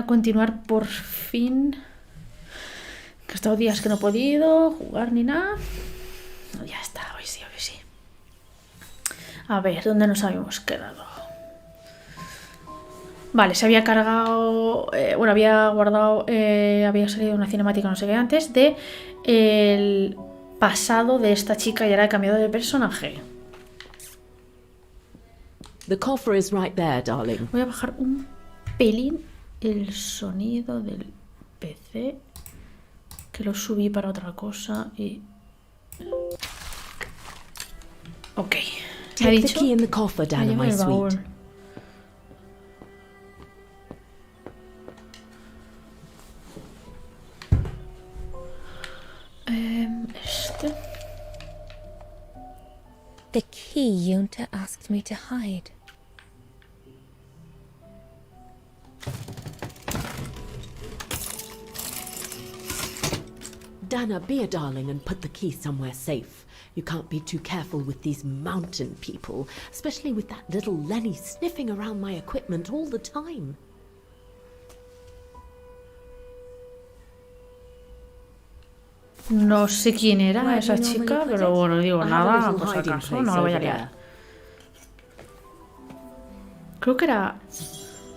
a continuar por fin. Que he estado días que no he podido jugar ni nada. No, ya está, hoy sí, hoy sí. A ver, ¿dónde nos habíamos quedado? Vale, se había cargado... bueno, había guardado... había salido una cinemática, no sé qué, antes de... el pasado de esta chica y ahora he cambiado de personaje. The coffer is right there, darling. Voy a bajar un pelín el sonido del PC, que lo subí para otra cosa y... Ok. Me ha Take the dicho... key in the coffer, me Dana, llama my el baúl. sweet. Este... The key Yunta asked me to hide. Dana, be a darling and put the key somewhere safe. You can't be too careful with these mountain people, especially with that little Lenny sniffing around my equipment all the time. No sé quién era esa chica, pero bueno, digo nada, por si acaso, no lo voy a liar. Creo que era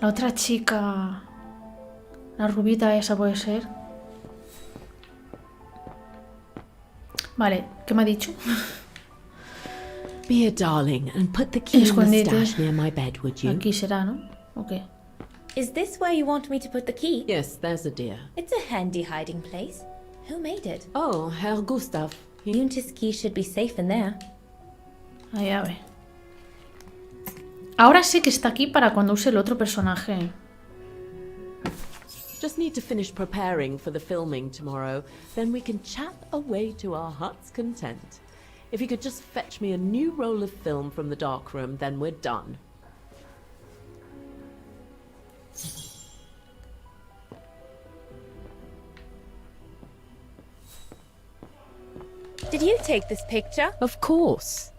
la otra chica, la rubita esa puede ser. Vale, ¿qué me ha dicho? Be a darling and put the key in the Escondite. stash near my bed, would you? Aquí será, ¿no? Ok. Is this where you want me to put the key? Yes, there's a dear. It's a handy hiding place. Who made it? Oh, Herr Gustav. Yunta's key should be safe in there. Ahí, a ver. Ahora sé que está aquí para cuando use el otro personaje. Just need to finish preparing for the filming tomorrow. Then we can chat away to our heart's content. If you could just fetch me a new roll of film from the darkroom, then we're done. Did you take this picture? Of course.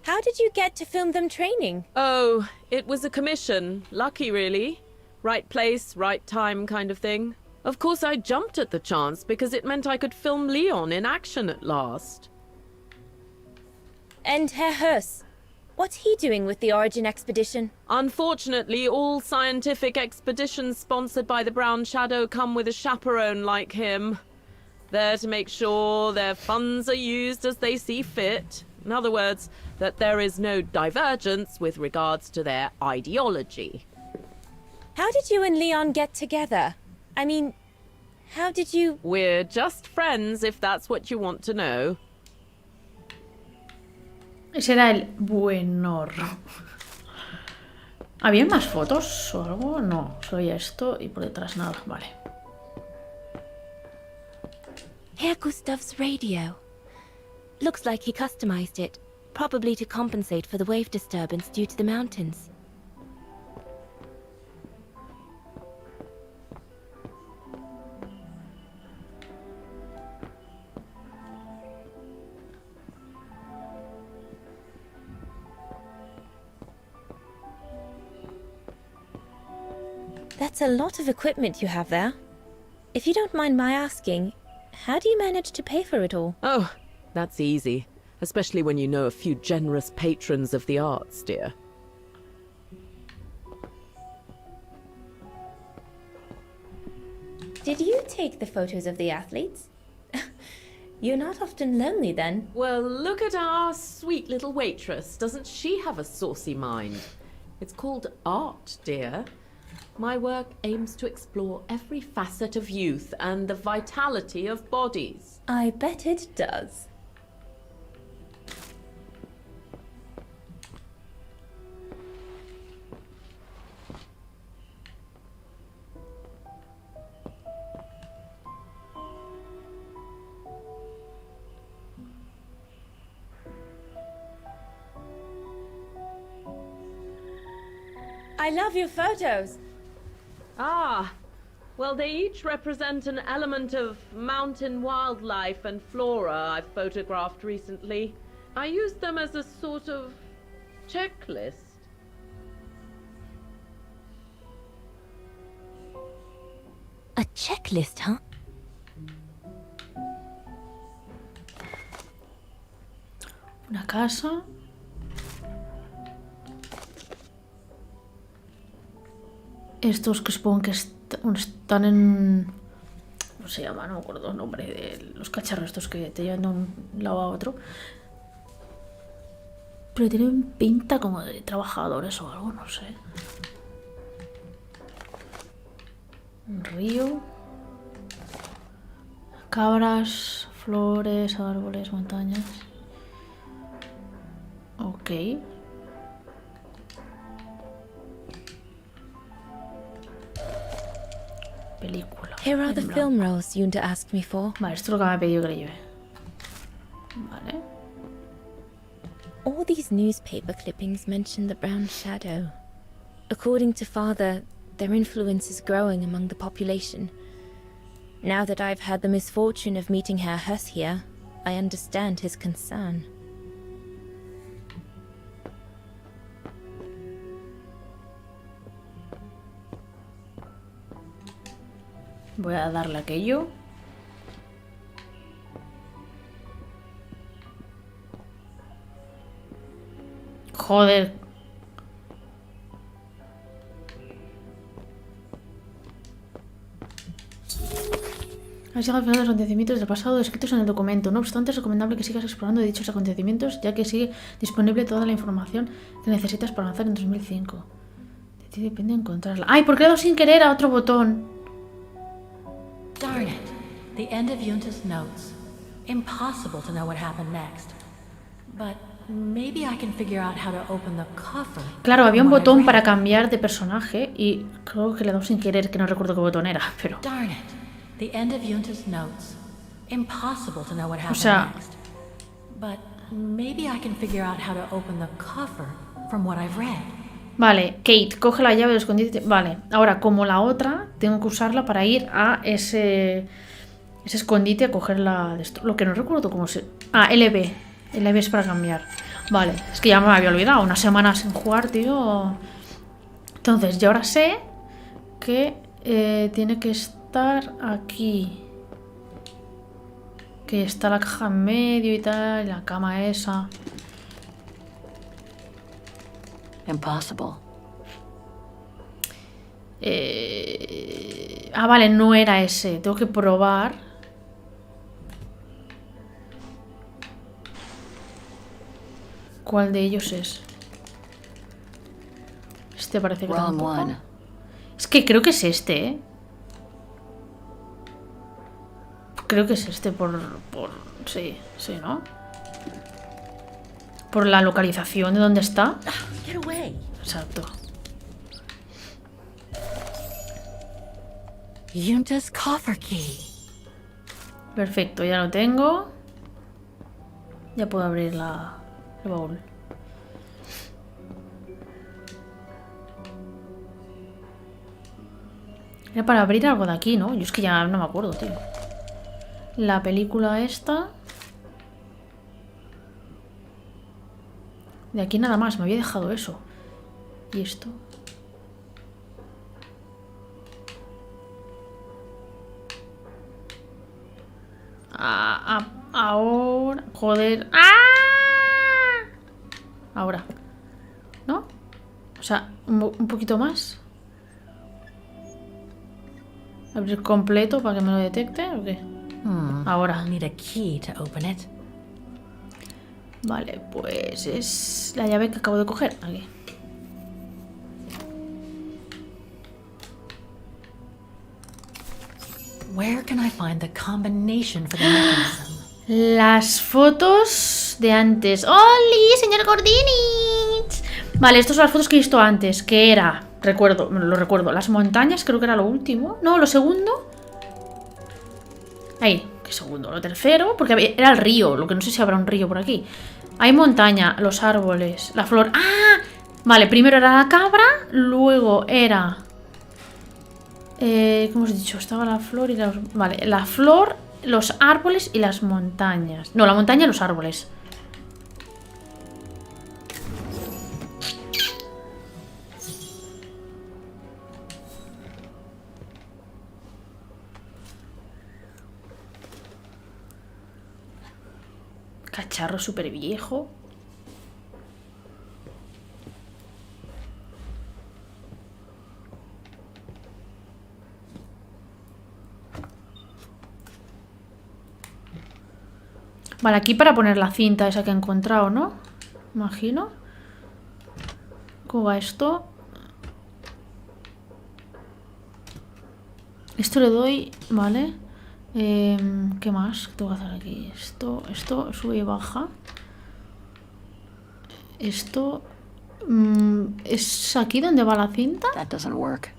How did you get to film them training? Oh, it was a commission. Lucky, really. Right place, right time kind of thing. Of course, I jumped at the chance because it meant I could film Leon in action at last. And Herr Hers, what's he doing with the Origin expedition? Unfortunately, all scientific expeditions sponsored by the Brown Shadow come with a chaperone like him. There to make sure their funds are used as they see fit. In other words, that there is no divergence with regards to their ideology. How did you and Leon get together? I mean, how did you... We're just friends, if that's what you want to know. Ese era el buenor. ¿Había más fotos o algo? No, soy esto y por detrás nada. Vale. Herr Gustav's radio. Looks like he customized it, probably to compensate for the wave disturbance due to the mountains. That's a lot of equipment you have there. If you don't mind my asking, how do you manage to pay for it all? Oh, that's easy. Especially when you know a few generous patrons of the arts, dear. Did you take the photos of the athletes? You're not often lonely then. Well, look at our sweet little waitress. Doesn't she have a saucy mind? It's called art, dear. My work aims to explore every facet of youth and the vitality of bodies. I bet it does. I love your photos. Ah, well, they each represent an element of mountain wildlife and flora I've photographed recently. I use them as a sort of checklist. A checklist, huh? Una casa. Estos que supongo que están en... ¿Cómo se llama? No me acuerdo el nombre de los cacharros estos que te llevan de un lado a otro. Pero tienen pinta como de trabajadores o algo, no sé. Un río. Cabras, flores, árboles, montañas. Ok. Película. Here are the en blanco. film rolls Yunta asked me for. Vale, esto es lo que me ha pedido que le lleve. Vale. All these newspaper clippings mention the Brown Shadow. According to Father, their influence is growing among the population. Now that I've had the misfortune of meeting Herr Huss here, I understand his concern. Voy a darle aquello. Joder. Has llegado al final de los acontecimientos del pasado descritos en el documento. No obstante, es recomendable que sigas explorando dichos acontecimientos, ya que sigue disponible toda la información que necesitas para avanzar en 2005. De ti depende encontrarla. ¡Ay! ¿Por qué he dado sin querer a otro botón? Darn it. The end of Yunta's notes. Impossible to know what happened next. But maybe I can figure out how to open the cover. Claro, había un from what I botón read. para cambiar de personaje y creo que le he dado sin querer, que no recuerdo qué botón era, pero... Darn it. The end of Yunta's notes. Impossible to know what happened sea- next. But maybe I can figure out how to open the cover from what I've read. Vale, Kate, coge la llave del escondite. Vale, ahora como la otra, tengo que usarla para ir a ese escondite a coger la... Lo que no recuerdo cómo se... Ah, LB. LB es para cambiar. Vale, es que ya me había olvidado. Una semana sin jugar, tío. Entonces, yo ahora sé que tiene que estar aquí. Que está la caja en medio y tal, y la cama esa. Impossible. Ah, vale, no era ese. Tengo que probar. ¿Cuál de ellos es? Este parece que Wrong tampoco. one. Es que creo que es este, ¿eh? Creo que es este por... Sí, sí, ¿no? Por la localización de dónde está. Get away. Exacto. Yunta's coffer key. Perfecto, ya lo tengo. Ya puedo abrir el baúl. Era para abrir algo de aquí, ¿no? Yo es que ya no me acuerdo, tío. La película esta. De aquí nada más, me había dejado eso. ¿Y esto? Ahora. Joder. ¡Ah! Ahora. ¿No? O sea, un poquito más. Abrir completo para que me lo detecte o qué. Ahora. I'll need a key to open it. Vale, pues es la llave que acabo de coger. Aquí. Where can I find the combination for the mechanism? Las fotos de antes. ¡Oli, señor Gordinich! Vale, estas son las fotos que he visto antes. Que era, lo recuerdo. Las montañas, creo que era lo último. No, lo segundo. Ahí, ¿qué segundo? Lo tercero, porque era el río. Lo que no sé si habrá un río por aquí. Hay montaña, los árboles, la flor. ¡Ah! Vale, primero era la cabra. Luego era... ¿cómo os he dicho? Estaba la flor y la... Vale, la flor, los árboles y las montañas. No, la montaña y los árboles. Cacharro súper viejo. Vale, aquí para poner la cinta esa que he encontrado, ¿no? Imagino. ¿Cómo va esto? Esto le doy, vale. ¿Qué más? ¿Qué tengo que hacer aquí? Esto sube y baja. Esto... ¿es aquí donde va la cinta? That doesn't work.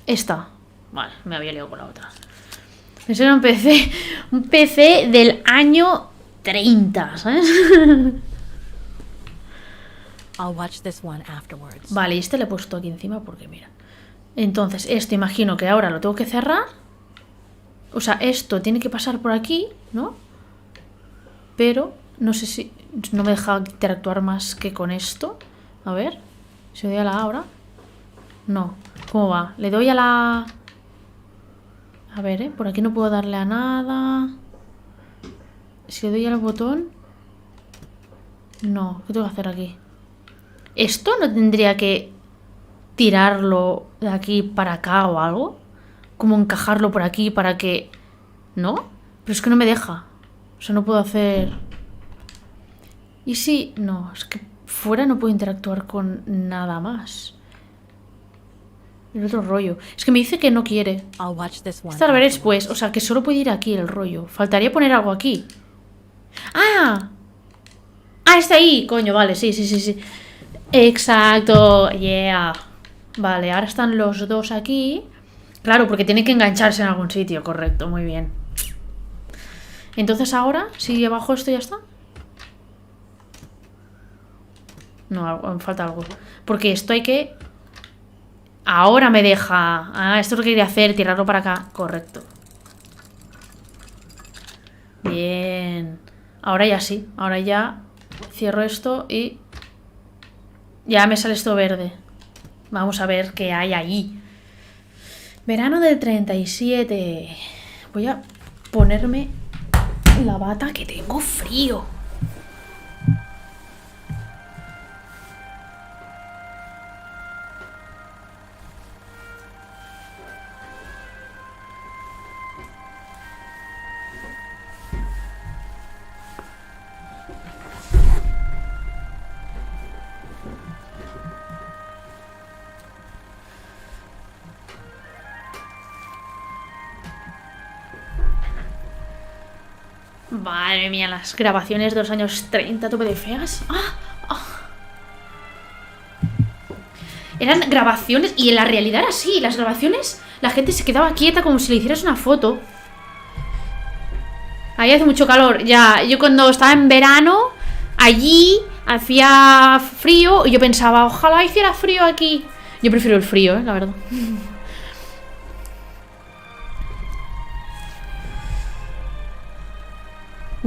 Esta. Vale, me había liado con la otra. Ese era un PC del año 30, ¿sabes? I'll watch this one afterwards. Vale, y este le he puesto aquí encima porque mira. Entonces, esto imagino que ahora lo tengo que cerrar. O sea, esto tiene que pasar por aquí, ¿no? Pero no sé si... no me deja interactuar más que con esto. A ver. Si le doy a la A ahora. No. ¿Cómo va? Le doy a la... A ver, por aquí no puedo darle a nada. Si le doy al botón... No. ¿Qué tengo que hacer aquí? ¿Esto no tendría que tirarlo de aquí para acá o algo? Como encajarlo por aquí para que... ¿No? Pero es que no me deja. O sea, no puedo hacer... ¿Y si...? No, es que fuera no puedo interactuar con nada más. El otro rollo. Es que me dice que no quiere. I'll watch this one Esta la veré afterwards. después. O sea, que solo puede ir aquí el rollo. Faltaría poner algo aquí. ¡Ah! ¡Ah, está ahí! Coño, vale, sí. Exacto, yeah. Vale, ahora están los dos aquí. Claro, porque tienen que engancharse en algún sitio, correcto, muy bien. Entonces ahora, si abajo esto ya está. No, me falta algo. Porque esto hay que... Ahora me deja... Ah, esto es lo que quería hacer, tirarlo para acá. Correcto. Bien. Ahora ya sí, ahora ya cierro esto y... Ya me sale esto verde. Vamos a ver qué hay ahí. Verano del 37. Voy a ponerme la bata que tengo frío. Madre mía, las grabaciones de los años 30, tope de feas. Eran grabaciones y en la realidad era así. Las grabaciones, la gente se quedaba quieta como si le hicieras una foto. Ahí hace mucho calor. Ya, yo cuando estaba en verano, allí hacía frío y yo pensaba, ojalá hiciera frío aquí. Yo prefiero el frío, la verdad.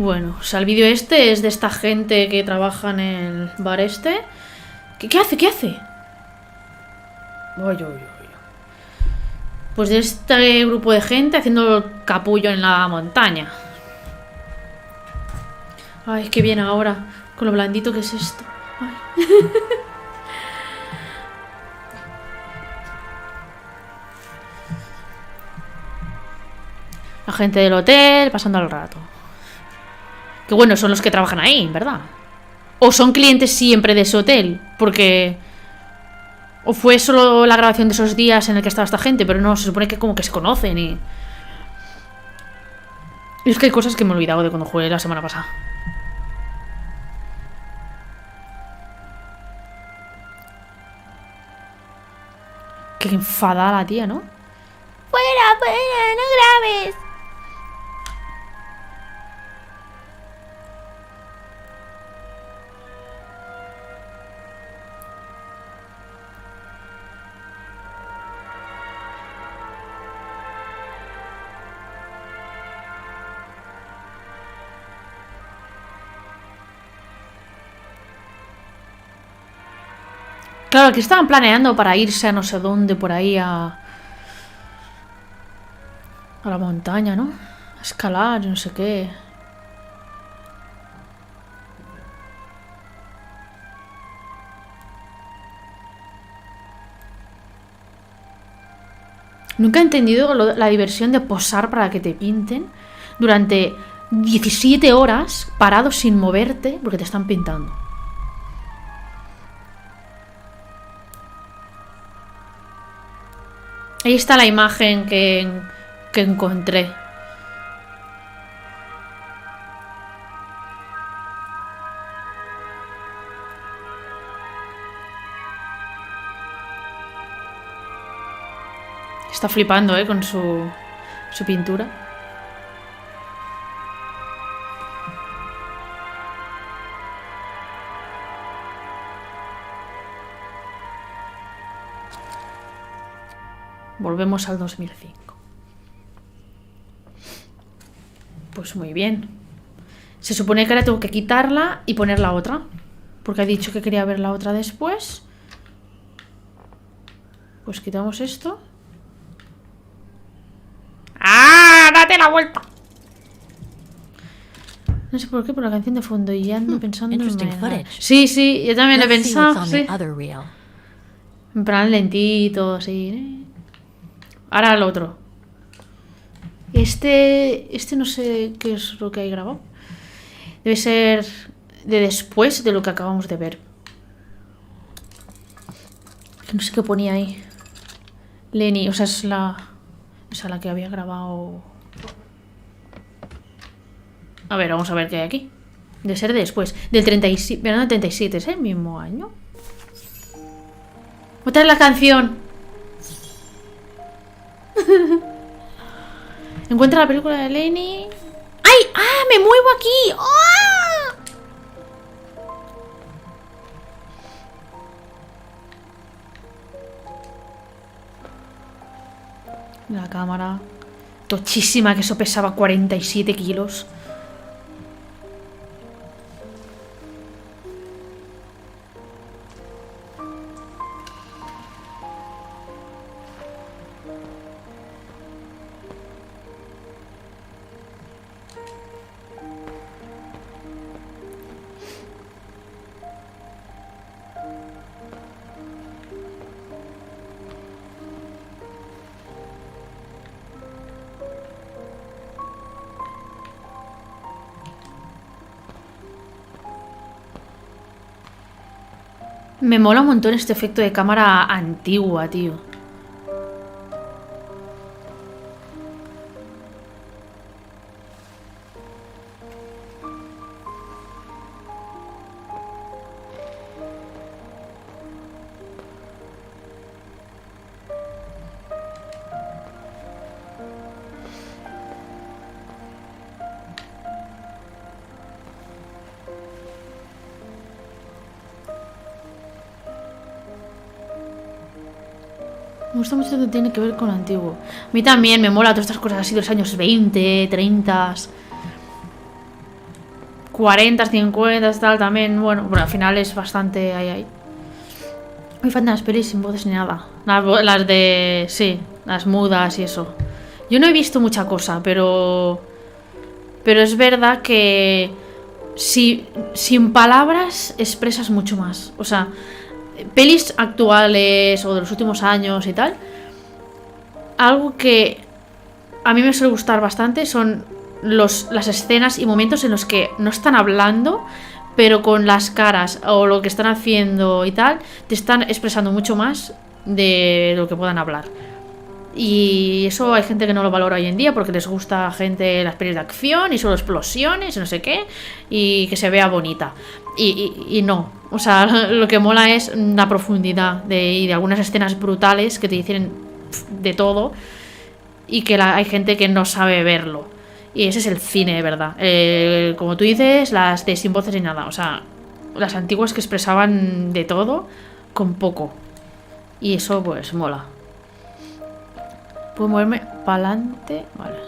Bueno, o sea, el vídeo este es de esta gente que trabaja en el bar este. ¿Qué hace? ¿Qué hace? Pues de este grupo de gente haciendo capullo en la montaña. Ay, qué bien ahora. Con lo blandito que es esto. Ay. La gente del hotel pasando el rato. Que bueno, son los que trabajan ahí, ¿verdad? O son clientes siempre de ese hotel. Porque... O fue solo la grabación de esos días en el que estaba esta gente. Pero no, se supone que como que se conocen y... Y es que hay cosas que me he olvidado de cuando jugué la semana pasada. Qué enfadada la tía, ¿no? ¡Fuera, fuera! ¡No grabes! Claro, que estaban planeando para irse a no sé dónde, por ahí a la montaña, ¿no? A escalar, no sé qué. Nunca he entendido la diversión de posar para que te pinten durante 17 horas parado sin moverte porque te están pintando. Ahí está la imagen que encontré. Está flipando, con su pintura. Volvemos al 2005. Pues muy bien. Se supone que ahora tengo que quitarla y poner la otra. Porque ha dicho que quería ver la otra después. Pues quitamos esto. ¡Ah! ¡Date la vuelta! No sé por qué, pero la canción de fondo y ando pensando interesting en... footage. Sí, yo también lo he Let's see what's pensado. on Sí. the other reel. En plan lentito, así. Ahora el otro. Este no sé qué es lo que hay grabado. Debe ser de después de lo que acabamos de ver. No sé qué ponía ahí. Lenny, o sea, es la que había grabado. A ver, vamos a ver qué hay aquí. Debe ser de después. Del 37. Verano del 37, ¿es el mismo año? Otra es la canción. Encuentra la película de Lenny. ¡Ay! ¡Ah! ¡Me muevo aquí! ¡Ah! La cámara. Tochísima, que eso pesaba 47 kilos. Me mola un montón este efecto de cámara antigua, tío. Me gusta mucho que tiene que ver con lo antiguo. A mí también me mola todas estas cosas así de los años 20, 30, 40, 50, tal también. Bueno, al final es bastante ahí. Muy fan de las pelis sin voces ni nada. Las de... sí, las mudas y eso. Yo no he visto mucha cosa, pero es verdad que sin palabras expresas mucho más. O sea, pelis actuales o de los últimos años y tal, algo que a mí me suele gustar bastante son las escenas y momentos en los que no están hablando, pero con las caras o lo que están haciendo y tal, te están expresando mucho más de lo que puedan hablar. Y eso hay gente que no lo valora hoy en día porque les gusta a gente las pelis de acción y solo explosiones y no sé qué, y que se vea bonita. Y no, o sea, lo que mola es la profundidad y de algunas escenas brutales que te dicen de todo y que hay gente que no sabe verlo. Y ese es el cine, de verdad. Como tú dices, las de sin voces ni nada. O sea, las antiguas que expresaban de todo con poco. Y eso pues mola. Puedo moverme para adelante. Vale.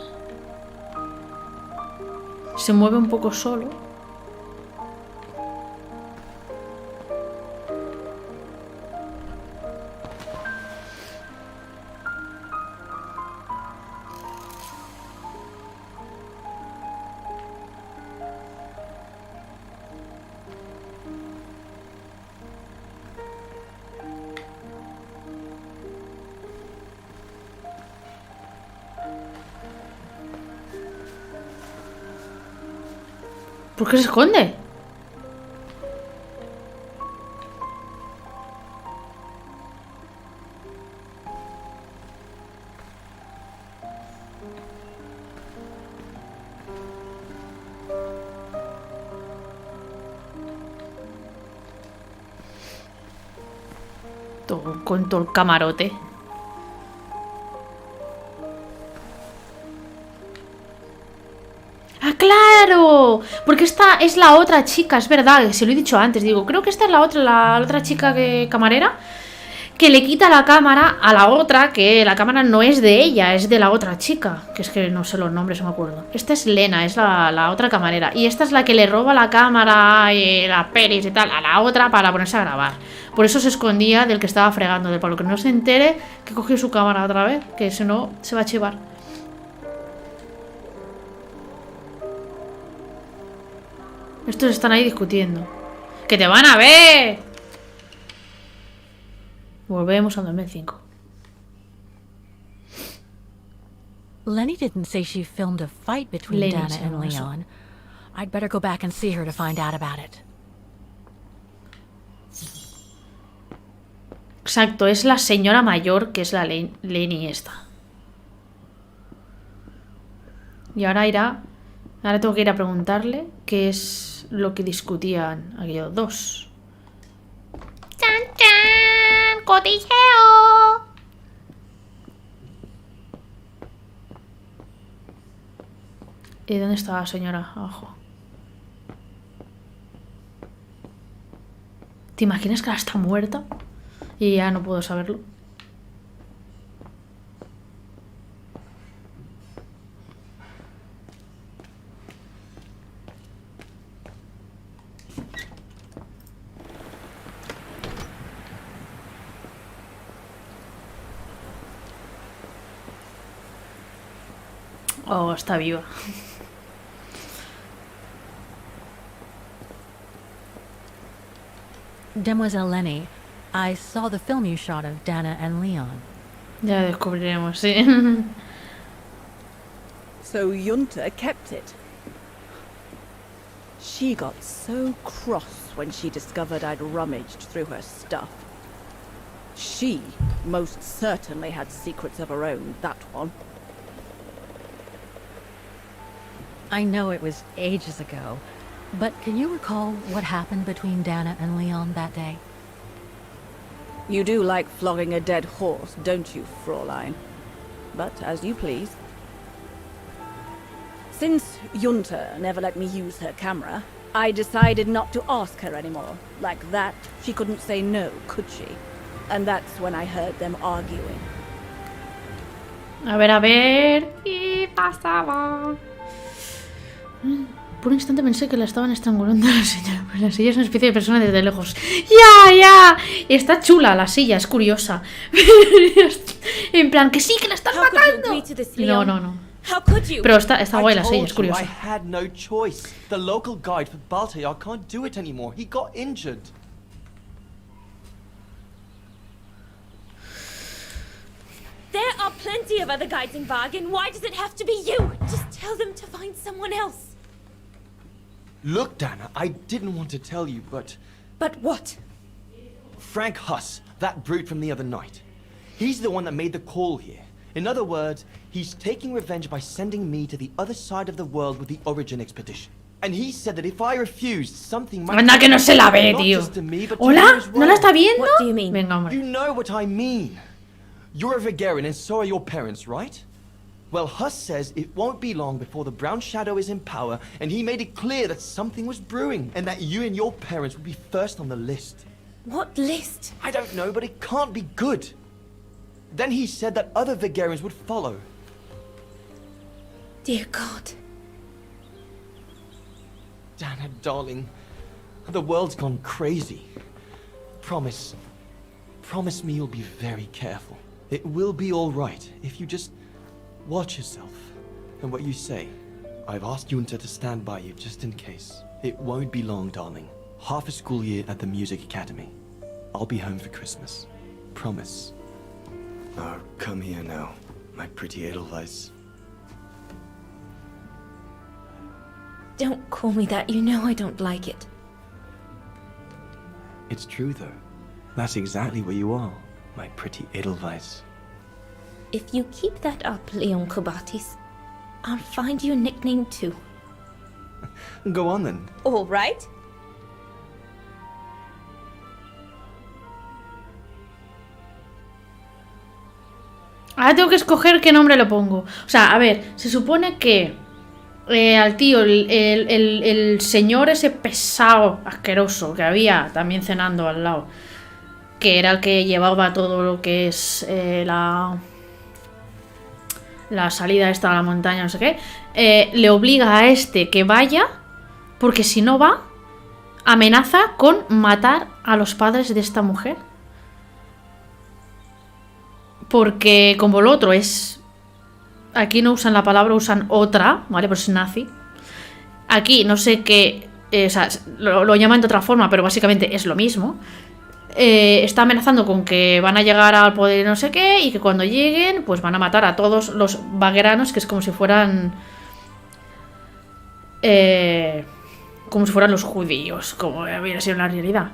Se mueve un poco solo. ¿Por qué se esconde? Con todo el camarote. ¡Ah, claro! Porque esta es la otra chica, es verdad, se lo he dicho antes. Digo, creo que esta es la otra chica camarera, que le quita la cámara a la otra, que la cámara no es de ella, es de la otra chica. Que es que no sé los nombres, no me acuerdo. Esta es Lena, es la otra camarera. Y esta es la que le roba la cámara y las pelis y tal a la otra para ponerse a grabar. Por eso se escondía del que estaba fregando, para que no se entere que cogió su cámara otra vez, que si no se va a chivar. Estos están ahí discutiendo. ¡Que te van a ver! Volvemos al 2005. Lenny didn't say she filmed a fight between Lenny, Dana se and llama eso. Leon. I'd better go back and see her to find out about it. Exacto, es la señora mayor que es la Lenny esta. Y ahora irá... Ahora tengo que ir a preguntarle qué es lo que discutían aquellos dos. ¡Chan, chan! ¡Cotilleo! ¿Y dónde está la señora? Abajo. ¿Te imaginas que ahora está muerta? Y ya no puedo saberlo. Oh, está viva. Demoiselle Lenny, I saw the film you shot of Dana and Leon. Ya descubriremos, sí. So Junta kept it. She got so cross when she discovered I'd rummaged through her stuff. She most certainly had secrets of her own, that one. I know it was ages ago, but can you recall what happened between Dana and Leon that day? You do like flogging a dead horse, don't you, Fraulein? But as you please. Since Junta never let me use her camera, I decided not to ask her anymore. Like that, she couldn't say no, could she? And that's when I heard them arguing. A ver. ¿Qué pasaba? Por un instante pensé que la estaban estrangulando a la señora. Pues la silla es una especie de persona desde lejos. ¡Ya! Está chula la silla, es curiosa. En plan, que sí, que la están matando. No. Pero está guay la silla, es curiosa. I had no choice. The local guide for Baltayar can't do it anymore. He got injured. There are plenty of other guides in Vargan. Why does it have to be you? Just tell them to find someone else. Look, Dana, I didn't want to tell you, but But what? Frank Huss, that brute from the other night, he's the one that made the call here. In other words, he's taking revenge by sending me to the other side of the world with the Origin expedition. And he said that if I refused, something might Anda que no se la ve, not tío. just to me, but to you ¿Hola? as ¿No la well. está viendo? What do you mean? Venga, hombre. You know what I mean. You're a Vigarian and so are your parents, right? Well, Huss says it won't be long before the Brown Shadow is in power, and he made it clear that something was brewing, and that you and your parents would be first on the list. What list? I don't know, but it can't be good. Then he said that other Vigarians would follow. Dear God. Dana, darling, the world's gone crazy. Promise me you'll be very careful. It will be all right if you just watch yourself and what you say. I've asked Junta to stand by you just in case. It won't be long, darling. Half a school year at the music academy. I'll be home for Christmas. Promise. Oh, come here now, my pretty Edelweiss. Don't call me that. You know I don't like it. It's true, though. That's exactly where you are, my pretty Edelweiss. If you keep that up, Leon Kubatis, I'll find you a nickname too. Go on, then. All right. Ahora tengo que escoger qué nombre le pongo. O sea, a ver, se supone que al tío, el señor ese pesado, asqueroso, que había también cenando al lado, que era el que llevaba todo lo que es la salida esta a la montaña, no sé qué, le obliga a este que vaya, porque si no va, amenaza con matar a los padres de esta mujer. Porque como el otro es... Aquí no usan la palabra, usan otra, ¿vale? Pues es nazi. Aquí no sé qué... o sea, lo llaman de otra forma, pero básicamente es lo mismo. Está amenazando con que van a llegar al poder no sé qué, y que cuando lleguen, pues van a matar a todos los vagueranos, que es como si fueran... como si fueran los judíos, como hubiera sido en la realidad.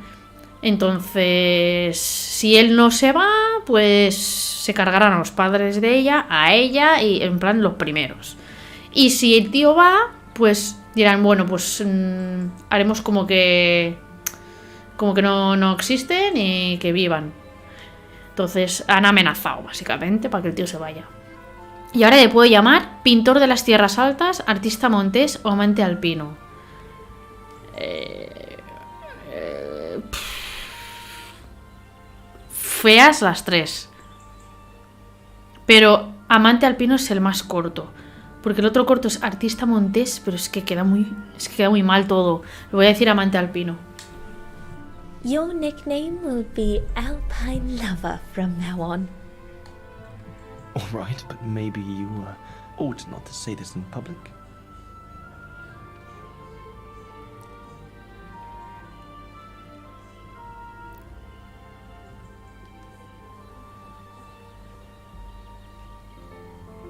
Entonces, si él no se va, pues se cargarán a los padres de ella, a ella, y en plan los primeros. Y si el tío va, pues dirán, bueno, pues haremos como que no existen y que vivan. Entonces han amenazado, básicamente, para que el tío se vaya. Y ahora le puedo llamar pintor de las tierras altas, artista montés o amante alpino. Feas las tres. Pero amante alpino es el más corto. Porque el otro corto es artista montés, pero es que queda muy mal todo. Le voy a decir amante alpino. Your nickname will be Alpine Lover from now on. All right, but maybe you ought not to say this in public.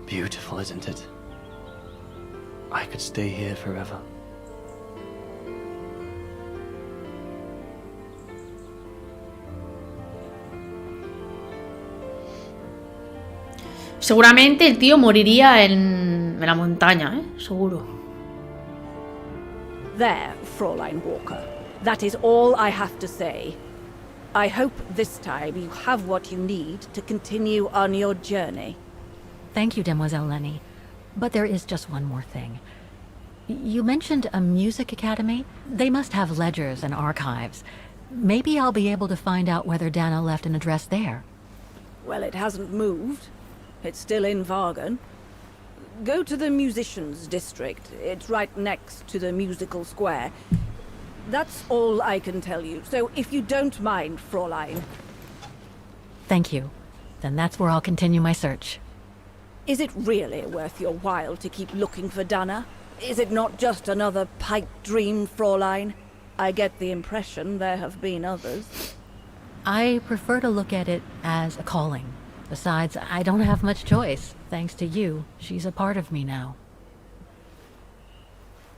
Beautiful, isn't it? I could stay here forever. Seguramente el tío moriría en la montaña, ¿eh? Seguro. There, Fräulein Walker. That is all I have to say. I hope this time you have what you need to continue on your journey. Thank you, Demoiselle Lenny. But there is just one more thing. You mentioned a music academy? They must have ledgers and archives. Maybe I'll be able to find out whether Dana left an address there. Well, it hasn't moved. It's still in Vargan. Go to the musicians' district. It's right next to the musical square. That's all I can tell you. So if you don't mind, Fräulein. Thank you. Then that's where I'll continue my search. Is it really worth your while to keep looking for Dana? Is it not just another pipe dream, Fräulein? I get the impression there have been others. I prefer to look at it as a calling. Besides, I don't have much choice. Thanks to you, she's a part of me now.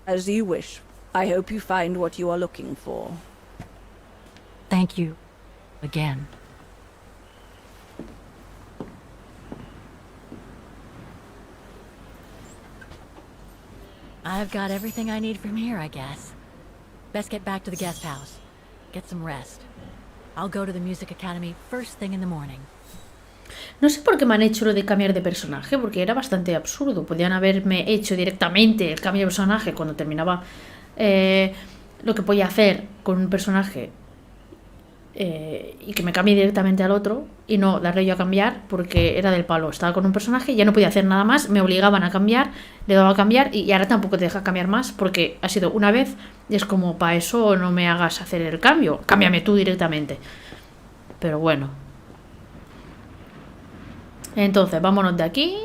As you wish. I hope you find what you are looking for. Thank you. Again. I've got everything I need from here, I guess. Best get back to the guest house. Get some rest. I'll go to the music academy first thing in the morning. No sé por qué me han hecho lo de cambiar de personaje, porque era bastante absurdo. Podían haberme hecho directamente el cambio de personaje cuando terminaba lo que podía hacer con un personaje y que me cambie directamente al otro y no darle yo a cambiar porque era del palo. Estaba con un personaje, ya no podía hacer nada más, me obligaban a cambiar, le daba a cambiar y ahora tampoco te deja cambiar más porque ha sido una vez y es como, para eso no me hagas hacer el cambio, cámbiame tú directamente. Pero bueno. Entonces, vámonos de aquí.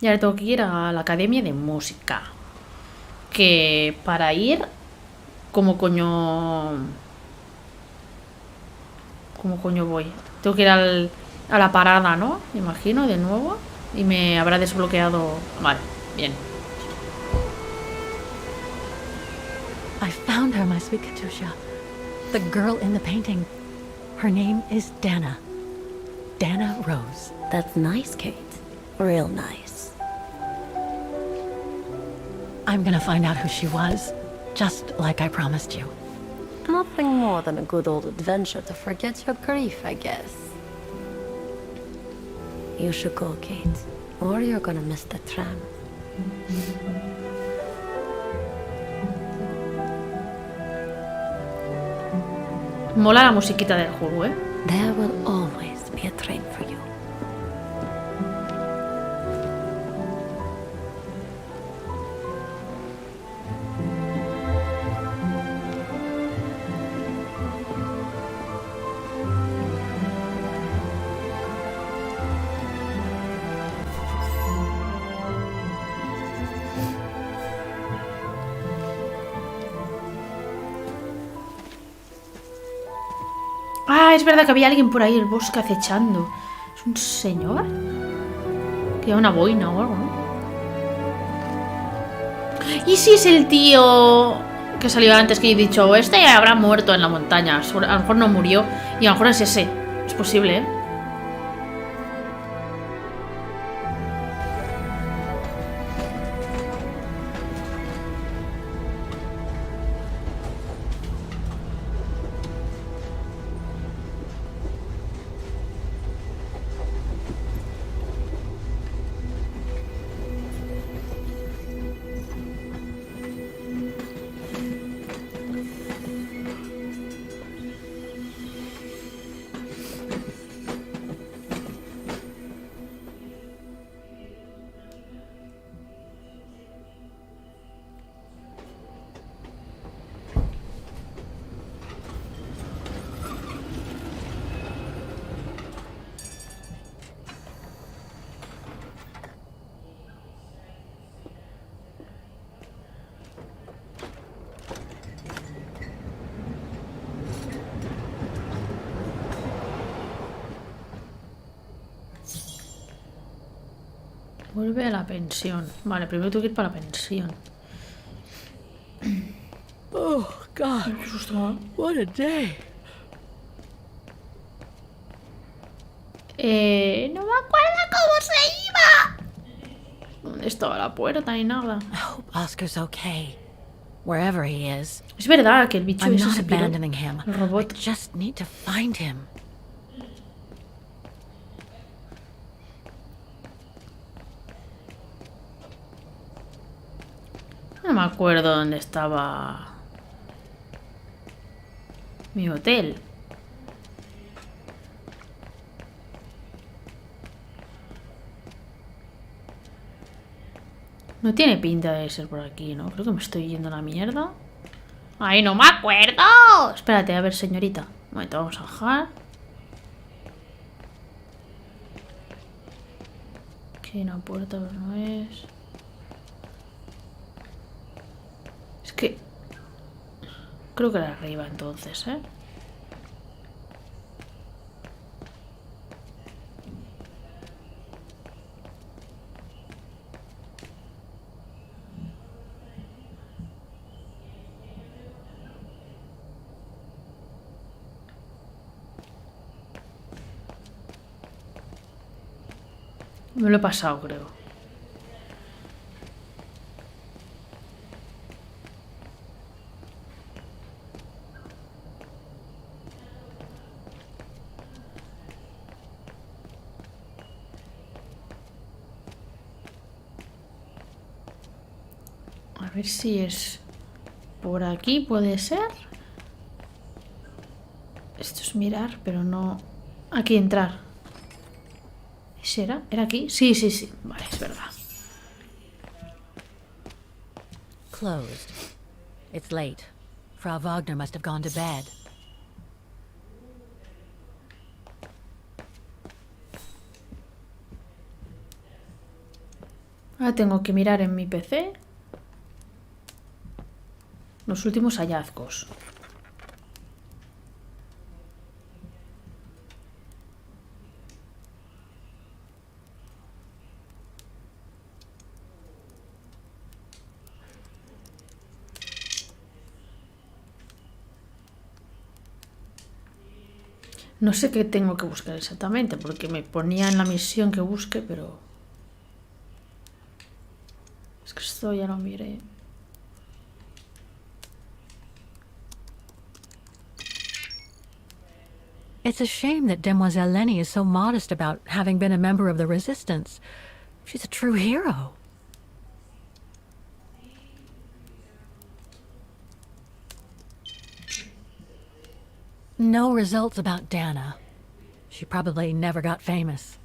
Y ahora tengo que ir a la academia de música. Que para ir, ¿cómo coño voy? Tengo que ir al a la parada, ¿no? Me imagino, de nuevo. Y me habrá desbloqueado... Vale, bien. I found her, my sweet Katusha. The girl in the painting. Her name is Dana. Dana Rose. That's nice, Kate. Real nice. I'm gonna find out who she was, just like I promised you. Nothing more than a good old adventure to forget your grief, I guess. You should go, Kate, or you're gonna miss the tram. Mola la musiquita del juego, ¿eh? There will always be a train for you. Ah, es verdad que había alguien por ahí en el bosque acechando. ¿Es un señor? Que lleva una boina o algo, ¿no? ¿Y si es el tío que salió antes que he dicho, este ya habrá muerto en la montaña? A lo mejor no murió y a lo mejor es ese. Es posible, ¿eh? Vuelve a la pensión. Vale, primero tengo que ir para la pensión. Oh, God. Qué susto, ¿eh? What a day. No me acuerdo cómo se iba. ¿Dónde estaba la puerta? Ni nada. I hope Oscar's okay, wherever he is. Es verdad que el bicho I'm ese not se piró. abandoning him. El I robot. just need to find him. No me acuerdo dónde estaba mi hotel. No tiene pinta de ser por aquí, ¿no? Creo que me estoy yendo a la mierda. ¡Ay, no me acuerdo! Espérate, a ver, señorita. Un momento, vamos a bajar. Aquí hay una puerta, pero no es... Es que... Creo que era arriba entonces, ¿eh? Me lo he pasado, creo. A ver si es por aquí, puede ser. Esto es mirar, pero no... Aquí entrar. ¿Ese era? ¿Era aquí? Sí, sí, sí. Vale, es verdad. Closed. It's late. Frau Wagner must have gone to bed. Ahora tengo que mirar en mi PC los últimos hallazgos. No sé qué tengo que buscar exactamente, porque me ponía en la misión que busque, pero... Es que esto ya lo miré. It's a shame that Demoiselle Lenny is so modest about having been a member of the Resistance. She's a true hero. No results about Dana. She probably never got famous.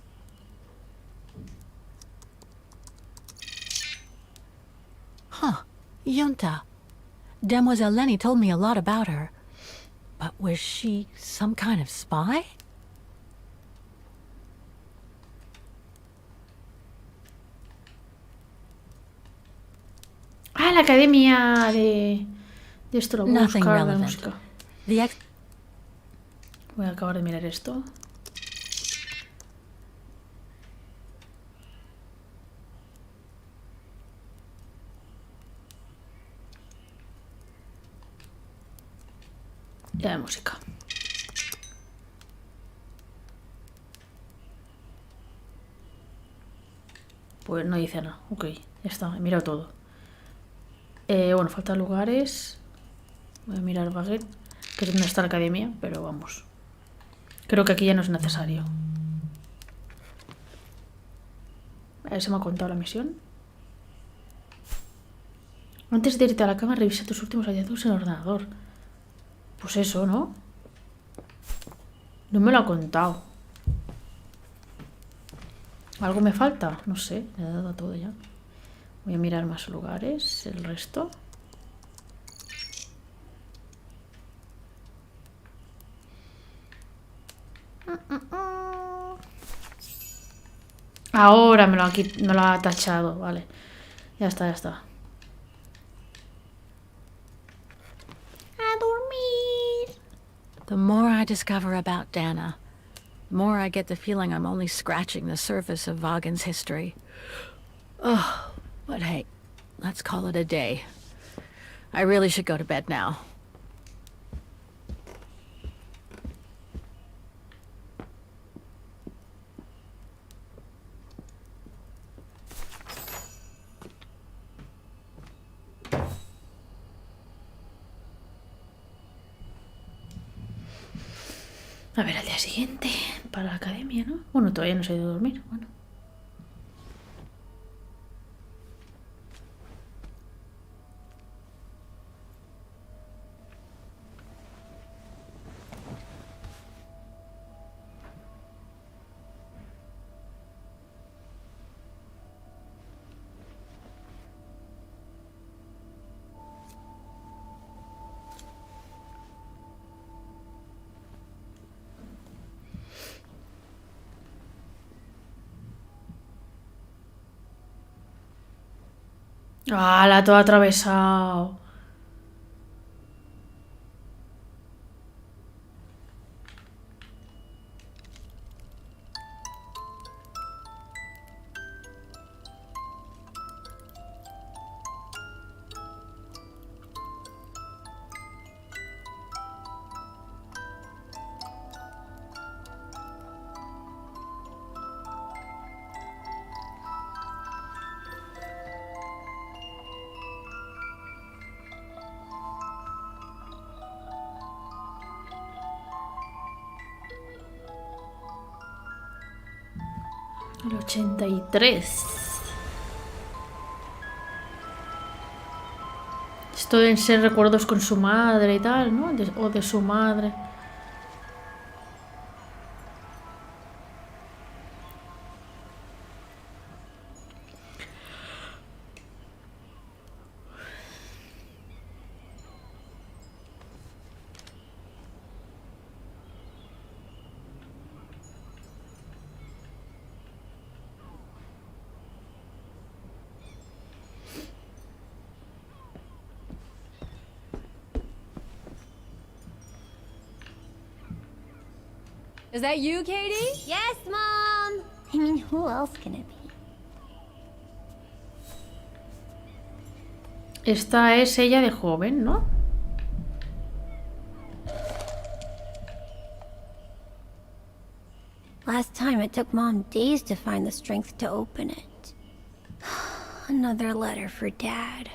Huh. Yunta. Demoiselle Lenny told me a lot about her. But was she some kind of spy? Ah, la academia de esto lo voy a Nothing buscar, de relevant. música. The Voy a acabar de mirar esto. Ya de música. Pues no dice nada. Ok, ya está, he mirado todo. Bueno, faltan lugares. Voy a mirar Baguette, que es donde está la academia, pero vamos. Creo que aquí ya no es necesario. A ver, se me ha contado la misión. Antes de irte a la cama, revisa tus últimos hallazgos en el ordenador. Pues eso, ¿no? No me lo ha contado. ¿Algo me falta? No sé, le he dado a todo ya. Voy a mirar más lugares, el resto. Ahora me lo ha tachado, vale. Ya está, ya está. A dormir. The more I discover about Dana, the more I get the feeling I'm only scratching the surface of Vaughan's history. Oh, but hey, let's call it a day. I really should go to bed now. A ver, al día siguiente, para la academia, ¿no? Bueno, todavía no se ha ido a dormir, bueno. Ah, la ha todo atravesado. El 83. Esto deben ser recuerdos con su madre y tal, ¿no? O de su madre. Is that you, Katie? Yes, Mom! I mean, who else can it be? Esta es ella de joven, ¿no? Last time it took Mom days to find the strength to open it. Another letter for Dad.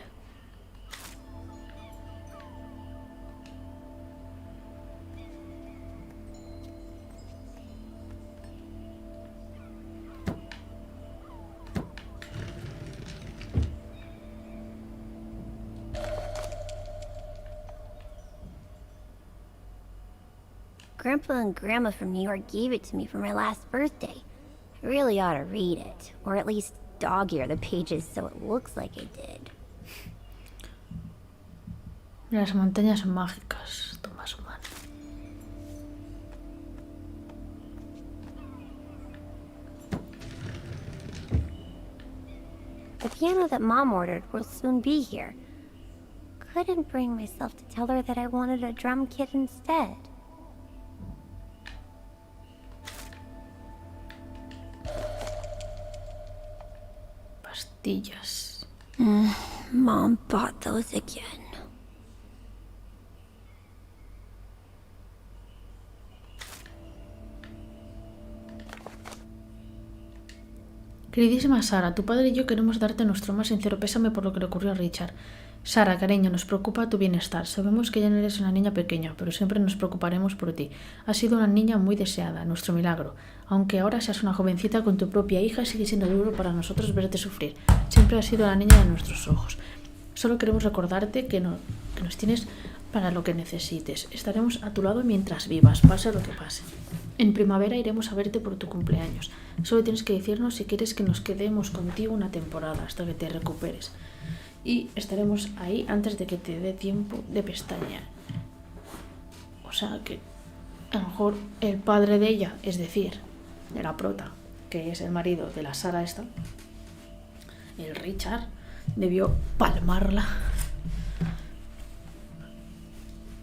Grandpa and Grandma from New York gave it to me for my last birthday. I really ought to read it, or at least dog-ear the pages so it looks like I did. Las montañas mágicas. Toma su mano. The piano that Mom ordered will soon be here. Couldn't bring myself to tell her that I wanted a drum kit instead. Pastillas. Mom bought those again. Queridísima Sara, tu padre y yo queremos darte nuestro más sincero pésame por lo que le ocurrió a Richard. Sara, cariño, nos preocupa tu bienestar. Sabemos que ya no eres una niña pequeña, pero siempre nos preocuparemos por ti. Has sido una niña muy deseada, nuestro milagro. Aunque ahora seas una jovencita con tu propia hija, sigue siendo duro para nosotros verte sufrir. Siempre has sido la niña de nuestros ojos. Solo queremos recordarte que nos tienes para lo que necesites. Estaremos a tu lado mientras vivas, pase lo que pase. En primavera iremos a verte por tu cumpleaños. Solo tienes que decirnos si quieres que nos quedemos contigo una temporada hasta que te recuperes. Y estaremos ahí antes de que te dé tiempo de pestañear. O sea que a lo mejor el padre de ella, es decir, de la prota, que es el marido de la Sara esta, el Richard, debió palmarla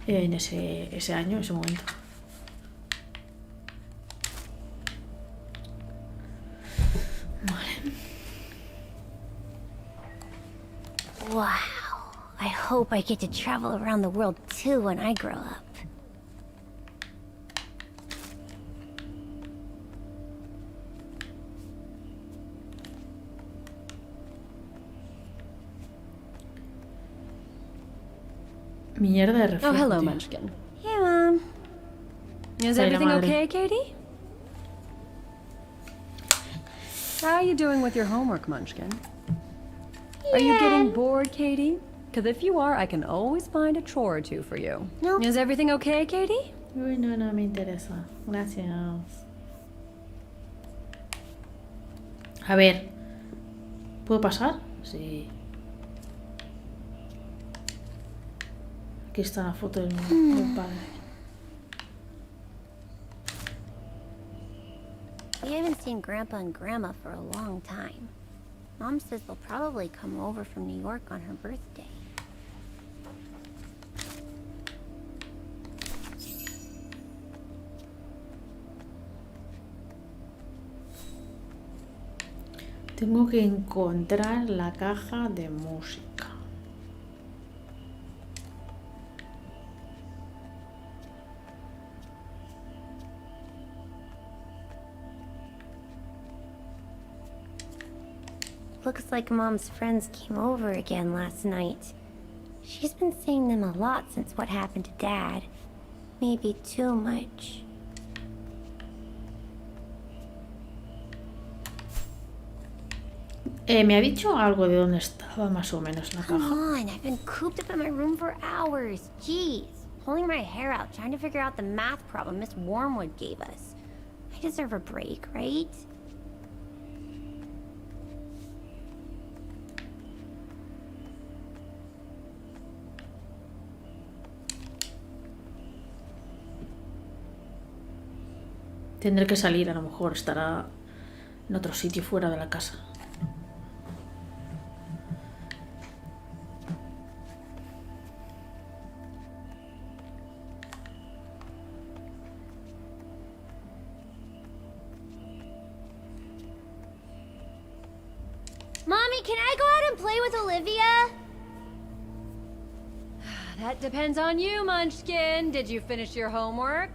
en ese año, ese momento. Wow. I hope I get to travel around the world too when I grow up. Mierda de reflejo. Oh, hello, tío. Munchkin. Hey, Mom. Is Ay, la everything madre. okay, Katie? How are you doing with your homework, Munchkin? Are you getting bored, Katie? Because if you are, I can always find a chore or two for you. No. Is everything okay, Katie? Uy, no me interesa. Gracias. A ver. ¿Puedo pasar? Sí. Aquí está la foto del padre. We haven't seen Grandpa and Grandma for a long time. Mom says they'll probably come over from New York on her birthday. Tengo que encontrar la caja de música. Looks like Mom's friends came over again last night. She's been seeing them a lot since what happened to Dad. Maybe too much. Me ha dicho algo de dónde estaba más o menos la Come caja. on, I've been cooped up in my room for hours. Jeez, pulling my hair out trying to figure out the math problem Miss Wormwood gave us. I deserve a break, right? Tendré que salir, a lo mejor estará en otro sitio fuera de la casa. Mommy, can I go out and play with Olivia? That depends on you, Munchkin. Did you finish your homework?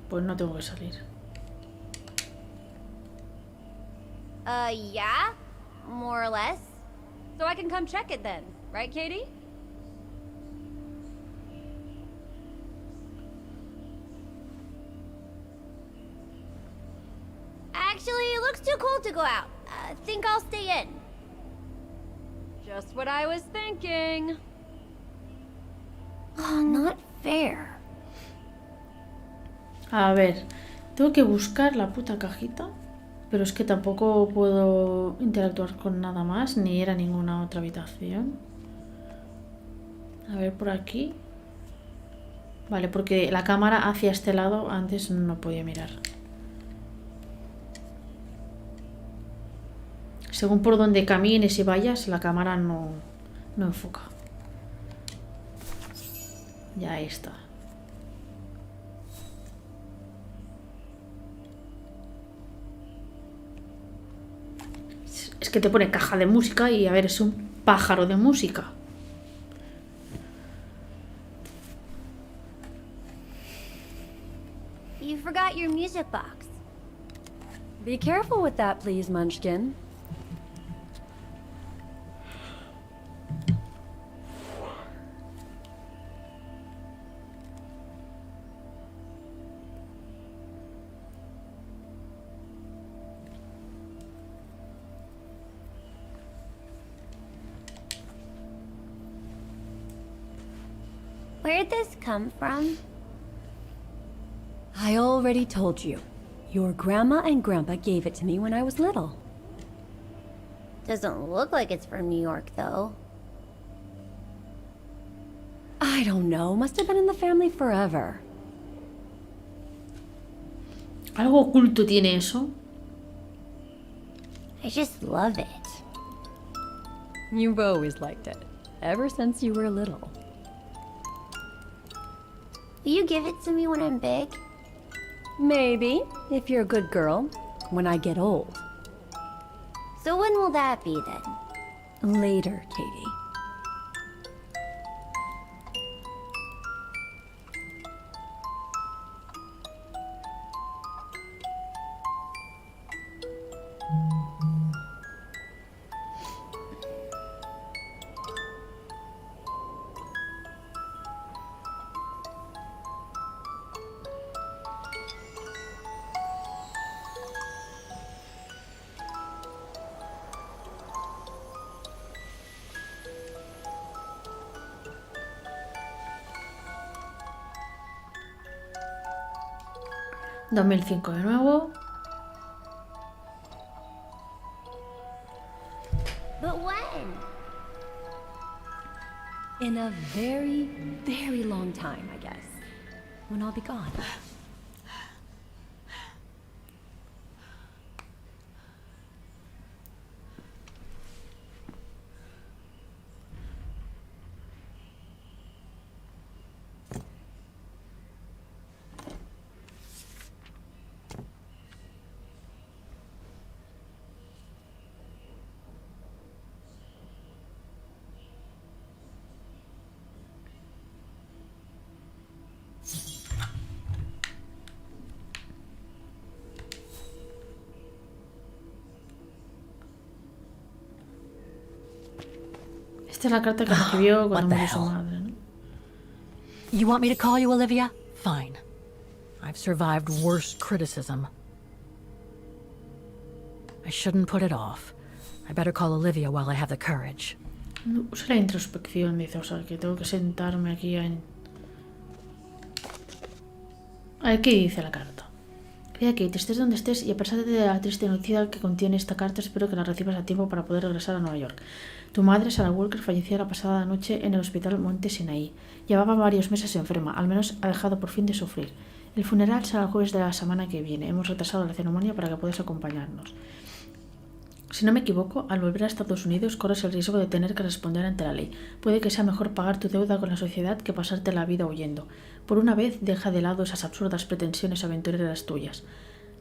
Pues no tengo que salir. Yeah? More or less. So I can come check it then, right, Katie? Actually, it looks too cold to go out. Think I'll stay in. Just what I was thinking. Oh, not fair. A ver, tengo que buscar la puta cajita, pero es que tampoco puedo interactuar con nada más, ni ir a ninguna otra habitación. A ver, por aquí. Vale, porque la cámara hacia este lado antes no podía mirar. Según por donde camines y vayas, la cámara no enfoca. Ya está. Es que te pone caja de música y a ver, es un pájaro de música. You forgot your music box. Be careful with that, please, Munchkin. Where'd this come from? I already told you. Your grandma and grandpa gave it to me when I was little. Doesn't look like it's from New York, though. I don't know. Must have been in the family forever. ¿Algo oculto tiene eso? I just love it. You've always liked it. Ever since you were little. Will you give it to me when I'm big? Maybe, if you're a good girl. When I get old. So when will that be, then? Later, Katie. $2005 de nuevo. But when? In a very, very long time, I guess. When I'll be gone. Esta es la carta que recibió What cuando the murió su hell? madre, ¿no? You want me to call you Olivia? Fine. I've survived worse criticism. I shouldn't put it off. I better call Olivia while I have the courage. Usa la introspección, dice, o sea, que tengo que sentarme aquí a ver qué dice la carta. Querida Kate, estés donde estés y a pesar de la triste noticia que contiene esta carta, espero que la recibas a tiempo para poder regresar a Nueva York. Tu madre, Sarah Walker, falleció la pasada noche en el hospital Monte Sinaí. Llevaba varios meses enferma, al menos ha dejado por fin de sufrir. El funeral será el jueves de la semana que viene. Hemos retrasado la ceremonia para que puedas acompañarnos. Si no me equivoco, al volver a Estados Unidos corres el riesgo de tener que responder ante la ley. Puede que sea mejor pagar tu deuda con la sociedad que pasarte la vida huyendo. Por una vez, deja de lado esas absurdas pretensiones aventureras tuyas.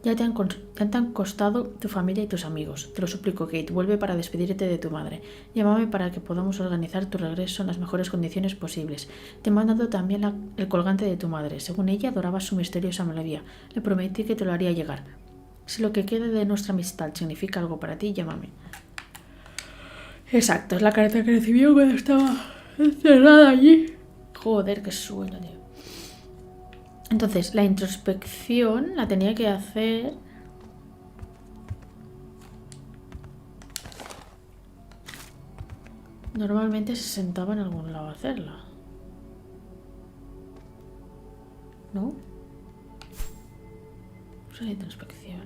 Ya te han costado tu familia y tus amigos. Te lo suplico, Kate, vuelve para despedirte de tu madre. Llámame para que podamos organizar tu regreso en las mejores condiciones posibles. Te he mandado también el colgante de tu madre. Según ella, adoraba su misteriosa melodía. Le prometí que te lo haría llegar. Si lo que quede de nuestra amistad significa algo para ti, llámame. Exacto, es la carta que recibió cuando estaba encerrada allí. Joder, qué sueño, tío. Entonces, la introspección la tenía que hacer... Normalmente se sentaba en algún lado a hacerla. ¿No? Esa es la introspección.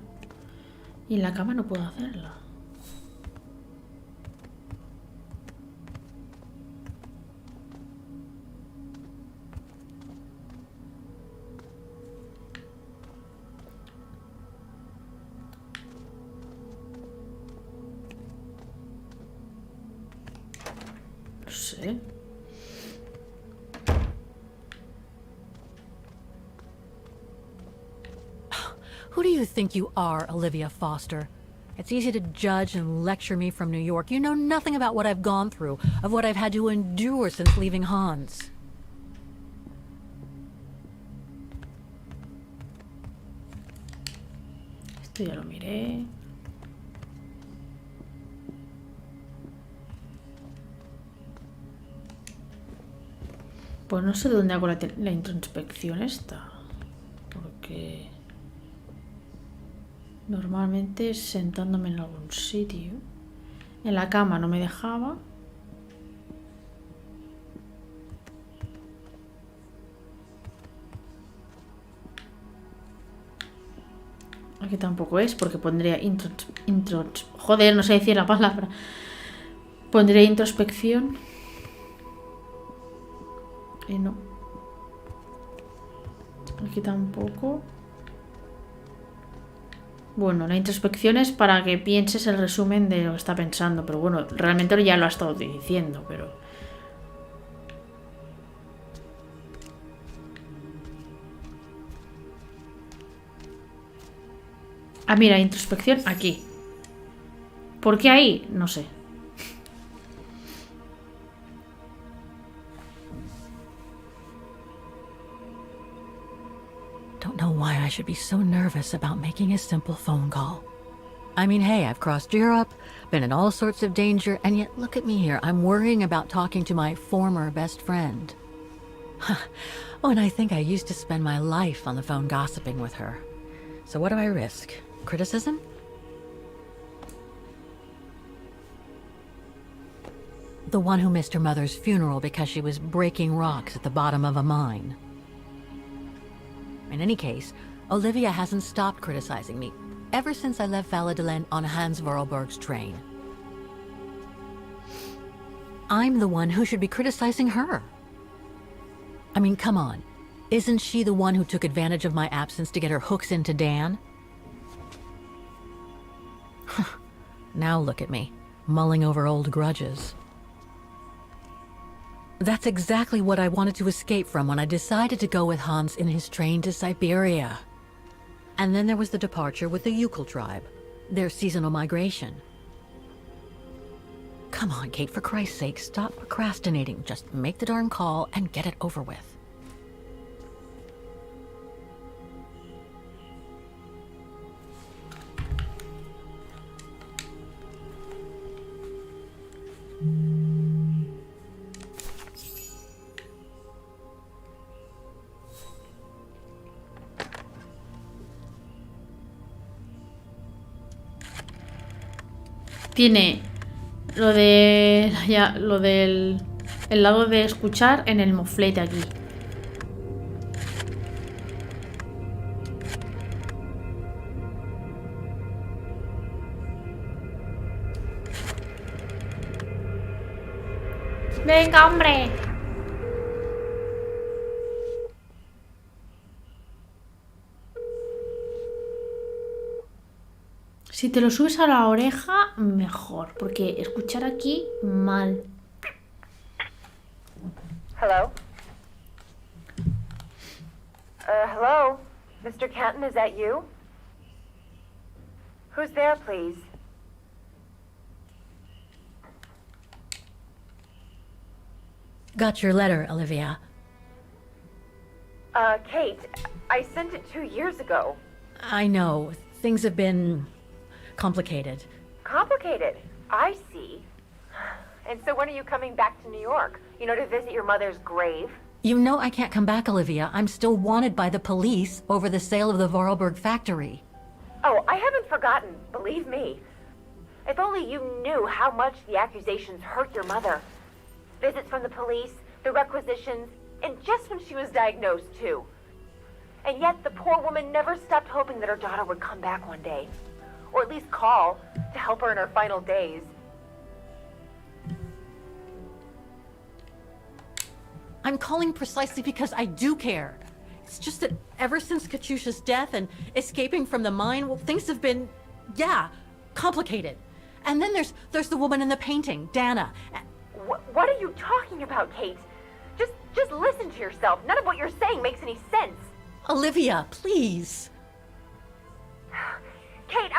Y en la cama no puedo hacerla. No sé. Who do you think you are, Olivia Foster? It's easy to judge and lecture me from New York. You know nothing about what I've gone through, of what I've had to endure since leaving Hans. Esto ya lo miré. Pues no sé dónde hago la introspección esta. Porque... Normalmente sentándome en algún sitio. En la cama no me dejaba. Aquí tampoco es, porque pondría joder, no sé decir la palabra. Pondría introspección. Y no. Aquí tampoco. Bueno, la introspección es para que pienses el resumen de lo que está pensando. Pero bueno, realmente ya lo ha estado diciendo, pero... Ah, mira, introspección aquí. ¿Por qué ahí? No sé. Don't know why I should be so nervous about making a simple phone call. I mean, hey, I've crossed Europe, been in all sorts of danger, and yet look at me here. I'm worrying about talking to my former best friend. Oh, and I think I used to spend my life on the phone gossiping with her. So what do I risk? Criticism? The one who missed her mother's funeral because she was breaking rocks at the bottom of a mine. In any case, Olivia hasn't stopped criticizing me ever since I left Valladolid on Hans Vorarlberg's train. I'm the one who should be criticizing her. I mean, come on. Isn't she the one who took advantage of my absence to get her hooks into Dan? Now look at me, mulling over old grudges. That's exactly what I wanted to escape from when I decided to go with Hans in his train to Syberia. And then there was the departure with the Yukon tribe, their seasonal migration. Come on, Kate, for Christ's sake, stop procrastinating. Just make the darn call and get it over with. Tiene lo de... Ya, lo del... El lado de escuchar en el moflete aquí. ¡Venga, hombre! Si te lo subes a la oreja, mejor. Porque escuchar aquí, mal. Hello? Hello? Mr. Canton, is that you? Who's there, please? Got your letter, Olivia. Kate, I sent it 2 years ago. I know. Things have been complicated. Complicated. I see. And so when are you coming back to New York? You know, to visit your mother's grave? You know I can't come back, Olivia. I'm still wanted by the police over the sale of the Vorarlberg factory. Oh, I haven't forgotten, believe me. If only you knew how much the accusations hurt your mother. Visits from the police, the requisitions, and just when she was diagnosed, too. And yet the poor woman never stopped hoping that her daughter would come back one day. Or at least call to help her in her final days. I'm calling precisely because I do care. It's just that ever since Katyusha's death and escaping from the mine, well, things have been, complicated. And then there's the woman in the painting, Dana. What are you talking about, Kate? Just listen to yourself. None of what you're saying makes any sense. Olivia, please. Kate,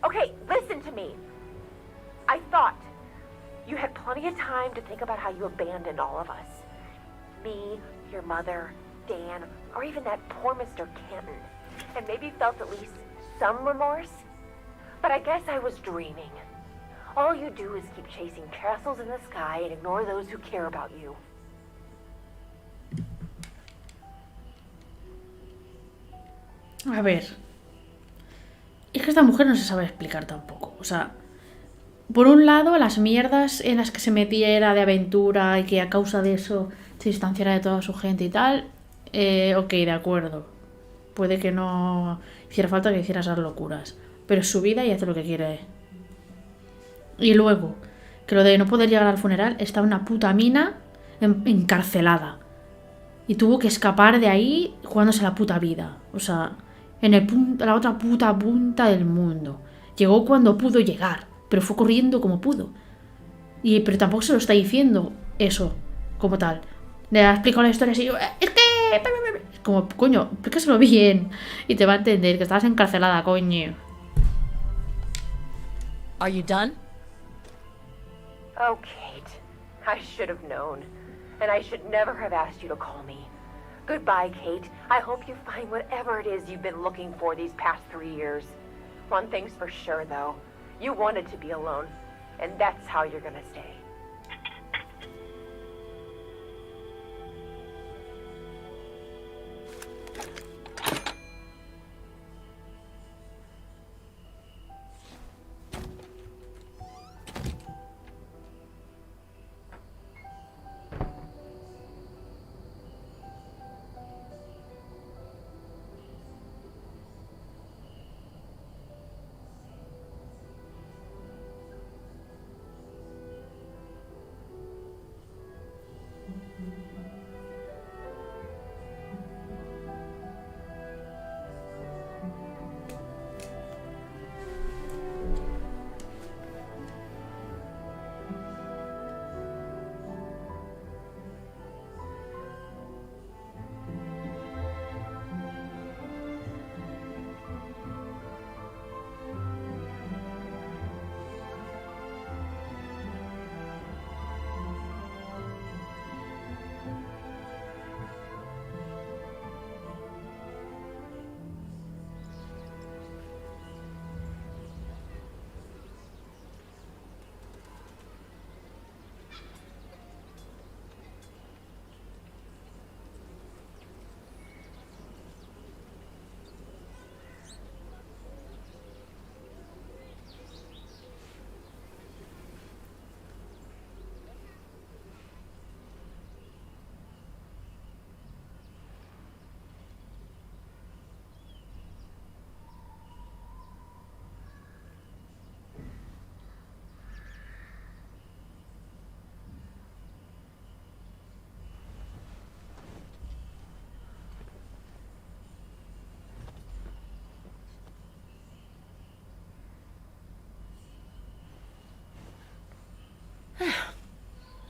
Okay, listen to me. I thought you had plenty of time to think about how you abandoned all of us. Me, your mother, Dan, or even that poor Mr. Canton. And maybe felt at least some remorse. But I guess I was dreaming. All you do is keep chasing castles in the sky and ignore those who care about you. A ver. Es que esta mujer no se sabe explicar tampoco. O sea, por un lado, las mierdas en las que se metía era de aventura y que a causa de eso se distanciara de toda su gente y tal. Ok, de acuerdo. Puede que no hiciera falta que hiciera esas locuras. Pero es su vida y hace lo que quiere. Y luego, que lo de no poder llegar al funeral, está una puta mina encarcelada. Y tuvo que escapar de ahí jugándose la puta vida. O sea, en la otra puta punta del mundo. Llegó cuando pudo llegar, pero fue corriendo como pudo. Pero tampoco se lo está diciendo eso, como tal. Le ha explicado la historia así, es que... Como, coño, explícaselo bien. Y te va a entender que estabas encarcelada, coño. Are you done? Oh, Kate. I should have known. And I should never have asked you to call me. Goodbye, Kate. I hope you find whatever it is you've been looking for these past 3 years. One thing's for sure, though. You wanted to be alone. And that's how you're gonna stay.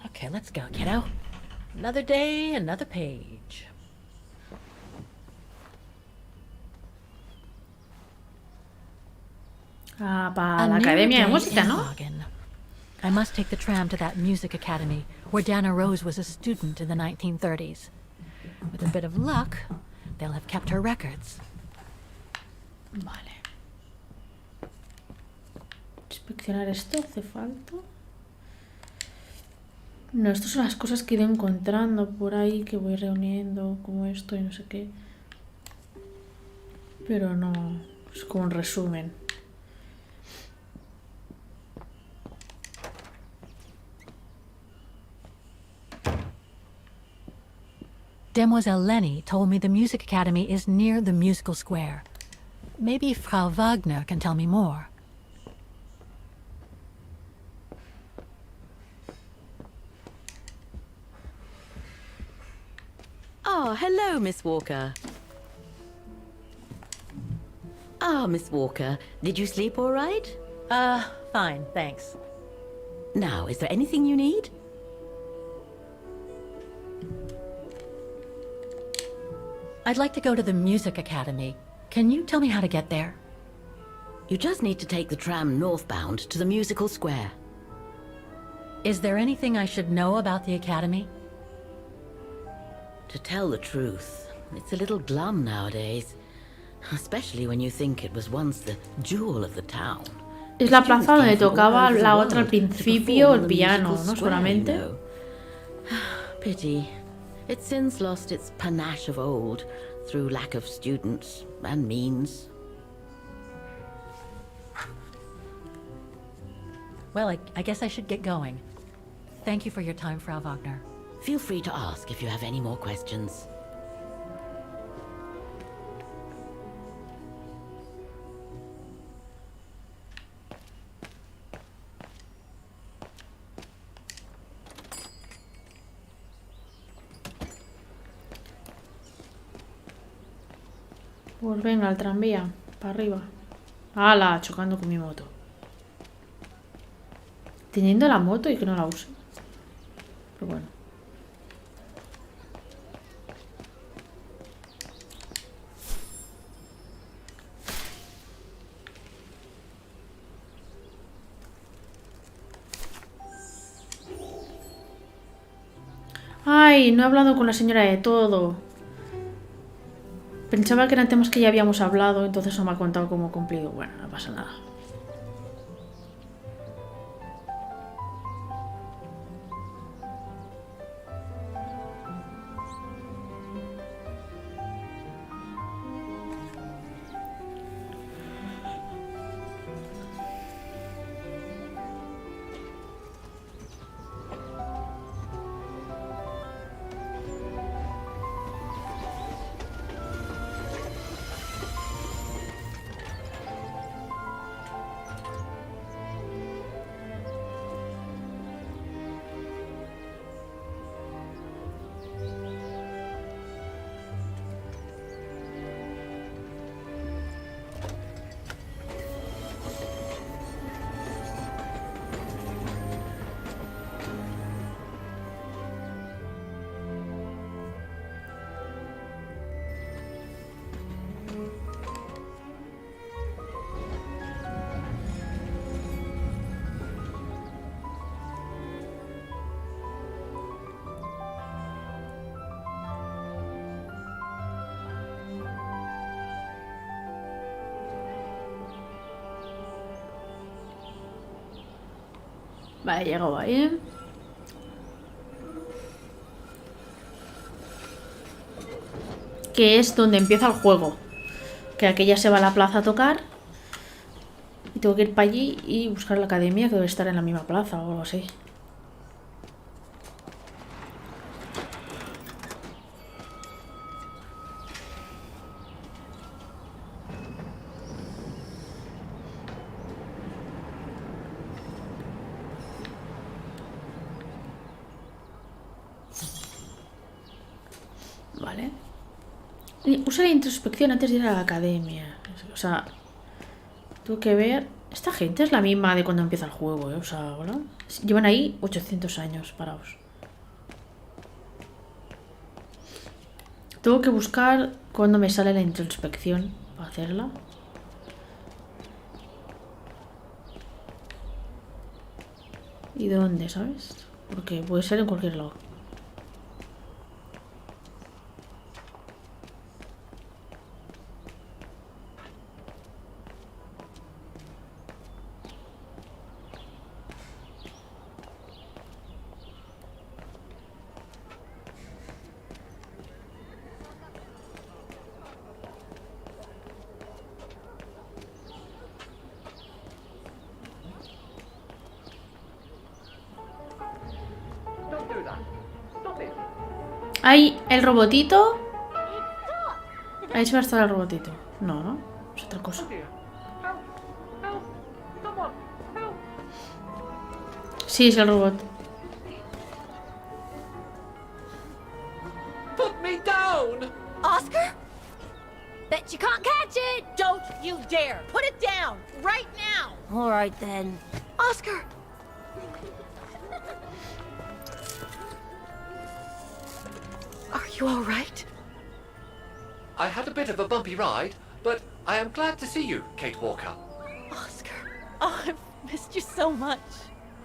Okay, let's go, kiddo. Another day, another page. Ah, para A la new academia de day música, in ¿no? Hagen. I must take the tram to that music academy where Dana Rose was a student in the 1930s. With a bit of luck, they'll have kept her records. Vale. Inspeccionar esto, hace falta. No, estas son las cosas que he ido encontrando por ahí, que voy reuniendo, como esto y no sé qué. Pero no, es como un resumen. Demoiselle Lenny told me the music academy is near the musical square. Maybe Frau Wagner can tell me more. Ah, hello, Miss Walker. Ah, Miss Walker, did you sleep all right? Fine, thanks. Now, is there anything you need? I'd like to go to the music academy. Can you tell me how to get there? You just need to take the tram northbound to the musical square. Is there anything I should know about the academy? To tell the truth, it's a little glum nowadays. Especially when you think it was once the jewel of the town. Es la plaza donde tocaba la otra al principio el piano, ¿no? Solamente. Pity. It's since lost its panache of old through lack of students and means. Well, I guess I should get going. Thank you for your time, Frau Wagner. Feel free to ask if you have any more questions. Pues venga, al tranvía, para arriba. ¡Hala! Chocando con mi moto. Teniendo la moto y que no la use. Pero bueno. Ay, no he hablado con la señora de todo. Pensaba que eran temas que ya habíamos hablado, entonces no me ha contado cómo cumplido. Bueno, no pasa nada. Vale, llegado ahí. Que es donde empieza el juego. Que aquella se va a la plaza a tocar. Y tengo que ir para allí y buscar la academia, que debe estar en la misma plaza o algo así. Vale. Usa la introspección antes de ir a la academia. O sea, tengo que ver. Esta gente es la misma de cuando empieza el juego, ¿eh? O sea, ¿hola? Llevan ahí 800 años parados. Tengo que buscar cuando me sale la introspección para hacerla. ¿Y dónde, sabes? Porque puede ser en cualquier lado. Hay el robotito. Ahí se va a estar el robotito. No, no. Es otra cosa. Sí, es el robot. Put me down! Oscar? Bet you can't catch it! Don't you dare! Put it down! Right now! All right then. Oscar! Are you all right? I had a bit of a bumpy ride, but I am glad to see you, Kate Walker. Oscar! Oh, I've missed you so much.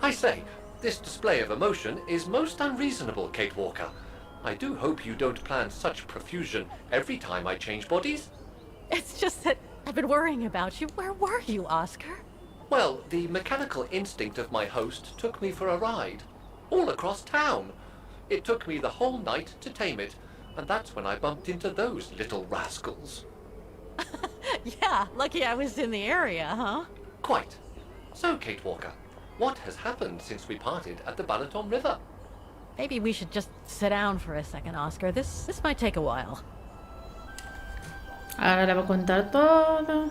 I say, this display of emotion is most unreasonable, Kate Walker. I do hope you don't plan such profusion every time I change bodies. It's just that I've been worrying about you. Where were you, Oscar? Well, the mechanical instinct of my host took me for a ride. All across town. It took me the whole night to tame it, and that's when I bumped into those little rascals. Yeah, lucky I was in the area, huh? Quite. So, Kate Walker, what has happened since we parted at the Balaton River? Maybe we should just sit down for a second, Oscar. This might take a while. Ahora le voy a contar todo.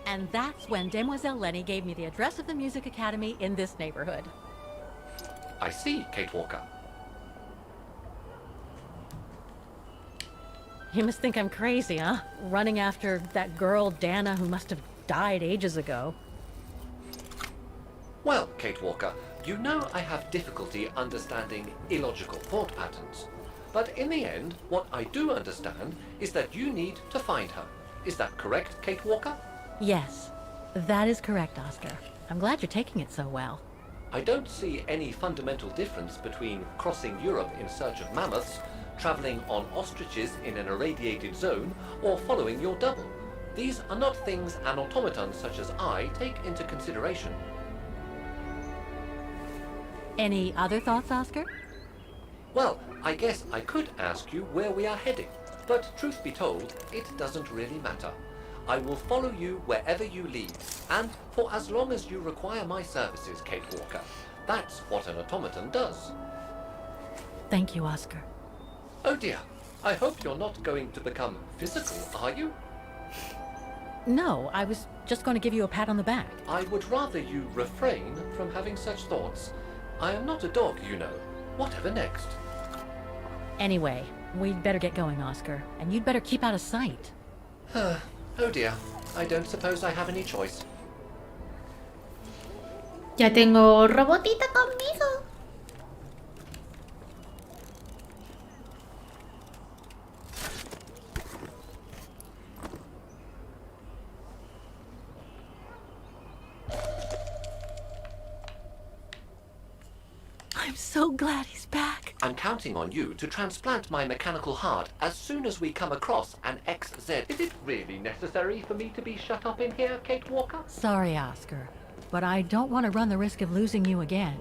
And that's when Demoiselle Lenny gave me the address of the Music Academy in this neighborhood. I see, Kate Walker. You must think I'm crazy, huh? Running after that girl, Dana, who must have died ages ago. Well, Kate Walker, you know I have difficulty understanding illogical thought patterns. But in the end, what I do understand is that you need to find her. Is that correct, Kate Walker? Yes, that is correct, Oscar. I'm glad you're taking it so well. I don't see any fundamental difference between crossing Europe in search of mammoths, traveling on ostriches in an irradiated zone, or following your double. These are not things an automaton such as I take into consideration. Any other thoughts, Oscar? Well, I guess I could ask you where we are heading, but truth be told, it doesn't really matter. I will follow you wherever you lead, and for as long as you require my services, Kate Walker. That's what an automaton does. Thank you, Oscar. Oh dear, I hope you're not going to become physical, are you? No, I was just going to give you a pat on the back. I would rather you refrain from having such thoughts. I am not a dog, you know. Whatever next? Anyway, we'd better get going, Oscar, and you'd better keep out of sight. Oh dear, I don't suppose I have any choice. Ya tengo robotita conmigo. I'm so glad he's back. I'm counting on you to transplant my mechanical heart as soon as we come across an XZ. Is it really necessary for me to be shut up in here, Kate Walker? Sorry, Oscar, but I don't want to run the risk of losing you again.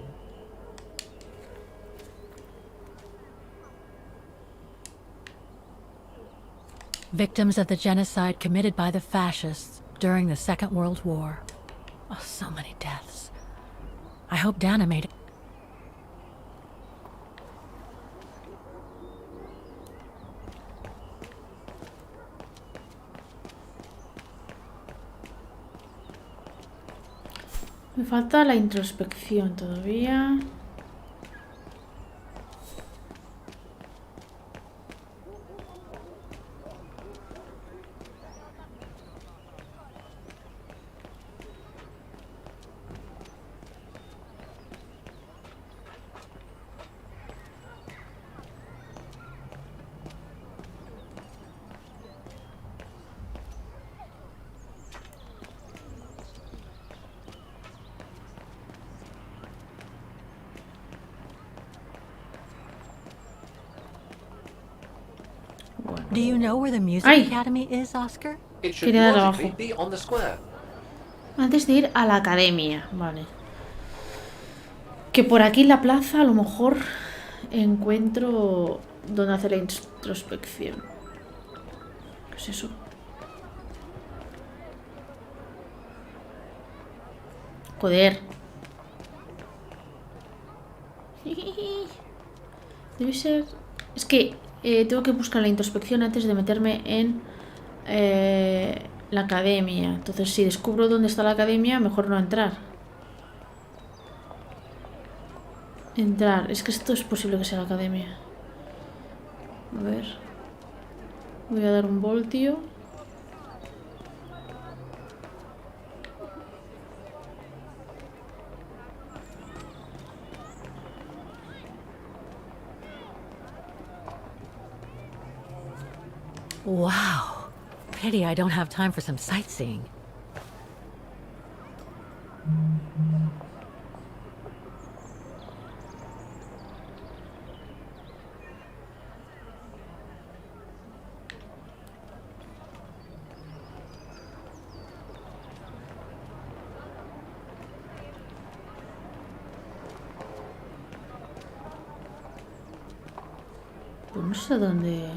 Victims of the genocide committed by the fascists during the Second World War. Oh, so many deaths. I hope Dana made it. Me falta la introspección todavía. Do you know where the Music Ay. Academy is, Oscar? It should Quería dar logically abajo. be on the square. Antes de ir a la academia, vale. Que por aquí en la plaza a lo mejor encuentro donde hacer la introspección. ¿Qué es eso? Joder. Debe ser... Es que tengo que buscar la introspección antes de meterme en la academia. Entonces si descubro dónde está la academia, mejor no entrar. Entrar. Es que esto es posible que sea la academia. A ver. Voy a dar un voltio. Wow. Pity I don't have time for some sightseeing. Pues no sé dónde...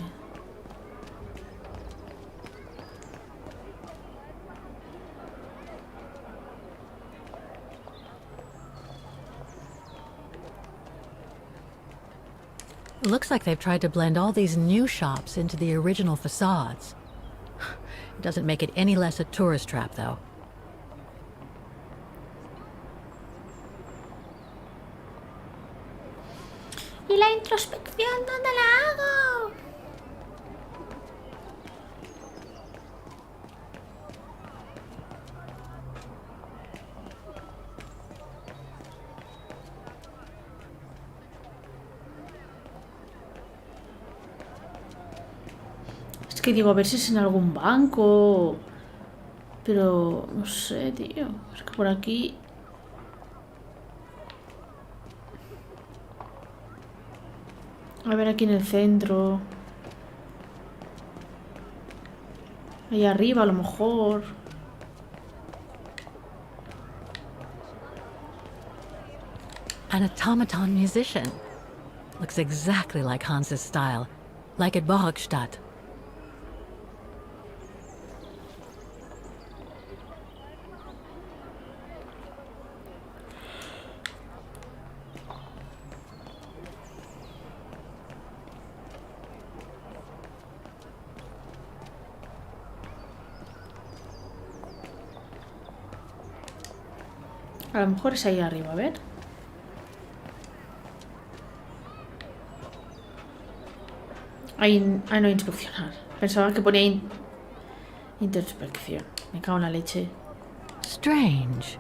It looks like they've tried to blend all these new shops into the original facades. It doesn't make it any less a tourist trap, though. ¿Y la introspección dónde la hago? Es que digo, a ver si es en algún banco. Pero no sé, tío. Es que por aquí... A ver aquí en el centro. Ahí arriba a lo mejor. An automaton musician. Looks exactly like Hans's style. Like at Bohogstadt. A lo mejor es ahí arriba, a ver. Ahí no inspeccionar. Pensaba que ponía introspección. Me cago en la leche. Strange.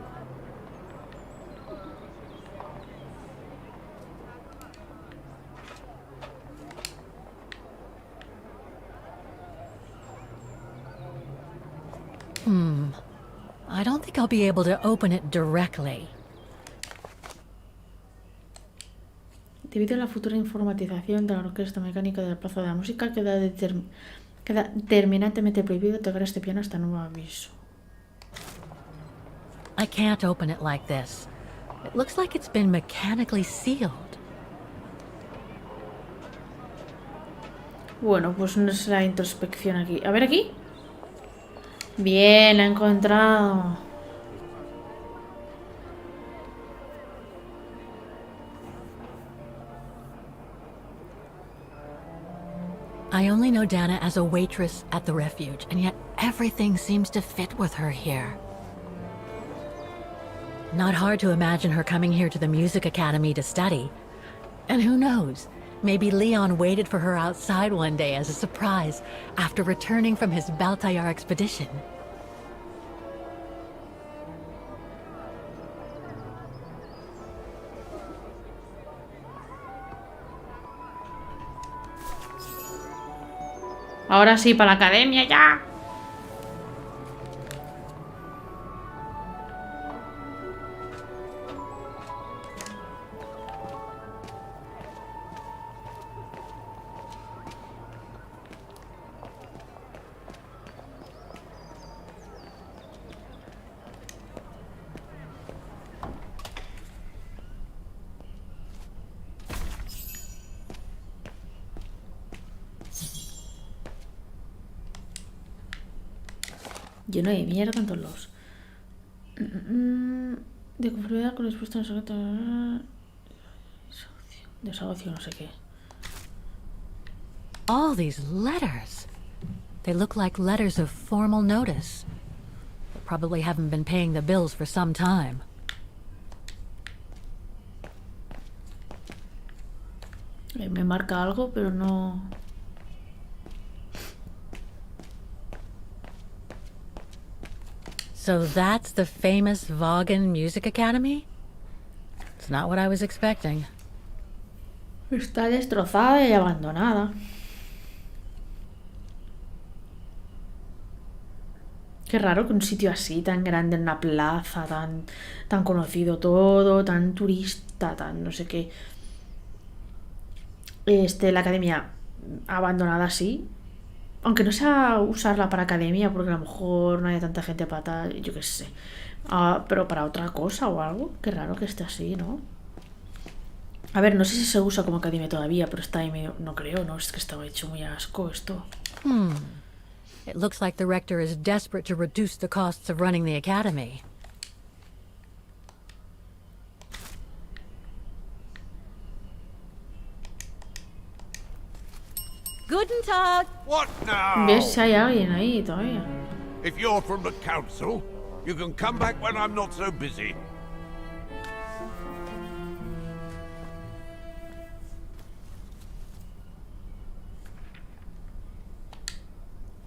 I don't think I'll be able to open it directly. Debido a la futura informatización de la orquesta mecánica de la Plaza de la Música, queda terminantemente prohibido tocar este piano hasta nuevo aviso. I can't open it like this. It looks like it's been mechanically sealed. Bueno, pues no es la introspección aquí. A ver aquí. Bien, la he encontrado. I only know Dana as a waitress at the refuge, and yet everything seems to fit with her here. Not hard to imagine her coming here to the Music Academy to study. And who knows, maybe Leon waited for her outside one day as a surprise after returning from his Baltayar expedition. Ahora sí, para la academia ya. lleno de mierda en todos los. De conformidad con los puestos en desahucio, no sé qué. All these letters. They look like letters of formal notice. They probably haven't been paying the bills for some time. Me marca algo, pero no. So that's the famous Vaughan Music Academy? It's not what I was expecting. Está destrozada y abandonada. Qué raro que un sitio así, tan grande, en una plaza, tan conocido todo, tan turista, tan no sé qué. La academia abandonada así. Aunque no sea usarla para academia, porque a lo mejor no hay tanta gente para tal, yo qué sé. Pero para otra cosa o algo. Qué raro que esté así, ¿no? A ver, no sé si se usa como academia todavía, pero está ahí medio... No creo, ¿no? Es que estaba hecho muy asco esto. It looks like the rector is desperate to reduce the costs of running the academy. Guten Tag! What now? ¿Ves si hay alguien ahí todavía? If you're from the council, you can come back when I'm not so busy.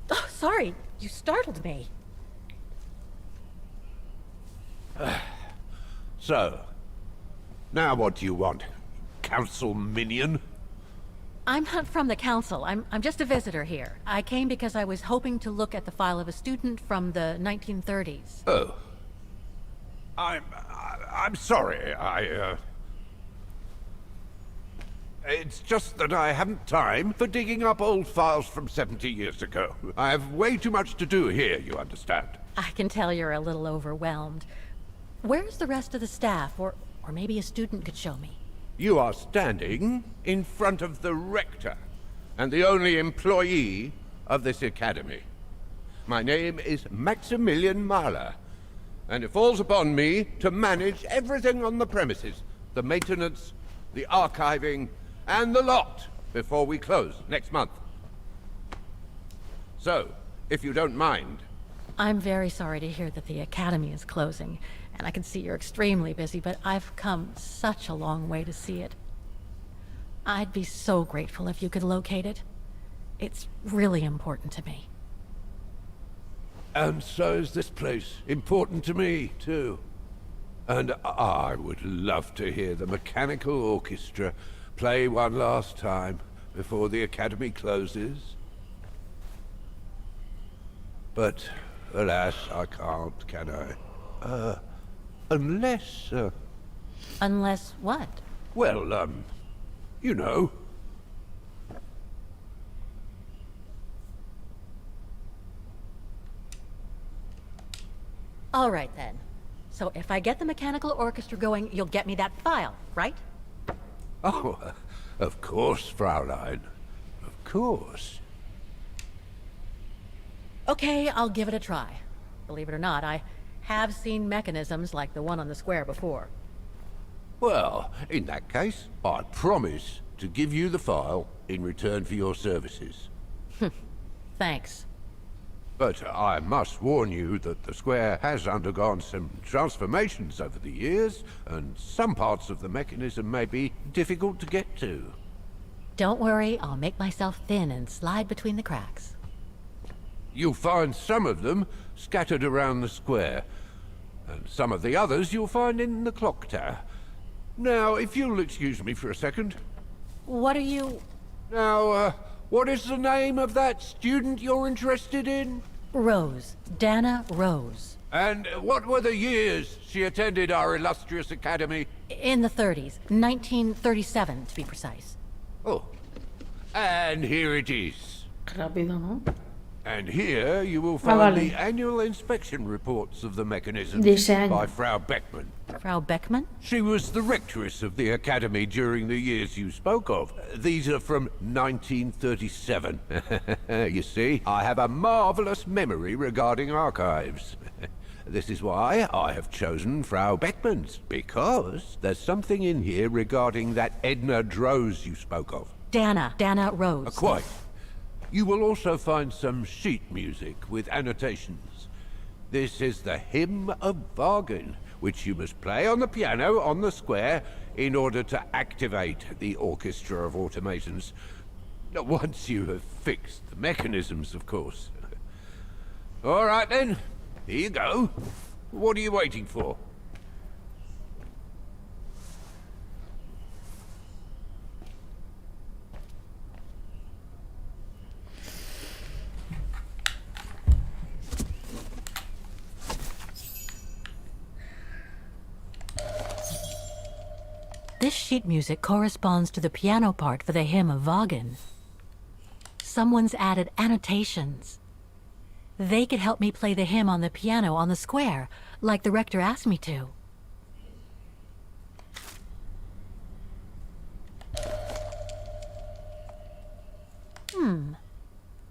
Oh, sorry, you startled me. So, now what do you want? Council minion? I'm not from the council. I'm just a visitor here. I came because I was hoping to look at the file of a student from the 1930s. Oh. I'm sorry, It's just that I haven't time for digging up old files from 70 years ago. I have way too much to do here, you understand. I can tell you're a little overwhelmed. Where's the rest of the staff? Or maybe a student could show me. You are standing in front of the rector, and the only employee of this academy. My name is Maximilian Mahler, and it falls upon me to manage everything on the premises. The maintenance, the archiving, and the lot before we close next month. So, if you don't mind... I'm very sorry to hear that the academy is closing, and I can see you're extremely busy, but I've come such a long way to see it. I'd be so grateful if you could locate it. It's really important to me. And so is this place important to me, too. And I would love to hear the mechanical orchestra play one last time before the academy closes. But, alas, I can't, can I? Unless... Unless what? Well, you know. All right, then. So if I get the mechanical orchestra going, you'll get me that file, right? Oh, of course, Fraulein. Of course. Okay, I'll give it a try. Believe it or not, I have seen mechanisms like the one on the square before. Well, in that case, I promise to give you the file in return for your services. Thanks. But I must warn you that the square has undergone some transformations over the years, and some parts of the mechanism may be difficult to get to. Don't worry, I'll make myself thin and slide between the cracks. You'll find some of them scattered around the square, and some of the others you'll find in the clock tower. Now, if you'll excuse me for a second. What are you... Now, what is the name of that student you're interested in? Rose. Dana Rose. And what were the years she attended our illustrious academy? In the 30s. 1937, to be precise. Oh. And here it is. Rápido, ¿no? And here you will find vale. the annual inspection reports of the mechanism Dice año. by Frau Beckmann. Frau Beckman? She was the rectoress of the academy during the years you spoke of. These are from 1937. You see, I have a marvelous memory regarding archives. This is why I have chosen Frau Beckman's, because there's something in here regarding that Edna Drose you spoke of. Dana Rose. Quite. You will also find some sheet music with annotations. This is the Hymn of Bargain, which you must play on the piano on the square in order to activate the Orchestra of Automatons. Once you have fixed the mechanisms, of course. All right then, here you go. What are you waiting for? This sheet music corresponds to the piano part for the Hymn of Wagen. Someone's added annotations. They could help me play the hymn on the piano on the square, like the rector asked me to.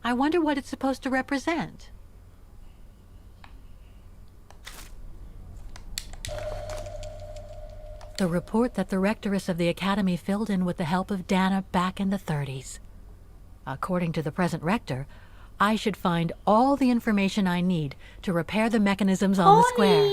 I wonder what it's supposed to represent. The report that the rectoress of the academy filled in with the help of Dana back in the 30s. According to the present rector, I should find all the information I need to repair the mechanisms on the square.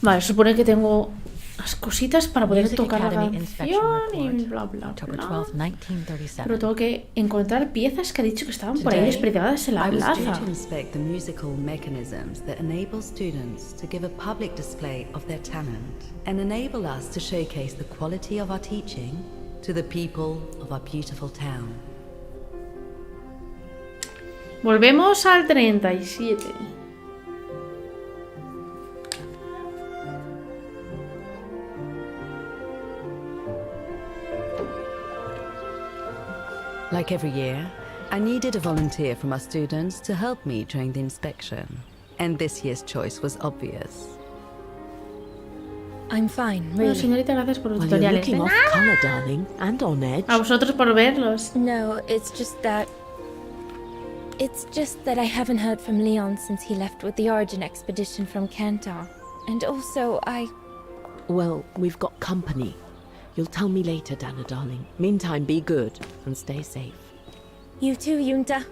Vale, supone que tengo las cositas para poder tocar la canción y bla bla October bla. 12, 1937. Pero tengo que encontrar piezas que ha dicho que estaban por ahí desperdigadas en la I was due plaza. to inspect the musical mechanisms that enable students to give a public display of their talent and enable us to showcase the quality of our teaching to the people of our beautiful town. Volvemos al 37. Like every year, I needed a volunteer from our students to help me during the inspection, and this year's choice was obvious. I'm fine, Bueno, really. señorita, gracias por los Well, you're tutoriales. looking De off nada. colour, darling, and on edge. A vosotros por verlos. No, it's just that I haven't heard from Leon since he left with the Origin expedition from Kantar. And also, Well, we've got company. You'll tell me later, Dana, darling. Meantime, be good and stay safe. You too, Yunta.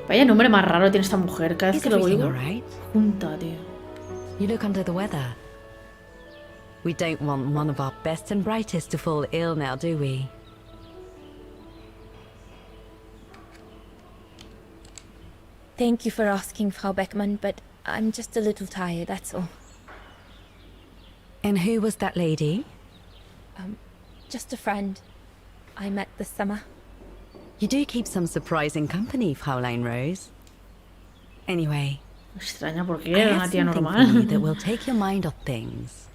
Vaya nombre más raro tiene esta mujer. Cada vez Is que lo everything oigo. all right? Junta, tío. You look under the weather. We don't want one of our best and brightest to fall ill now, do we? Thank you for asking, Frau Beckmann, but I'm just a little tired, that's all. And who was that lady? Just a friend I met this summer. You do keep some surprising company, Fraulein Rose. Anyway, Extraña porque I era have una tía something normal. for you that will take your mind off things.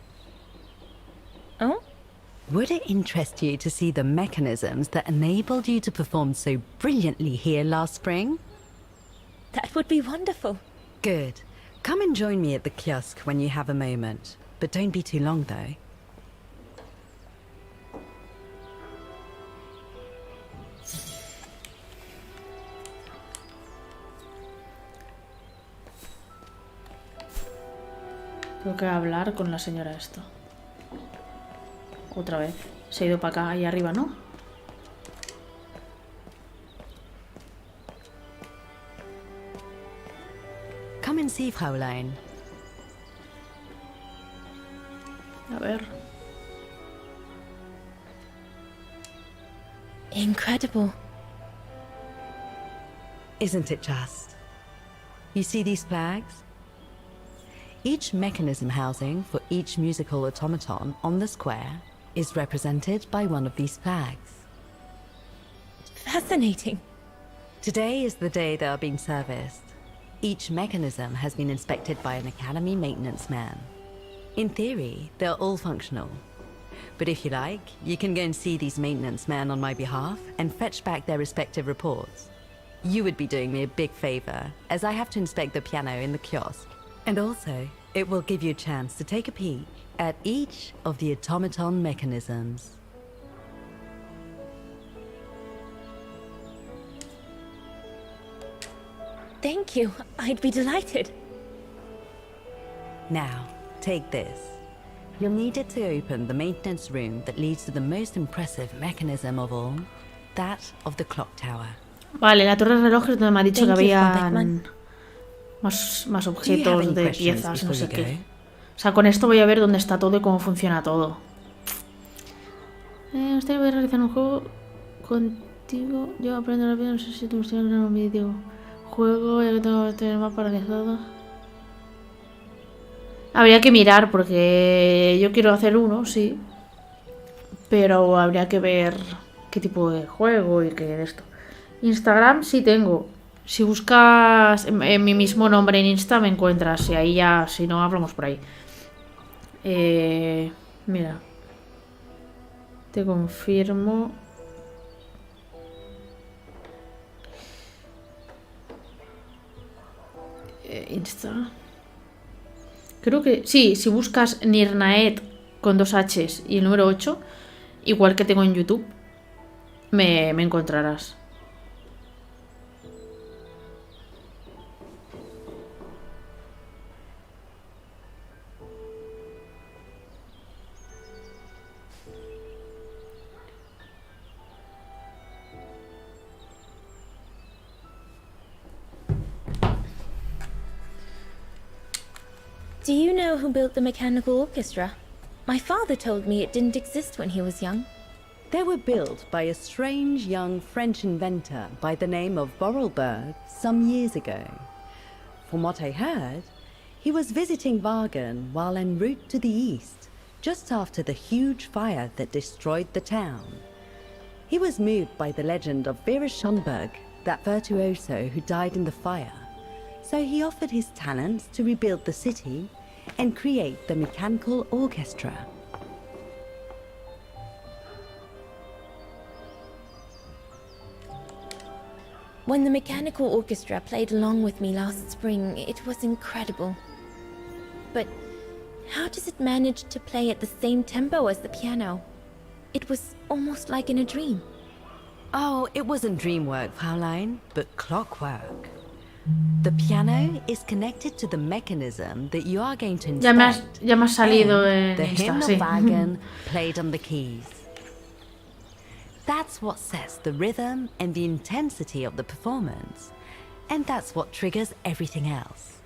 Oh? Would it interest you to see the mechanisms that enabled you to perform so brilliantly here last spring? That would be wonderful. Good. Come and join me at the kiosk when you have a moment. But don't be too long, though. Tengo que hablar con la señora esto. Otra vez. Se ha ido para acá, ahí arriba, ¿no? Come and see, Fraulein. A ver. Incredible. Isn't it just? You see these flags? Each mechanism housing for each musical automaton on the square is represented by one of these flags. Fascinating. Today is the day they are being serviced. Each mechanism has been inspected by an Academy maintenance man. In theory, they're all functional. But if you like, you can go and see these maintenance men on my behalf and fetch back their respective reports. you would be doing me a big favor, as I have to inspect the piano in the kiosk. And also, it will give you a chance to take a peek at each of the automaton mechanisms. Thank you. I'd be delighted. Now, take this. You'll need it to open the maintenance room that leads to the most impressive mechanism of all, that of the clock tower. Vale, la torre de relojes donde me ha dicho que Thank you, Frau había Beckmann. más objetos de questions piezas, no before sé you qué. go? O sea, con esto voy a ver dónde está todo y cómo funciona todo. Usted va a realizar un juego contigo. Yo aprendo rápido, no sé si te gustaría ver un videojuego, ya que tengo el mapa paralizado. Habría que mirar porque yo quiero hacer uno, sí. Pero habría que ver qué tipo de juego y qué de esto. Instagram sí tengo. Si buscas en mi mismo nombre en Insta me encuentras. Y ahí ya, si no, hablamos por ahí. Mira. Te confirmo. Insta. Creo que sí, si buscas Nirnaet con 2 H's y el número 8, igual que tengo en YouTube, me encontrarás. Do you know who built the mechanical orchestra? My father told me it didn't exist when he was young. They were built by a strange young French inventor by the name of Borelberg some years ago. From what I heard, he was visiting Wagen while en route to the east, just after the huge fire that destroyed the town. He was moved by the legend of Vera Schönberg, that virtuoso who died in the fire. So he offered his talents to rebuild the city and create the mechanical orchestra. When the mechanical orchestra played along with me last spring, it was incredible. But how does it manage to play at the same tempo as the piano? It was almost like in a dream. Oh, it wasn't dream work, Fraulein, but clockwork. The piano is connected to the mechanism that you are going to inspect. Ya me ha salido en the Insta, hymn sí. of Wagen played on the keys. That's what sets the rhythm and the intensity of the performance. And that's what triggers everything else.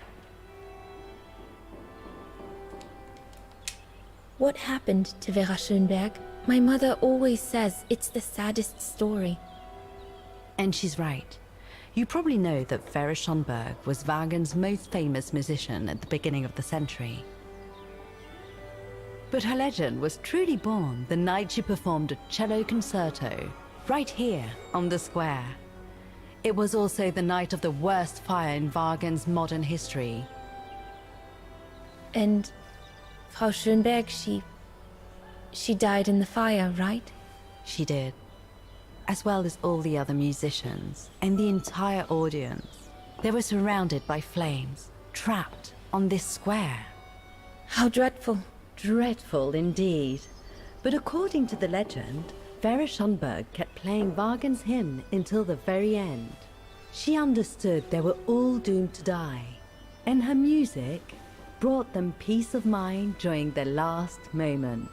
What happened to Vera Schönberg? My mother always says it's the saddest story. And she's right. You probably know that Vera Schönberg was Wagen's most famous musician at the beginning of the century. But her legend was truly born the night she performed a cello concerto, right here on the square. It was also the night of the worst fire in Wagen's modern history. And Frau Schönberg, she died in the fire, right? She did. As well as all the other musicians and the entire audience. They were surrounded by flames, trapped on this square. How dreadful. Dreadful indeed. But according to the legend, Vera Schönberg kept playing Wagen's hymn until the very end. She understood they were all doomed to die, and her music brought them peace of mind during their last moments.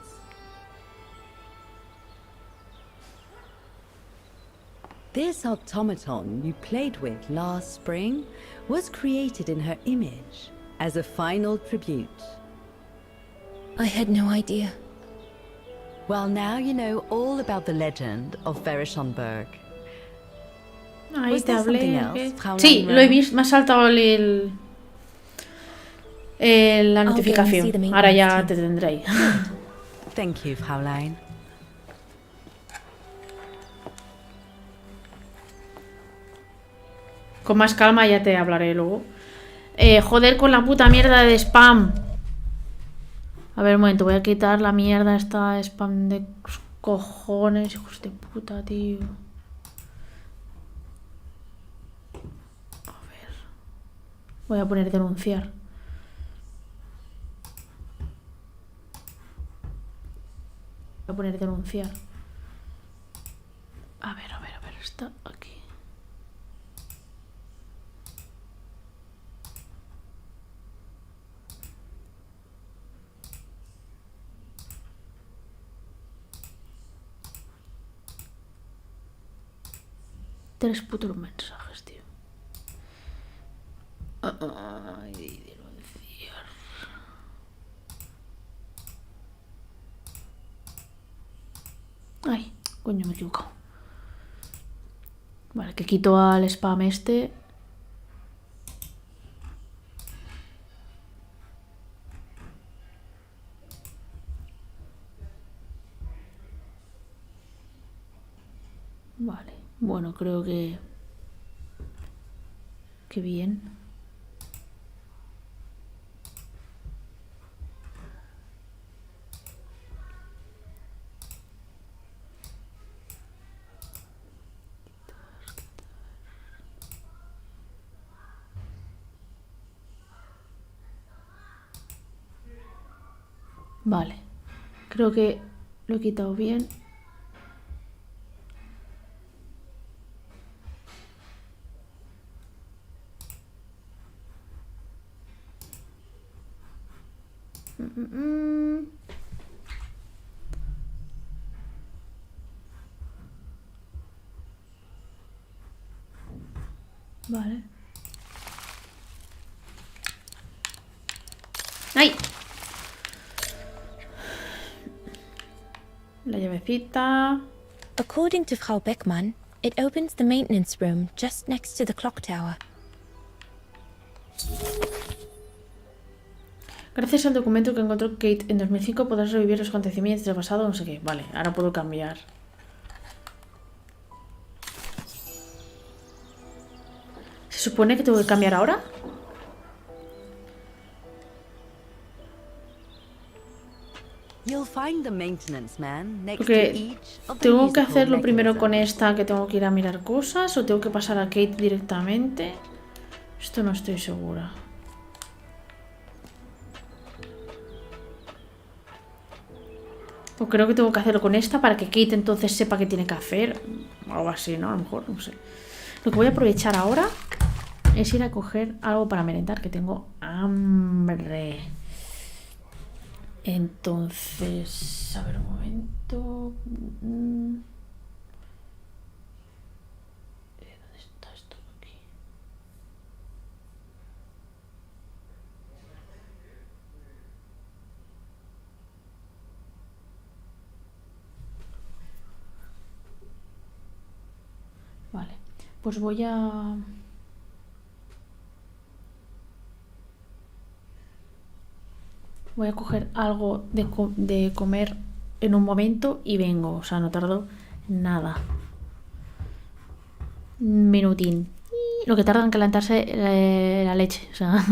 This automaton you played with last spring was created in her image as a final tribute. I had no idea. Well, now you know all about the legend of Vera Schönberg. Ahí Was te there something hablé. else, ¿Qué? Fraulein Sí, lo he Rose? visto. Me ha saltado la I'll go and see the notificación. Ahora maintenance ya team. te tendré ahí. Thank you, Fraulein. Con más calma ya te hablaré luego. Joder con la puta mierda de spam. A ver, un momento, voy a quitar la mierda esta de spam de cojones, hijos de puta, tío. Voy a poner denunciar. Voy a poner denunciar. A ver, está aquí. Tres putos mensajes, tío. Ay, denunciar. Ay, coño, me he equivocado. Vale, que quito al spam este. Vale, bueno, creo que... Qué bien. Vale, creo que lo he quitado bien. Vale. ¡Ay! La llavecita. According to Frau Beckmann, it opens the maintenance room just next to the clock tower. Gracias al documento que encontró Kate en 2005 podrás revivir los acontecimientos del pasado, no sé qué. Vale, ahora puedo cambiar. ¿Se supone que tengo que cambiar ahora? Porque tengo que hacerlo primero con esta, que tengo que ir a mirar cosas, o tengo que pasar a Kate directamente. Esto no estoy segura. O creo que tengo que hacerlo con esta para que Kate entonces sepa qué tiene que hacer. Algo así, ¿no? A lo mejor, no sé. Lo que voy a aprovechar ahora es ir a coger algo para merendar, que tengo hambre. Entonces, a ver un momento. ¿Dónde está esto aquí? Vale, pues voy a... Voy a coger algo de comer en un momento y vengo. O sea, no tardo nada. Un minutín. Lo que tarda en calentarse la leche. O sea...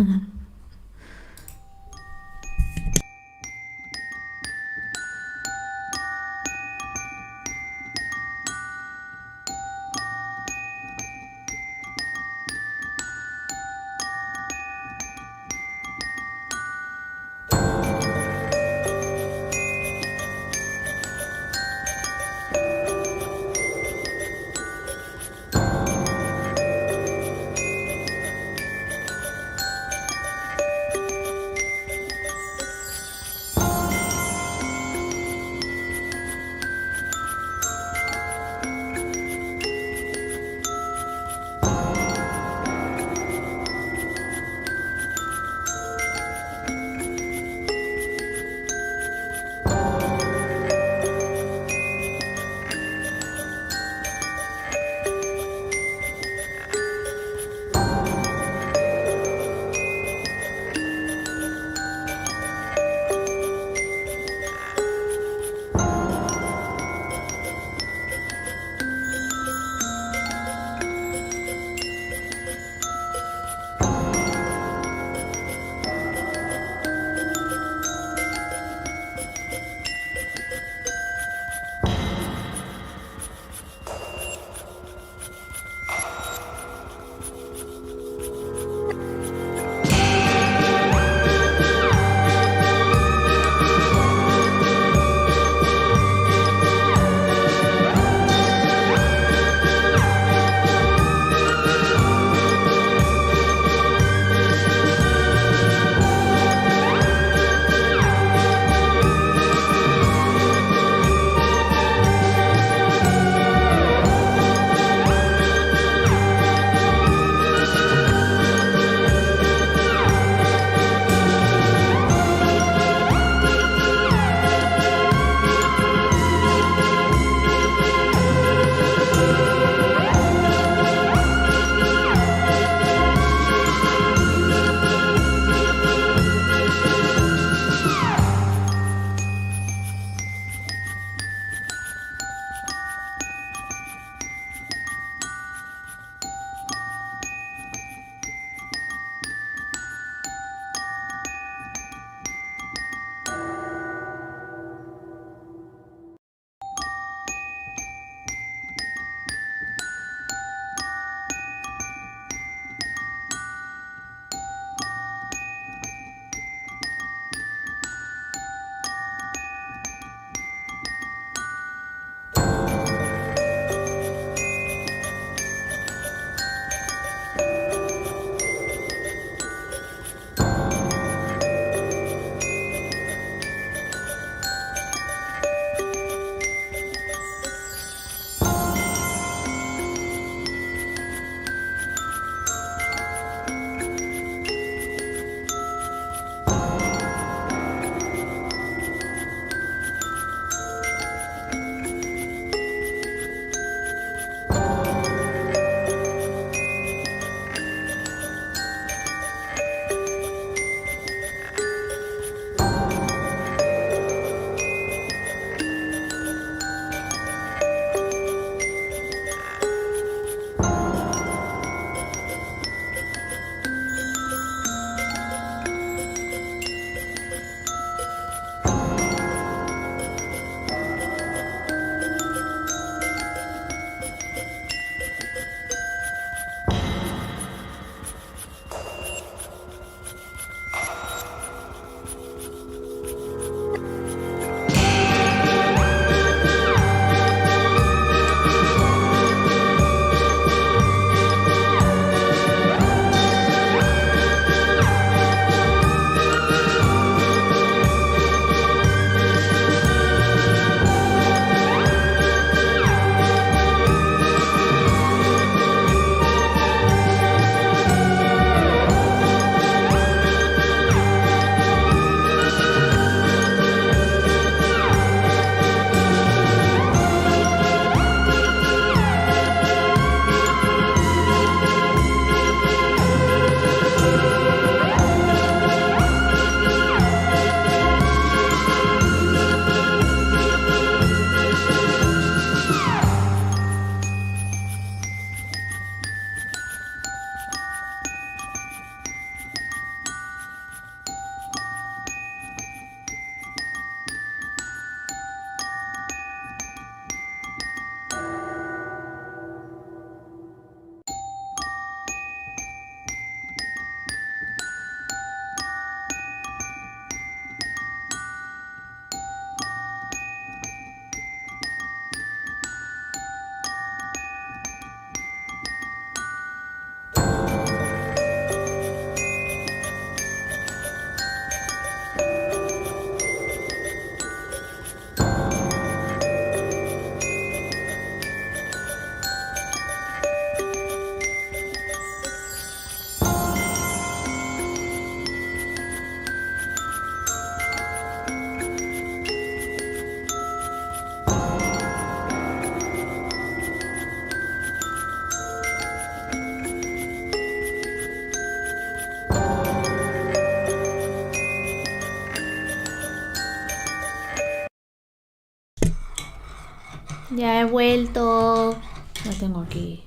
Ya he vuelto. Ya tengo aquí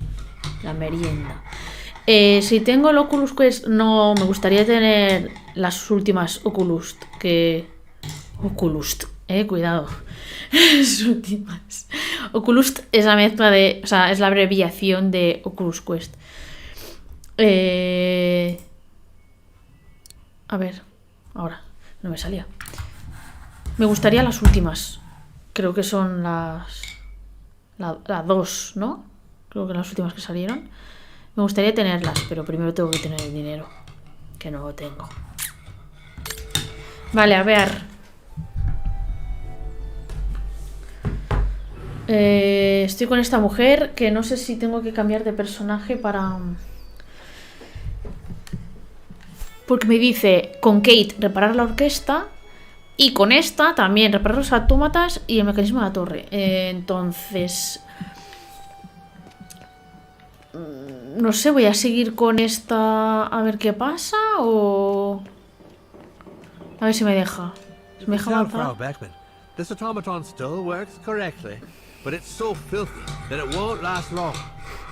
la merienda. Si tengo el Oculus Quest, no me gustaría tener las últimas Oculus que... Oculus, cuidado. Las últimas. Oculus es la mezcla de... O sea, es la abreviación de Oculus Quest. A ver, ahora, no me salía. Me gustaría las últimas. Creo que son las 2, ¿no? Creo que las últimas que salieron. Me gustaría tenerlas, pero primero tengo que tener el dinero, que no lo tengo. Vale, a ver. Estoy con esta mujer que no sé si tengo que cambiar de personaje para... Porque me dice con Kate reparar la orquesta y con esta también reparar los autómatas y el mecanismo de la torre. Entonces... No sé, voy a seguir con esta a ver qué pasa o... A ver si me deja. ¿Me deja avanzar? This automaton still works correctly, but it's so filthy that it won't last long.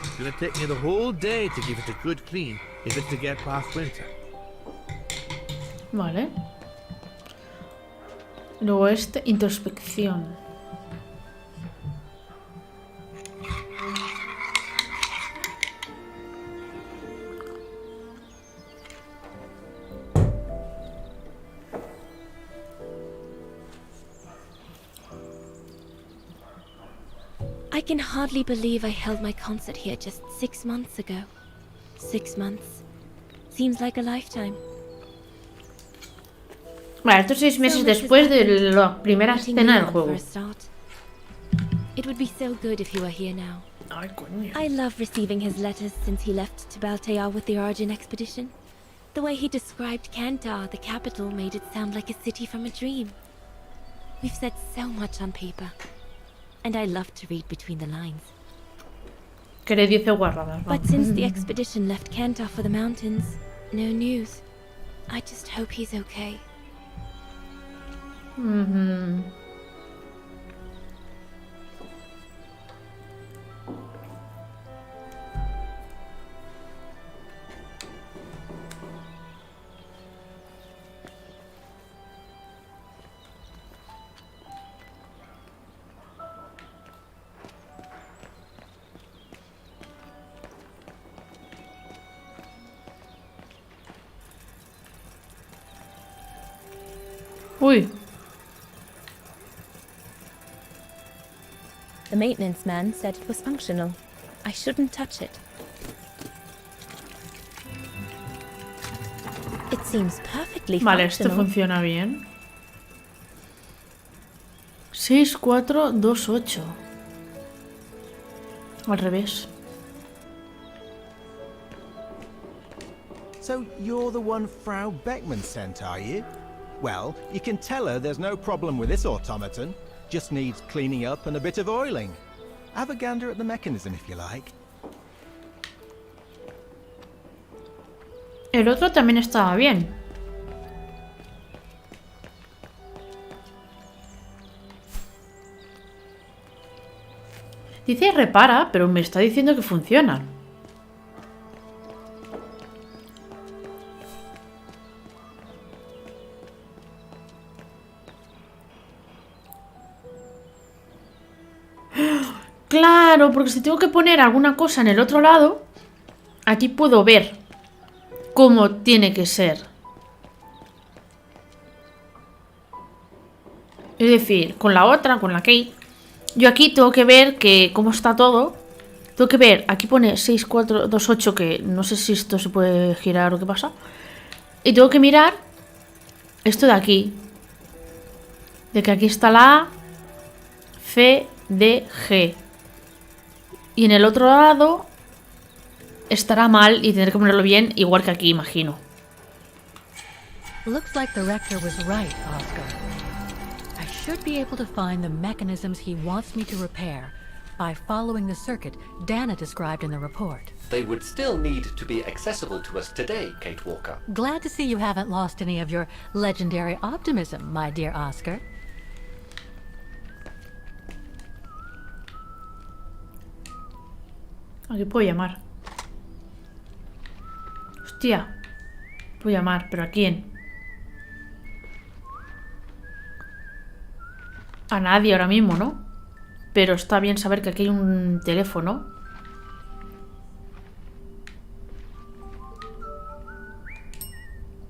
It's gonna take me the whole day to give it a good clean if it's to get past winter. Vale. Luego introspección. I can hardly believe I held my concert here just 6 months ago. 6 months. Seems like a lifetime. Vale, estos 6 meses después de la primera escena del juego. It would be so good if he were here now. Ay, coño. I love receiving his letters since he left to Baltear with the Origin expedition. The way he described Kantar, the capital, made it sound like a city from a dream. We've said so much on paper. And I love to read between the lines. Que le dice guarradas, But since the expedition left Kantar for the mountains, no news. I just hope he's okay. Uy. The maintenance man said it was functional. I shouldn't touch it. It seems perfectly Vale, esto functional. funciona bien. 6, 4, 2, 8. Al revés. So you're the one Frau Beckman sent, are you? Well, you can tell her there's no problem with this automaton. Just needs cleaning up and a bit of oiling. Have a gander at the mechanism if you like. El otro también estaba bien. Dice repara, pero me está diciendo que funciona. Claro, porque si tengo que poner alguna cosa en el otro lado, aquí puedo ver cómo tiene que ser. Es decir, con la otra, con la Kate, yo aquí tengo que ver que cómo está todo. Tengo que ver, aquí pone 6, 4, 2, 8, que no sé si esto se puede girar o qué pasa. Y tengo que mirar esto de aquí. De que aquí está la A, C, D, G. Y en el otro lado estará mal y tendré que ponerlo bien, igual que aquí, imagino. Looks like the rector was right, Oscar. I should be able to find the mechanisms he wants me to repair by following the circuit Dana described in the report. They would still need to be accessible to us today, Kate Walker. Glad to see you haven't lost any of your legendary optimism, my dear Oscar. Aquí puedo llamar. Hostia. Puedo llamar, ¿pero a quién? A nadie ahora mismo, ¿no? Pero está bien saber que aquí hay un teléfono.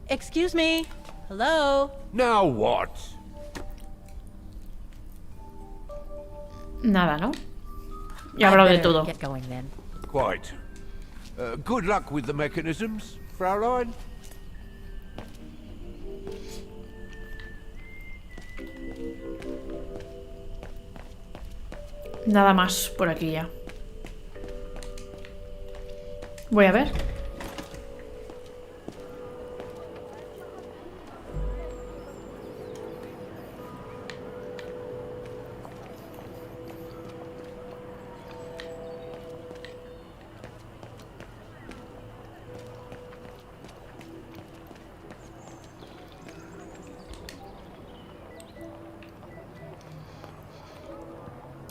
Excuse me. Hello. Now what? Nada, ¿no? Ya he hablado de todo. Get going then. Quite. Good luck with the mechanisms, Fraulein. Nada más por aquí ya. Voy a ver.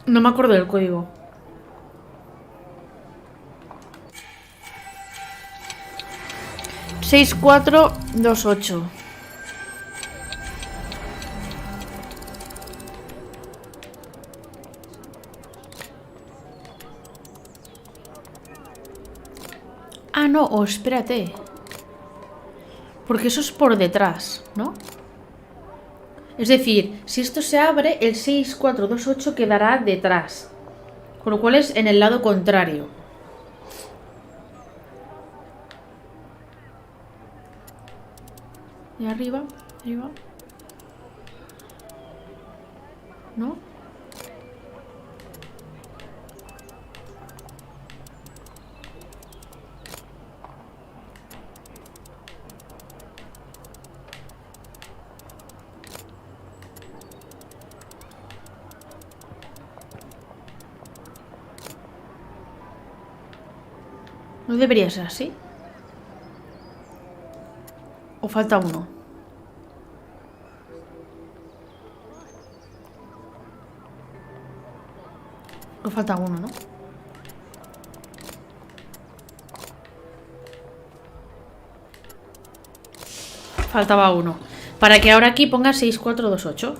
No me acuerdo del código. Seis, 4, 2, 8. Ah, no, o espérate. Porque eso es por detrás, ¿no? Es decir, si esto se abre, el 6, 4, 2, 8 quedará detrás. Con lo cual es en el lado contrario. Y arriba, arriba. ¿No? ¿No debería ser así? ¿O falta uno? O falta uno, ¿no? Faltaba uno. Para que ahora aquí ponga 6, 4, 2, 8.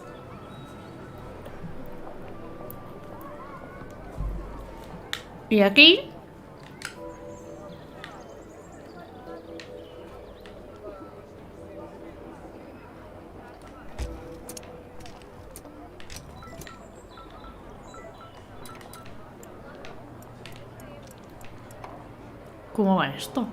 Y aquí... ¿Cómo va esto?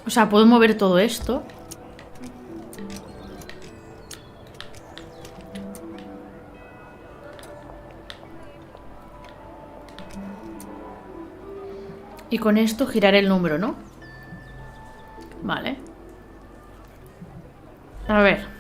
O sea, puedo mover todo esto. Y con esto girar el número, ¿no? Vale. A ver.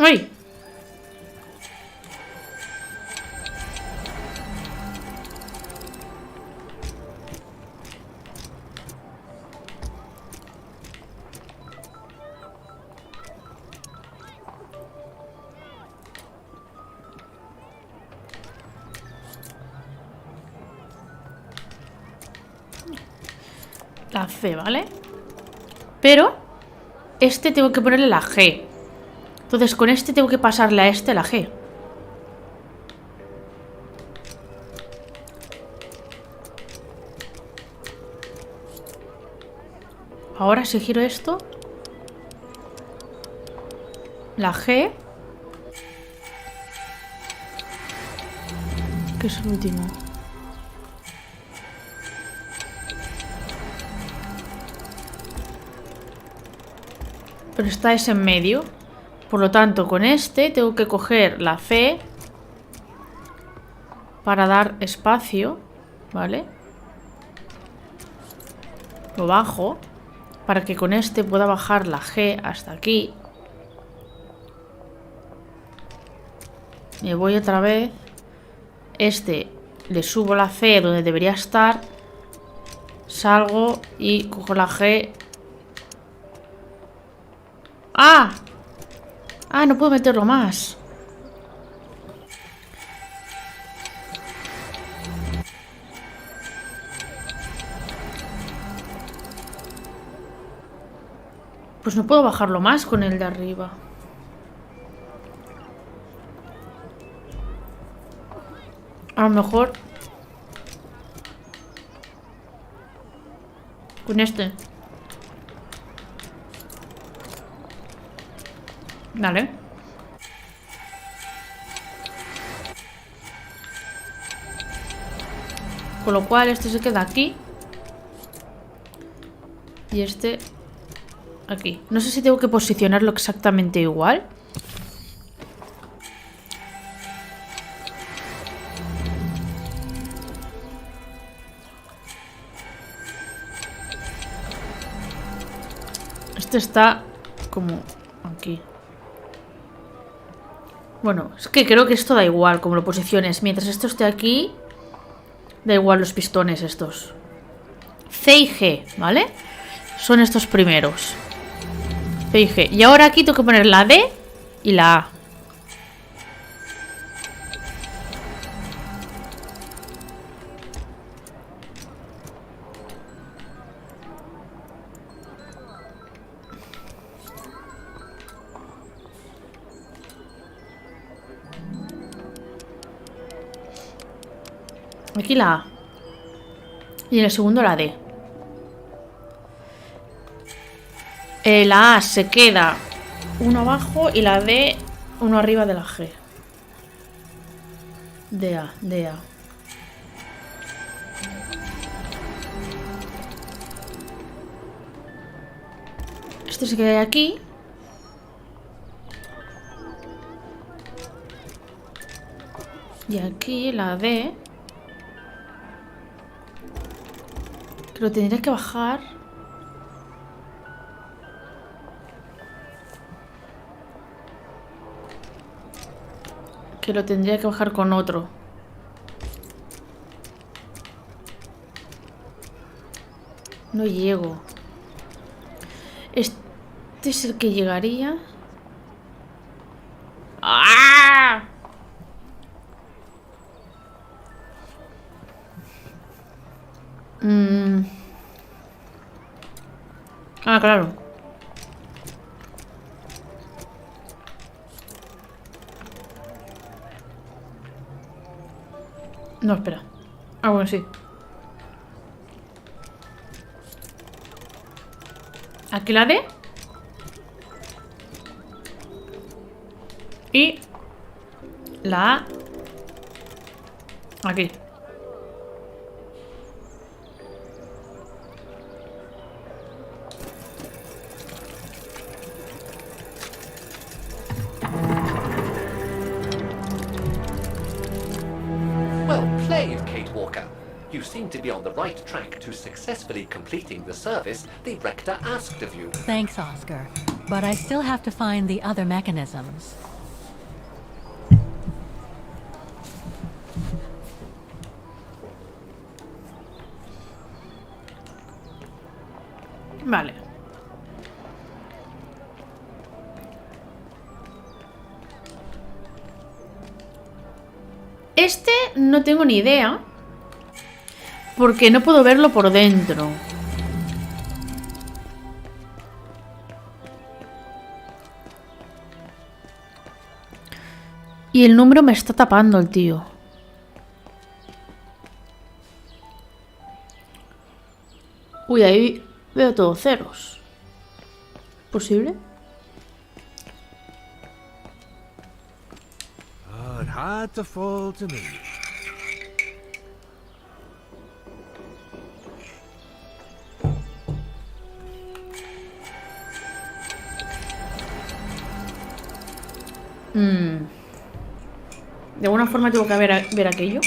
¡Ay! La C, ¿vale? Pero este tengo que ponerle la G. Entonces con este tengo que pasarle a este la G. Ahora si giro esto... La G. ¿Qué es el último? Pero está ese en medio. Por lo tanto, con este tengo que coger la C para dar espacio, ¿vale? Lo bajo para que con este pueda bajar la G hasta aquí. Me voy otra vez. Este le subo la C donde debería estar. Salgo y cojo la G. ¡Ah! Ah, no puedo meterlo más. Pues no puedo bajarlo más con el de arriba. A lo mejor con este. Dale. Con lo cual este se queda aquí. Y este aquí. No sé si tengo que posicionarlo exactamente igual. Este está como aquí. Bueno, es que creo que esto da igual como lo posiciones. Mientras esto esté aquí, da igual los pistones estos. C y G, ¿vale? Son estos primeros. C y G. Y ahora aquí tengo que poner la D y la A. Aquí la A. Y en el segundo la D. La A se queda uno abajo y la D uno arriba de la G. D, A, D, A. Este se queda aquí. Y aquí la D. Que lo tendría que bajar. Que lo tendría que bajar con otro. No llego. Este es el que llegaría. ¡Ah! Ah, claro. No, espera. Ah, bueno, sí. Aquí la D. Y la A. Aquí. Well played, Kate Walker. You seem to be on the right track to successfully completing the service the Rector asked of you. Thanks, Oscar. But I still have to find the other mechanisms. Vale. Este no tengo ni idea. Porque no puedo verlo por dentro. Y el número me está tapando el tío. Uy, ahí veo todo ceros. ¿Posible? had to fall to me. De alguna forma tengo que ver aquello.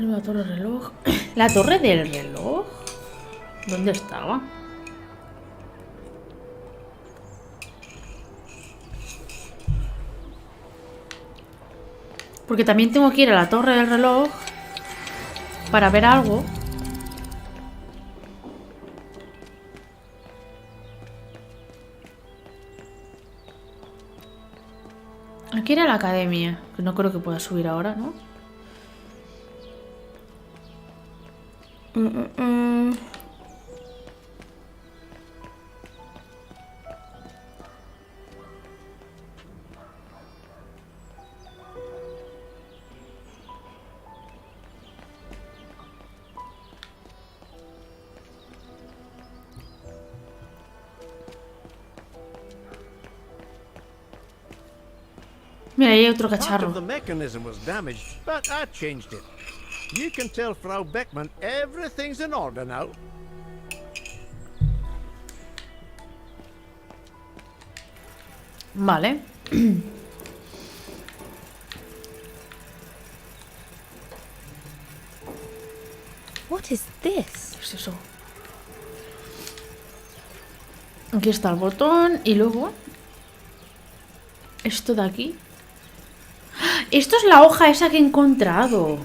La torre del reloj. ¿La torre del reloj? ¿Dónde estaba? Porque también tengo que ir a la torre del reloj para ver algo. Aquí era la academia, que no creo que pueda subir ahora, ¿no? Mira, ahí hay otro Part cacharro. of the mechanism was damaged, but I changed it. You can tell Frau Beckman everything's in order now. Vale. What is this? ¿Qué es eso? Aquí está el botón y luego esto de aquí. ¡Ah! Esto es la hoja esa que he encontrado.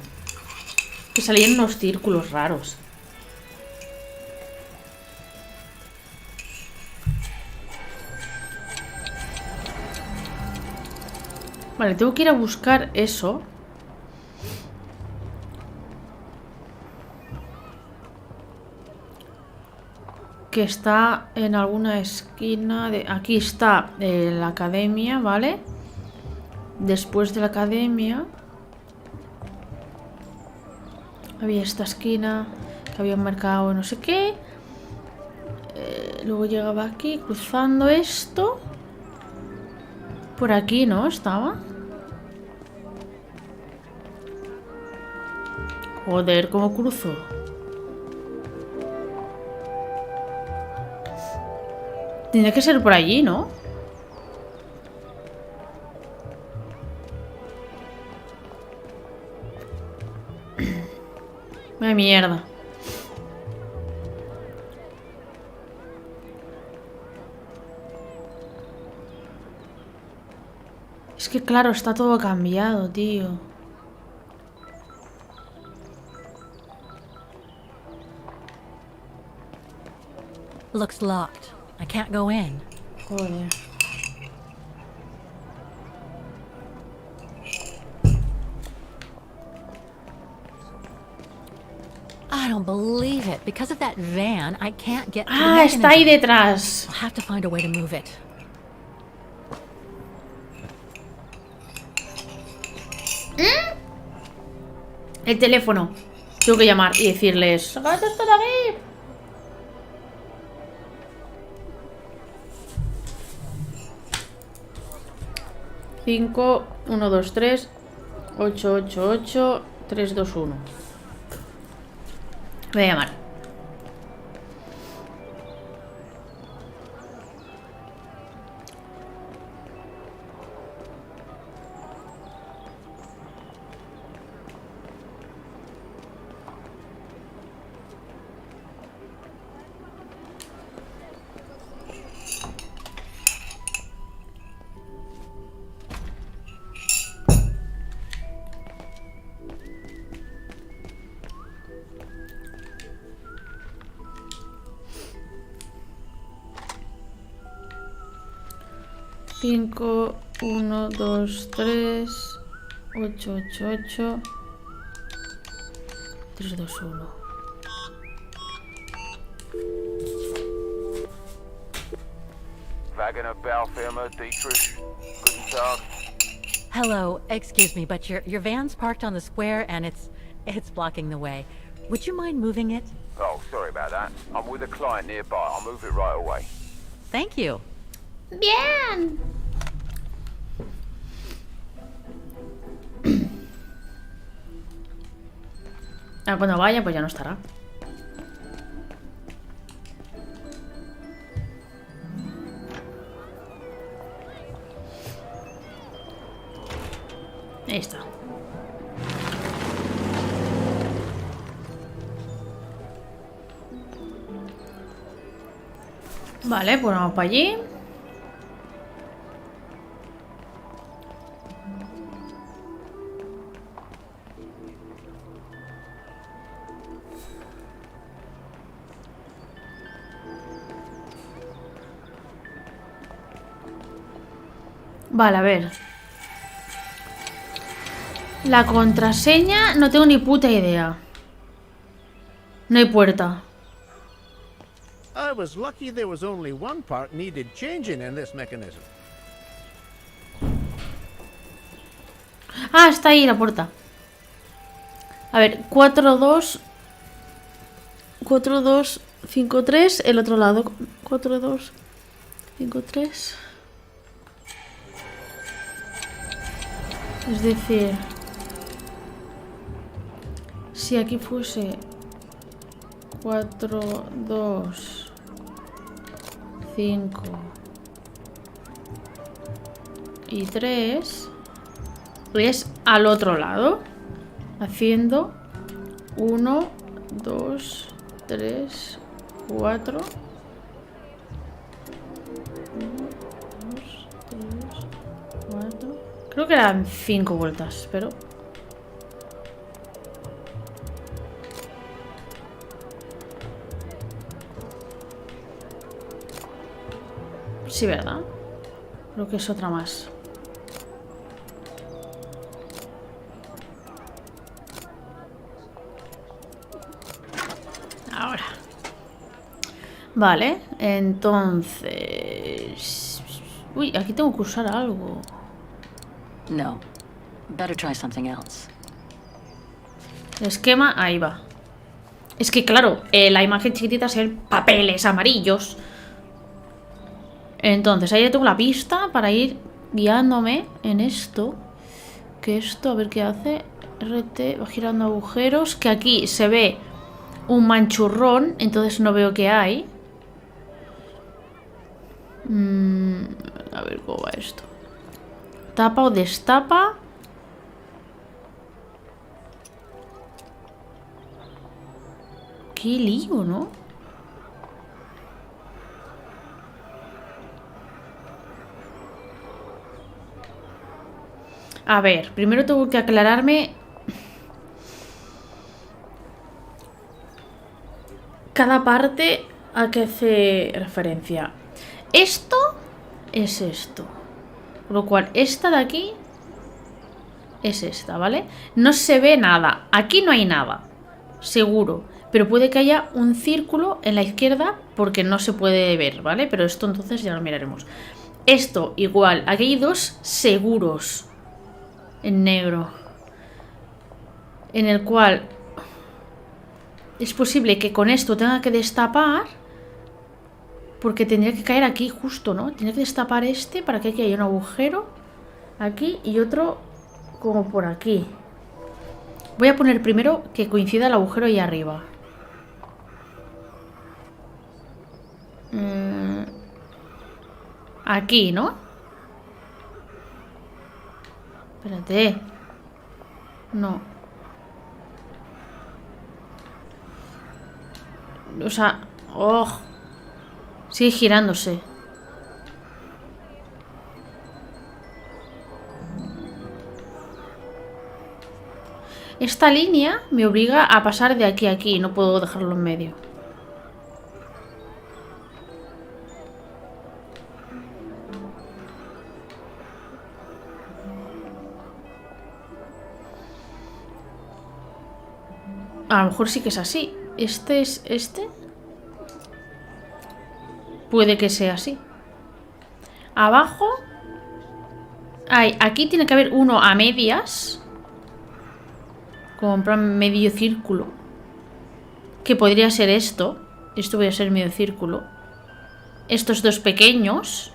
Que salían unos círculos raros. Vale, tengo que ir a buscar eso. Que está en alguna esquina de... Aquí está la academia, ¿vale? Después de la academia había esta esquina que había un mercado no sé qué. Luego llegaba aquí, cruzando esto. Por aquí, ¿no? Estaba. Joder, ¿cómo cruzo? Tiene que ser por allí, ¿no? ¡Ay, mierda! Es que claro, está todo cambiado, tío. Looks locked. I can't go in. Joder. I don't believe it. Because of that van, I can't get to the Ah, está ahí mechanism. detrás. I'll have to find a way to move it. El teléfono. Tengo que llamar y decirles... ¡Sácate esto de aquí! Cinco, 1, 2, 3, 8, 8, 8, 3, 2, 1. Voy a llamar. Cinco, 1, 2, 3, 8, 8, 8, 3, 2, 1. Wagner Baufirma, Dietrich. Guten Tag. Hello, excuse me, but your van's parked on the square and it's blocking the way. Would you mind moving it? Oh, sorry about that. I'm with a client nearby. I'll move it right away. Thank you. Bien. Cuando vaya, pues ya no estará. Ahí está. Vale, pues vamos para allí. Vale, a ver. La contraseña no tengo ni puta idea. No hay puerta. I was lucky there was only one part needed changing in this mechanism. Ah, está ahí la puerta. A ver, 4, 2 5, 3. El otro lado. 4, 2 5, 3. Es decir, si aquí fuese 4, 2, 5 y 3, es al otro lado, haciendo 1, 2, 3, 4. 1, 2, 3, 4. Creo que eran 5 vueltas, pero... Sí, ¿verdad? Creo que es otra más. Ahora. Vale, entonces... Uy, aquí tengo que usar algo. No. Better try something else. El esquema, ahí va. Es que claro, la imagen chiquitita son papeles amarillos. Entonces, ahí ya tengo la pista para ir guiándome en esto. Que esto, a ver qué hace. RT, va girando agujeros. Que aquí se ve un manchurrón, entonces no veo qué hay. A ver cómo va esto. Tapa o destapa. Qué lío, ¿no? A ver, primero tengo que aclararme cada parte a qué hace referencia. Esto es esto. Con lo cual, esta de aquí es esta, ¿vale? No se ve nada. Aquí no hay nada. Seguro. Pero puede que haya un círculo en la izquierda porque no se puede ver, ¿vale? Pero esto entonces ya lo miraremos. Esto igual. Aquí hay 2 seguros. En negro. En el cual es posible que con esto tenga que destapar. Porque tendría que caer aquí justo, ¿no? Tendría que destapar este para que aquí haya un agujero. Aquí y otro como por aquí. Voy a poner primero que coincida el agujero ahí arriba. Aquí, ¿no? Espérate. No. O sea... ¡Oh! Sigue girándose. Esta línea me obliga a pasar de aquí a aquí. No puedo dejarlo en medio. A lo mejor sí que es así. ¿Este es este? Puede que sea así. Abajo Aquí tiene que haber uno a medias. Como en plan medio círculo. Que podría ser esto. Esto podría ser medio círculo. Estos dos pequeños.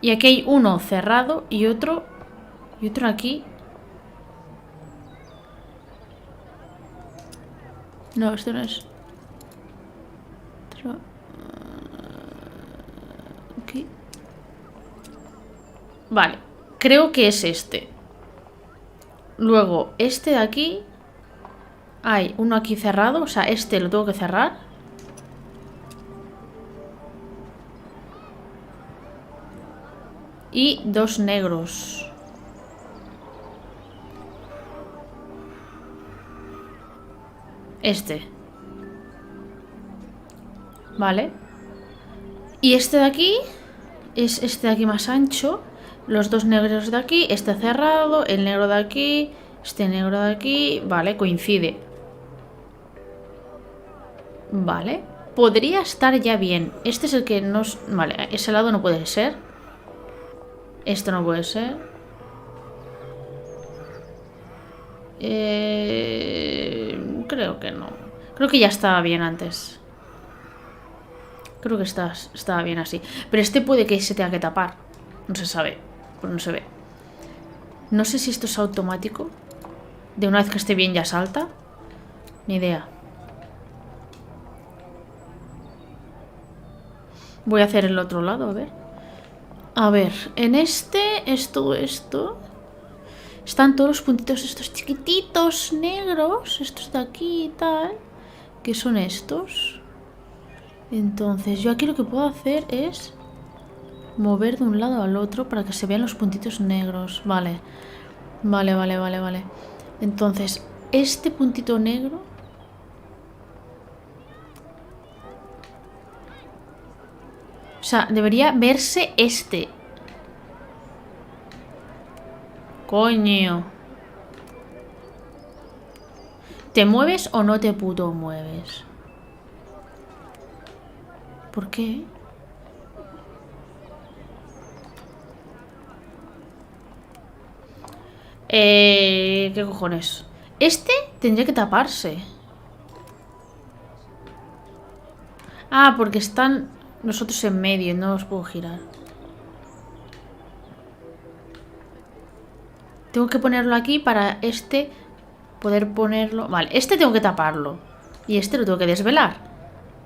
Y aquí hay uno cerrado y otro. Y otro aquí. No, esto no es. Aquí. Vale. Creo que es este. Luego, este de aquí. Hay uno aquí cerrado. O sea, este lo tengo que cerrar. Y dos negros. Este. Vale. Y este de aquí es este de aquí más ancho. Los dos negros de aquí. Este cerrado. El negro de aquí. Este negro de aquí. Vale, coincide. Vale. Podría estar ya bien. Este es el que nos... Vale, ese lado no puede ser. Esto no puede ser. Creo que no. Creo que ya estaba bien antes. Creo que estaba bien así. Pero este puede que se tenga que tapar. No se sabe. Pues no se ve. No sé si esto es automático. De una vez que esté bien ya salta. Ni idea. Voy a hacer el otro lado, a ver. A ver, en este es todo esto. Están todos los puntitos estos chiquititos negros. Estos de aquí y tal. Que son estos. Entonces yo aquí lo que puedo hacer es mover de un lado al otro para que se vean los puntitos negros. Vale. Vale. Entonces, este puntito negro... O sea, debería verse este. Coño. ¿Te mueves o no te puto mueves? ¿Por qué? ¿Qué cojones? Este tendría que taparse. Ah, porque están nosotros en medio, no los puedo girar. Tengo que ponerlo aquí para este poder ponerlo... Vale, este tengo que taparlo. Y este lo tengo que desvelar.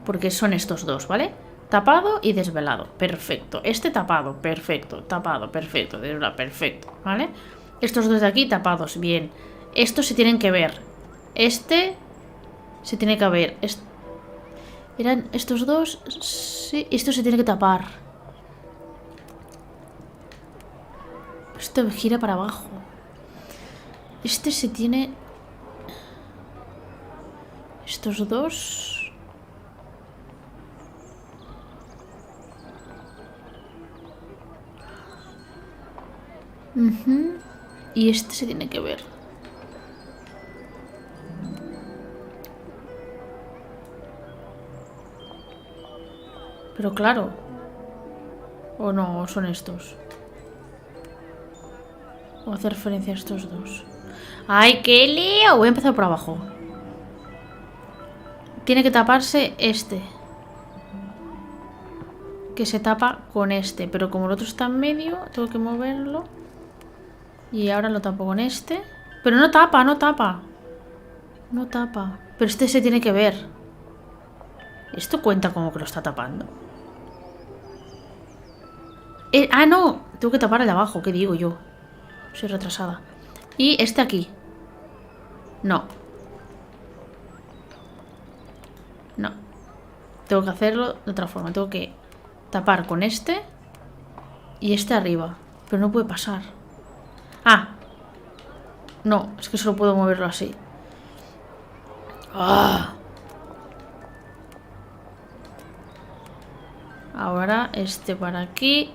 Porque son estos dos, ¿vale? Tapado y desvelado. Perfecto. Este tapado. Perfecto. Tapado. Perfecto. Desvelado. Perfecto. ¿Vale? Estos dos de aquí tapados. Bien. Estos se tienen que ver. Este se tiene que ver. ¿Eran estos dos? Sí. Esto se tiene que tapar. Esto gira para abajo. Este se tiene... Estos dos... Y este se tiene que ver. Pero claro. O no, son estos. O hacer referencia a estos dos. ¡Ay, qué lío! Voy a empezar por abajo. Tiene que taparse este. Que se tapa con este. Pero como el otro está en medio, tengo que moverlo. Y ahora lo tapo con este. Pero no tapa, no tapa. No tapa. Pero este se tiene que ver. Esto cuenta como que lo está tapando. Ah, no. Tengo que tapar el de abajo. ¿Qué digo yo? Soy retrasada. Y este aquí. No. No. Tengo que hacerlo de otra forma. Tengo que tapar con este. Y este arriba. Pero no puede pasar. Ah. No, es que solo puedo moverlo así. ¡Ah! Ahora este para aquí.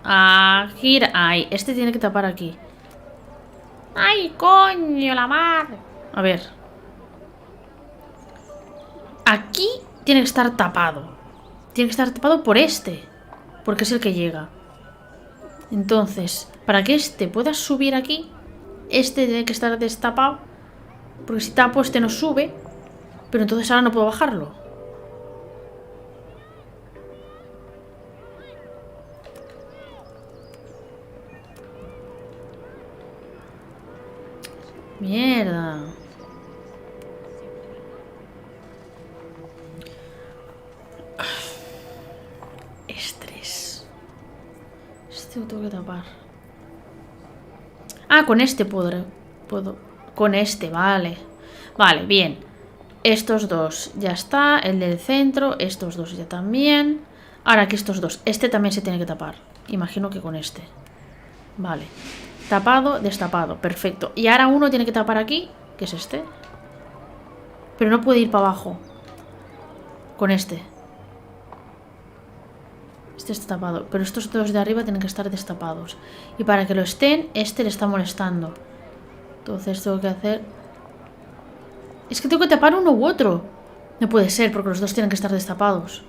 Ah, gira. Ay, este tiene que tapar aquí. ¡Ay, coño, la mar! A ver. Aquí tiene que estar tapado. Tiene que estar tapado por este. Porque es el que llega. Entonces, Para que este pueda subir aquí, este tiene que estar destapado. Porque si tapo, este no sube. Pero entonces ahora no puedo bajarlo. Mierda. Estrés. Este lo tengo que tapar. Ah, con este puedo. Con este, vale. Vale, bien. Estos dos ya está. El del centro. Estos dos ya también. Ahora aquí estos dos. Este también se tiene que tapar. Imagino que con este. Vale. Tapado, destapado. Perfecto. Y ahora uno tiene que tapar aquí. Que es este. Pero no puede ir para abajo. Con este. Este está tapado. Pero estos dos de arriba tienen que estar destapados. Y para que lo estén, este le está molestando. Entonces tengo que hacer... Es que tengo que tapar uno u otro. No puede ser, porque los dos tienen que estar destapados.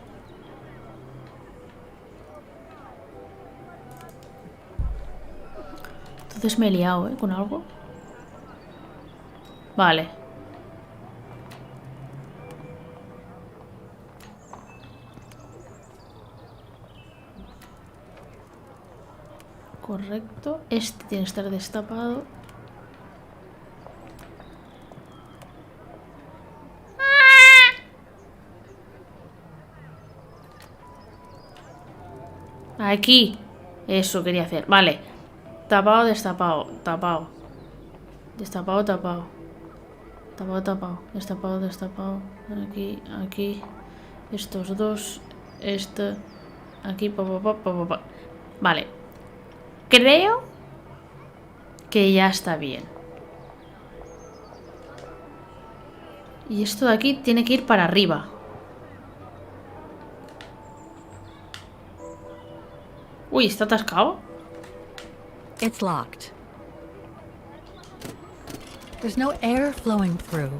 Entonces me he liado, ¿eh? Con algo. Vale. Correcto. Este tiene que estar destapado. Aquí. Eso quería hacer. Vale. Tapado, destapado. Tapado. Destapado, tapado. Tapado, tapado. Destapado, destapado. Aquí, aquí. Estos dos. Este. Aquí, pa. Vale. Creo que ya está bien. Y esto de aquí tiene que ir para arriba. Uy, ¿está atascado? It's locked. There's no air flowing through.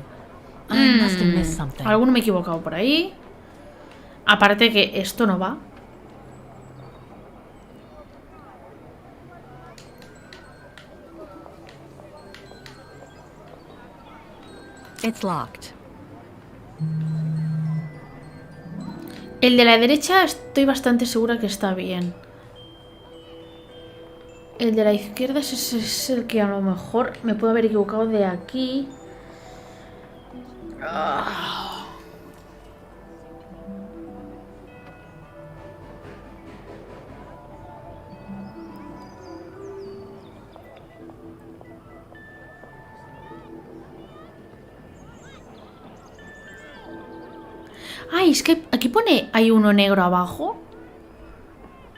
I must have missed something. Alguno me he equivocado por ahí. Aparte que esto no va. It's locked. El de la derecha estoy bastante segura que está bien. El de la izquierda es el que a lo mejor me puedo haber equivocado de aquí. Ay, es que aquí pone hay uno negro abajo.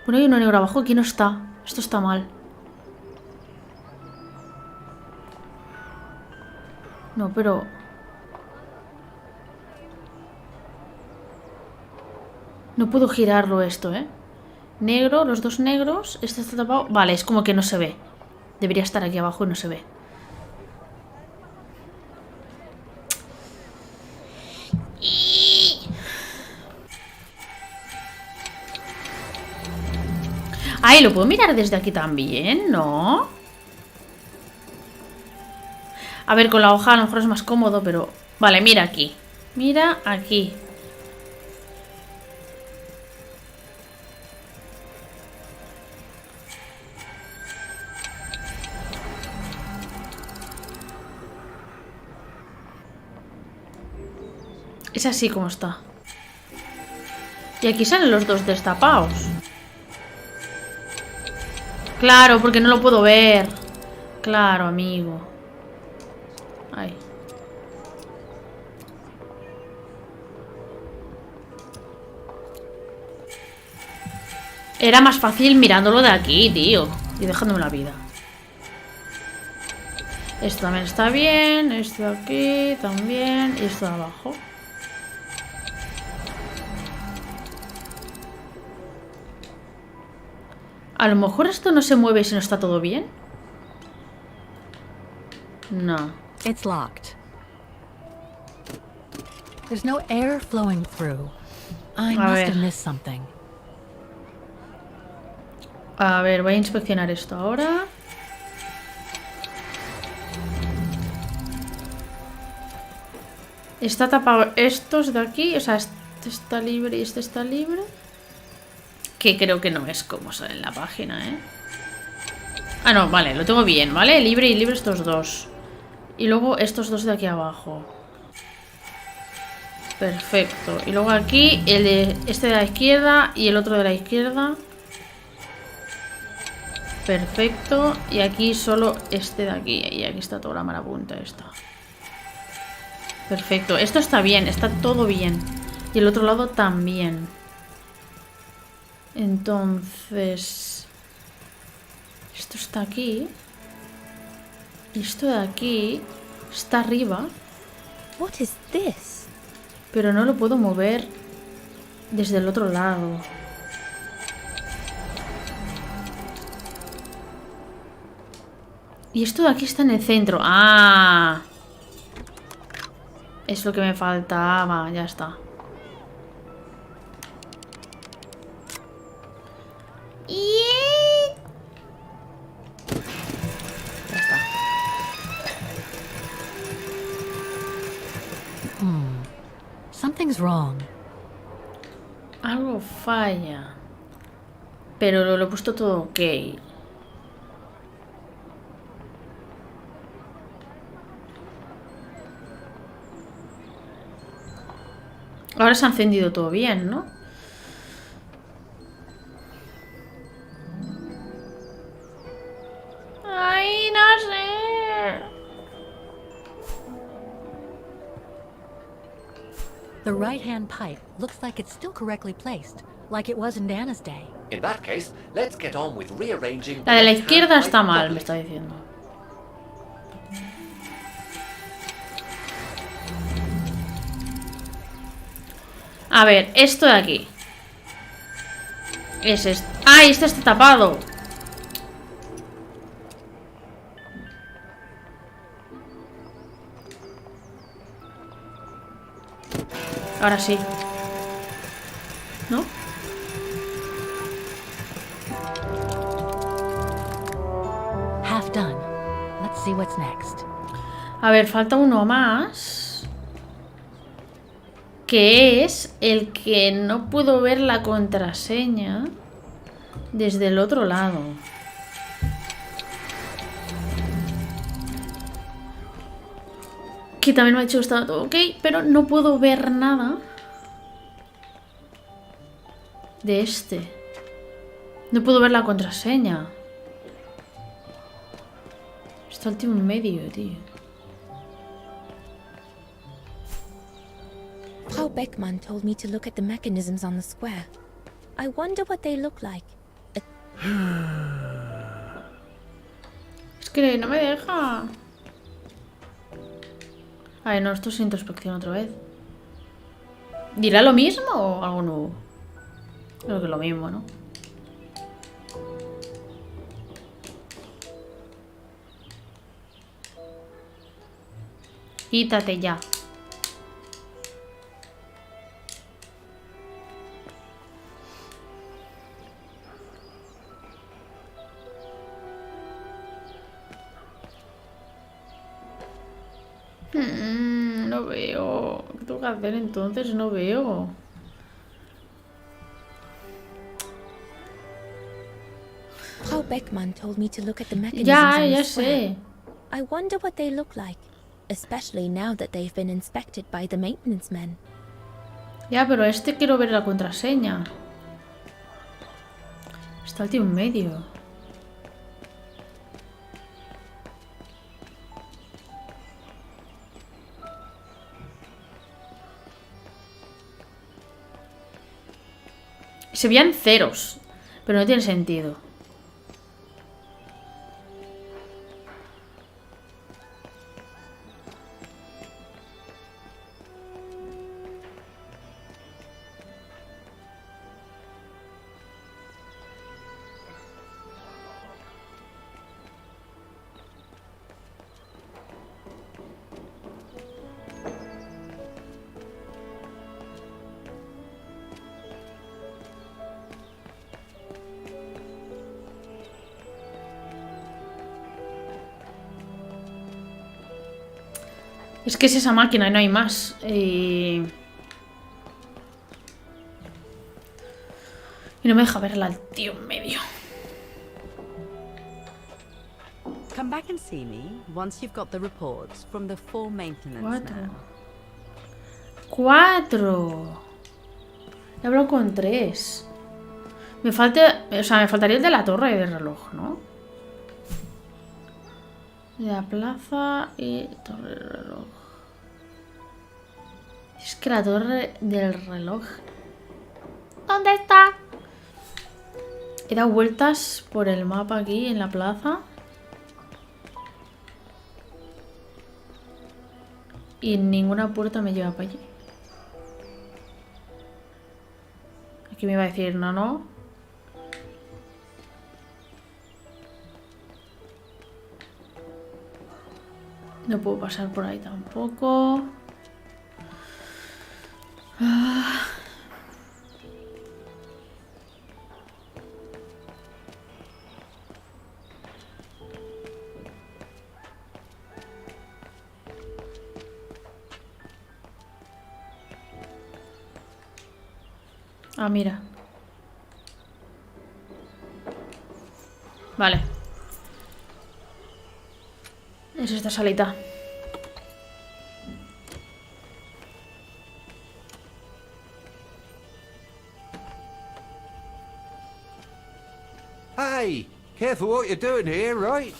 Pone hay uno negro abajo, aquí no está. Esto está mal. No, pero... No puedo girarlo esto, ¿eh? Negro, los dos negros. Este está tapado. Vale, es como que no se ve. Debería estar aquí abajo y no se ve. Ay, lo puedo mirar desde aquí también, ¿no? A ver, con la hoja a lo mejor es más cómodo, pero... Vale, mira aquí. Mira aquí. Es así como está. Y aquí salen los dos destapados. Claro, porque no lo puedo ver. Claro, amigo. Ay. Era más fácil mirándolo de aquí, tío. Y dejándome la vida. Esto también está bien. Esto de aquí también. Y esto de abajo. A lo mejor esto no se mueve si no está todo bien. No. It's locked. There's no air flowing through. I must have missed something. A ver, voy a inspeccionar esto ahora. Está tapado estos de aquí. O sea, este está libre y este está libre. Que creo que no es como sale en la página, ¿eh? Ah, no, vale, lo tengo bien, ¿vale? Libre y libre estos dos. Y luego estos dos de aquí abajo. Perfecto. Y luego aquí este de la izquierda y el otro de la izquierda. Perfecto. Y aquí solo este de aquí. Y aquí está toda la marabunta esta. Perfecto. Esto está bien, está todo bien. Y el otro lado también. Entonces... Esto está aquí. Y esto de aquí está arriba. What is this? Pero no lo puedo mover desde el otro lado. Y esto de aquí está en el centro. ¡Ah! Es lo que me faltaba. Ya está. Ya está. Something's wrong. Algo falla. Pero lo he puesto todo ok. Ahora se ha encendido todo bien, ¿no? Ay, no sé. The right-hand pipe looks like it's still correctly placed, like it was in Dana's day. In that case, let's get on with rearranging. La de la left-hand izquierda pipe está mal, properly. me está diciendo. A ver, esto de aquí. Es esto. ¡Ah! Este está tapado. Ahora sí. ¿No? Half done. Let's see what's next. A ver, falta uno más. Que es el que no puedo ver la contraseña desde el otro lado. Que también me ha dicho que estaba todo ok, pero no puedo ver nada de este. No puedo ver la contraseña. Está el tío en medio, tío. Frau Beckmann told me to look at the mechanisms on the square. I wonder what they look like. Es que no me deja. Ay, no, esto es introspección otra vez. ¿Dirá lo mismo o algo nuevo? Creo que es lo mismo, ¿no? Quítate ya. No veo. ¿Qué tengo que hacer entonces? No veo. Frau Beckmann told me to look at the mechanisms Ya, on the ya square. sé. I wonder what they look like, especially now that they've been inspected by the maintenance men. Ya, pero este quiero ver la contraseña. Está el tío en medio. Se veían ceros, pero no tiene sentido. Es que es esa máquina y no hay más. Y no me deja verla al tío en medio. Come back and see me once you've got the reports from the 4 maintenance men. 4. He hablado con 3. Me faltaría el de la torre de reloj, ¿no? De la plaza y torre del reloj. Es que la torre del reloj... ¿Dónde está? He dado vueltas por el mapa aquí en la plaza. Y ninguna puerta me lleva para allí. Aquí me iba a decir no, no. No puedo pasar por ahí tampoco. Ah, mira. Vale. Es esta salita. Hey, careful what you're doing here, right?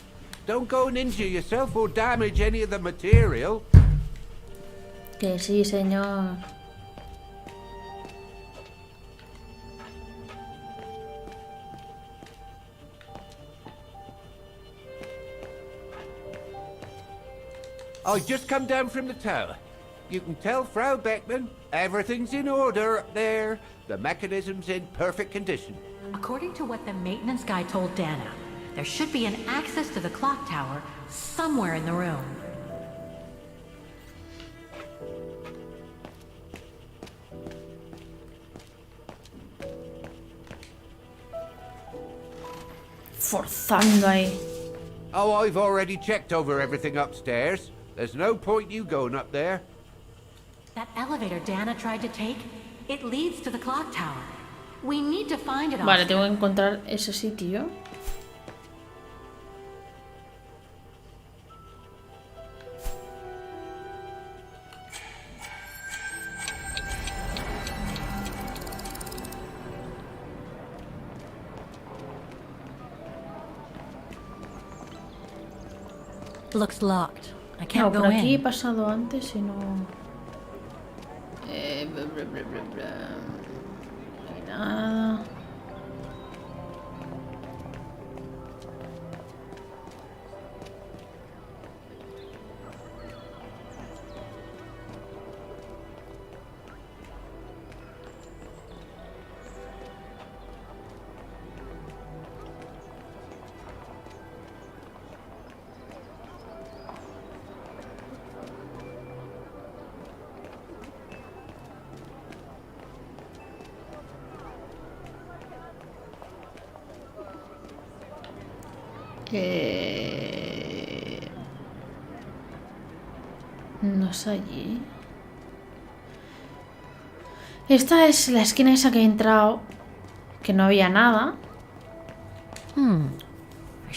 Don't go and injure yourself or damage any of the material. Que sí, señor. I just come down from the tower. You can tell Frau Beckman everything's in order up there. The mechanism's in perfect condition. According to what the maintenance guy told Dana, there should be an access to the clock tower somewhere in the room. Forzando ahí. Oh, I've already checked over everything upstairs. There's no point you going up there. That elevator Dana tried to take, it leads to the clock tower. We need to find it. Vale, tengo que encontrar ese sitio. Looks locked. I No, can't por go aquí he in. pasado antes y no... No hay nada. No es allí. Esta es la esquina esa que he entrado, que no había nada.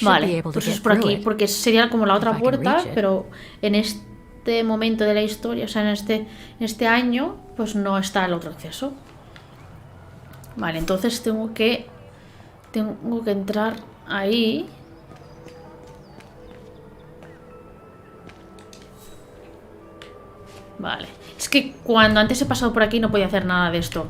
Vale, pues es por aquí, porque sería como la otra puerta, pero en este momento de la historia, o sea, en este año, pues no está el otro acceso. Vale, entonces tengo que entrar ahí. Vale. Es que cuando antes he pasado por aquí no podía hacer nada de esto.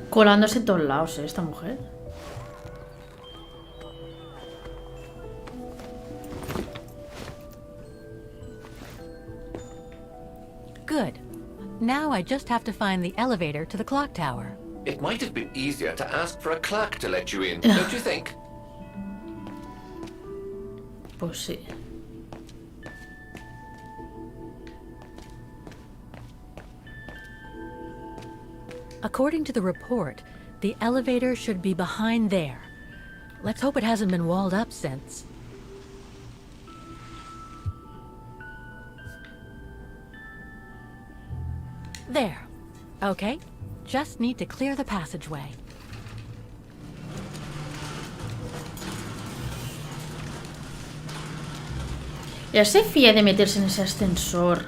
Colándose en todos lados, esta mujer. Good. Now I just have to find the elevator to the clock tower. It might have been easier to ask for a clerk to let you in, don't you think? Pues sí. According to the report, the elevator should be behind there. Let's hope it hasn't been walled up since. There. Okay. Just need to clear the passageway. Ya se fía de meterse en ese ascensor.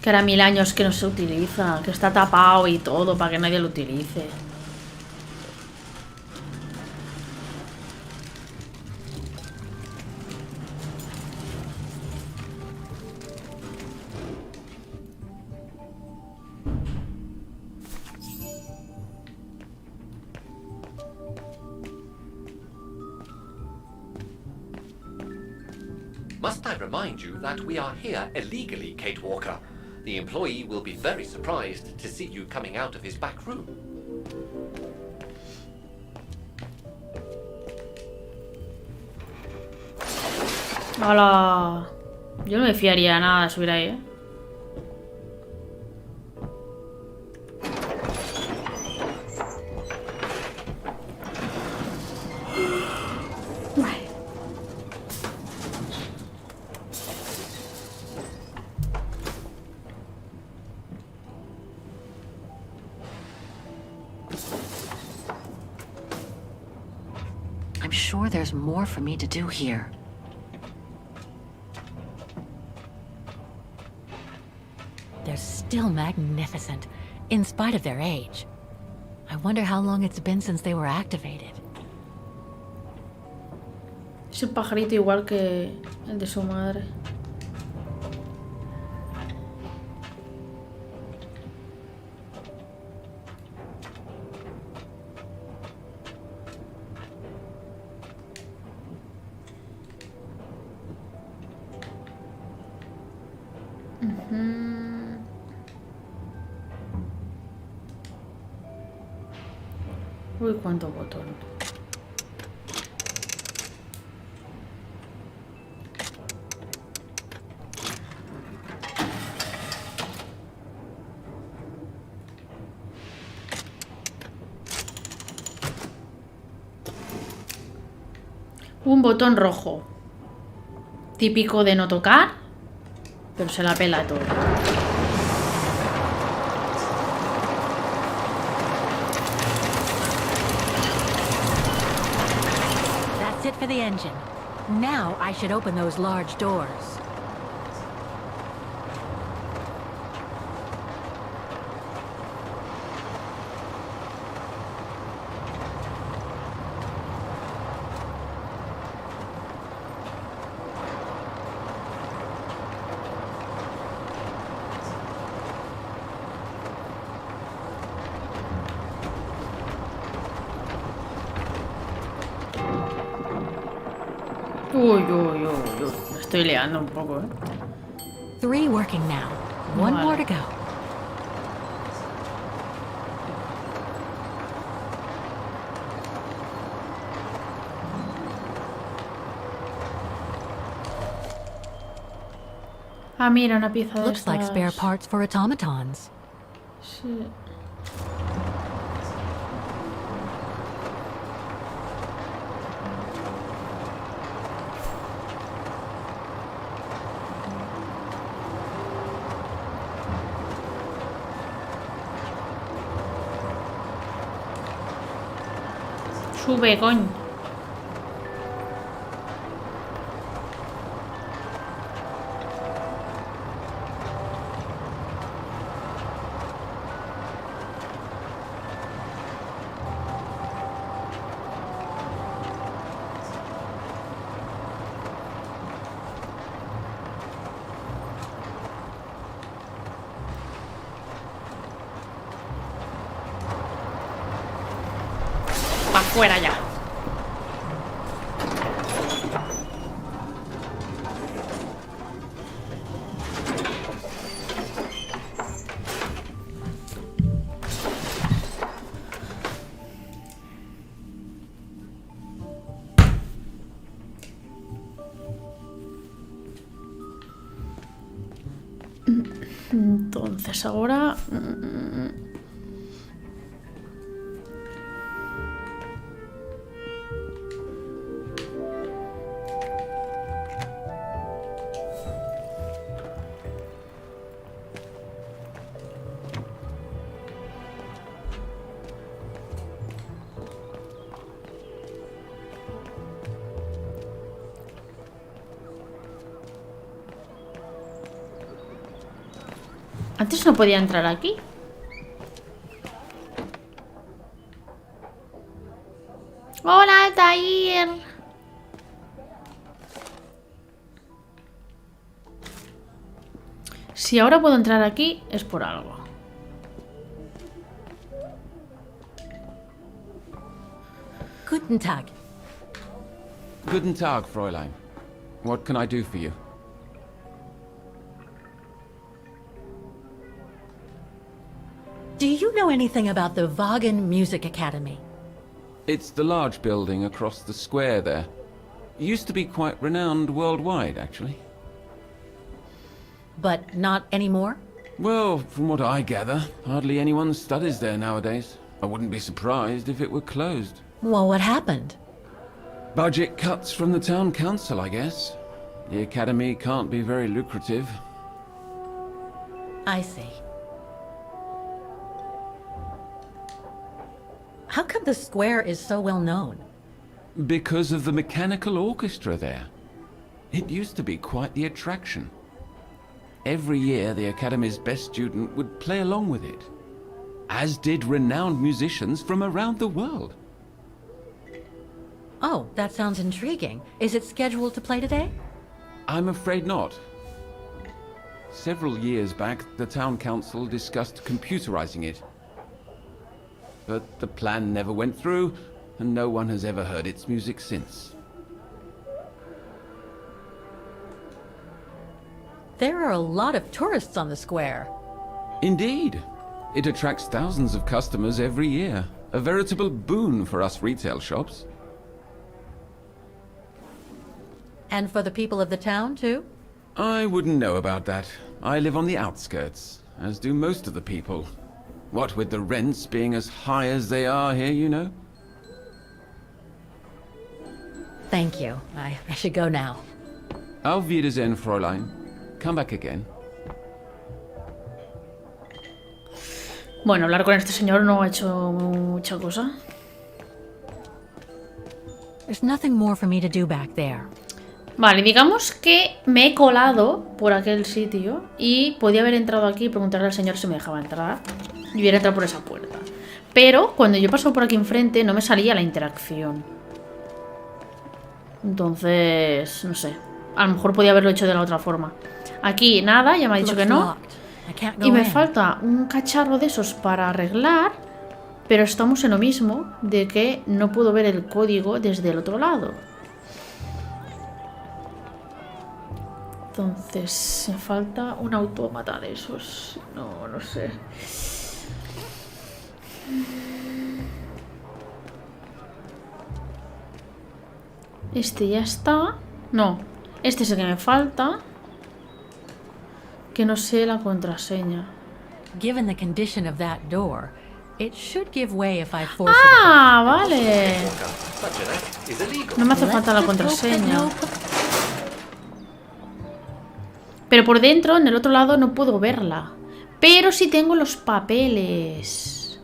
Que hará 1000 años que no se utiliza. Que está tapado y todo para que nadie lo utilice. Must I remind you that we are here illegally, Kate Walker? The employee will be very surprised to see you coming out of his back room. ¡Hala! Yo no me fiaría nada de subir ahí, ¿eh? I'm sure there's more for me to do here. They're still magnificent, in spite of their age. I wonder how long it's been since they were activated. Es un pajarito igual que el de su madre. Uy, cuánto botón. Un botón rojo. Típico de no tocar, pero se la pela todo. That's it for the engine. Now I should open those large doors. Uy, uy, uy, uy. Me estoy liando un poco, ¿eh? 3 working now. One more to go. Ah, mira, una pieza de Looks like estas. spare parts for automatons. Sí. Sube, coño. Pa' fuera ya. Entonces ahora... Antes no podía entrar aquí. Hola, Altair. Si ahora puedo entrar aquí, es por algo. Guten Tag. Guten Tag, Fräulein. What can I do for you? Do you know anything about the Wagen Music Academy? It's the large building across the square there. Used to be quite renowned worldwide, actually. But not anymore? Well, from what I gather, hardly anyone studies there nowadays. I wouldn't be surprised if it were closed. Well, what happened? Budget cuts from the town council, I guess. The academy can't be very lucrative. I see. How come the square is so well known? Because of the mechanical orchestra there. It used to be quite the attraction. Every year, the Academy's best student would play along with it, as did renowned musicians from around the world. Oh, that sounds intriguing. Is it scheduled to play today? I'm afraid not. Several years back, the town council discussed computerizing it. But the plan never went through, and no one has ever heard its music since. There are a lot of tourists on the square. Indeed. It attracts thousands of customers every year. A veritable boon for us retail shops. And for the people of the town, too? I wouldn't know about that. I live on the outskirts, as do most of the people. What with the rents being as high as they are here, you know? Thank you. I should go now. Auf Wiedersehen, Fräulein. Come back again. Bueno, hablar con este señor no ha hecho mucha cosa. There's nothing more for me to do back there. Vale, digamos que me he colado por aquel sitio y podía haber entrado aquí y preguntarle al señor si me dejaba entrar y hubiera entrado por esa puerta. Pero cuando yo paso por aquí enfrente no me salía la interacción. Entonces, no sé. A lo mejor podía haberlo hecho de la otra forma. Aquí nada, ya me ha dicho que no. Y me falta un cacharro de esos para arreglar, pero estamos en lo mismo de que no puedo ver el código desde el otro lado. Entonces, me falta un autómata de esos. No sé. Este ya está. No, este es el que me falta. Que no sé la contraseña. Given the condition of that door, it should give way if I force Ah, vale. No me hace falta la contraseña. Pero por dentro, en el otro lado, no puedo verla. Pero sí tengo los papeles.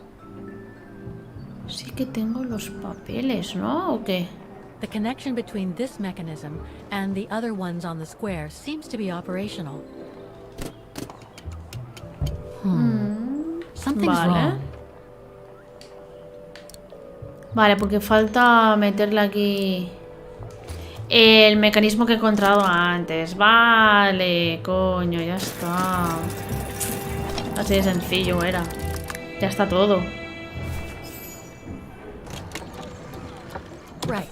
Sí que tengo los papeles, ¿no? ¿O qué? The connection between this mechanism and the other ones on the square seems to be operational. Something's wrong. Vale, porque falta meterle aquí el mecanismo que he encontrado antes. Vale, coño, ya está. Así de sencillo era. Ya está todo. Right.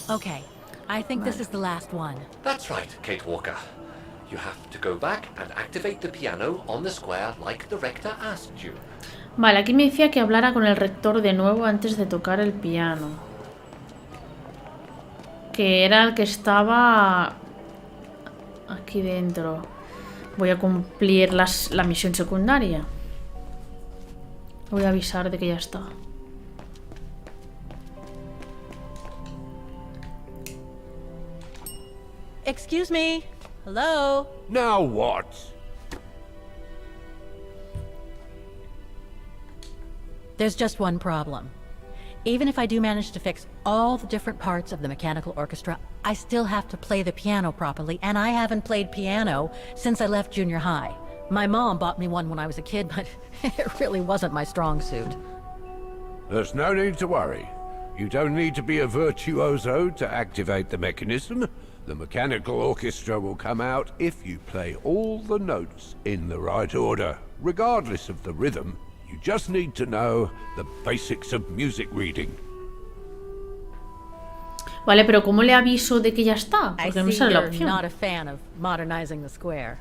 Okay. I think this is the last one. That's right, Kate Walker. You have to go back and activate the piano on the square like the rector asked you. Vale, aquí me decía que hablara con el rector de nuevo antes de tocar el piano. Que era el que estaba aquí dentro. Voy a cumplir la misión secundaria. Voy a avisar de que ya está. Excuse me. Hello? Now what? There's just one problem. Even if I do manage to fix all the different parts of the mechanical orchestra, I still have to play the piano properly, and I haven't played piano since I left junior high. My mom bought me one when I was a kid, but it really wasn't my strong suit. There's no need to worry. You don't need to be a virtuoso to activate the mechanism. The mechanical orchestra will come out if you play all the notes in the right order, regardless of the rhythm. You just need to know the basics of music reading. Vale, pero ¿cómo le aviso de que ya está? I Porque no me see sale la you're opción. not a fan of modernizing the square.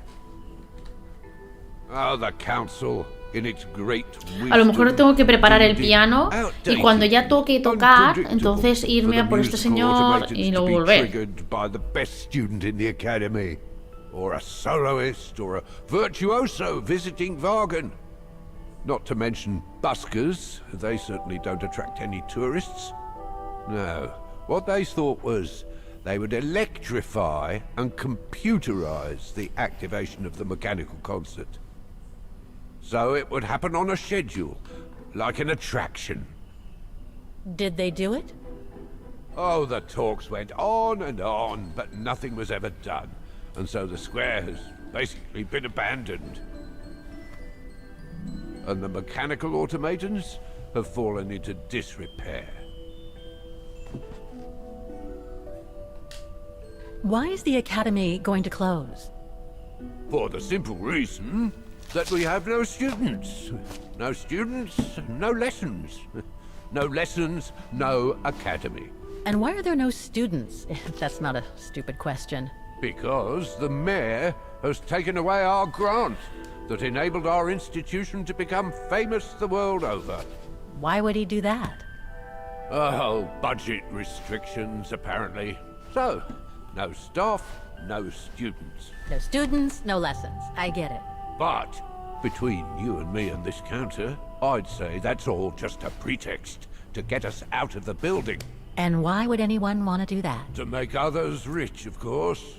Oh, the council, in its great wisdom, A lo mejor tengo que preparar el piano y cuando ya toque tocar, entonces irme a por este señor y luego volver. Triggered by the best student in the academy, or a soloist, or a virtuoso visiting Wagen. Not to mention buskers. They certainly don't attract any tourists. No, what they thought was they would electrify and computerize the activation of the mechanical concert. So it would happen on a schedule, like an attraction. Did they do it? Oh, the talks went on, but nothing was ever done. And so the square has basically been abandoned. And the mechanical automatons have fallen into disrepair. Why is the academy going to close? For the simple reason that we have no students. No students, no lessons. No lessons, no academy. And why are there no students? If that's not a stupid question. Because the mayor has taken away our grant that enabled our institution to become famous the world over. Why would he do that? Oh, budget restrictions, apparently. So, no staff, no students. No students, no lessons. I get it. But, between you and me and this counter, I'd say that's all just a pretext to get us out of the building. And why would anyone want to do that? To make others rich, of course.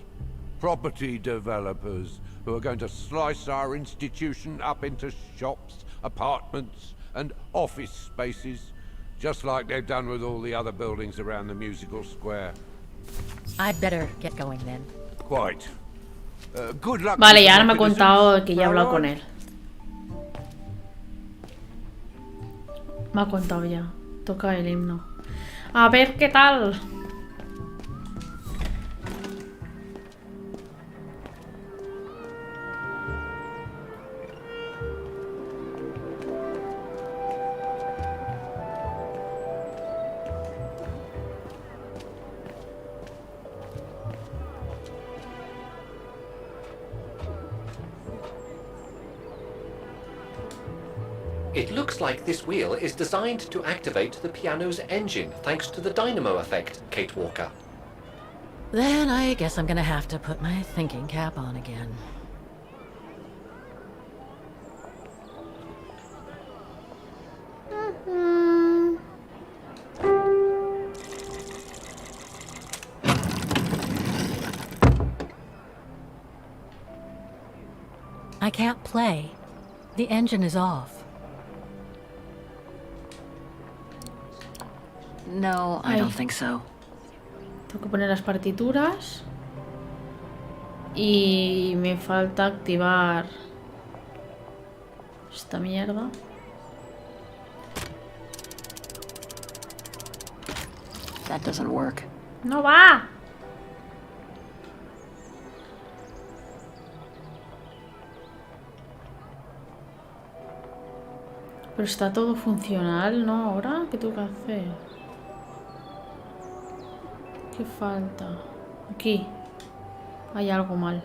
Property developers who are going to slice our institution up into shops, apartments, and office spaces, just like they've done with all the other buildings around the musical square. I'd better get going then. Quite. Good luck. Vale, y ahora me ha contado que ya he hablado con él. Me ha contado ya. Toca el himno. A ver qué tal. It looks like this wheel is designed to activate the piano's engine, thanks to the dynamo effect, Kate Walker. Then I guess I'm gonna have to put my thinking cap on again. I can't play. The engine is off. No, I don't think so. Tengo que poner las partituras. Y me falta activar esta mierda. That doesn't work. No va. Pero está todo funcional, ¿no? Ahora, ¿qué tengo que hacer? ¿Qué falta? Aquí. Hay algo mal.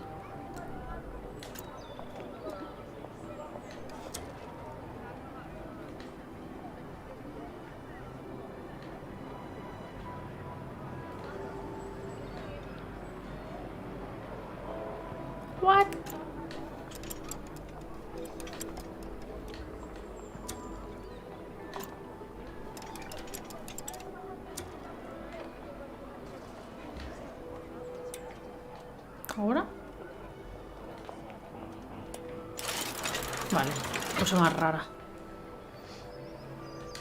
What? ¿Ahora? Vale, cosa más rara.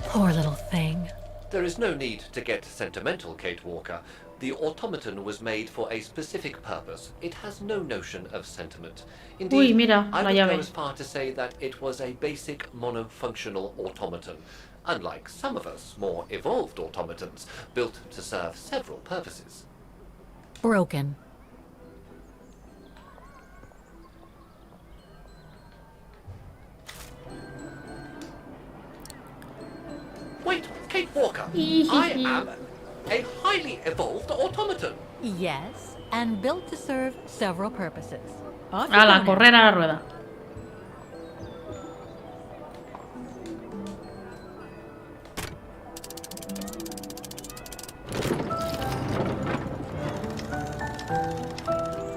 Poor little thing. There is no need to get sentimental, Kate Walker. The automaton was made for a specific purpose. It has no notion of sentiment. Indeed, Uy, mira, I la would go llave. as far to say that it was a basic monofunctional automaton, unlike some of us more evolved automatons, built to serve several purposes. Broken. Wait, Kate Walker, I am a highly evolved automaton. Yes, and built to serve several purposes. Ala, correr a la rueda.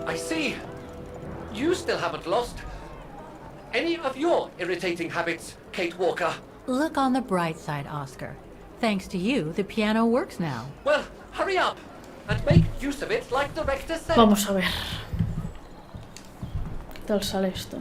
I see. You still haven't lost any of your irritating habits, Kate Walker. Look on the bright side, Oscar. Thanks to you, the piano works now. Well, hurry up and make use of it like the rector said. Vamos a ver. ¿Qué tal sale esto?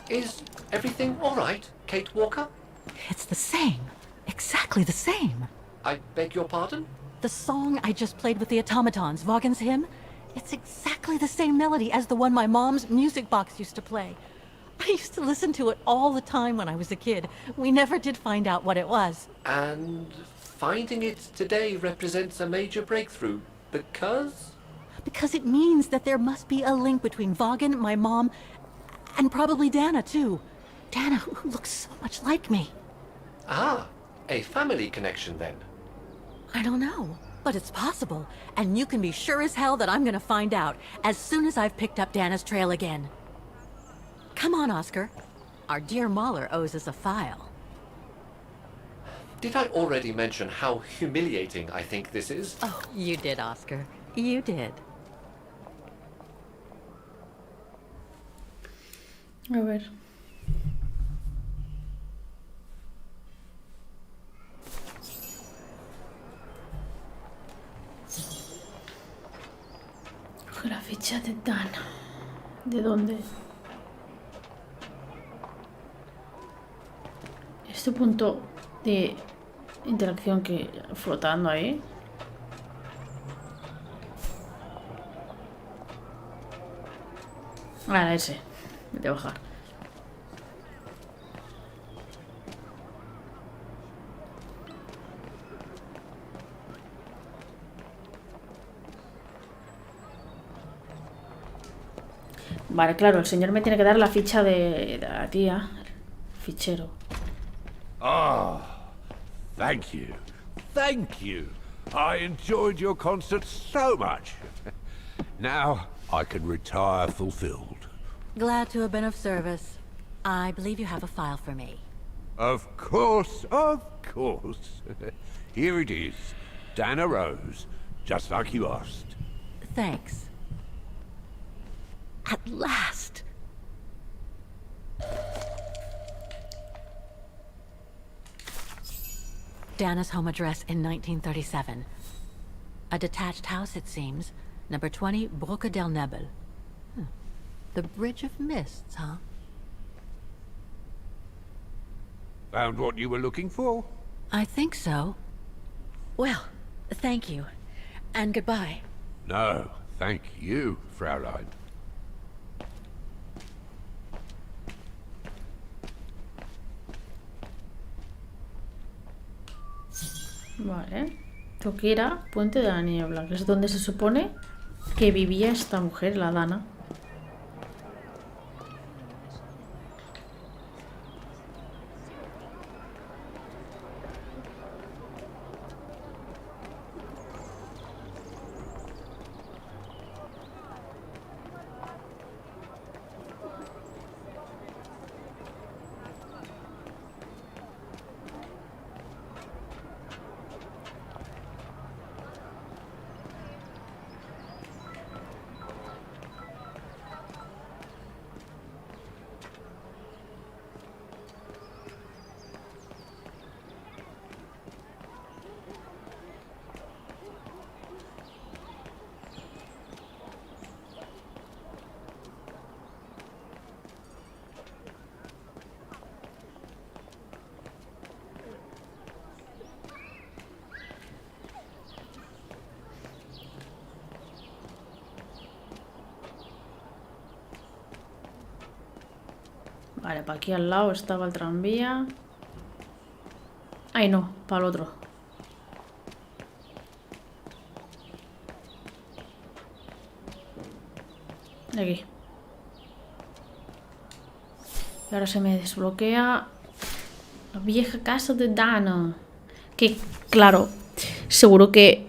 Is everything all right, Kate Walker? It's the same. Exactly the same. I beg your pardon? The song I just played with the automatons, Vaughan's hymn, it's exactly the same melody as the one my mom's music box used to play. I used to listen to it all the time when I was a kid. We never did find out what it was. And finding it today represents a major breakthrough, because? Because it means that there must be a link between Vaughan, my mom, and probably Dana, too. Dana, who looks so much like me. Ah, a family connection then. I don't know, but it's possible. And you can be sure as hell that I'm gonna find out as soon as I've picked up Dana's trail again. Come on, Oscar. Our dear Mahler owes us a file. Did I already mention how humiliating I think this is? Oh, you did, Oscar. You did. A ver. ficha de Dana. ¿De dónde? Este punto de interacción que flotando ahí. Ah, ese. Me voy a bajar. Vale, claro, el señor me tiene que dar la ficha de la tía. Fichero. Ah, thank you. Thank you. I enjoyed your concert so much. Now I can retire fulfilled. Glad to have been of service. I believe you have a file for me. Of course, of course. Here it is. Dana Rose, just like you asked. Thanks. At last! Dana's home address in 1937. A detached house, it seems. Number 20, Brücke del Nebel. The Bridge of Mists, huh? Found what you were looking for? I think so. Well, thank you. And goodbye. No, thank you, Fraulein. Vale. Tengo que ir a Puente de la Niebla, que es donde se supone que vivía esta mujer, la Dana. Vale, para aquí al lado estaba el tranvía. Ay, no, para el otro. Aquí. Y ahora se me desbloquea la vieja casa de Dana. Que, claro, seguro que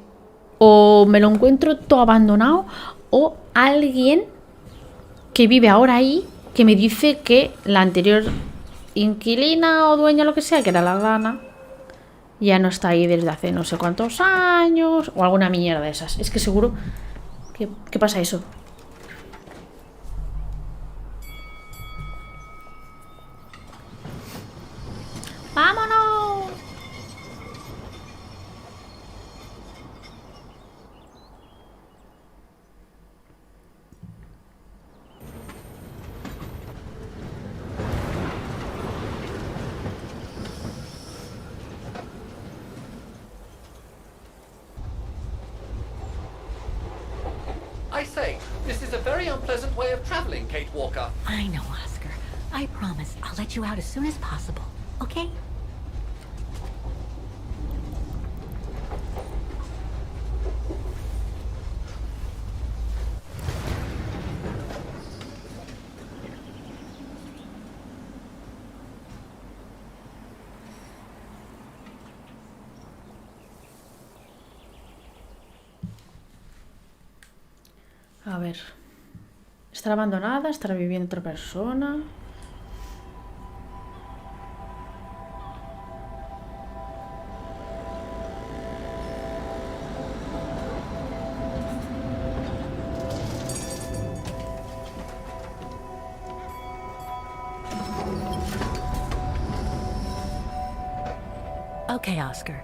o me lo encuentro todo abandonado o alguien que vive ahora ahí que me dice que la anterior inquilina o dueña, lo que sea, que era la Dana, ya no está ahí desde hace no sé cuántos años o alguna mierda de esas. Es que seguro que pasa eso. ¡Vámonos! I say, this is a very unpleasant way of traveling, Kate Walker. I know, Oscar. I promise I'll let you out as soon as possible, okay? A ver. ¿Estará abandonada? ¿Estará viviendo otra persona? Okay, Oscar.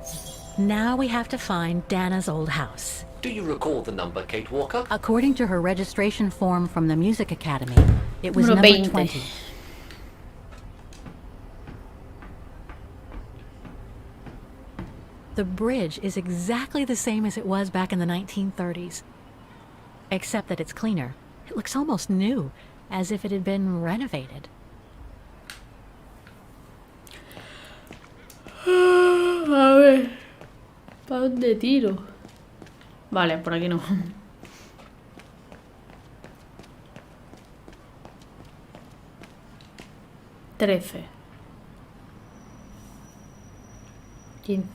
Now we have to find Dana's old house. Do you recall the number, Kate Walker? According to her registration form from the Music Academy, it was Número number 20. 20. The bridge is exactly the same as it was back in the 1930s, except that it's cleaner. It looks almost new, as if it had been renovated. A ver, ¿para dónde tiro? Vale, por aquí no. 13. 15.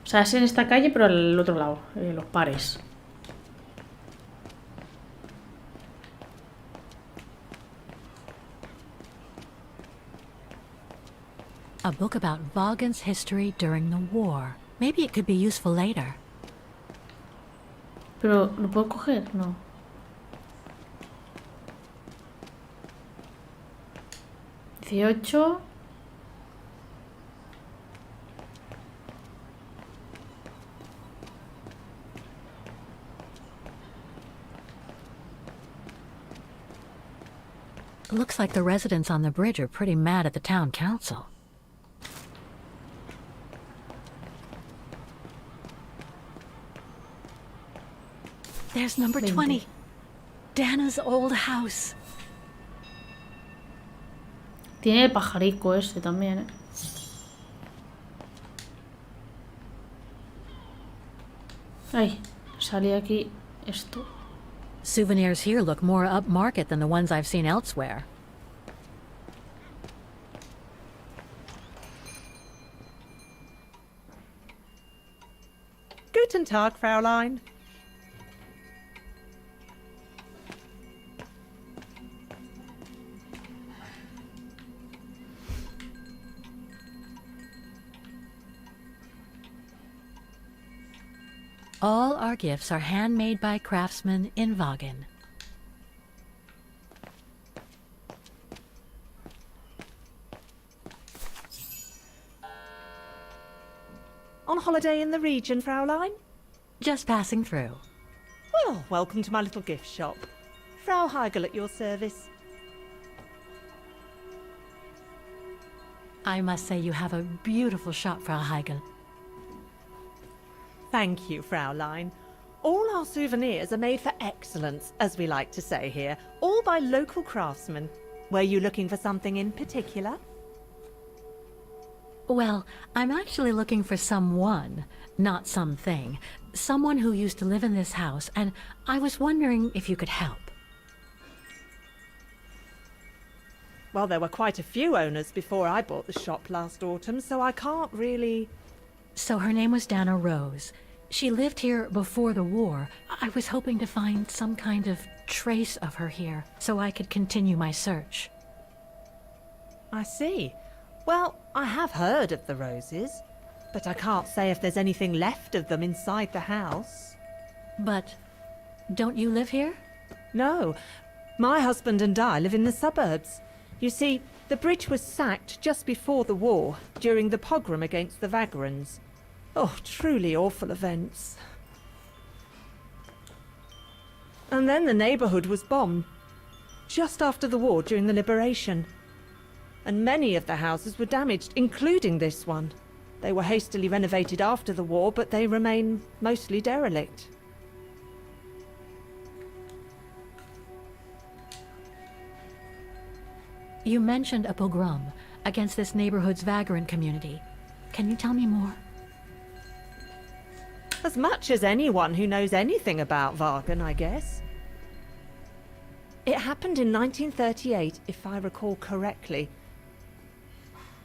O sea, es en esta calle, pero al otro lado, los pares. A book about Vaughan's history during the war. Maybe it could be useful later. Pero, ¿lo puedo coger? No. ¿18? Looks like the residents on the bridge are pretty mad at the town council. There's number 20. Dana's old house. Tiene el pajarico ese también, ¿eh? Ay, salí aquí esto. Souvenirs here look more upmarket than the ones I've seen elsewhere. Guten Tag, Fräulein. All our gifts are handmade by craftsmen in Vaughan. On holiday in the region, Fräulein? Just passing through. Well, welcome to my little gift shop. Frau Heigl at your service. I must say you have a beautiful shop, Frau Heigl. Thank you, Fräulein. All our souvenirs are made for excellence, as we like to say here, all by local craftsmen. Were you looking for something in particular? Well, I'm actually looking for someone, not something. Someone who used to live in this house, and I was wondering if you could help. Well, there were quite a few owners before I bought the shop last autumn, so I can't really... So her name was Dana Rose. She lived here before the war. I was hoping to find some kind of trace of her here, so I could continue my search. I see. Well, I have heard of the Roses, but I can't say if there's anything left of them inside the house. But don't you live here? No. My husband and I live in the suburbs. You see, the bridge was sacked just before the war, during the pogrom against the Vagrants. Oh, truly awful events. And then the neighbourhood was bombed, just after the war during the liberation. And many of the houses were damaged, including this one. They were hastily renovated after the war, but they remain mostly derelict. You mentioned a pogrom against this neighborhood's vagrant community. Can you tell me more? As much as anyone who knows anything about Vaughan, I guess. It happened in 1938, if I recall correctly.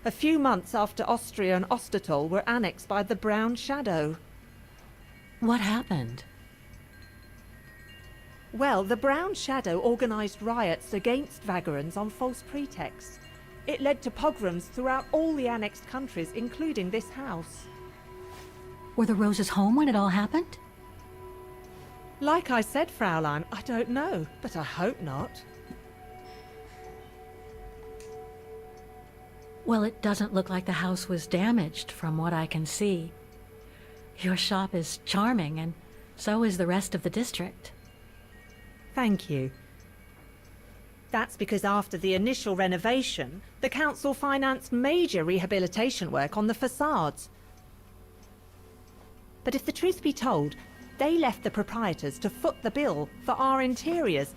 A few months after Austria and Ostertal were annexed by the Brown Shadow. What happened? Well, the Brown Shadow organised riots against Vagrants on false pretexts. It led to pogroms throughout all the annexed countries, including this house. Were the Roses home when it all happened? Like I said, Fräulein, I don't know, but I hope not. Well, it doesn't look like the house was damaged from what I can see. Your shop is charming, and So is the rest of the district. Thank you. That's because after the initial renovation, the council financed major rehabilitation work on the facades. But if the truth be told, they left the proprietors to foot the bill for our interiors.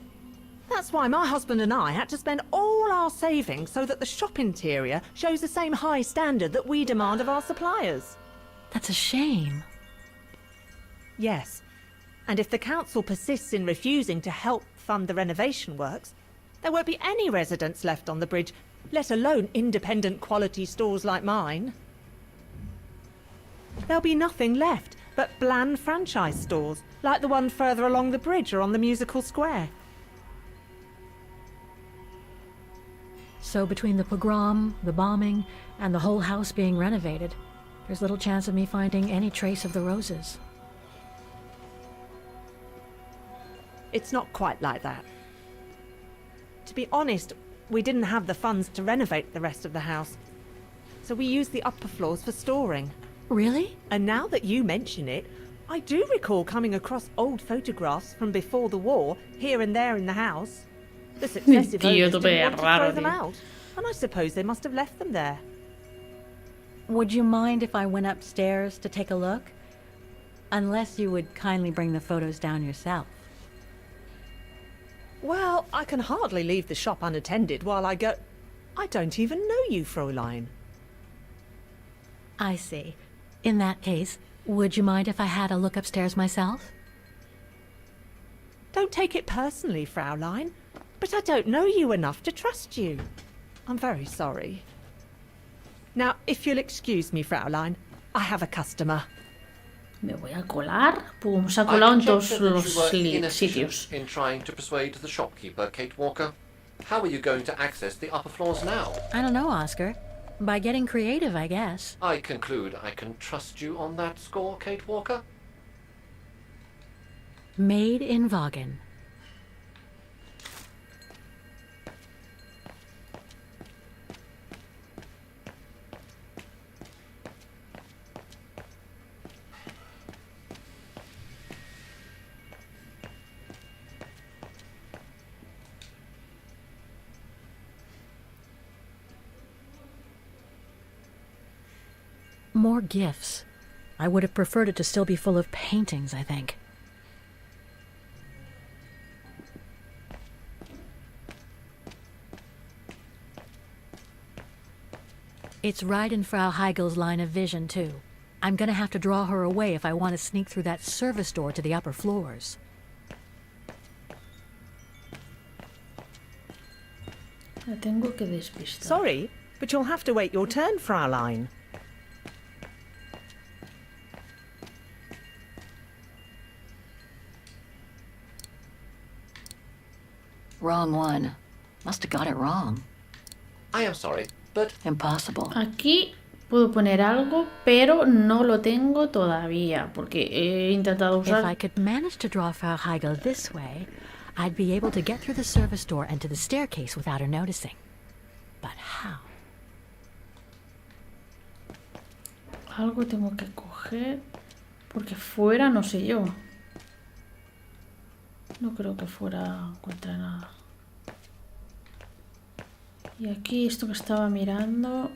That's why my husband and I had to spend all our savings so that the shop interior shows the same high standard that we demand of our suppliers. That's a shame. Yes. And if the council persists in refusing to help fund the renovation works, there won't be any residents left on the bridge, let alone independent quality stores like mine. There'll be nothing left but bland franchise stores, like the one further along the bridge or on the musical square. So between the pogrom, the bombing, and the whole house being renovated, there's little chance of me finding any trace of the roses. It's not quite like that. To be honest, we didn't have the funds to renovate the rest of the house, so we used the upper floors for storing. Really? And now that you mention it, I do recall coming across old photographs from before the war, here and there in the house. The successive owners didn't want to throw them out, and I suppose they must have left them there. Would you mind if I went upstairs to take a look? Unless you would kindly bring the photos down yourself. Well, I can hardly leave the shop unattended while I go... I don't even know you, Fräulein. I see. In that case, would you mind if I had a look upstairs myself? Don't take it personally, Fräulein, but I don't know you enough to trust you. I'm very sorry. Now, if you'll excuse me, Fräulein, I have a customer. Me voy a colar. Pum, se ha colado en todos los sitios. In trying to persuade the shopkeeper, Kate Walker. How are you going to access the upper floors now? I don't know, Oscar. By getting creative, I guess. I conclude I can trust you on that score, Kate Walker? Made in Vaughan. More gifts. I would have preferred it to still be full of paintings, I think. It's right in Frau Heigel's line of vision, too. I'm gonna have to draw her away if I want to sneak through that service door to the upper floors. La tengo que despistar. Sorry, but you'll have to wait your turn, Fräulein. Wrong one. Must have got it wrong. I am sorry, but... Impossible. Aquí puedo poner algo, pero no lo tengo todavía, porque he intentado usar... If I could manage to draw Frau Heigel this way, I'd be able to get through the service door and to the staircase without her noticing. But how? Algo tengo que coger, porque fuera no sé yo. No creo que fuera encuentre nada. Y aquí esto que estaba mirando...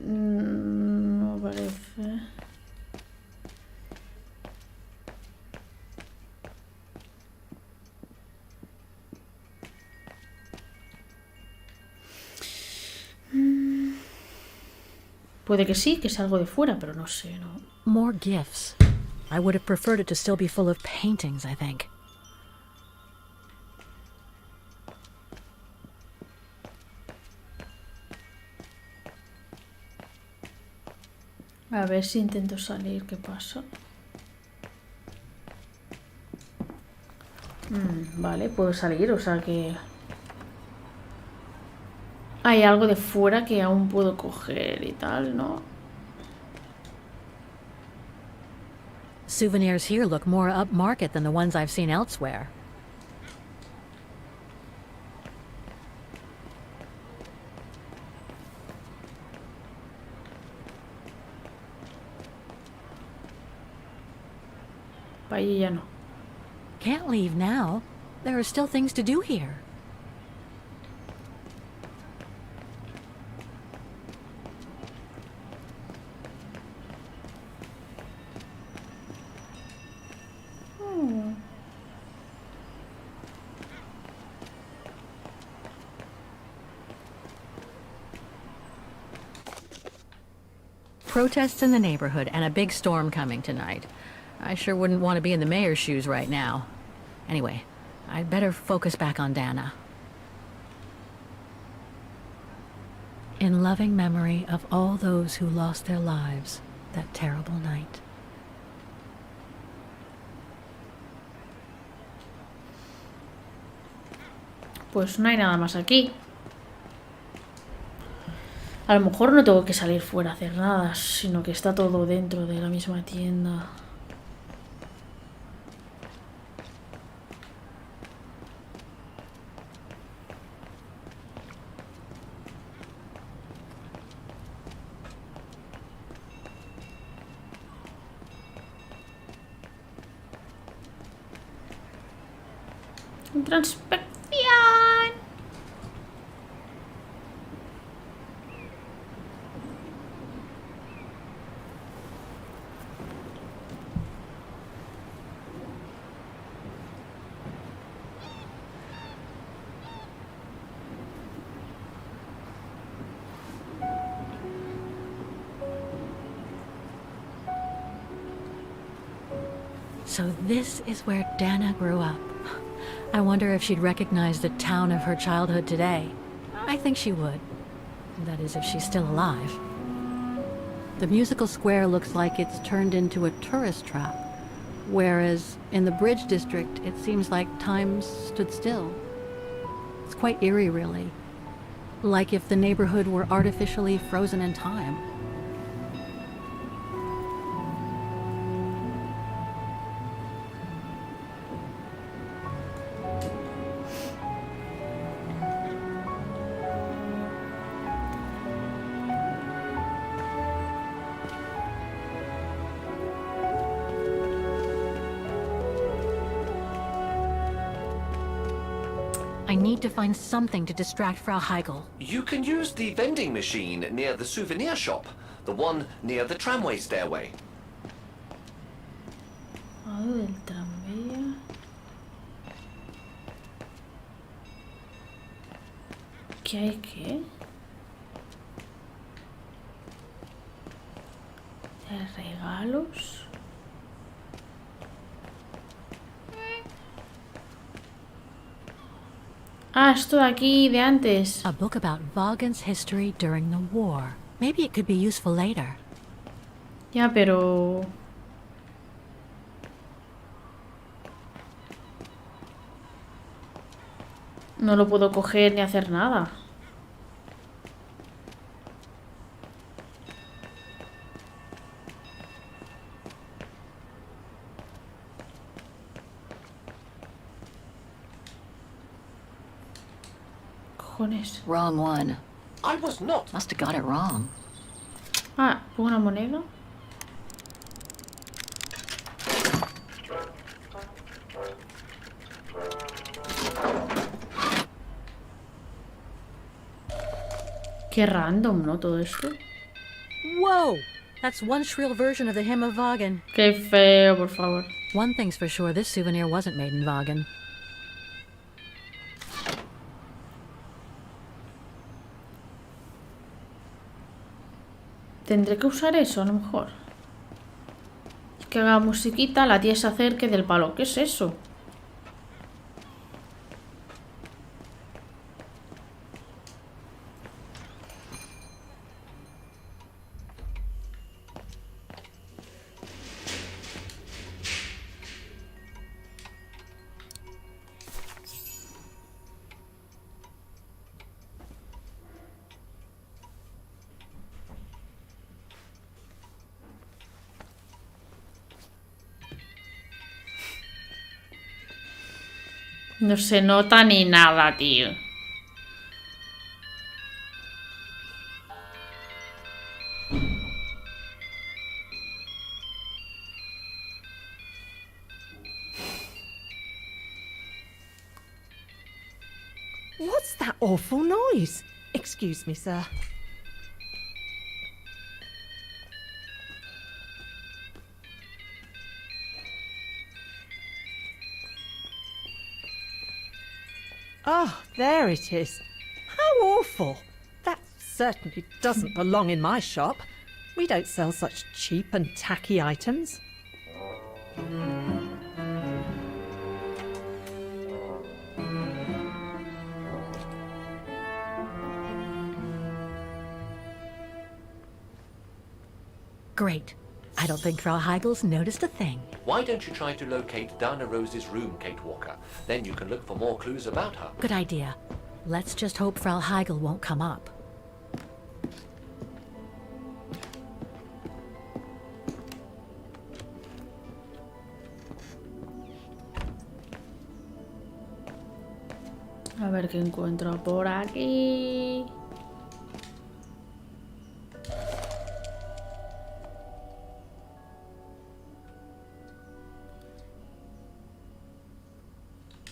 No parece... Puede que sí, que sea algo de fuera, pero no sé, ¿no? More gifts. I would have preferred it to still be full of paintings, I think. A ver si intento salir, ¿qué pasa? Vale, puedo salir, o sea que... Hay algo de fuera que aún puedo coger y tal, ¿no? Souvenirs here look more upmarket than the ones I've seen elsewhere. para allí ya no. Can't leave now. There are still things to do here. Protests in the neighborhood and a big storm coming tonight. I sure wouldn't want to be in the mayor's shoes right now. Anyway, I'd better focus back on Dana. In loving memory of all those who lost their lives that terrible night. Pues no hay nada más aquí. A lo mejor no tengo que salir fuera a hacer nada, sino que está todo dentro de la misma tienda. Introspección. So this is where Dana grew up. I wonder if she'd recognize the town of her childhood today. I think she would. That is, if she's still alive. The musical square looks like it's turned into a tourist trap, whereas in the Bridge District, it seems like time stood still. It's quite eerie, really. Like if the neighborhood were artificially frozen in time. I need to find something to distract Frau Heigl. You can use the vending machine near the souvenir shop, the one near the tramway stairway. Del tranvía. ¿Qué hay que? De regalos. Ah, esto de aquí, de antes. A book about Vaughan's history during the war. Maybe it could be useful later. Ya, pero... no lo puedo coger ni hacer nada. Cojones. Wrong one. I was not. Must have got it wrong. Ah, una moneda. Qué random, ¿no? Todo esto. Whoa! That's one shrill version of the hymn of Vaughan. Qué feo, por favor. One thing's for sure, this souvenir wasn't made in Vaughan. Tendré que usar eso, a lo mejor. Que haga musiquita, la tía se acerque del palo. ¿Qué es eso? No se nota ni nada, tío. What's that awful noise? Excuse me, sir. Oh, there it is. How awful. That certainly doesn't belong in my shop. We don't sell such cheap and tacky items. Great. I don't think Frau Heigel's noticed a thing. Why don't you try to locate Dana Rose's room, Kate Walker? Then you can look for more clues about her. Good idea. Let's just hope Frau Heigel won't come up. A ver qué encuentro por aquí.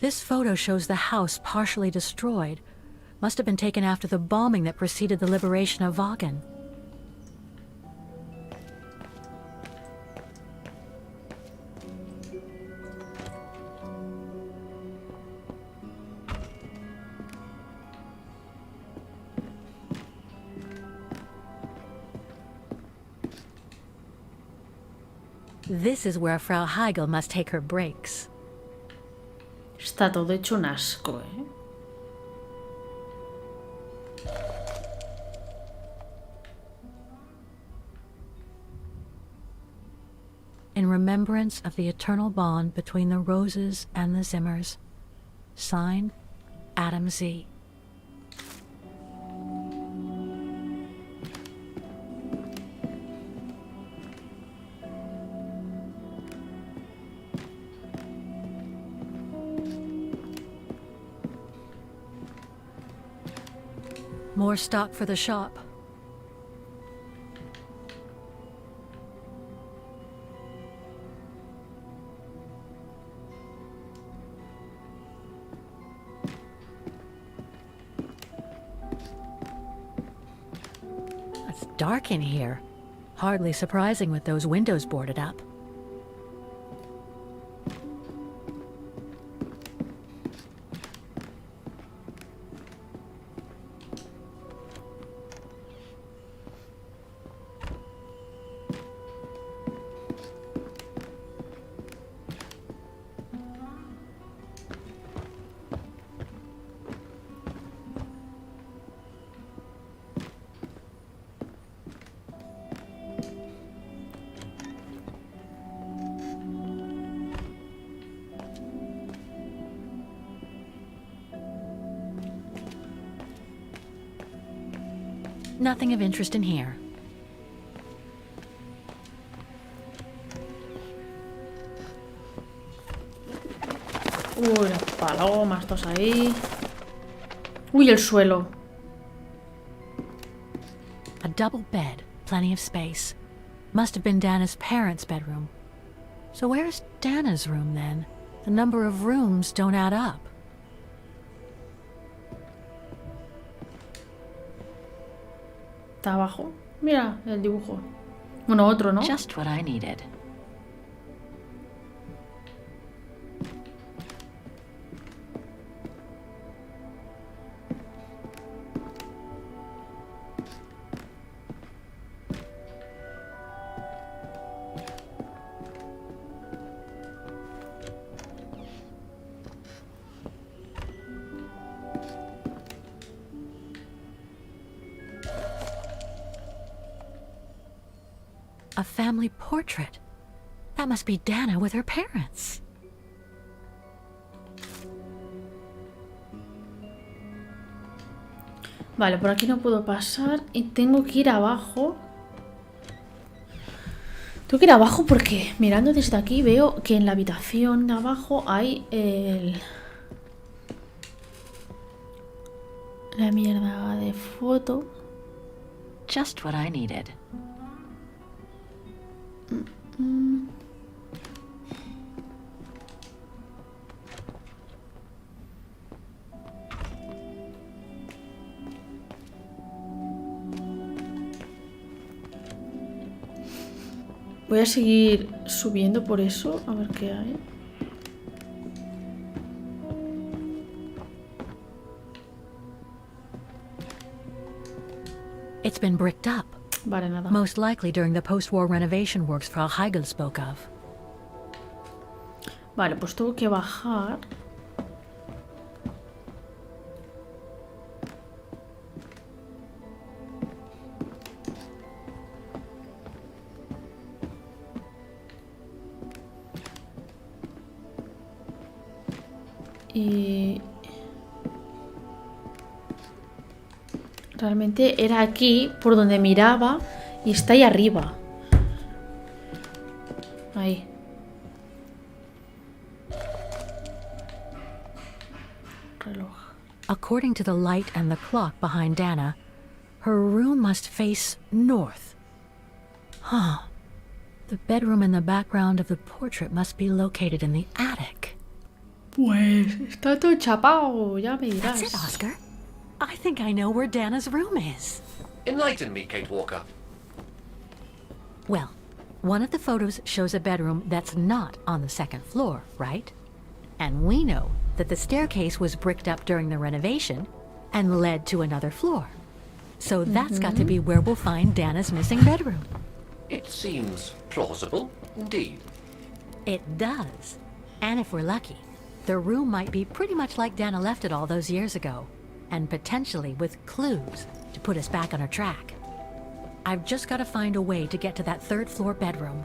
This photo shows the house partially destroyed. Must have been taken after the bombing that preceded the liberation of Wagen. This is where Frau Heigel must take her breaks. Está todo hecho un asco, ¿eh? In remembrance of the eternal bond between the Roses and the Zimmers. Signed, Adam Z. More stock for the shop. It's dark in here. Hardly surprising with those windows boarded up. Nothing of interest in here. Uy, las palomas, todos ahí. Uy, el suelo. A double bed, plenty of space. Must have been Dana's parents' bedroom. So where's Dana's room then? The number of rooms don't add up. Está abajo. Mira el dibujo. Bueno, otro, ¿no? Just what I needed. A family portrait. That must be Dana with her parents. Vale, por aquí no puedo pasar y tengo que ir abajo. Tengo que ir abajo porque mirando desde aquí veo que en la habitación de abajo hay la mierda de foto. Just what I needed. Voy a seguir subiendo por eso, a ver qué hay. It's been bricked up. Vale, nada. Most likely during the post-war renovation works Frau Heigl spoke of. Vale, pues tengo que bajar. Y realmente era aquí por donde miraba y está ahí arriba. Ahí. Reloj. According to the light and the clock behind Dana, her room must face north. Huh. The bedroom in the background of the portrait must be located in the attic. Pues está todo chapado, ya me dirás. That's it, Oscar. I think I know where Dana's room is. Enlighten me, Kate Walker. Well, one of the photos shows a bedroom that's not on the second floor, right? And we know that the staircase was bricked up during the renovation and led to another floor. So that's got to be where we'll find Dana's missing bedroom. It seems plausible, indeed. It does. And if we're lucky, the room might be pretty much like Dana left it all those years ago, and potentially with clues to put us back on our track. I've just got to find a way to get to that third floor bedroom.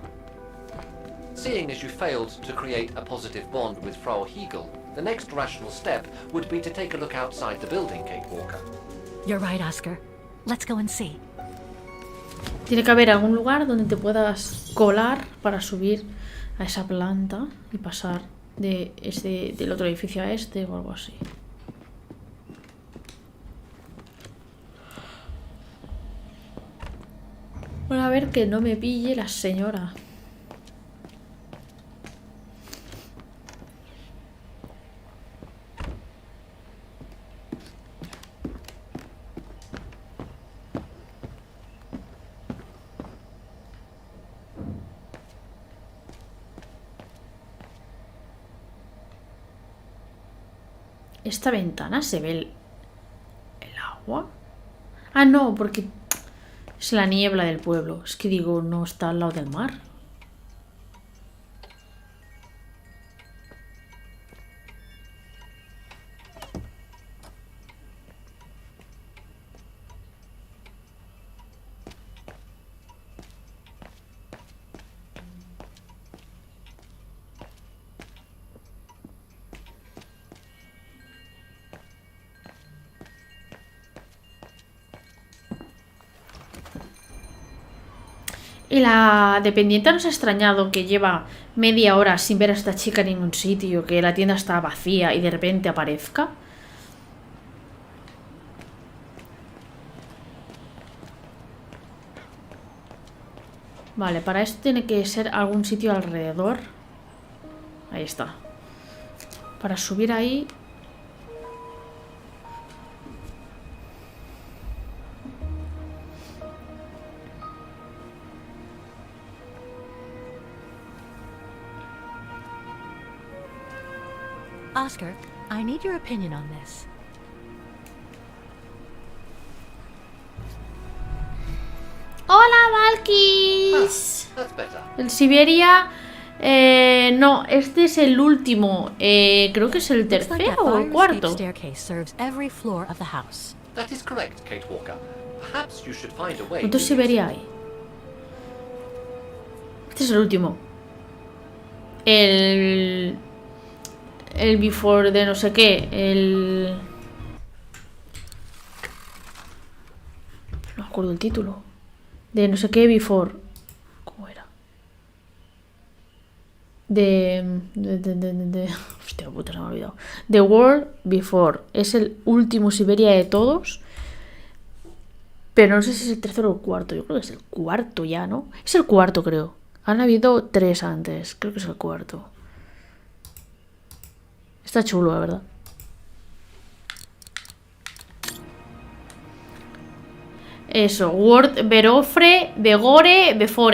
Seeing as you failed to create a positive bond with Frau Heigl, the next rational step would be to take a look outside the building, Kate Walker. You're right, Oscar. Let's go and see. Tiene que haber algún lugar donde te puedas colar para subir a esa planta y pasar de del otro edificio a este o algo así. Bueno, a ver que no me pille la señora. ¿Esta ventana se ve el agua? Ah, no, porque es la niebla del pueblo. Es que digo, no está al lado del mar. Y la dependiente nos ha extrañado que lleva media hora sin ver a esta chica en ningún sitio, que la tienda está vacía y de repente aparezca. Vale, para esto tiene que ser algún sitio alrededor. Ahí está. Para subir ahí... Oscar, I need your opinion on this. ¡Hola, Valkis! That's better. El Syberia... no, este es el último. Creo que es el tercero o el cuarto. That is correct, Kate Walker. Perhaps you should find a way. ¿Cuántos Syberia hay? Este es el último. El before de no sé qué. No me acuerdo el título. De no sé qué before. ¿Cómo era? Hostia puta, se me ha olvidado. The World Before. Es el último Syberia de todos. Pero no sé si es el tercero o el cuarto. Yo creo que es el cuarto ya, ¿no? Es el cuarto, creo. Han habido 3 antes. Creo que es el cuarto. Está chulo, la verdad. Eso, Word, Verofre, Begore, Before.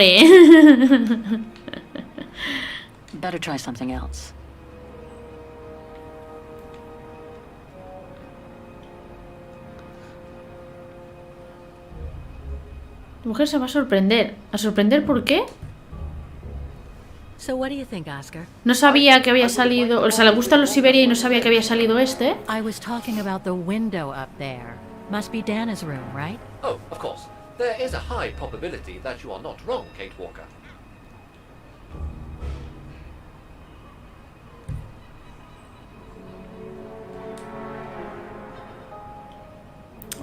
Better try something else. Tu mujer se va a sorprender. ¿A sorprender por qué? So what do you think, Oscar? No sabía que había salido... O sea, le gustan los Syberia y no sabía que había salido este. I was talking about the window up there. Must be Dana's room, right? Oh, of course. There is a high probability that you are not wrong, Kate Walker.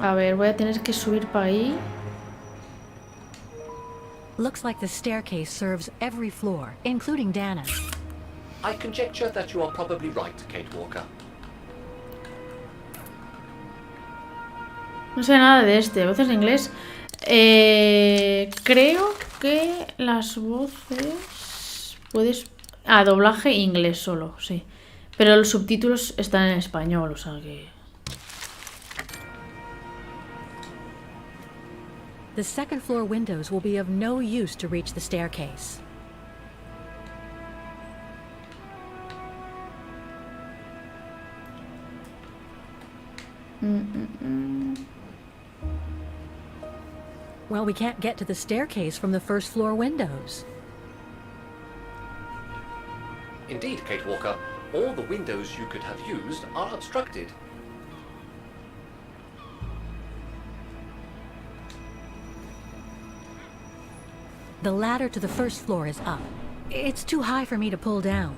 A ver, voy a tener que subir para ahí. Looks like the staircase serves every floor, including Dana's. I conjecture that you are probably right, Kate Walker. No sé nada de este. Voces en inglés. Creo que las voces... Puedes... Ah, doblaje inglés solo, sí. Pero los subtítulos están en español, o sea que... The second floor windows will be of no use to reach the staircase. Well, we can't get to the staircase from the first floor windows. Indeed, Kate Walker, all the windows you could have used are obstructed. The ladder to the first floor is up. It's too high for me to pull down.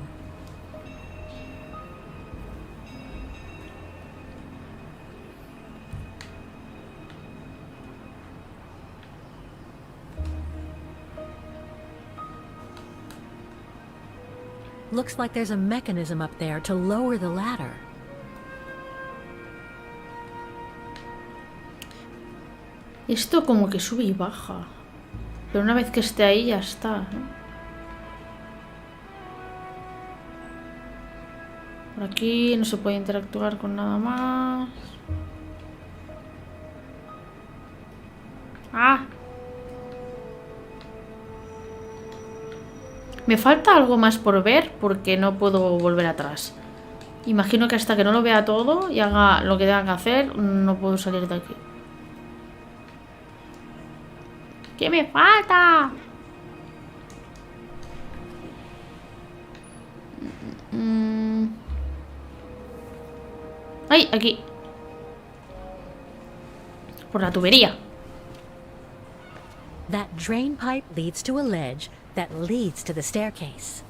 Looks like there's a mechanism up there to lower the ladder. Esto como que sube y baja. Pero una vez que esté ahí ya está, ¿no? Por aquí no se puede interactuar con nada más. ¡Ah! Me falta algo más por ver porque no puedo volver atrás. Imagino que hasta que no lo vea todo y haga lo que tenga que hacer, no puedo salir de aquí. ¿Qué me falta? ¡Ay! Aquí. Por la tubería. That drain pipe leads to a ledge that leads to the staircase.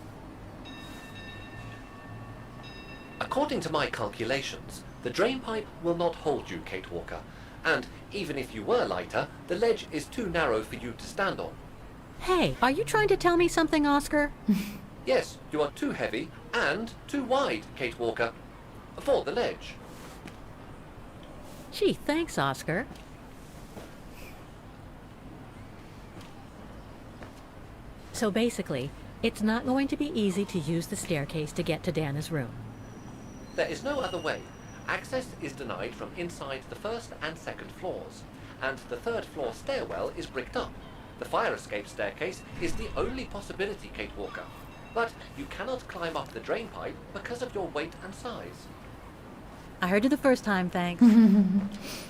According to my calculations, the drain pipe will not hold you, Kate Walker. And even if you were lighter, the ledge is too narrow for you to stand on. Hey, are you trying to tell me something, Oscar? Yes, you are too heavy and too wide, Kate Walker, for the ledge. Gee, thanks, Oscar. So basically, it's not going to be easy to use the staircase to get to Dana's room. There is no other way. Access is denied from inside the first and second floors, and the third floor stairwell is bricked up. The fire escape staircase is the only possibility, Kate Walker. But you cannot climb up the drain pipe because of your weight and size. I heard you the first time, thanks.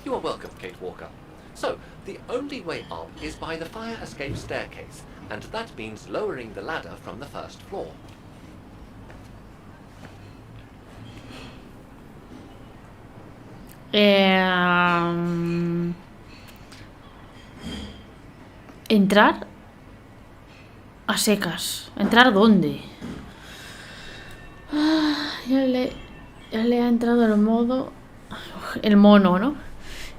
You are welcome, Kate Walker. So, the only way up is by the fire escape staircase, and that means lowering the ladder from the first floor. Entrar a secas. ¿Entrar dónde? Ya le ha entrado el modo... El mono, ¿no?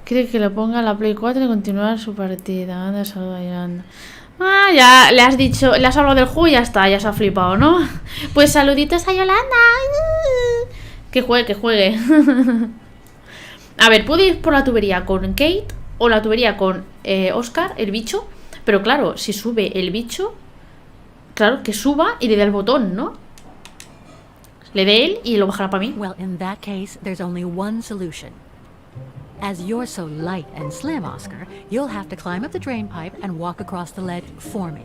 Quiere que le ponga la Play 4 y continuar su partida. Anda, saluda y anda. Ah, ya le has dicho... Le has hablado del juego y ya está. Ya se ha flipado, ¿no? Pues saluditos a Yolanda. Que juegue, que juegue. A ver, puedo ir por la tubería con Kate o la tubería con Oscar, el bicho. Pero claro, si sube el bicho, claro, que suba y le dé el botón, ¿no? Le dé él y lo bajará para mí. Well, in that case, there's only one solution. As you're so light and slim, Oscar, you'll have to climb up the drain pipe and walk across the ledge for me.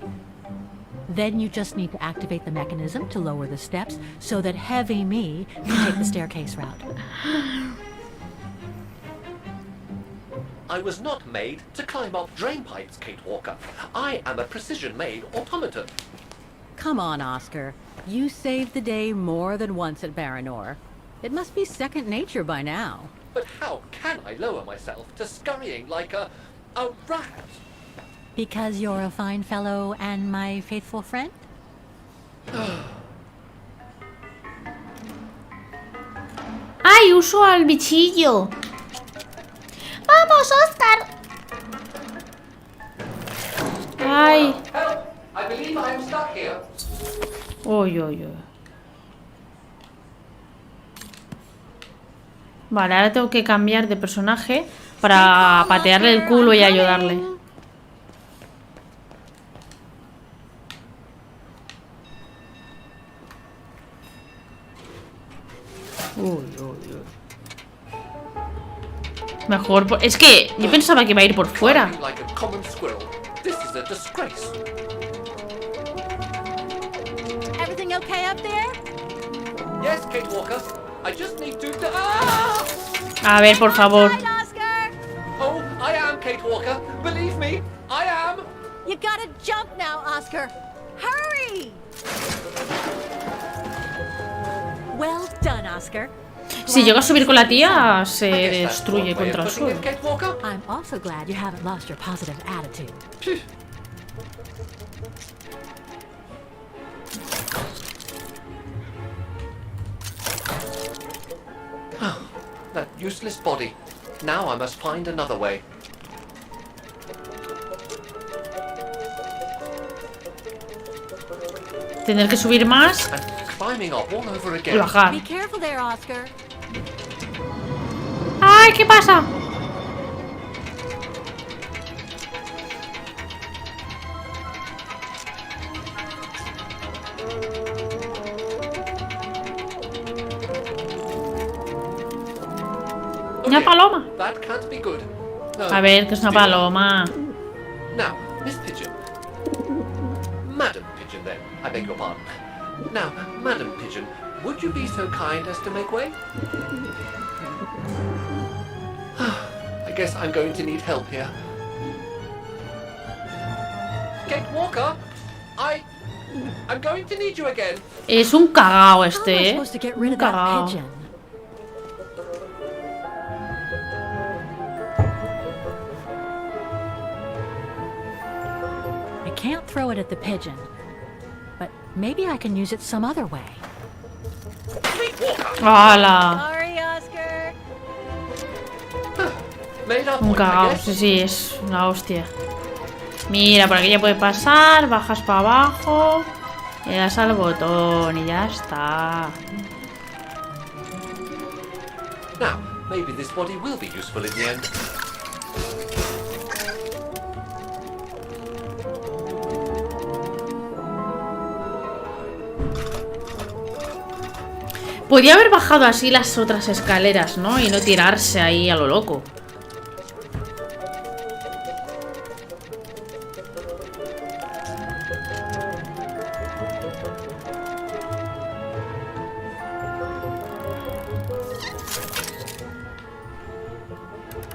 Then you just need to activate the mechanism to lower the steps so that heavy me can take the staircase route. I was not made to climb up drain pipes, Kate Walker. I am a precision-made automaton. Come on, Oscar. You saved the day more than once at Baranor. It must be second nature by now. But how can I lower myself to scurrying like a rat? Because you're a fine fellow and my faithful friend? ¡Ay, uso al bichillo! ¡Vamos, Oscar! ¡Ay! Help! I believe I am stuck here. Uy, uy, uy. Vale, ahora tengo que cambiar de personaje para patearle el culo y ayudarle. Uy, uy, uy. Mejor por... Es que yo pensaba que iba a ir por fuera. Like a common squirrel. This is a disgrace. Everything okay up there? Yes, Kate Walker. I just need to... A ver, por favor. Oh, I am Kate Walker. Believe me, I am. You gotta jump now, Oscar. Hurry! Well done, Oscar. Si llega a subir con la tía, se destruye contra el suelo. I'm also glad you haven't lost your positive attitude. That useless body. Now I must find another way. Tener que subir más Climbing up all over y again. bajar. Be careful there, Oscar. ¡Ay, qué pasa! Una paloma. That can't be good. No, A ver, que es una paloma. Now, Miss Pigeon. Madam Pigeon, then. I beg your pardon. Now, Madam Pigeon, would you be so kind as to make way? I guess I'm going to need help here. Kate Walker, I'm going to need you again. Es un cagao este, How am I ¿eh? supposed to get rid Un of that cagao. pigeon? I can't throw it at the pigeon, but maybe I can use it some other way. ¡Hala! Sorry, Oscar. Un cagao, sí, sí, es una hostia. Mira, por aquí ya puede pasar, bajas para abajo, le das al botón y ya está. Now, maybe this body will be useful in the end. Podía haber bajado así las otras escaleras, ¿no? Y no tirarse ahí a lo loco.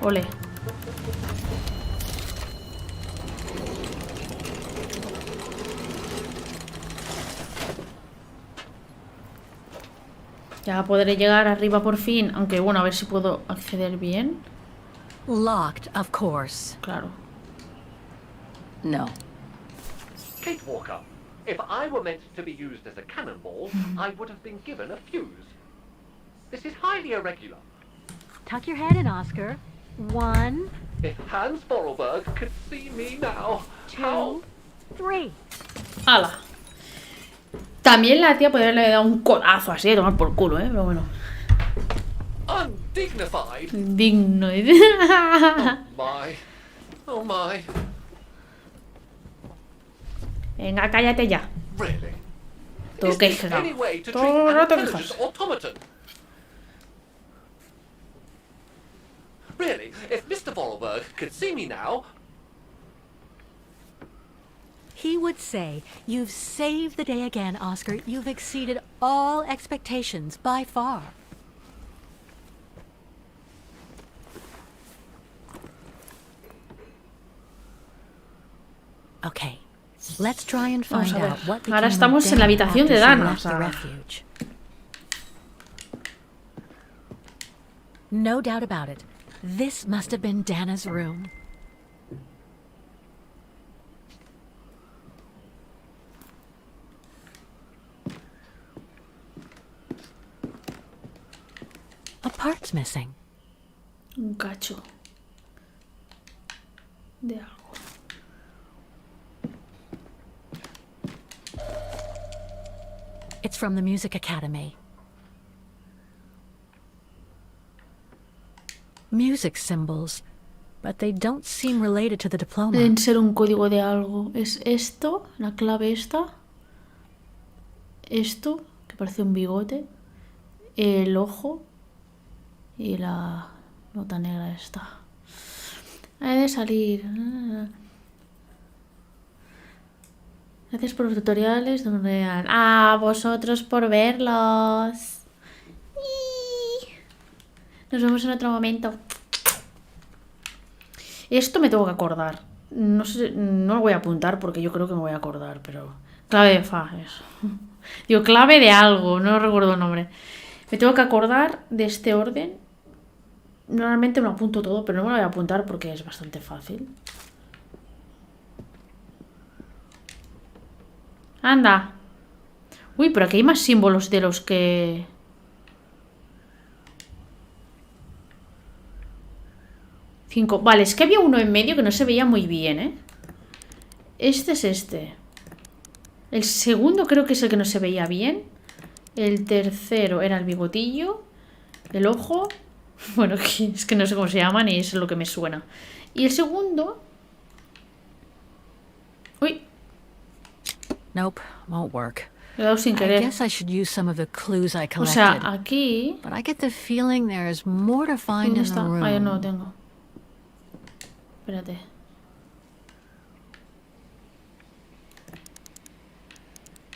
Ole. Ya podré llegar arriba por fin, aunque bueno, a ver si puedo acceder bien. Locked, of course. Claro. No. Kate Walker, if I were meant to be used as a cannonball, I would have been given a fuse. This is highly irregular. Tuck your head in, Oscar. 1, If Hans Borrelberg could see me now, 2, 3. ¡Hala! También la tía podría haberle dado un codazo así de tomar por culo, ¿eh? Pero bueno. Undignified. Digno. My. Oh my. Venga, cállate ya. Really? Todo Is there quejado. any way to treat Todo el an rato intelligent quejas. automaton? Really, if Mr. Vorarlberg could see me now... He would say, "You've saved the day again, Oscar. You've exceeded all expectations by far." Okay, let's try and Vamos find a ver. out what Ahora became of estamos en la Dan habitación de after she Dan, o left the sea. refuge. No doubt about it. This must have been Dana's room. A part's missing. Un cacho de algo. It's from the Music Academy. Music symbols, but they don't seem related to the diploma. Deben ser un código de algo. ¿Es esto? ¿La clave esta? Esto, que parece un bigote. El ojo. Y la nota negra esta. Ha de salir. Gracias por los tutoriales. A vosotros por verlos. Nos vemos en otro momento. Esto me tengo que acordar. No sé, no lo voy a apuntar porque yo creo que me voy a acordar, pero... Clave de fa, eso. Digo, clave de algo, no recuerdo el nombre. Me tengo que acordar de este orden. Normalmente me lo apunto todo, pero no me lo voy a apuntar porque es bastante fácil. Anda. Uy, pero aquí hay más símbolos de los que... Vale, es que había uno en medio que no se veía muy bien, ¿eh? Este es este. El segundo creo que es el que no se veía bien. El tercero era el bigotillo. El ojo. Bueno, es que no sé cómo se llaman y es lo que me suena. Y el segundo... Uy. Nope, won't work. Lo he dado sin querer. I guess I should use some of the clues I collected. O sea, aquí... But I get the feeling there's more to find ¿Dónde in the está? room. Ah, yo no lo tengo. Espérate.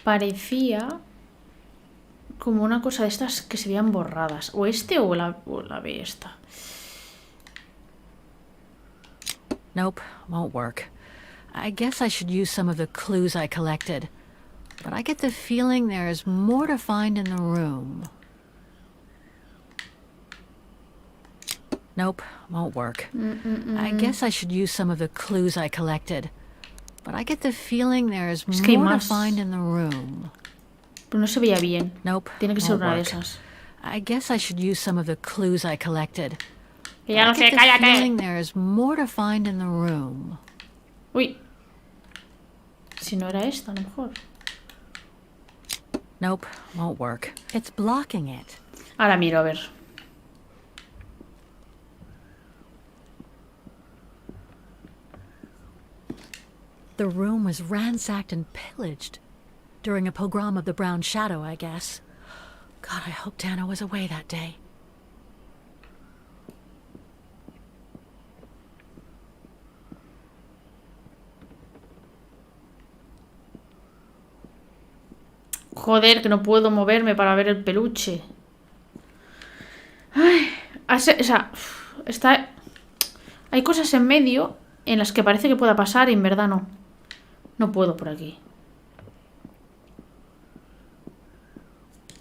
Parecía como una cosa de estas que se veían borradas. O este o la B esta. Nope, won't work. I guess I should use some of the clues I collected. But I get the feeling there's more to find in the room. Nope, won't work. I guess I should use some of the clues I collected. But I get the feeling there's more to find in the room. Pero no se veía bien. Nope. Tiene que ser won't una de work. esas. I guess I should use some of the clues I collected. Que ya But no I sé, get the cállate. feeling there's more to find in the room. Uy. Si no era esta, a lo mejor. Nope, won't work. It's blocking it. Ahora miro, a ver. The room was ransacked and pillaged. During a pogrom of the Brown Shadow, I guess. God, I hope Dana was away that day. Joder, que no puedo moverme para ver el peluche. Ay, o sea, está... Hay cosas en medio en las que parece que pueda pasar y en verdad no. No puedo por aquí.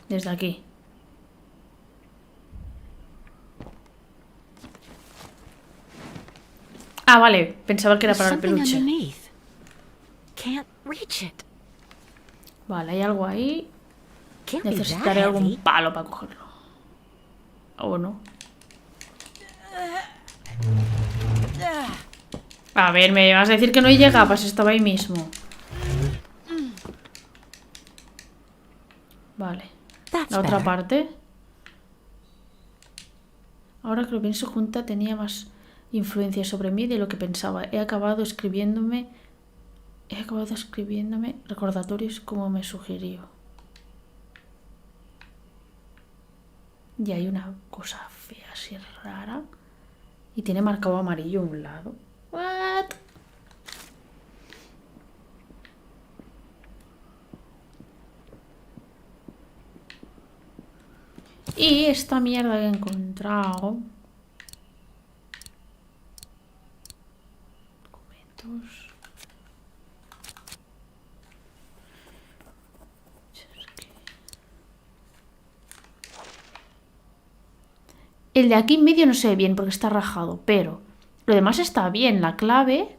Desde aquí. Ah, vale. Pensaba que era para el peluche. Can't reach it. Vale, hay algo ahí. Can't be Necesitaré that algún heavy. palo para cogerlo. ¿O no? A ver, me vas a decir que no llega, pues estaba ahí mismo. Vale. La otra parte. Ahora que lo pienso, Junta tenía más influencia sobre mí de lo que pensaba. He acabado escribiéndome recordatorios como me sugirió. Y hay una cosa fea así rara. Y tiene marcado amarillo a un lado. What? Y esta mierda que he encontrado. Documentos. El de aquí en medio no se ve bien porque está rajado, pero lo demás está bien. La clave,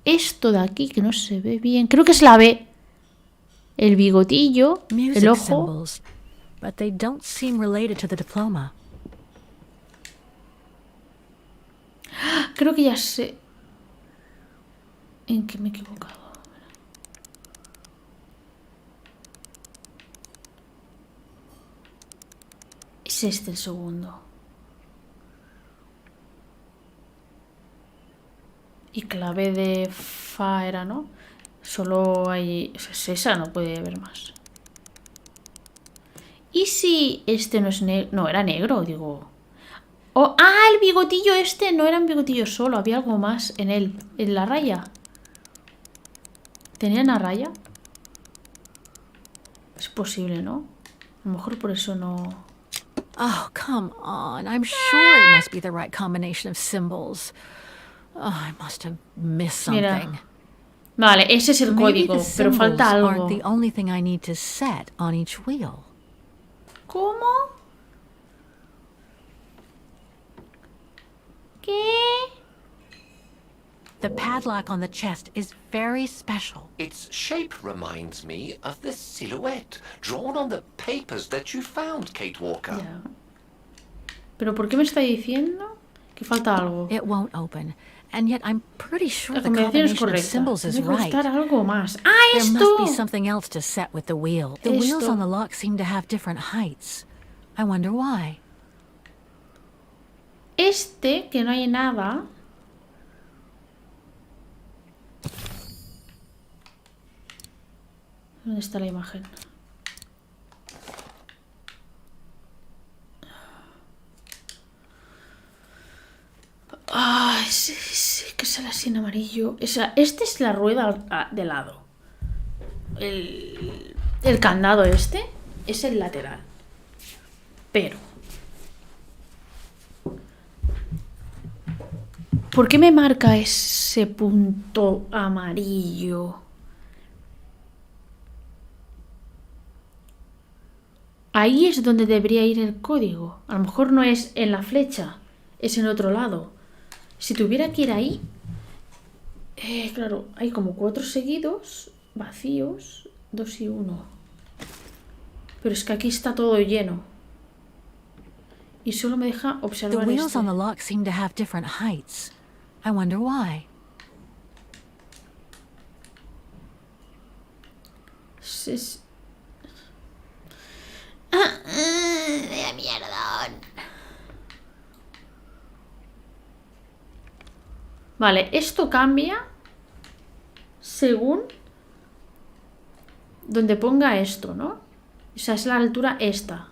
esto de aquí que no se ve bien, creo que es la B. El bigotillo, el ojo. Symbols, but they don't seem related to the diploma. Creo que ya sé en qué me he equivocado. Es este el segundo. Y clave de fa era, ¿no? Solo hay... Es esa, no puede haber más. ¿Y si este no es negro? No, era negro, digo. Oh, ah, el bigotillo este no era un bigotillo solo, había algo más en él. En la raya. ¿Tenía una raya? Es posible, ¿no? A lo mejor por eso no... Oh, come on. I'm sure it must be the right combination of symbols. Oh, I must have missed something. Mira. Vale, ese es el código, pero falta algo. Aren't the only thing I need to set on each wheel. ¿Cómo? ¿Qué? The padlock on the chest is very special. Its shape reminds me of the silhouette drawn on the papers that you found, Kate Walker. Ya. ¿Pero por qué me está diciendo que falta algo? It won't open, and yet I'm pretty sure La the combinación es combination of correcta. symbols is Tiene que right. costar algo más. ¡Ah, There esto! must be something else to set with the wheel. The wheels Esto. on the lock seem to have different heights. I wonder why. Este, que no hay nada. ¿Dónde está la imagen? Ah, sí, que sale así en amarillo. Esta es la rueda de lado. El candado este es el lateral. Pero... ¿por qué me marca ese punto amarillo? Ahí es donde debería ir el código. A lo mejor no es en la flecha, es en otro lado. Si tuviera que ir ahí... claro, hay como 4 seguidos, vacíos, 2 y 1. Pero es que aquí está todo lleno. Y solo me deja The observar wheels este. on the lock seem to have different heights. I wonder why. Mierda. Vale, esto cambia según donde ponga esto, ¿no? O sea, es la altura esta,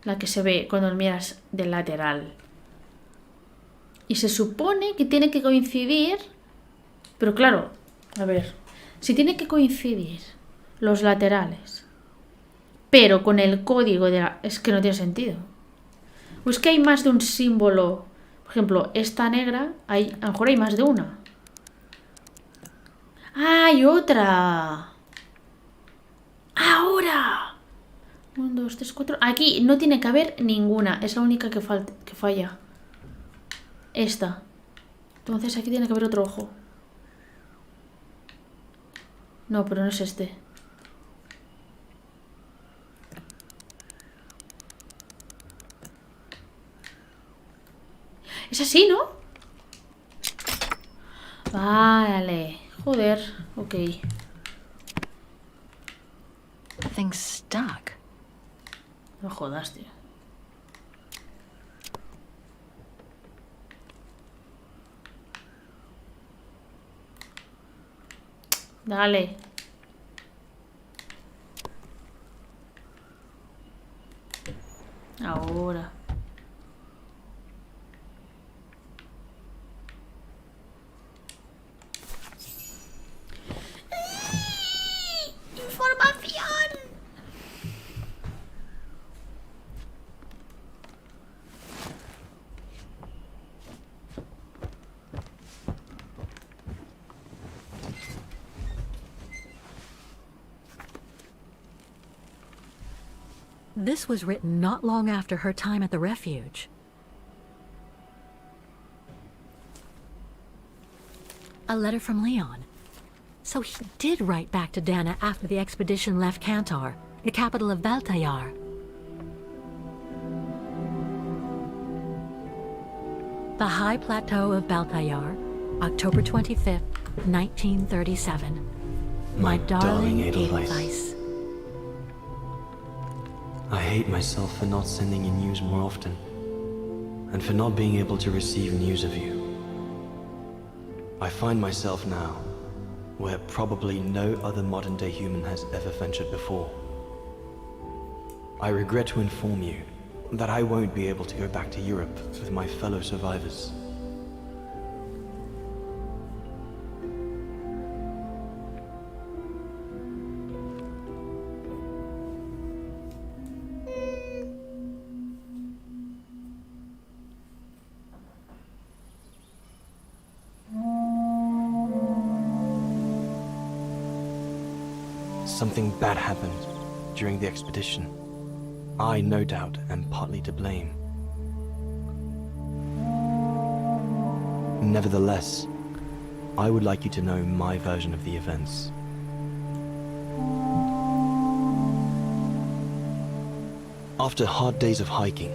la que se ve cuando miras del lateral. Y se supone que tiene que coincidir, pero claro, a ver, si tiene que coincidir los laterales, pero con el código de la... es que no tiene sentido. O es que hay más de un símbolo. Por ejemplo, esta negra, a lo mejor hay más de una. ¡Ah, hay otra! ¡Ahora! 1, 2, 3, 4... Aquí no tiene que haber ninguna. Es la única que falla. Esta. Entonces aquí tiene que haber otro ojo. No, pero no es este. Es así, ¿no? Vale. Joder. Ok. Thing's stuck. No jodas, tío. Dale. Ahora. This was written not long after her time at the refuge. A letter from Leon. So he did write back to Dana after the expedition left Kantar, the capital of Valtayar. The High Plateau of Baltayar, October 25th, 1937. My darling Edelweiss. I hate myself for not sending you news more often, and for not being able to receive news of you. I find myself now where probably no other modern-day human has ever ventured before. I regret to inform you that I won't be able to go back to Europe with my fellow survivors. Something bad happened during the expedition. I, no doubt, am partly to blame. Nevertheless, I would like you to know my version of the events. After hard days of hiking,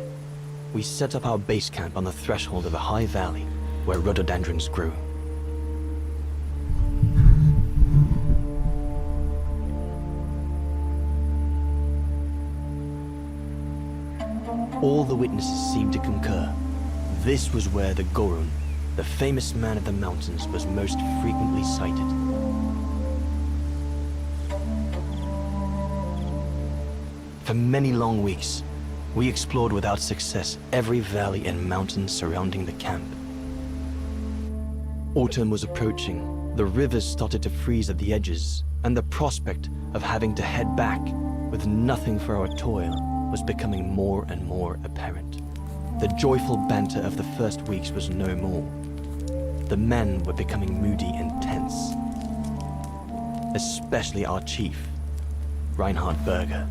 we set up our base camp on the threshold of a high valley where rhododendrons grew. All the witnesses seemed to concur. This was where the Gorun, the famous man of the mountains, was most frequently sighted. For many long weeks, we explored without success every valley and mountain surrounding the camp. Autumn was approaching, the rivers started to freeze at the edges, and the prospect of having to head back with nothing for our toil was becoming more and more apparent. The joyful banter of the first weeks was no more. The men were becoming moody and tense. Especially our chief, Reinhard Berger.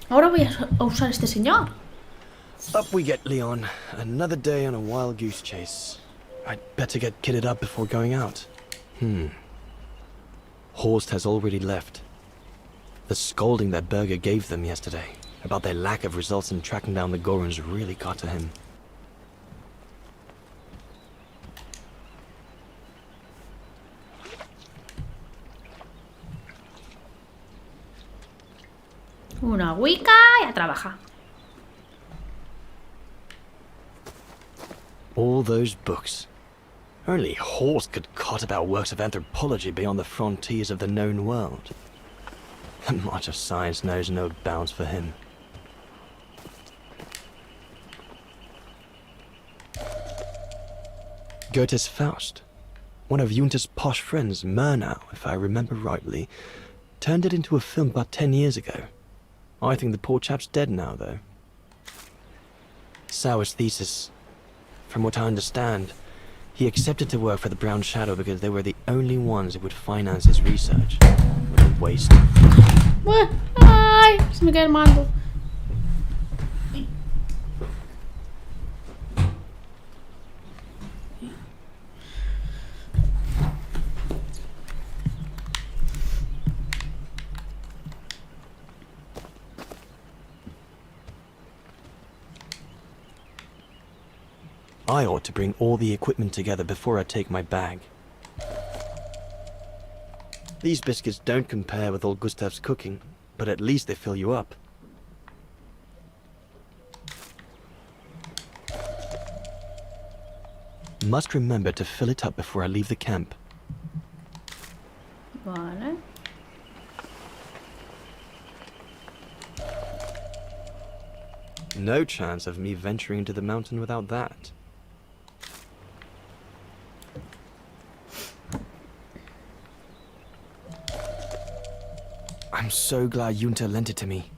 Ahora voy a usar este señor. Up we get, Leon. Another day on a wild goose chase. I'd better get kitted up before going out. Horst has already left. The scolding that Berger gave them yesterday about their lack of results in tracking down the Goruns really got to him. Una Wicca y a trabajar. All those books. Only Horst could cot about works of anthropology beyond the frontiers of the known world. The march of science knows no bounds for him. Goethe's Faust. One of Junter's posh friends, Murnau, if I remember rightly, turned it into a film about 10 years ago. I think the poor chap's dead now, though. Sauer's thesis. From what I understand, He accepted to work for the Brown Shadow because they were the only ones who would finance his research. What a waste. ¡Ay! Se me cae el mando. I ought to bring all the equipment together before I take my bag. These biscuits don't compare with old Gustav's cooking, but at least they fill you up. Must remember to fill it up before I leave the camp. Vale. No chance of me venturing into the mountain without that. I'm so glad Junta lent it to me.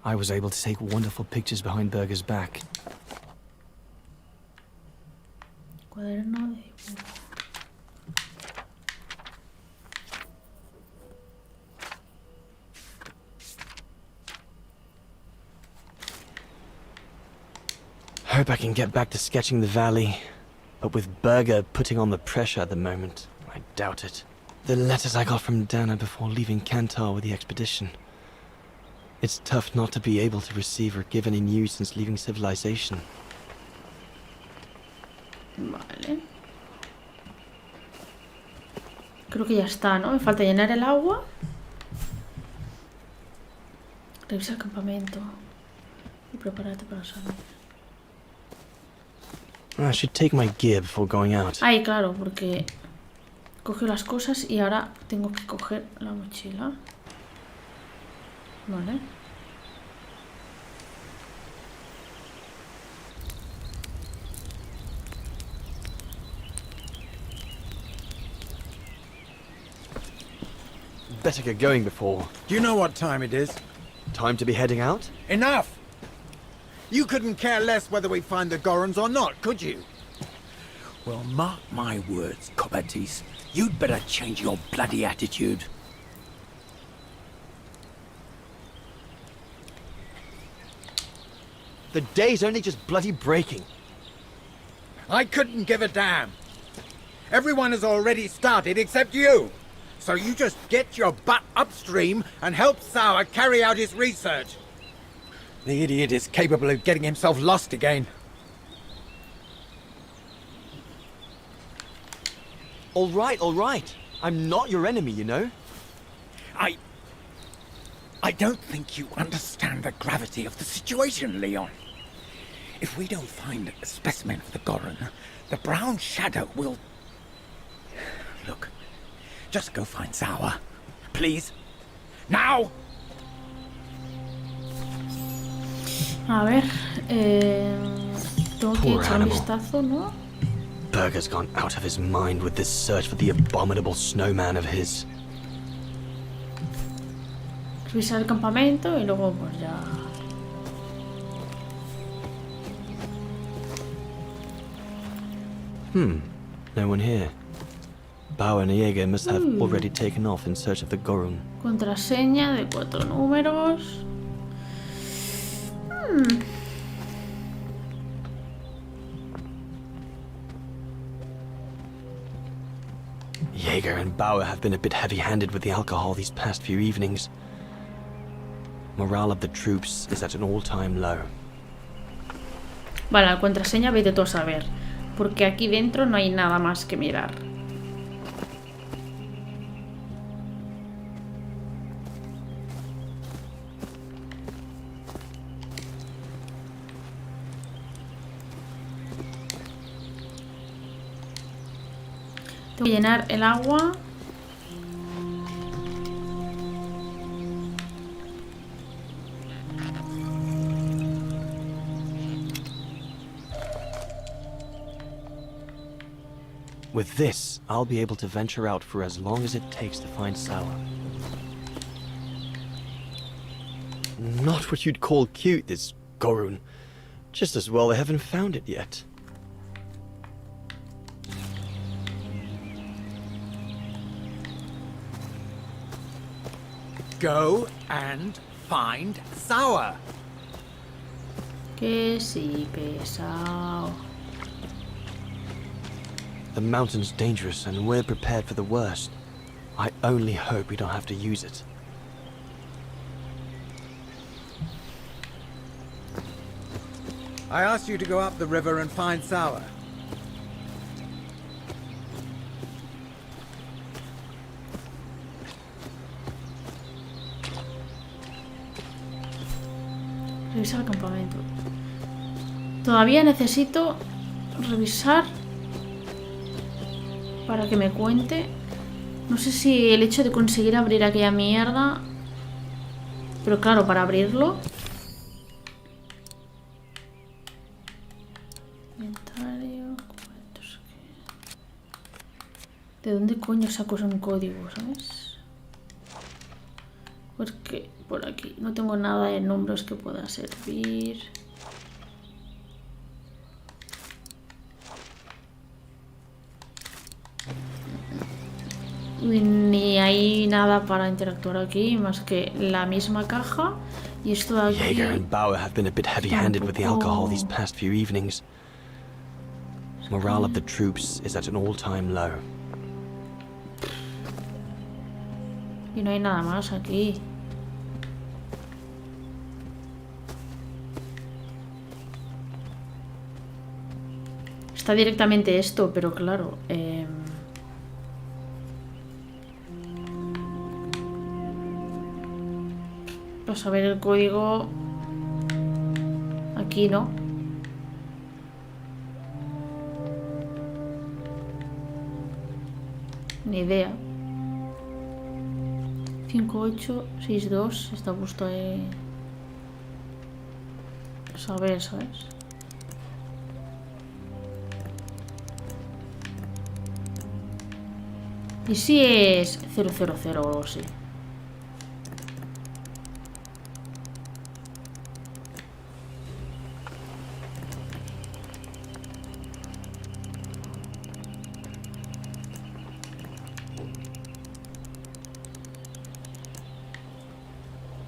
I was able to take wonderful pictures behind Berger's back. Cuaderno de dibujo. Hope I can get back to sketching the valley, but with Berger putting on the pressure at the moment, I doubt it. The letters I got from Dana before leaving Kantar with the expedition. It's tough not to be able to receive or give any news since leaving civilization. Vale. Creo que ya está, ¿no? Me falta llenar el agua. Revisa el campamento. Y prepárate para salir. I should take my gear before going out. Ay, claro, porque coge las cosas y ahora tengo que coger la mochila. Vale. Better get going before... Do you know what time it is? Time to be heading out? Enough! You couldn't care less whether we find the Gorons or not, could you? Well, mark my words, Coppertease. You'd better change your bloody attitude. The day's only just bloody breaking. I couldn't give a damn. Everyone has already started except you. So you just get your butt upstream and help Sauer carry out his research. The idiot is capable of getting himself lost again. All right. I'm not your enemy, you know. I don't think you understand the gravity of the situation, Leon. If we don't find a specimen of the Goron, the Brown Shadow will... Look, just go find Sauer. Please. Now! A ver, tengo que echar un vistazo, ¿no? Berger's gone out of his mind with this search for the abominable snowman of his. Revisar el campamento y luego pues ya... No one here. Bauer and Jaeger must have already taken off in search of the Gorun. Contraseña de 4 números. Jaeger and Bauer have been a bit heavy-handed with the alcohol these past few evenings. Morale of the troops is at an all-time low. Vale, la contraseña vete tú a saber. Porque aquí dentro no hay nada más que mirar. Tengo que llenar el agua. With this, I'll be able to venture out for as long as it takes to find Sauer. Not what you'd call cute, this Gorun. Just as well they haven't found it yet. Go and find Sour. Que sí, pesado. The mountain's dangerous and we're prepared for the worst. I only hope we don't have to use it. I asked you to go up the river and find Sour. Revisar el campamento. Todavía necesito revisar para que me cuente. No sé si el hecho de conseguir abrir aquella mierda. Pero claro, para abrirlo. Inventario. ¿De dónde coño saco un código, sabes? Porque por aquí no tengo nada de números que pueda servir. Ni hay nada para interactuar aquí más que la misma caja y esto de aquí. Jaeger and Bauer have been a bit heavy-handed with the alcohol these past few evenings. Morale of the troops is at an all-time low. Y no hay nada más aquí. Está directamente esto, pero claro. Para saber el código. Aquí no. Ni idea. 5862 está puesto ahí. Saber, ¿sabes? ¿Y si es 000 o algo así?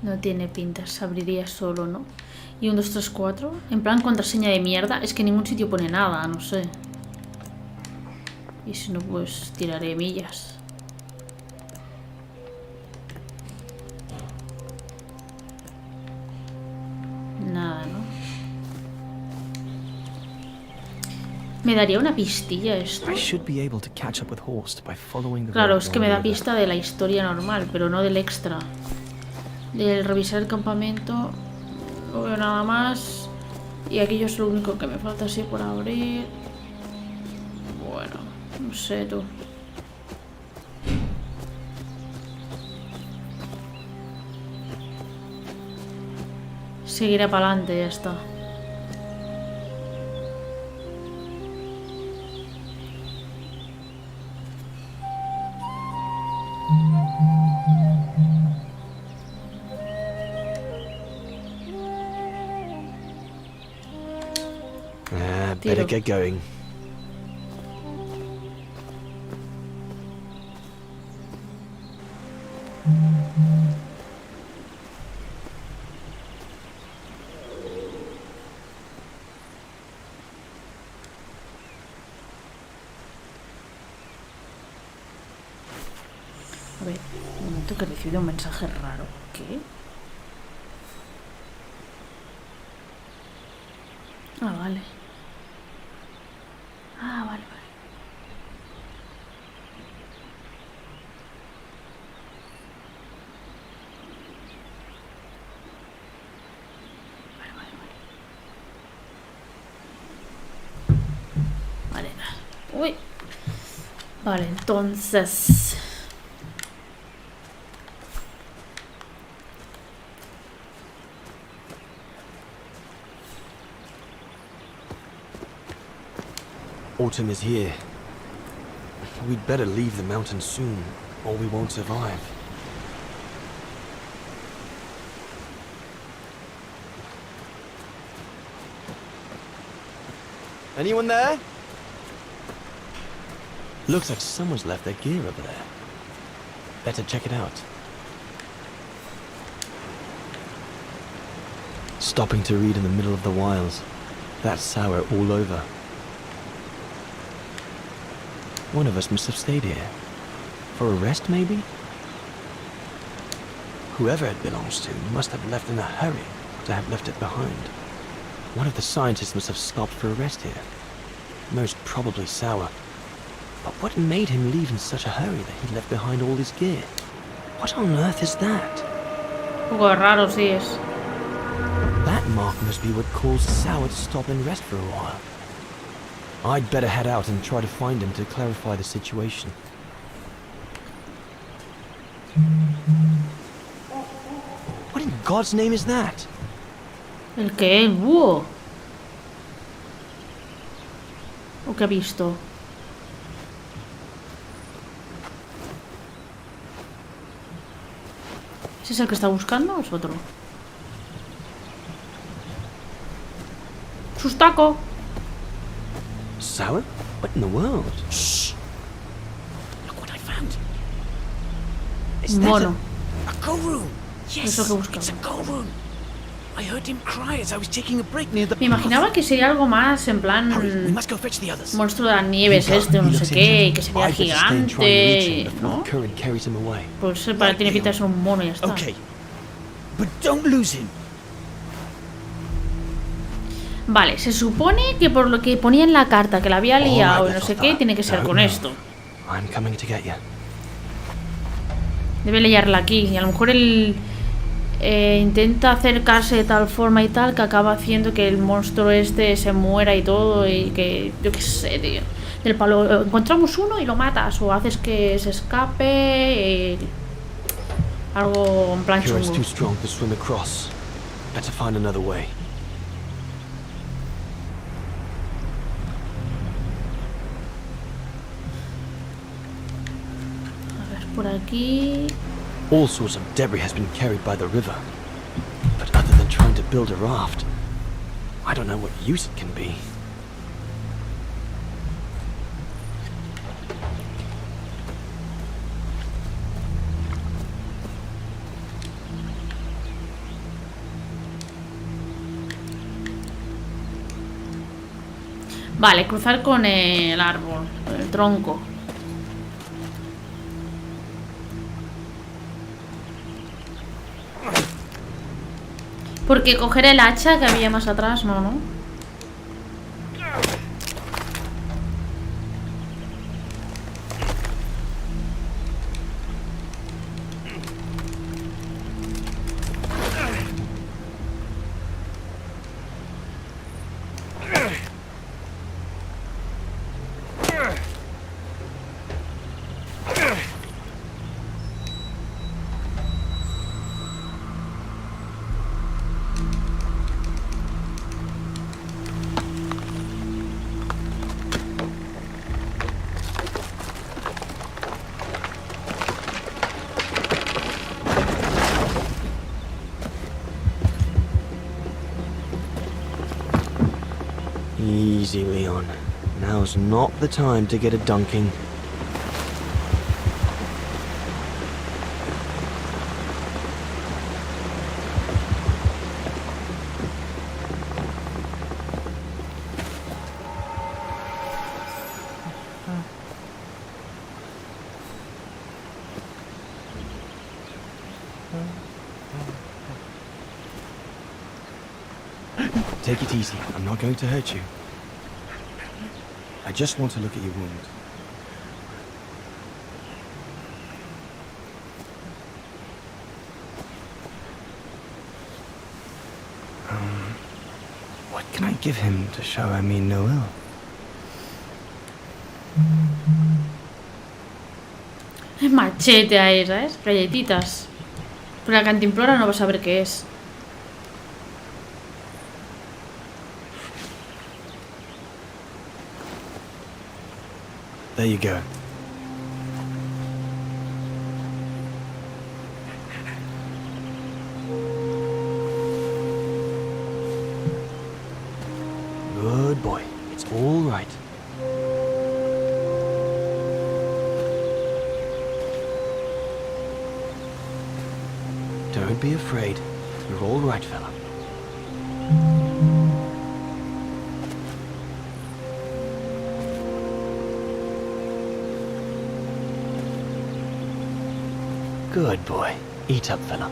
No tiene pinta, se abriría solo, ¿no? Y 1, 2, 3, 4. En plan contraseña de mierda. Es que en ningún sitio pone nada, no sé. Y si no, pues tiraré millas. Nada, ¿no? Me daría una pistilla esto. Claro, es que me da pista de la historia normal, pero no del extra. Del revisar el campamento. No veo nada más. Y aquello es lo único que me falta así por abrir. Bueno, no sé tú. Seguiré para adelante, ya está. Better get going. A ver, un momento que recibe un mensaje raro. ¿Qué? Ah, vale. Ah, vale, vale. Vale, vale. Uy. Vale, entonces... Autumn is here. We'd better leave the mountains soon, or we won't survive. Anyone there? Looks like someone's left their gear over there. Better check it out. Stopping to read in the middle of the wilds. That's sour all over. One of us must have stayed here. For a rest, maybe? Whoever it belongs to must have left in a hurry to have left it behind. One of the scientists must have stopped for a rest here. Most probably Sour. But what made him leave in such a hurry that he left behind all his gear? What on earth is that? Un poco raro, sí es. That mark must be what caused Sour to stop and rest for a while. I'd better head out and try to find him to clarify the situation. What in God's name is that? ¿El qué? ¿El búho? ¿O qué ha visto? ¿Ese es el que está buscando o es otro? ¡Sustaco! Sour? What in the world? Shh! Look what I found. Un mono. A go room. Yes, Eso que buscaba. it's a go room. I heard him cry as I was taking a break near the Me imaginaba que sería algo más en plan we must go fetch the others. monstruo de las nieves este o no sé qué, y que sería gigante, ¿no? Pues tiene pinta de ser un mono y ya está. Okay, but don't lose him. Vale, se supone que por lo que ponía en la carta que la había liado y no sé qué, tiene que ser con esto. Debe leerla aquí y a lo mejor él intenta acercarse de tal forma y tal que acaba haciendo que el monstruo este se muera y todo y que, yo qué sé, tío. Del palo, encontramos uno y lo matas o haces que se escape, algo en plan chungo. Por aquí. All sorts of debris has been carried by the river. But other than trying to build a raft, I don't know what use it can be. Vale, cruzar con el árbol, el tronco. Porque coger el hacha que había más atrás, no. Easy, Leon. Now's not the time to get a dunking. Take it easy. I'm not going to hurt you. I just want to look at your wound. What can I give him to show I mean no ill? Machete ahí, ¿sabes? Galletitas. Pero la cantimplora no vas a saber qué es. There you go. Good boy. It's all right. Don't be afraid. You're all right, fella. Good boy. Eat up, fella.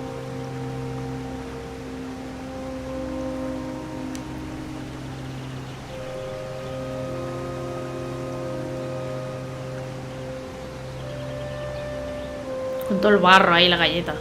Con todo el barro ahí la galleta.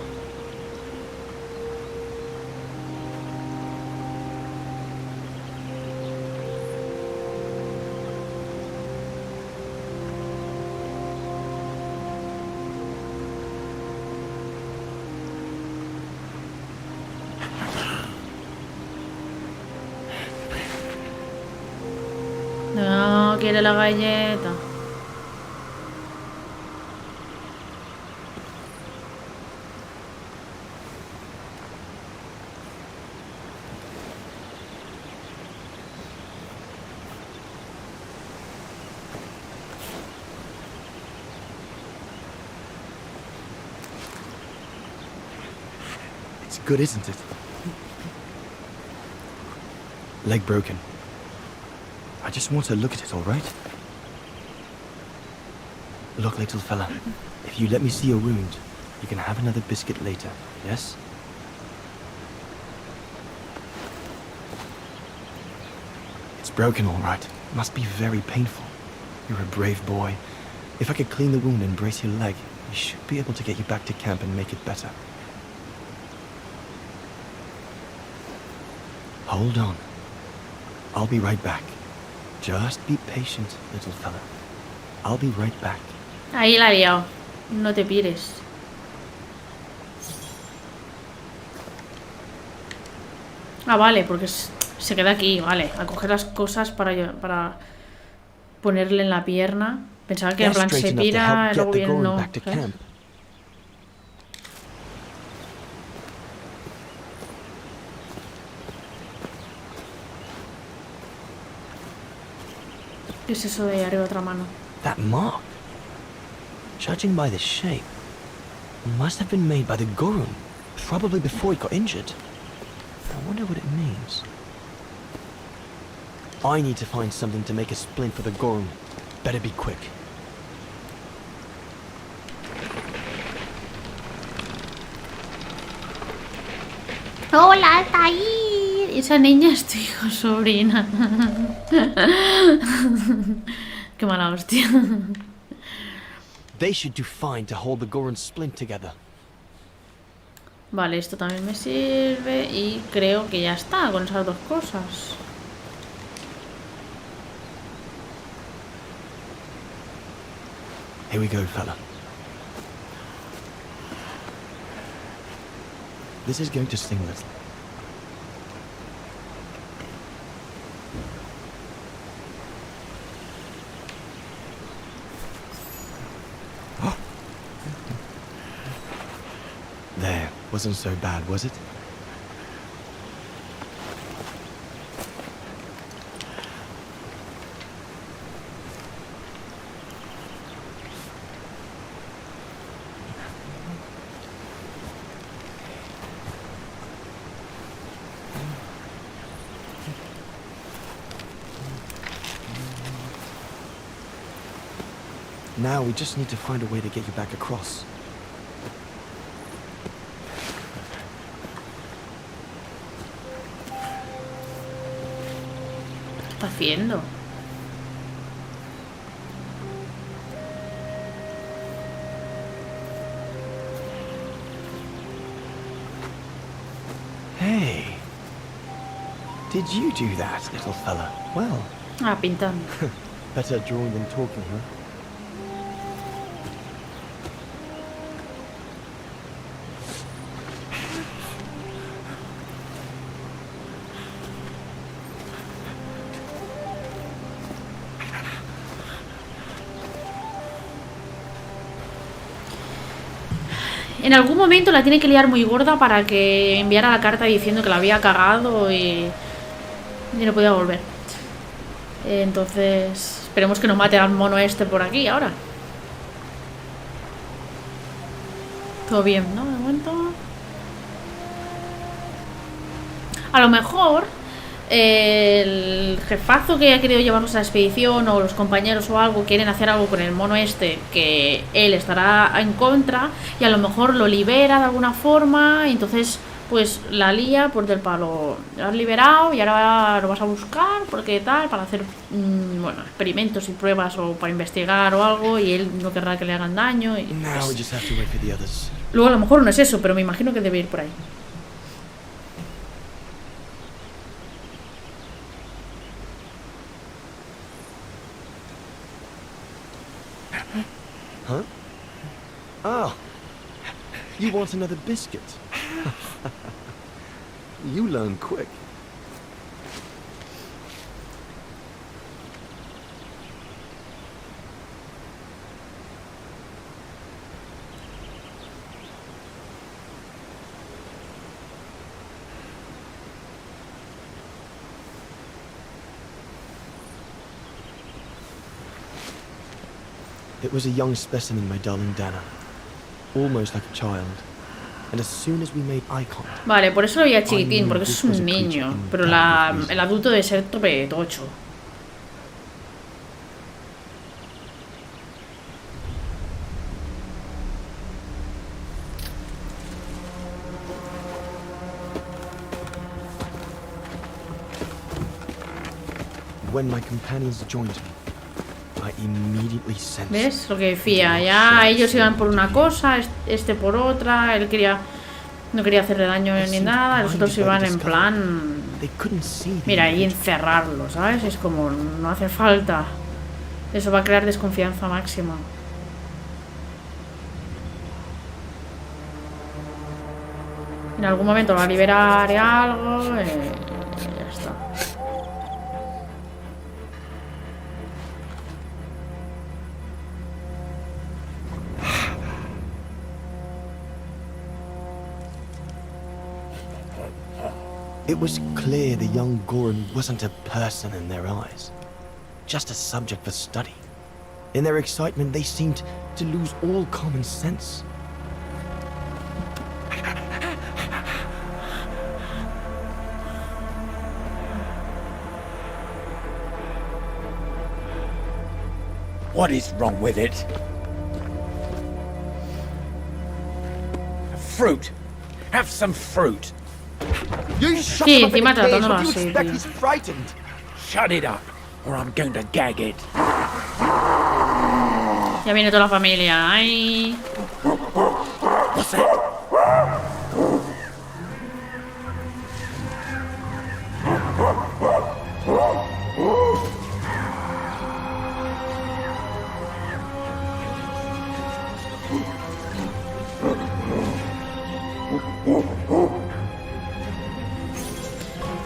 No, quiere la galleta. It's good, isn't it? Leg broken. I just want to look at it, all right? Look, little fella. If you let me see your wound, you can have another biscuit later, yes? It's broken, all right. Must be very painful. You're a brave boy. If I could clean the wound and brace your leg, we should be able to get you back to camp and make it better. Hold on. I'll be right back. Just be patient, little fella. I'll be right back. Ahí la he liado. No te pires. Ah, vale, porque se queda aquí, vale. A coger las cosas para ponerle en la pierna. Pensaba que en plan se pira, luego viene no. ¿Sabes? ¿Qué es eso de ahí arriba otra mano? That mark. Judging by the shape, must have been made by the Gorun, probably before he got injured. I wonder what it means. I need to find something to make a splint for the Gorun. Better be quick. Hola, está ahí. Esa niña es tu hijo, sobrina. Qué mala hostia. They should do fine to hold the Gorun splint together. Vale, esto también me sirve y creo que ya está con esas dos cosas. Here we go, fella. This is going to sting a little. There, wasn't so bad, was it? Now we just need to find a way to get you back across. ¿Qué está haciendo? Hey. Did you do that, little fella? Well. Ah, pintando. Better drawing than talking, huh? En algún momento la tiene que liar muy gorda para que enviara la carta diciendo que la había cagado y no podía volver. Entonces, esperemos que no mate al mono este por aquí ahora. Todo bien, ¿no? De momento. A lo mejor el jefazo que ha querido llevarnos a la expedición o los compañeros o algo quieren hacer algo con el mono este que él estará en contra y a lo mejor lo libera de alguna forma y entonces pues la lía por del palo. Lo has liberado y ahora lo vas a buscar porque tal, para hacer bueno, experimentos y pruebas o para investigar o algo y él no querrá que le hagan daño y, pues, luego a lo mejor no es eso, pero me imagino que debe ir por ahí. Huh? Oh, you want another biscuit? You learn quick. It was a young specimen, my darling Dana. Almost like a child. And as soon as we made eye contact, vale, por eso lo veía chiquitín, porque eso es un niño. Pero el adulto debe ser tope tocho. when my companions joined me, I immediately sensed. ¿Ves? Lo que decía, ya ellos iban por una cosa, este por otra, él no quería hacerle daño ni nada, los otros iban en plan, mira, y encerrarlo, ¿sabes? Es como, no hace falta. Eso va a crear desconfianza máxima. En algún momento va a liberar algo y ya está. It was clear the young Goran wasn't a person in their eyes, just a subject for study. In their excitement, they seemed to lose all common sense. What is wrong with it? Fruit. Have some fruit. You shut Sí, up in encima the cage. tratándolo What do you así, expect? tío. He's frightened. Shut it up, or I'm going to gag it. Ya viene toda la familia. Ay. What's that?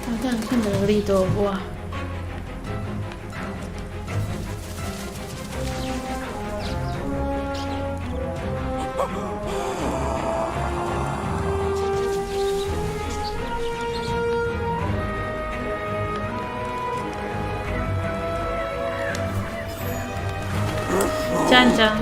Atención del grito, buah. Chan chan.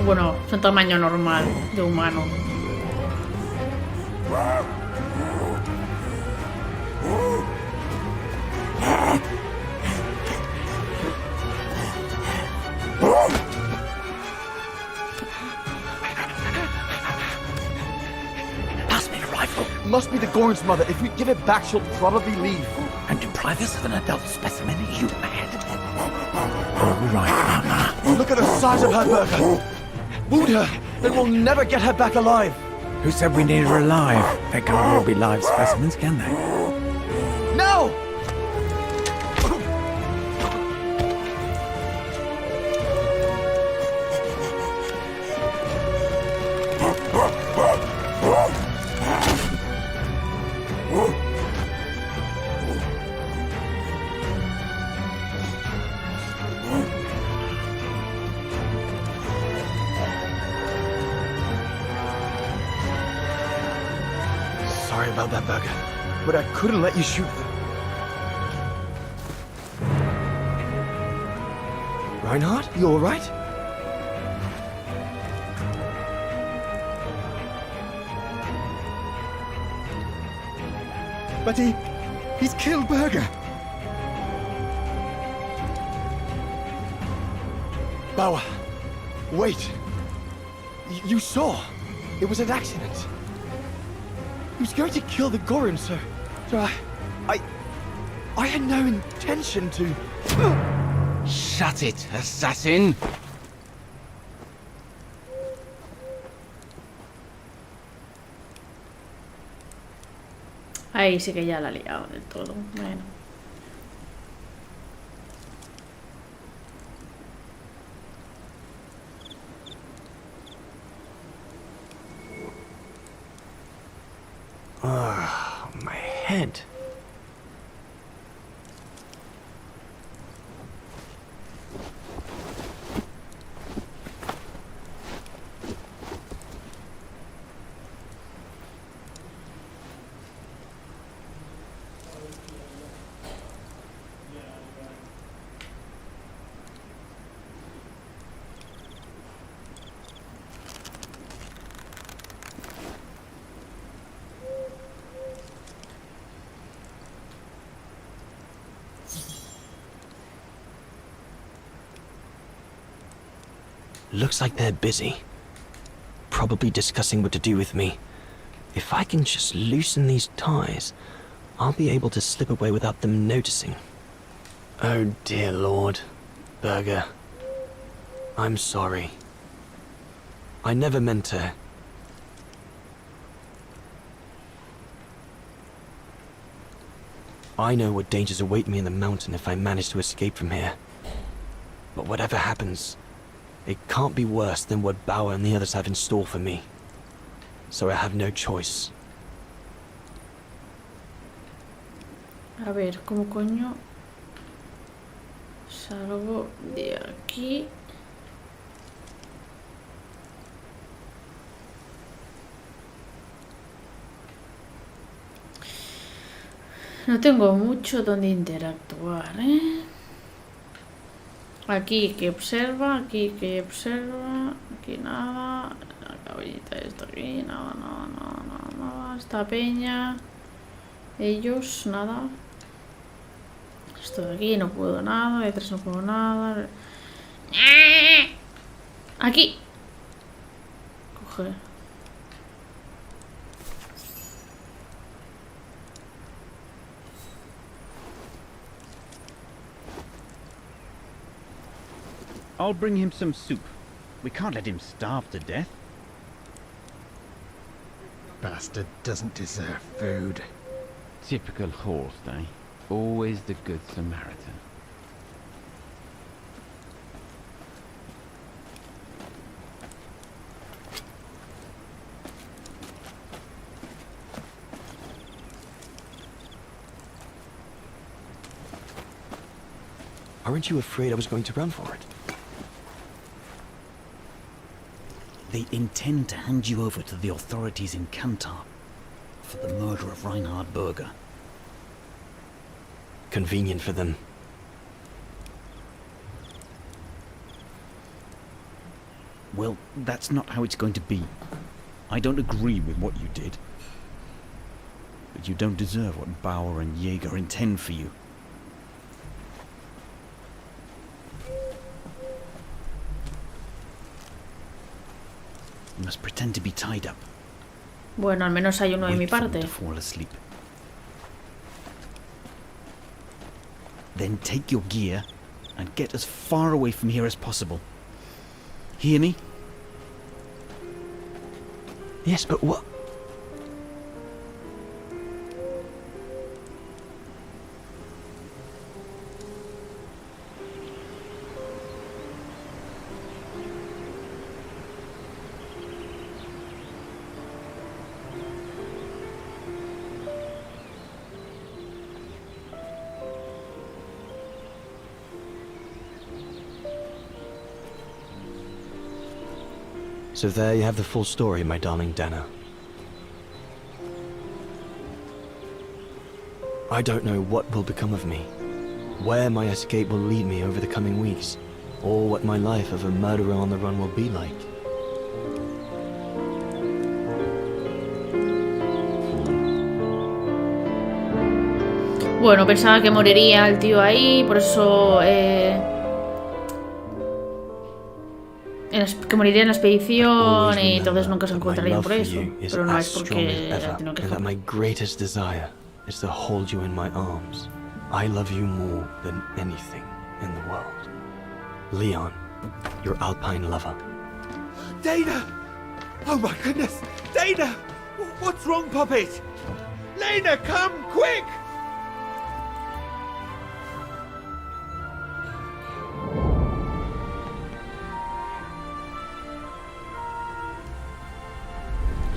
Bueno, son tamaño normal de humano. Pass me the rifle. Must be the Goran's mother. If we give it back, she'll probably leave. And deprive us of an adult specimen? Are you mad? All right, Mama. Look at the size of her burger. Wound her, and we'll never get her back alive. Who said we need her alive? They can't all be live specimens, can they? No! Sorry about that burger, but I couldn't let you shoot them. Reinhard, you alright? But he's killed Berger. Bauer, wait. You saw. It was an accident. He was going to kill the Gorin, sir. I had no intention to... Shut it, assassin! Ahí sí que ya la he liado del todo. Bueno. My head. Looks like they're busy. Probably discussing what to do with me. If I can just loosen these ties, I'll be able to slip away without them noticing. Oh dear Lord. Berger. I'm sorry. I never meant to... I know what dangers await me in the mountain if I manage to escape from here. But whatever happens, it can't be worse than what Bauer and the others have in store for me. So I have no choice. A ver, ¿cómo coño salgo de aquí? No tengo mucho donde interactuar, ¿eh? Aquí que observa, aquí que observa, aquí nada, la caballita está aquí, nada, nada, nada, nada, nada, esta peña, ellos, nada, esto de aquí no puedo nada, de tres no puedo nada, aquí, coge. I'll bring him some soup. We can't let him starve to death. Bastard doesn't deserve food. Typical horse, eh? Always the good Samaritan. Aren't you afraid I was going to run for it? They intend to hand you over to the authorities in Kantar for the murder of Reinhard Berger. Convenient for them. Well, that's not how it's going to be. I don't agree with what you did. But you don't deserve what Bauer and Jaeger intend for you. You must pretend to be tied up. Bueno, al menos hay uno de mi parte. To fall asleep. Then take your gear and get as far away from here as possible. Hear me? Yes, but what? So there you have the full story, my darling Dana. I don't know what will become of me, where my escape will lead me over the coming weeks. or what my life of a murderer on the run will be like. Bueno, pensaba que moriría el tío ahí, por eso... que moriría en la expedición y entonces nunca se encontrarían por eso. Pero no es porque ha tenido que and that my greatest desire is to hold you in my arms. I love you more than anything in the world. Leon, your Alpine lover. Dana! Oh my goodness! Dana! What's wrong, Puppet? Lena, come, quick!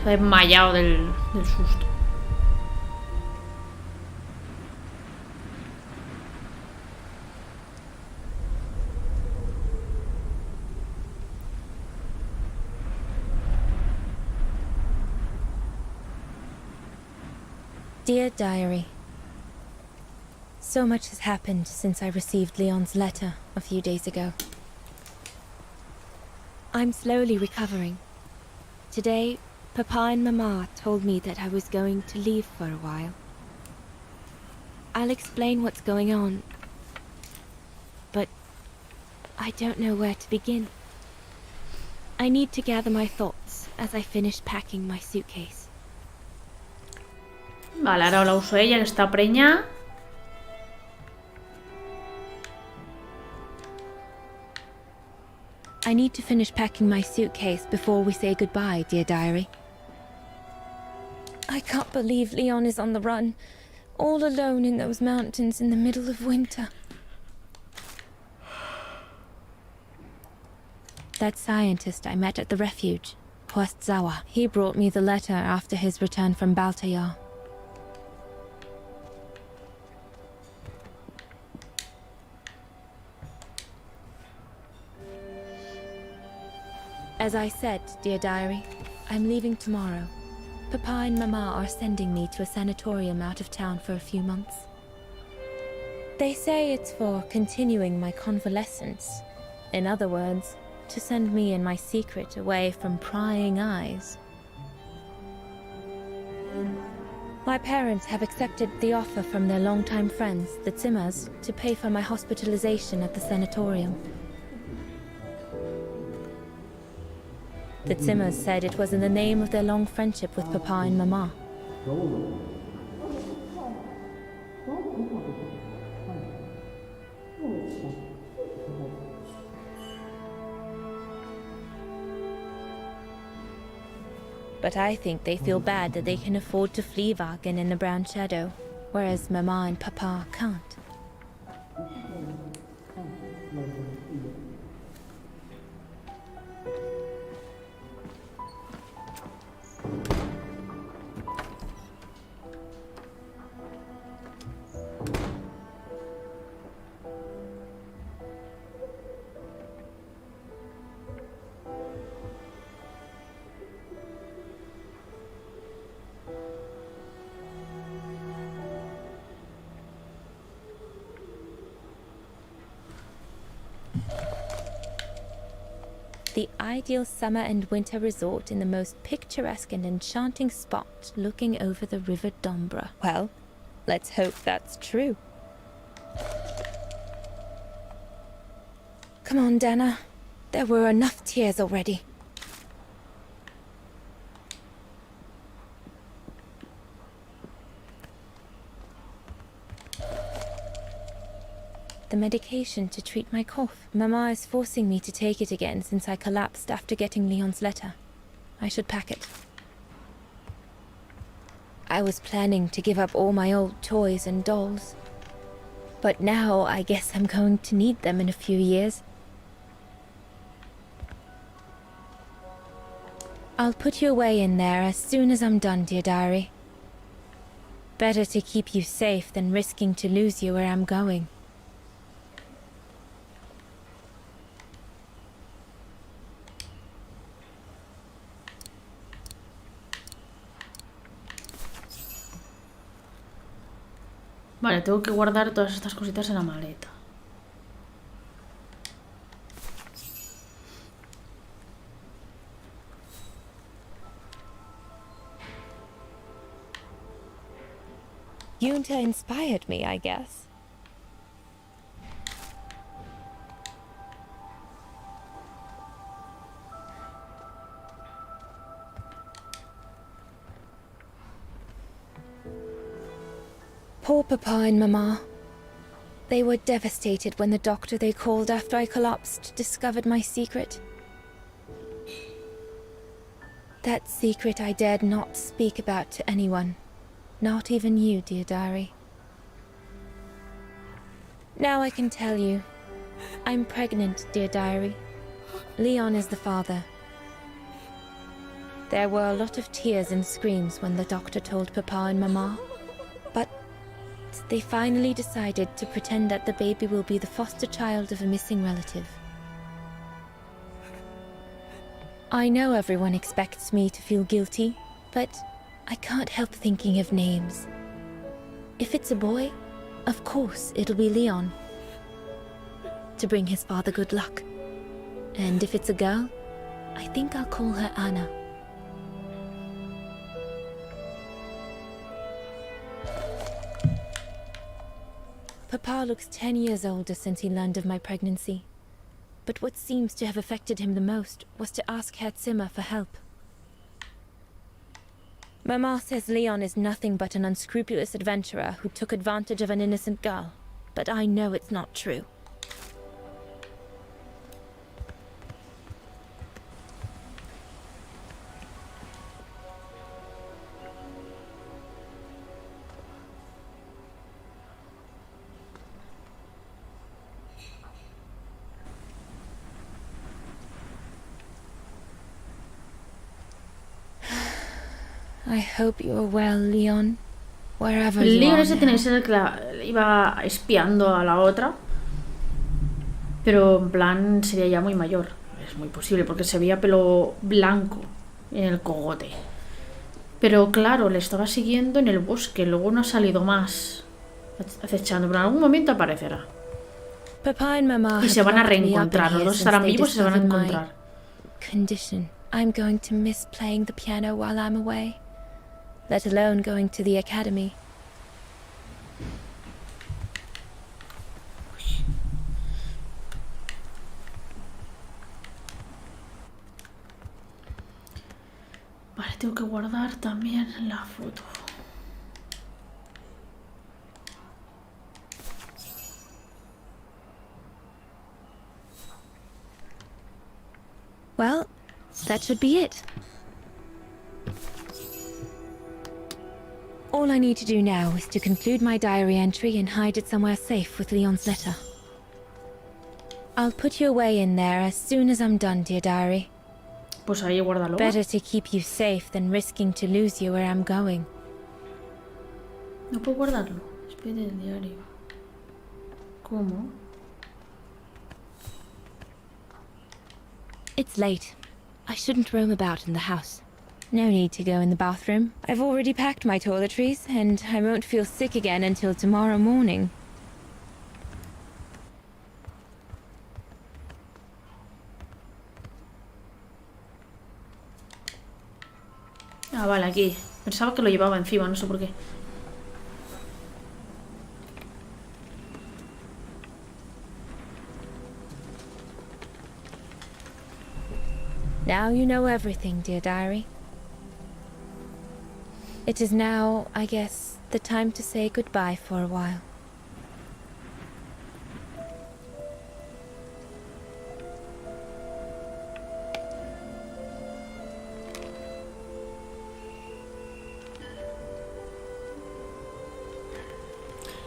Se ha desmayado del susto. Dear Diary, so much has happened since I received Leon's letter a few days ago. I'm slowly recovering. Today, Papa and Mama told me that I was going to leave for a while. I'll explain what's going on, but I don't know where to begin. I need to gather my thoughts as I finish packing my suitcase. Vale, ahora la uso ella, que está preñada. I need to finish packing my suitcase before we say goodbye, dear diary. I can't believe Leon is on the run, all alone in those mountains in the middle of winter. That scientist I met at the refuge, Horst Zawa, he brought me the letter after his return from Baltayar. As I said, dear diary, I'm leaving tomorrow. Papa and Mama are sending me to a sanatorium out of town for a few months. They say it's for continuing my convalescence. In other words, to send me and my secret away from prying eyes. My parents have accepted the offer from their longtime friends, the Zimmers, to pay for my hospitalization at the sanatorium. The Zimmers said it was in the name of their long friendship with Papa and Mama. But I think they feel bad that they can afford to flee Wagen in the Brown Shadow, whereas Mama and Papa can't. The ideal summer and winter resort in the most picturesque and enchanting spot looking over the River Dombra. Well, let's hope that's true. Come on, Dana. There were enough tears already. The medication to treat my cough. Mama is forcing me to take it again since I collapsed after getting Leon's letter. I should pack it. I was planning to give up all my old toys and dolls. But now I guess I'm going to need them in a few years. I'll put you away in there as soon as I'm done, dear diary. Better to keep you safe than risking to lose you where I'm going. Vale, tengo que guardar todas estas cositas en la maleta. Junta inspired me, I guess. Poor Papa and Mama. They were devastated when the doctor they called after I collapsed discovered my secret. That secret I dared not speak about to anyone. Not even you, dear diary. Now I can tell you. I'm pregnant, dear diary. Leon is the father. There were a lot of tears and screams when the doctor told Papa and Mama. But they finally decided to pretend that the baby will be the foster child of a missing relative. I know everyone expects me to feel guilty, but I can't help thinking of names. If it's a boy, of course it'll be Leon, to bring his father good luck. And if it's a girl, I think I'll call her Anna. Papa looks 10 years older since he learned of my pregnancy. But what seems to have affected him the most was to ask Herr Zimmer for help. Mama says Leon is nothing but an unscrupulous adventurer who took advantage of an innocent girl, but I know it's not true. I hope you're well, Leon. Wherever you Leon are ese tiene now. que ser el que iba espiando a la otra. Pero en plan sería ya muy mayor. Es muy posible porque se veía pelo blanco en el cogote. Pero claro, le estaba siguiendo en el bosque. Luego no ha salido más acechando. Pero en algún momento aparecerá. Papa and Mama Y se van a have locked me up in reencontrar. Los here dos since estarán they vivos y se van a discovered my encontrar. condition. I'm going to miss playing the piano while I'm away, let alone going to the academy. Vale, tengo que guardar también la foto. Well, that should be it. All I need to do now is to conclude my diary entry and hide it somewhere safe with Leon's letter. I'll put you away in there as soon as I'm done, dear diary. Pues ahí guárdalo. Better to keep you safe than risking to lose you where I'm going. No puedo guardarlo. Espera el diario. ¿Cómo? It's late. I shouldn't roam about in the house. No need to go in the bathroom. I've already packed my toiletries, and I won't feel sick again until tomorrow morning. Ah, vale, aquí. Pensaba que lo llevaba encima, no sé por qué. Now you know everything, dear diary. It is now, I guess, the time to say goodbye for a while.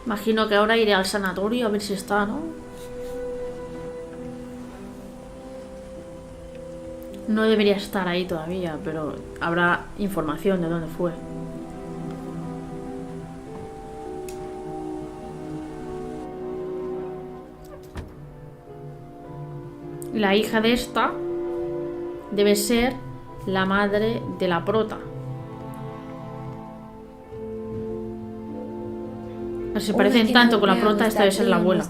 Imagino que ahora iré al sanatorio a ver si está, ¿no? No debería estar ahí todavía, pero habrá información de dónde fue. La hija de esta debe ser la madre de la prota. Se parecen tanto con la prota, esta debe ser la abuela.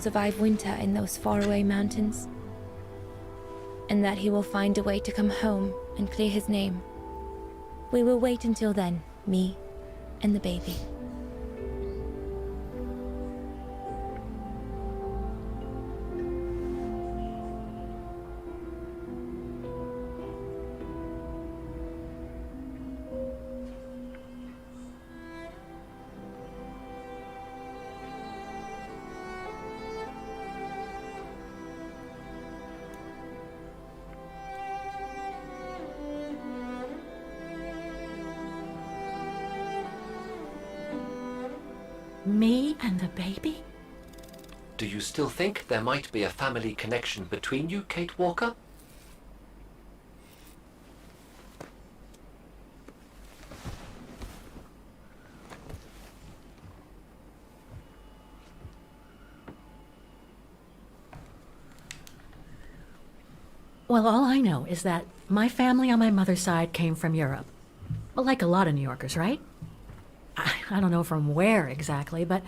And that he will find a way to come home and clear his name. We will wait until then, me and the baby. Me and the baby? Do you still think there might be a family connection between you, Kate Walker? Well, all I know is that my family on my mother's side came from Europe. Well, like a lot of New Yorkers, right? I don't know from where exactly, but...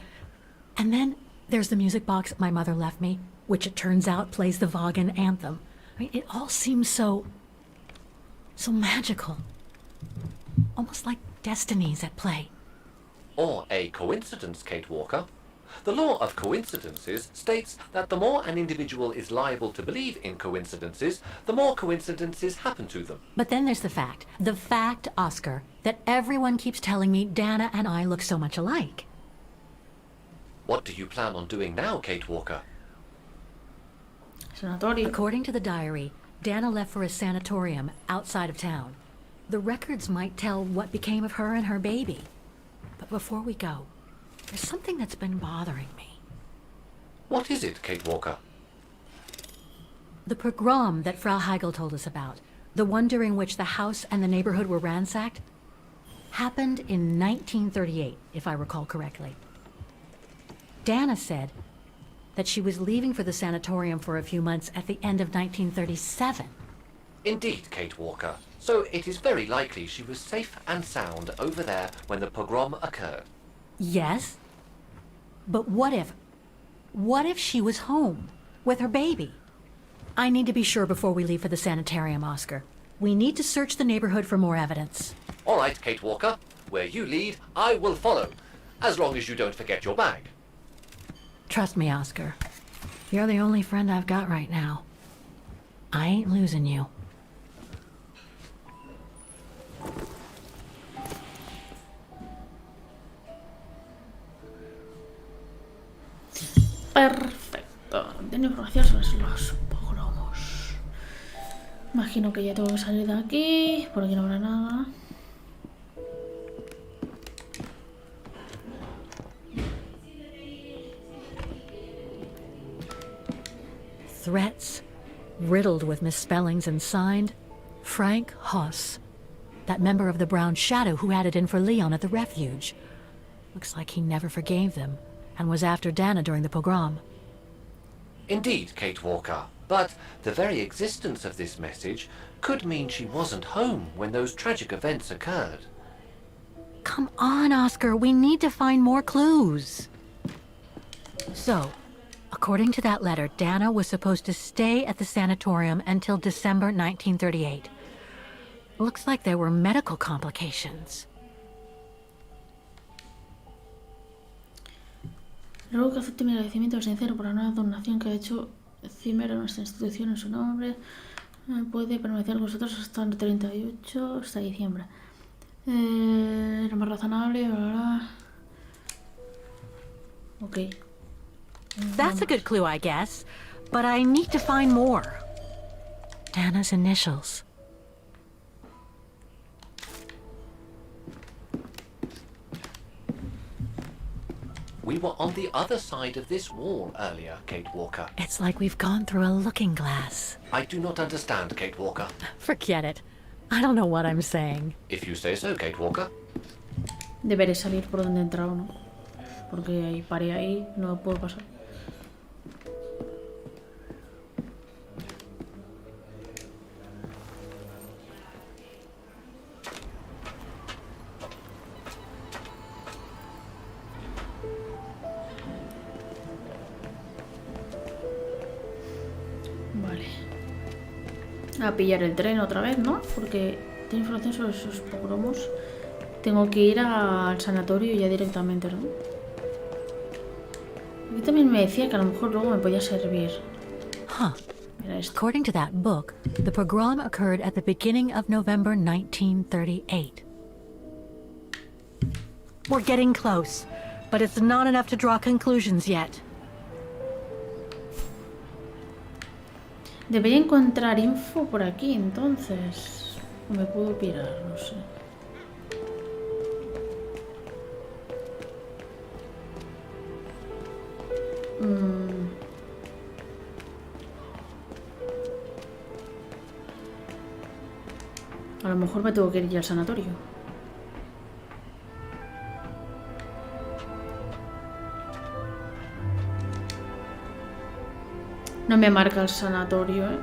And then there's the music box my mother left me, which it turns out plays the Wagner anthem. I mean, it all seems so magical. Almost like destinies at play. Or a coincidence, Kate Walker. The law of coincidences states that the more an individual is liable to believe in coincidences, the more coincidences happen to them. But then there's the fact, Oscar, that everyone keeps telling me Dana and I look so much alike. What do you plan on doing now, Kate Walker? Sanatorium. According to the diary, Dana left for a sanatorium outside of town. The records might tell what became of her and her baby. But before we go, there's something that's been bothering me. What is it, Kate Walker? The pogrom that Frau Heigl told us about, the one during which the house and the neighborhood were ransacked, happened in 1938, if I recall correctly. Dana said that she was leaving for the sanatorium for a few months at the end of 1937. Indeed, Kate Walker. So it is very likely she was safe and sound over there when the pogrom occurred. Yes, but what if she was home with her baby? I need to be sure before we leave for the sanitarium, Oscar. We need to search the neighborhood for more evidence. All right, Kate Walker. Where you lead, I will follow. As long as you don't forget your bag. Trust me, Oscar. You're the only friend I've got right now. I ain't losing you. Perfecto. Tengo información sobre los pogromos. Imagino que ya tengo que salir de aquí. Por aquí no habrá nada. Threats, riddled with misspellings and signed Frank Hoss, that member of the Brown Shadow who had it in for Leon at the refuge. Looks like he never forgave them and was after Dana during the pogrom. Indeed, Kate Walker. But the very existence of this message could mean she wasn't home when those tragic events occurred. Come on, Oscar, we need to find more clues. So, according to that letter, Dana was supposed to stay at the sanatorium until December 1938. Looks like there were medical complications. Luego que acepte mi agradecimiento sincero por la nueva donación que ha hecho Zimmer a nuestra institución en su nombre, puede permanecer con nosotros hasta el 38, hasta diciembre. Era más razonable, bla, bla. Ok. That's a good clue, I guess. But I need to find more. Dana's initials. We were on the other side of this wall earlier, Kate Walker. It's like we've gone through a looking glass. I do not understand, Kate Walker. Forget it. I don't know what I'm saying. If you say so, Kate Walker. Deberé salir por donde he entrado, ¿no? Porque ahí paré ahí, no puedo pasar. A pillar el tren otra vez, ¿no? Porque tengo información sobre esos pogromos. Tengo que ir al sanatorio ya directamente, ¿no? Aquí también me decía que a lo mejor luego me podía servir. Huh. According to that book, the pogrom occurred at the beginning of November 1938. We're getting close, but it's not enough to draw conclusions yet. Debería encontrar info por aquí, entonces. O me puedo pirar, no sé. Mm. A lo mejor me tengo que ir ya al sanatorio. No me marca el sanatorio, ¿eh?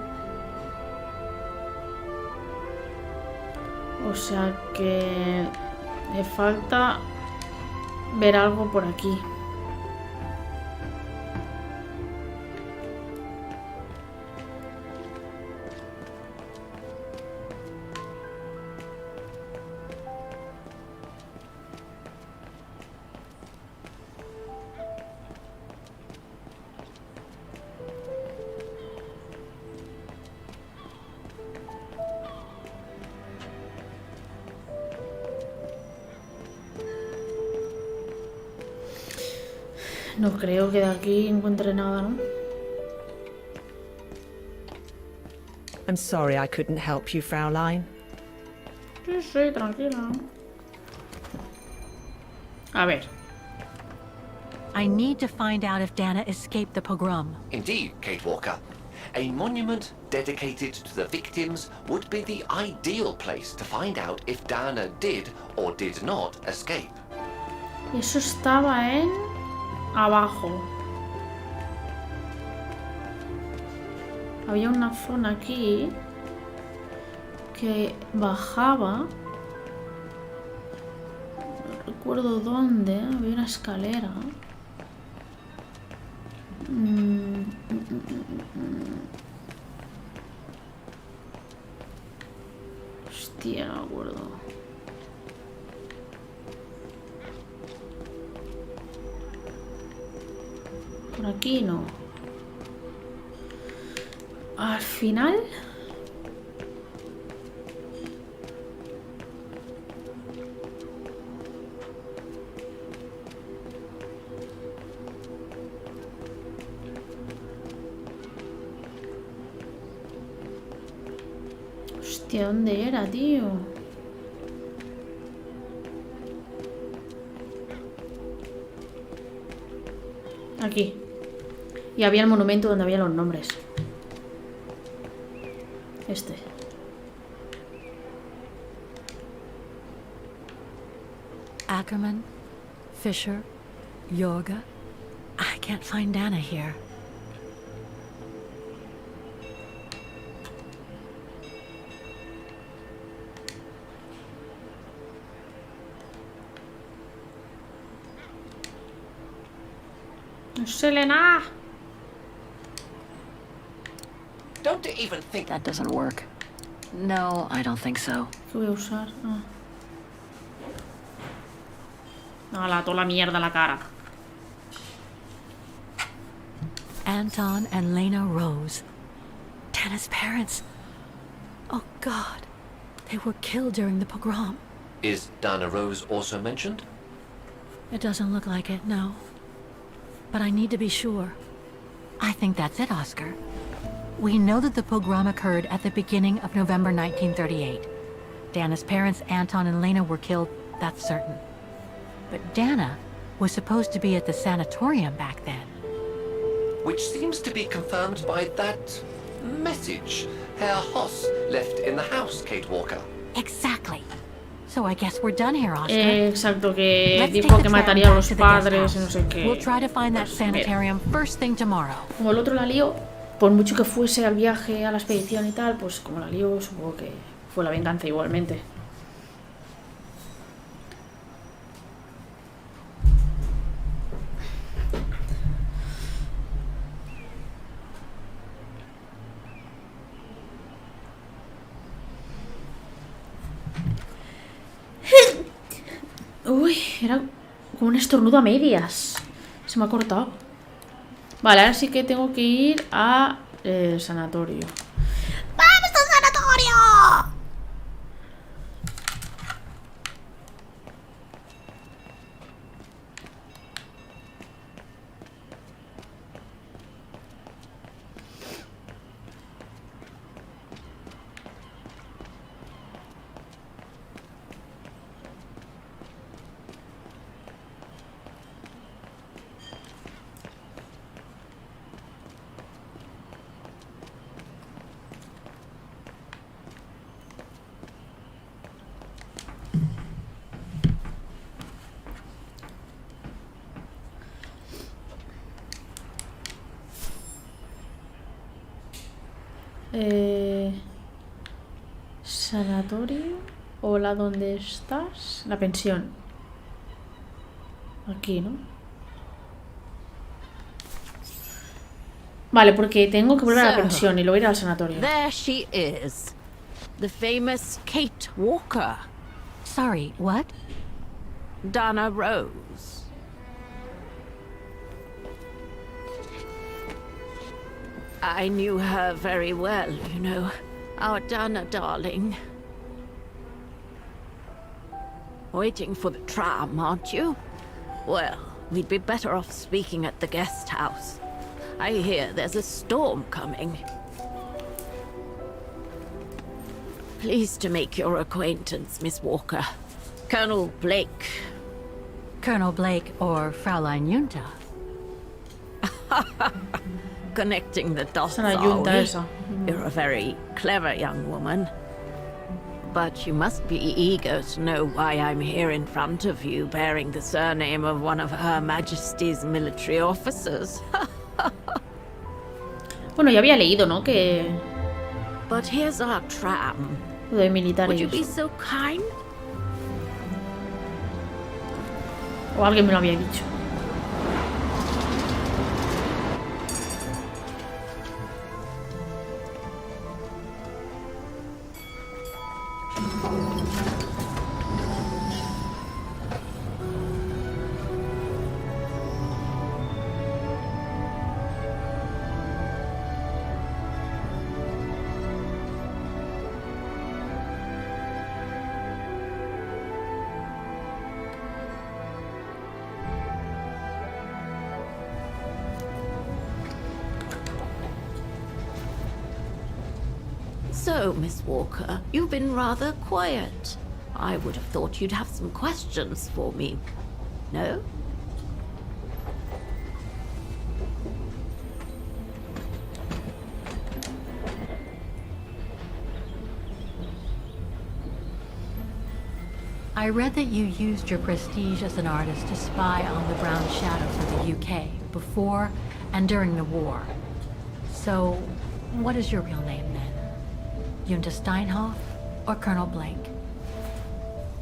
O sea que me falta ver algo por aquí. No creo que de aquí encuentre nada, ¿no? I'm sorry I couldn't help you, Fraulein. Sí, sí, tranquila. A ver. I need to find out if Dana escaped the pogrom. Indeed, Kate Walker. A monument dedicated to the victims would be the ideal place to find out if Dana did or did not escape. Eso estaba en... abajo. Había una zona aquí que bajaba. No recuerdo dónde. Había una escalera. Hostia, no me acuerdo. Por aquí no. Al final... Hostia, ¿dónde era, tío? Aquí. Y había el monumento donde había los nombres. Este. Ackerman, Fisher, Yorga. I can't find Dana here. No sé, Elena. Don't even think that doesn't work. No, I don't think so. ¿Qué voy a usar? Hala, toda la mierda en la cara. Anton and Lena Rose. Dana's parents. Oh, God. They were killed during the pogrom. Is Dana Rose also mentioned? It doesn't look like it, no. But I need to be sure. I think that's it, Oscar. We know that the pogrom occurred at the beginning of November 1938. Dana's parents, Anton and Lena, were killed, that's certain. But Dana was supposed to be at the sanatorium back then. Which seems to be confirmed by that message Herr Hoss left in the house, Kate Walker. Exactly. So I guess we're done here, Oscar. Exacto, que Let's dijo take que the tram mataría a back los to the guest padres y no house. sé qué. We'll try to find that Pues, sanitarium first thing tomorrow. Como el otro la lió, por mucho que fuese al viaje, a la expedición y tal, pues como la lió, supongo que fue la venganza igualmente. Uy, era como un estornudo a medias. Se me ha cortado. Vale, ahora sí que tengo que ir a sanatorio. ¡Vamos al sanatorio! Sanatorio. Hola, ¿dónde estás? La pensión. Aquí, ¿no? Vale, porque tengo que volver a la pensión y luego ir al sanatorio. There she is. The famous Kate Walker. Sorry, what? Dana Rose. I knew her very well, you know. Our Dana darling. Waiting for the tram, aren't you? Well, we'd be better off speaking at the guest house. I hear there's a storm coming. Pleased to make your acquaintance, Miss Walker. Colonel Blake. Colonel Blake or Fraulein Junta? Connecting the dots, Sana are Junta we? esa. You're a very clever young woman. But you must be eager to know why I'm here in front of you, bearing the surname of one of Her Majesty's military officers. Bueno, ya había leído, ¿no? Que... But here's our tram. Lo de militar Would y you be eso. so kind? O alguien me lo había dicho. So, Miss Walker, you've been rather quiet. I would have thought you'd have some questions for me. No? I read that you used your prestige as an artist to spy on the Brown Shadow for the UK before and during the war. So, what is your real name then? Junta Steinhoff or Colonel Blake?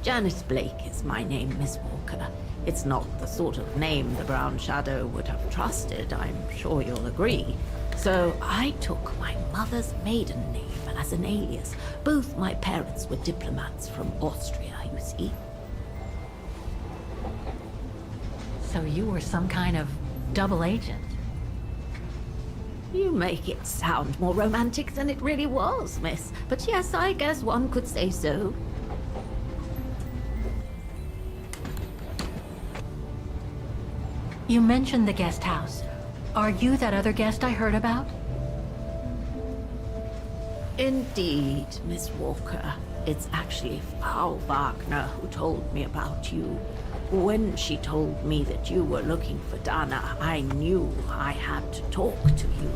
Janice Blake is my name, Miss Walker. It's not the sort of name the Brown Shadow would have trusted, I'm sure you'll agree. So I took my mother's maiden name as an alias. Both my parents were diplomats from Austria, you see. So you were some kind of double agent? You make it sound more romantic than it really was, miss. But yes, I guess one could say so. You mentioned the guest house. Are you that other guest I heard about? Indeed, Miss Walker. It's actually Frau Wagner who told me about you. When she told me that you were looking for Dana, I knew I had to talk to you.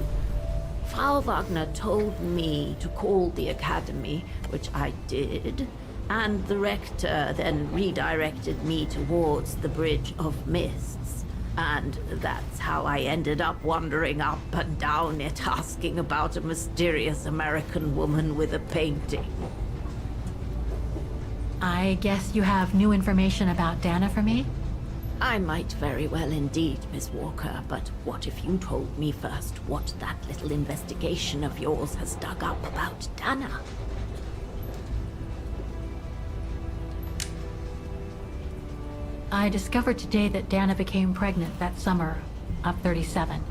Frau Wagner told me to call the academy, which I did, and the rector then redirected me towards the Bridge of Mists. And that's how I ended up wandering up and down it, asking about a mysterious American woman with a painting. I guess you have new information about Dana for me? I might very well indeed, Miss Walker, but what if you told me first what that little investigation of yours has dug up about Dana? I discovered today that Dana became pregnant that summer of 37.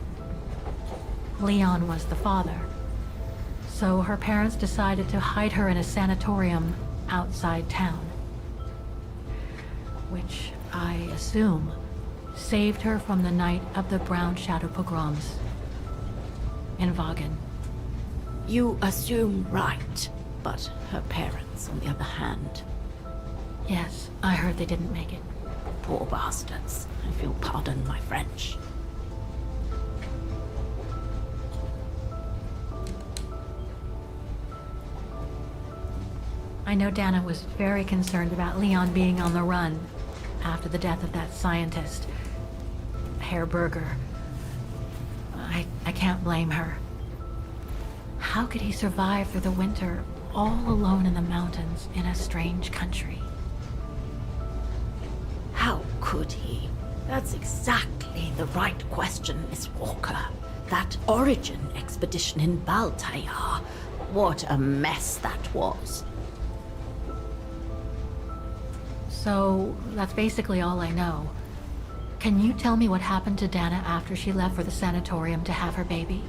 Leon was the father. So her parents decided to hide her in a sanatorium outside town. Which, I assume, saved her from the night of the Brown Shadow pogroms in Vagen. You assume right, but her parents, on the other hand... Yes, I heard they didn't make it. Poor bastards. If you'll pardon my French. I know Dana was very concerned about Leon being on the run after the death of that scientist, Herr Berger. I can't blame her. How could he survive through the winter, all alone in the mountains in a strange country? How could he? That's exactly the right question, Miss Walker. That origin expedition in Baltayar. What a mess that was. So, that's basically all I know. Can you tell me what happened to Dana after she left for the sanatorium to have her baby?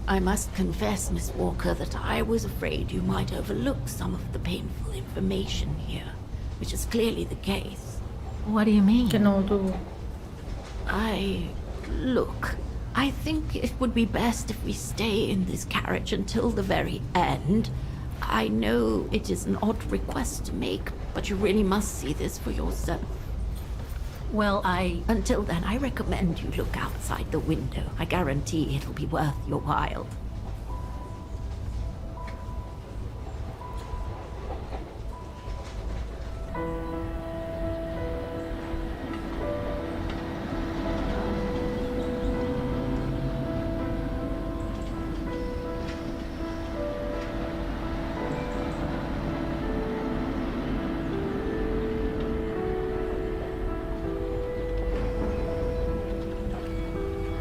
I must confess, Miss Walker, that I was afraid you might overlook some of the painful information here, which is clearly the case. What do you mean? Look, I think it would be best if we stay in this carriage until the very end. I know it is an odd request to make, but you really must see this for yourself. Well, Until then, I recommend you look outside the window. I guarantee it'll be worth your while.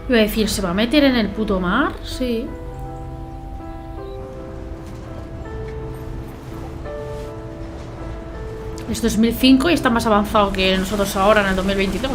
Iba a decir, ¿se va a meter en el puto mar? Sí. Es 2005 y está más avanzado que nosotros ahora en el 2022.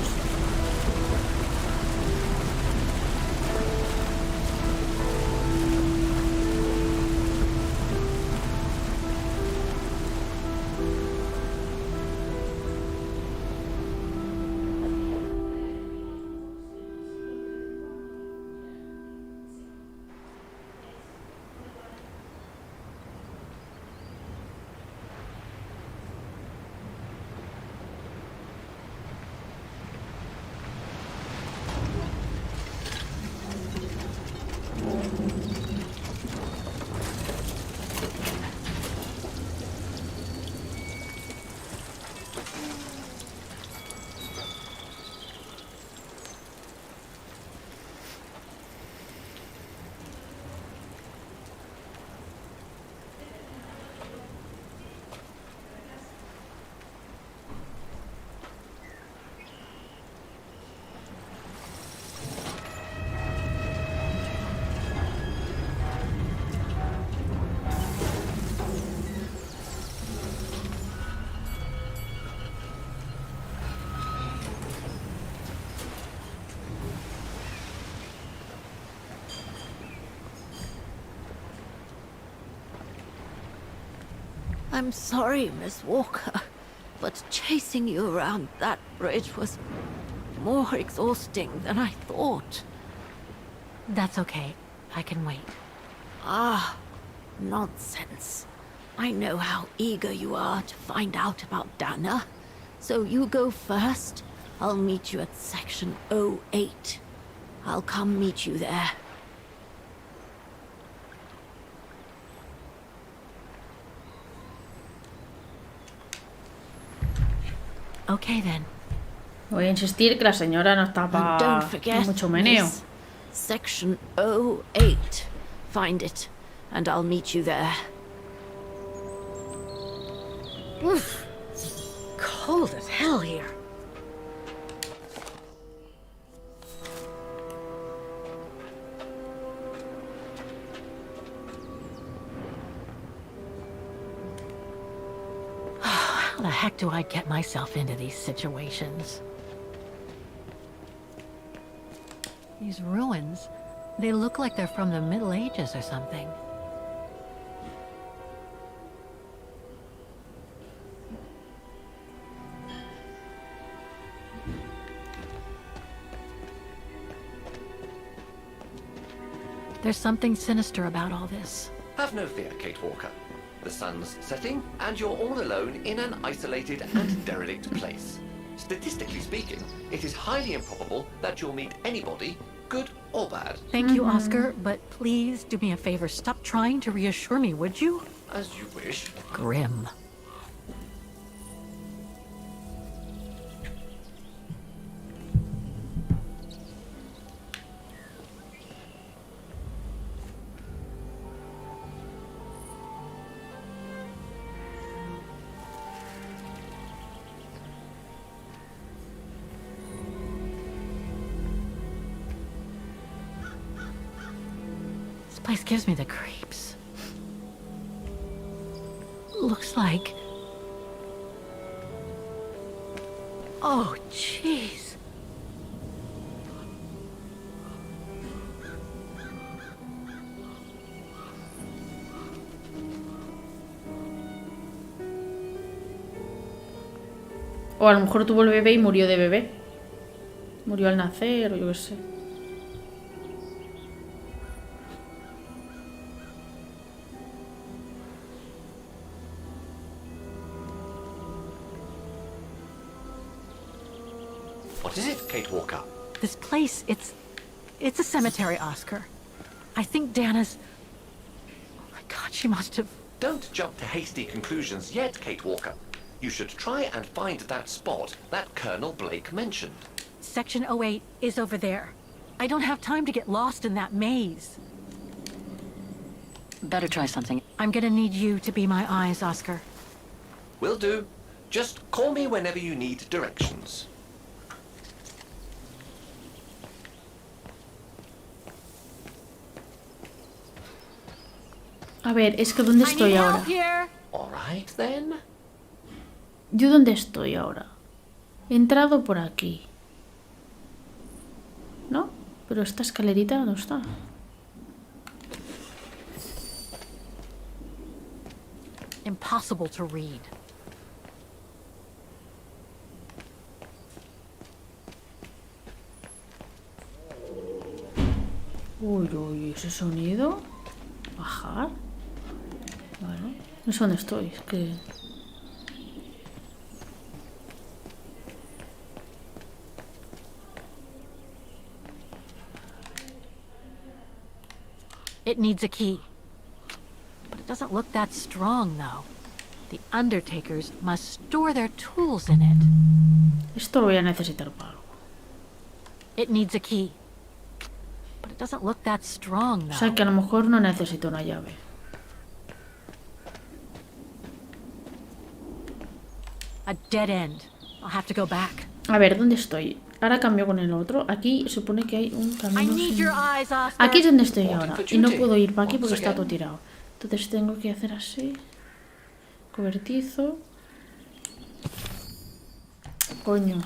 I'm sorry, Miss Walker, but chasing you around that bridge was more exhausting than I thought. That's okay. I can wait. Ah, nonsense. I know how eager you are to find out about Dana. So you go first. I'll meet you at section 08. I'll come meet you there. Okay then. Voy a insistir que la señora no está para mucho meneo. Section 08. Find it, and I'll meet you there. Oof. Cold as hell here. How the heck do I get myself into these situations? These ruins, they look like they're from the Middle Ages or something. There's something sinister about all this. Have no fear, Kate Walker. The sun's setting, and you're all alone in an isolated and derelict place. Statistically speaking, it is highly improbable that you'll meet anybody, good or bad. Thank you, Oscar, but please do me a favor. Stop trying to reassure me, would you? As you wish. Grim. This place gives me the creeps. Looks like... Oh, jeez. O a lo mejor tuvo el bebé y murió de bebé. Murió al nacer o yo qué sé. What is it, Kate Walker? This place, it's a cemetery, Oscar. I think Dana's... Oh my God, she must have... Don't jump to hasty conclusions yet, Kate Walker. You should try and find that spot that Colonel Blake mentioned. Section 08 is over there. I don't have time to get lost in that maze. Better try something. I'm gonna need you to be my eyes, Oscar. Will do. Just call me whenever you need directions. A ver, es que ¿dónde estoy ahora? All right, then. ¿Yo dónde estoy ahora? He entrado por aquí. ¿No? Pero esta escalerita no está. Impossible to read. Uy, uy, ese sonido. Bajar. Vale. No sé dónde estoy, es que... It needs a key. But it doesn't look that strong, though. The Undertakers must store their tools in it. Esto lo voy a necesitar para algo. It needs a key. But it doesn't look that strong, O though. sea que a lo mejor no necesito una llave. A dead end. I'll have to go back. A ver, ¿dónde estoy? Ahora cambio con el otro. Aquí supone que hay un I camino need sin... your eyes, Oscar. Aquí es donde estoy ahora. Y no puedo ir para aquí porque está todo tirado. Entonces tengo que hacer así. Cobertizo. Coño.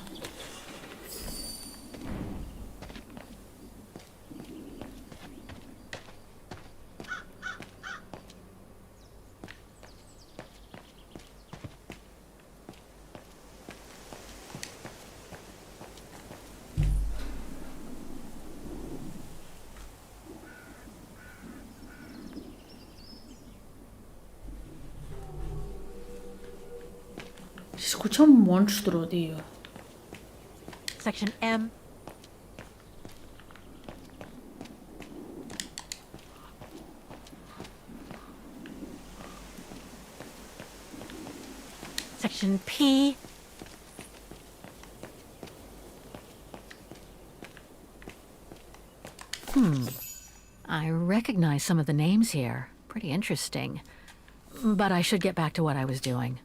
Se escucha un monstruo, tío. Section M. Section P. I recognize some of the names here. Pretty interesting. But I should get back to what I was doing.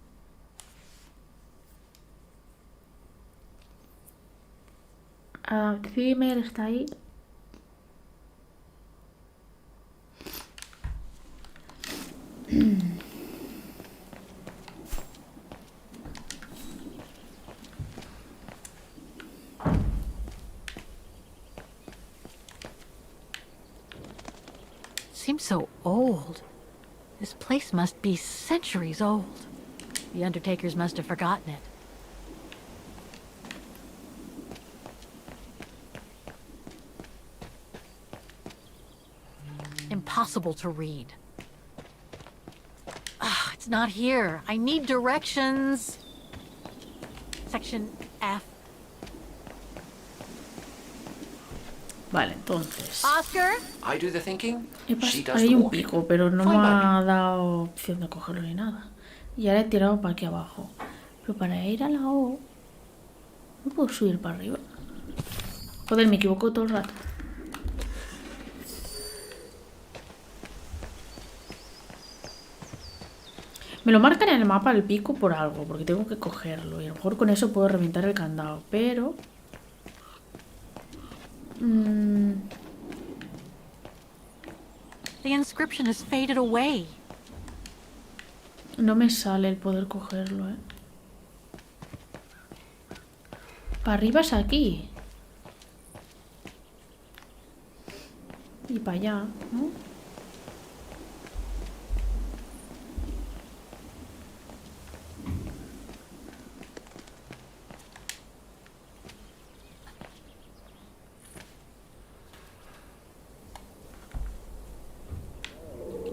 Zimmer está ahí. Seems so old. This place must be centuries old. The Undertakers must have forgotten it. Impossible to read. Ah, it's not here. I need directions. Section F. Vale, entonces. Oscar? I do the thinking. She does Hay the un walking. pico, pero no me Fine by ha dado opción de cogerlo ni nada. Y ahora he tirado para aquí abajo. Pero para ir a la O... No puedo subir para arriba. Joder, me equivoco todo el rato. Me lo marcan en el mapa el pico por algo, porque tengo que cogerlo. Y a lo mejor con eso puedo reventar el candado, pero... The inscription has faded away. No me sale el poder cogerlo, Para arriba es aquí. Y para allá, ¿no?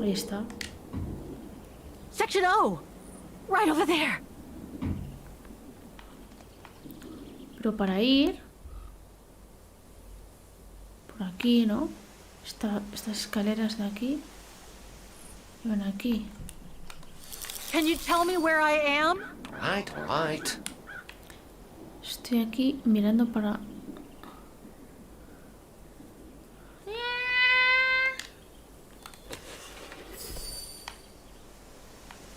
Ahí está. Section O! Right over there! Pero para ir... Por aquí, ¿no? Estas escaleras de aquí... Van aquí. Can you tell me where I am? Right, right. Estoy aquí mirando para...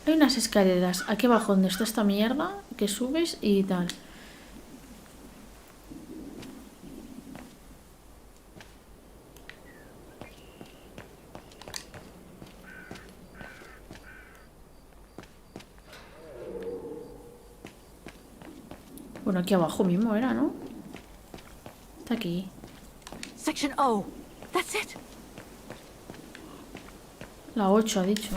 Hay unas escaleras aquí abajo donde está esta mierda que subes y tal. Bueno, aquí abajo mismo era, ¿no? Está aquí. Section O. That's it. La 8 ha dicho.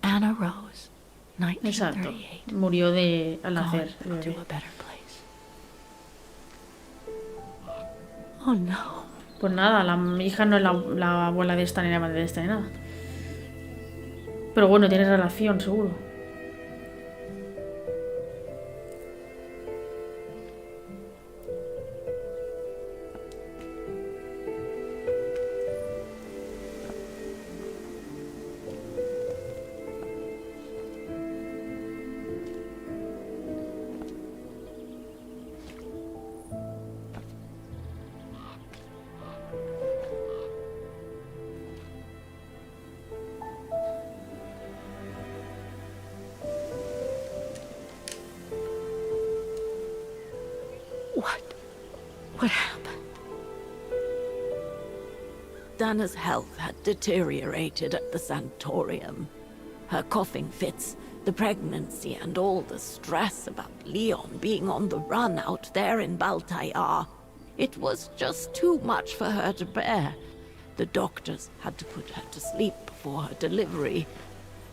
Anna Rose, Exacto. 1938. Murió al nacer. Gone to a better place. Oh no. Pues nada, la hija no es la abuela de esta ni la madre de esta ni nada. Pero bueno, tiene relación, seguro. What happened? Dana's health had deteriorated at the sanatorium. Her coughing fits, the pregnancy, and all the stress about Leon being on the run out there in Baltayar. It was just too much for her to bear. The doctors had to put her to sleep before her delivery.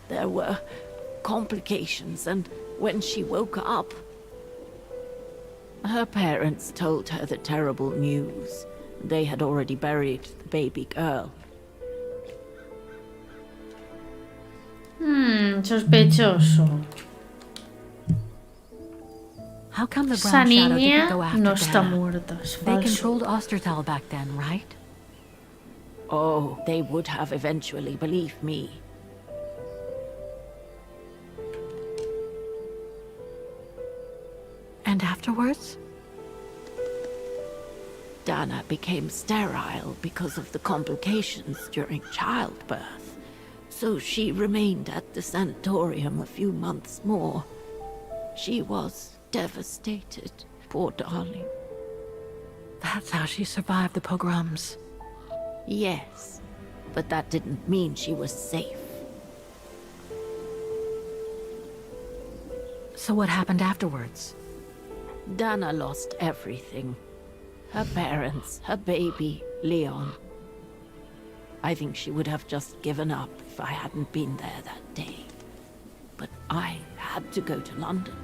There were complications, and when she woke up, her parents told her the terrible news. They had already buried the baby girl. Sospechoso. How come the Esa Brown Shadow didn't niña go after no está Dana? muerta, es They falso. controlled Ostertal back then, right? Oh, they would have eventually, believe me. And afterwards? Dana became sterile because of the complications during childbirth. So she remained at the sanatorium a few months more. She was devastated, poor darling. That's how she survived the pogroms. Yes, but that didn't mean she was safe. So what happened afterwards? Dana lost everything. Her parents, her baby, Leon. I think she would have just given up if I hadn't been there that day. But I had to go to London.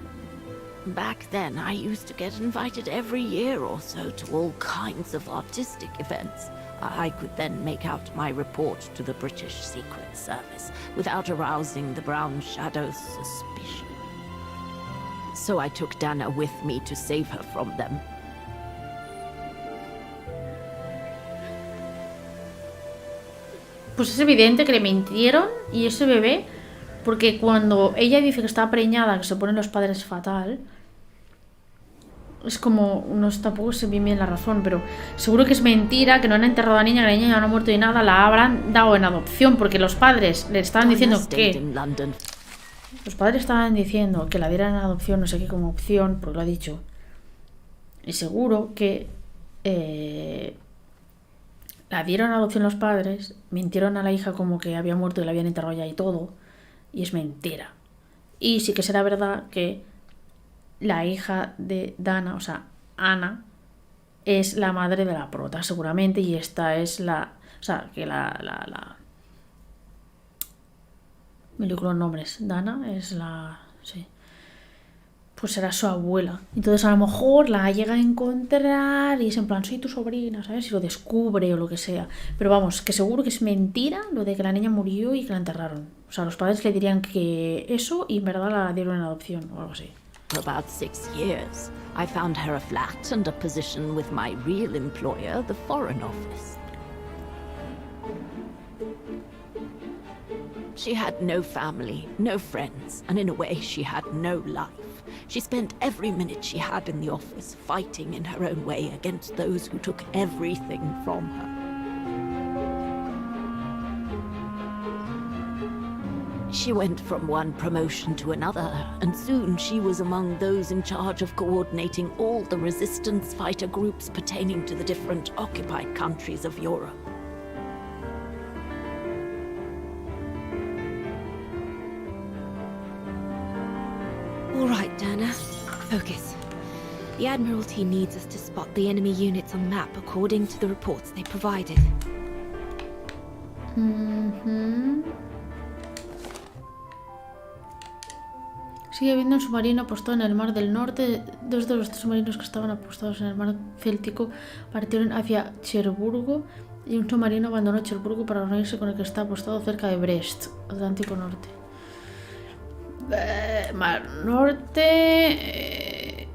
Back then, I used to get invited every year or so to all kinds of artistic events. I could then make out my report to the British Secret Service without arousing the Brown Shadow's suspicion. So I took Dana with me to save her from them. Pues es evidente que le mintieron y ese bebé, porque cuando ella dice que está preñada, que se ponen los padres fatal, es como, no sé, tampoco sé bien la razón, pero seguro que es mentira, que no han enterrado a la niña, que la niña no ha muerto ni nada, la habrán dado en adopción, porque los padres le estaban diciendo que... Los padres estaban diciendo que la dieran en adopción, no sé qué, como opción, porque lo ha dicho. Y seguro que la dieron en adopción los padres, mintieron a la hija como que había muerto y la habían enterrado ya y todo, y es mentira. Y sí que será verdad que la hija de Dana, o sea, Ana, es la madre de la prota, seguramente, y esta es la... O sea, que me digo los nombres. Dana es la... Sí. Pues será su abuela. Entonces a lo mejor la llega a encontrar y es en plan, soy tu sobrina, ¿sabes? Y lo descubre o lo que sea. Pero vamos, que seguro que es mentira lo de que la niña murió y que la enterraron. O sea, los padres le dirían que eso y en verdad la dieron en adopción o algo así. For about 6 years, I found her a flat and a position with my real employer, the Foreign Office. She had no family, no friends, and in a way she had no life. She spent every minute she had in the office fighting in her own way against those who took everything from her. She went from one promotion to another, and soon she was among those in charge of coordinating all the resistance fighter groups pertaining to the different occupied countries of Europe. All right, Dana. Focus. The Admiralty needs us to spot the enemy units on map according to the reports they provided. Sigue habiendo un submarino apostado en el mar del norte. 2 de los 3 submarinos que estaban apostados en el mar Céltico partieron hacia Cherburgo y un submarino abandonó Cherburgo para reunirse con el que está apostado cerca de Brest, Atlántico Norte. Mar Norte...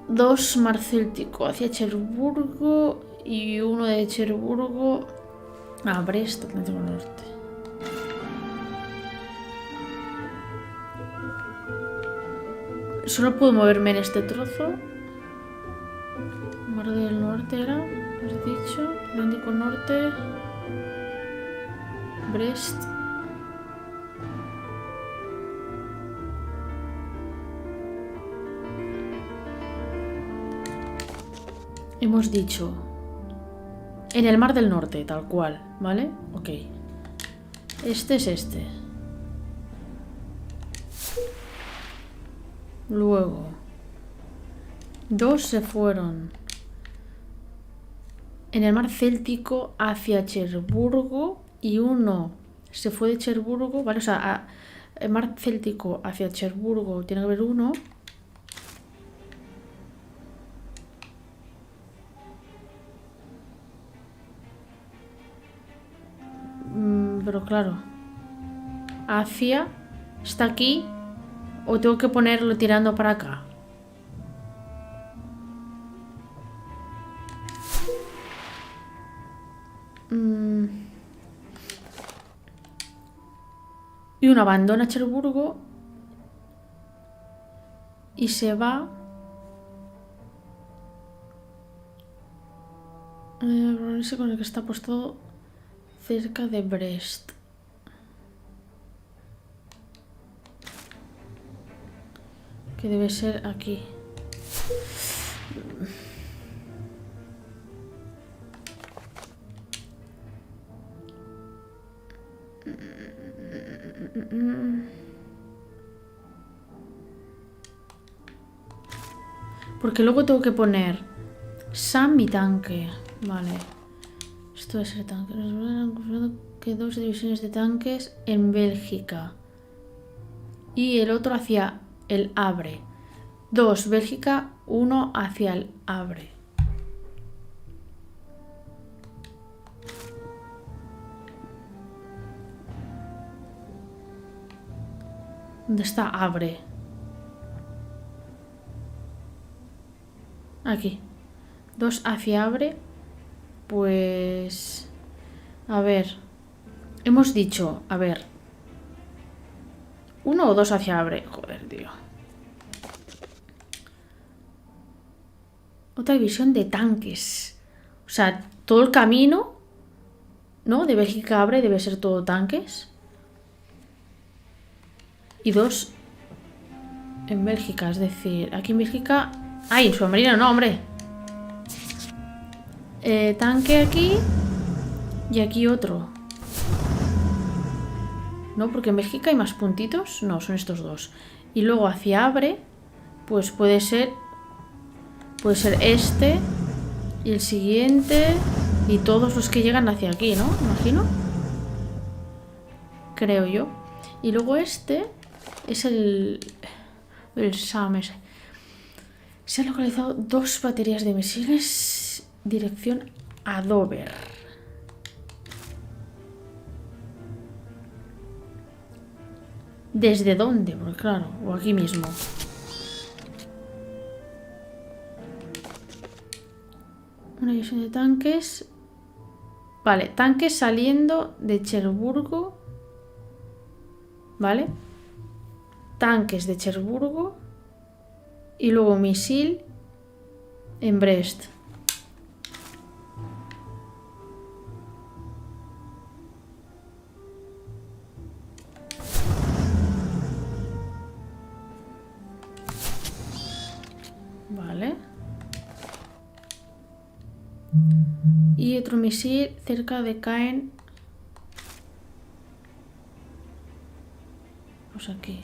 2 mar Céltico hacia Cherburgo y 1 de Cherburgo a Brest, Atlántico Norte. Solo puedo moverme en este trozo. Mar del Norte era, has dicho. Atlántico Norte. Brest. Hemos dicho en el Mar del Norte, tal cual, ¿vale? Ok. Este es este. Luego, 2 se fueron en el mar Céltico hacia Cherburgo y 1 se fue de Cherburgo, ¿vale? O sea, el mar Céltico hacia Cherburgo tiene que haber 1. Pero claro, hacia está aquí. ¿O tengo que ponerlo tirando para acá? Y uno abandona Cherburgo y se va a reunirse con el que está apostado cerca de Brest. Que debe ser aquí. Porque luego tengo que poner Sam y tanque. Vale. Esto debe ser tanque. Nos han confirmado que 2 divisiones de tanques en Bélgica. Y el otro hacia el Havre. 2 Bélgica, 1 hacia el Havre. ¿Dónde está Havre? Aquí. 2 hacia Havre. Pues... A ver. Hemos dicho... A ver. 1 o 2 hacia Havre. Joder, tío. Otra división de tanques. O sea, todo el camino, ¿no? De Bélgica a Havre debe ser todo tanques. Y 2 en Bélgica, es decir, aquí en Bélgica... ¡Ay, en submarino no, hombre! Tanque aquí. Y aquí otro. ¿No? Porque en Bélgica hay más puntitos. No, son estos 2. Y luego hacia Havre, pues puede ser este y el siguiente y todos los que llegan hacia aquí, ¿no? Imagino. Creo yo. Y luego este es el SAM ese. Se han localizado 2 baterías de misiles dirección a Dover. ¿Desde dónde? Porque claro, o aquí mismo. Una división de tanques. Vale, tanques saliendo de Cherburgo. ¿Vale? Tanques de Cherburgo. Y luego misil en Brest. Vale. Y otro misil cerca de Caen. Pues aquí.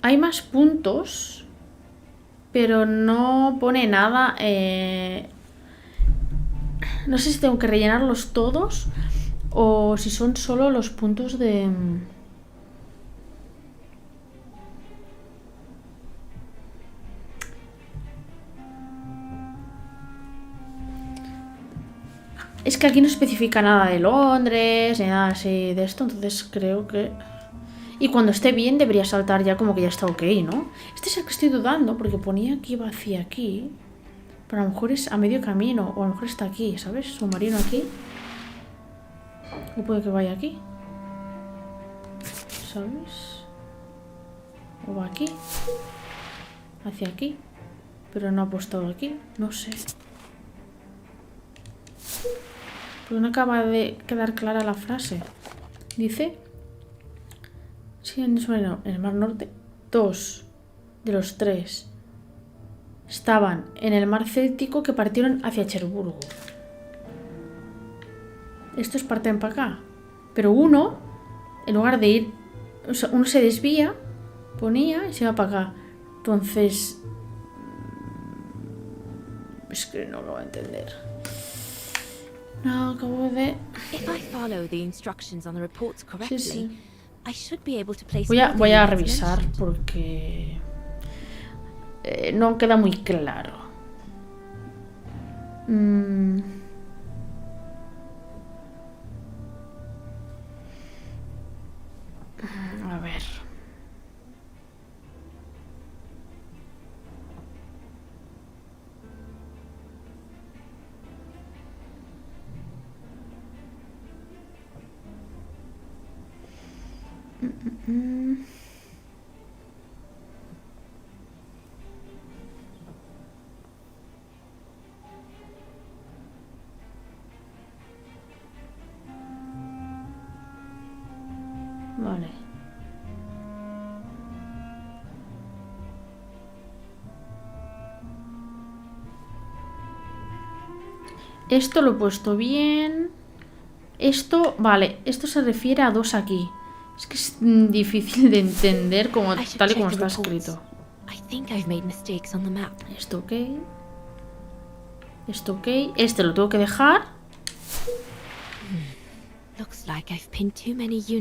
Hay más puntos, pero no pone nada. No sé si tengo que rellenarlos todos o si son solo los puntos de... Es que aquí no especifica nada de Londres, ni nada así de esto, entonces creo que... Y cuando esté bien debería saltar ya como que ya está ok, ¿no? Este es el que estoy dudando, porque ponía que iba hacia aquí. Pero a lo mejor es a medio camino, o a lo mejor está aquí, ¿sabes? Submarino aquí. O puede que vaya aquí. ¿Sabes? O va aquí. Hacia aquí. Pero no ha apostado aquí, no sé. Porque no acaba de quedar clara la frase. Dice... Sí, en el Mar Norte, 2 de los 3 estaban en el Mar Céltico que partieron hacia Cherburgo. Estos parten para acá. Pero uno, en lugar de ir... O sea, uno se desvía, ponía y se va para acá. Entonces... Es que no lo voy a entender. No, acabo de... If I follow the instructions on the reports correctly, sí. I should be able to place Voy a revisar porque no queda muy claro. A ver. Vale. Esto lo he puesto bien. Esto, vale, esto se refiere a 2 aquí. Es que es difícil de entender como, tal y como está escrito. Esto ok. Esto ok. Este lo tengo que dejar.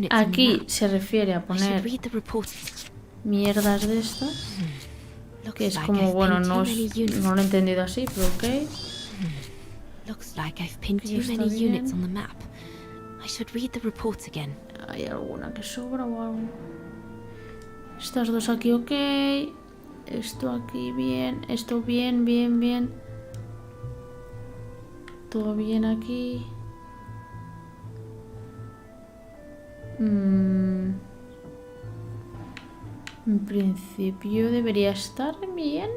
Aquí se refiere a poner mierdas de estas. Que es como, bueno, no lo he entendido así, pero ok. Looks like I've pinned too many units on the map. I should read the report again. ¿Hay alguna que sobra o algo? Estas 2 aquí ok. Esto aquí bien. Esto bien, bien, bien. Todo bien aquí. En principio debería estar bien.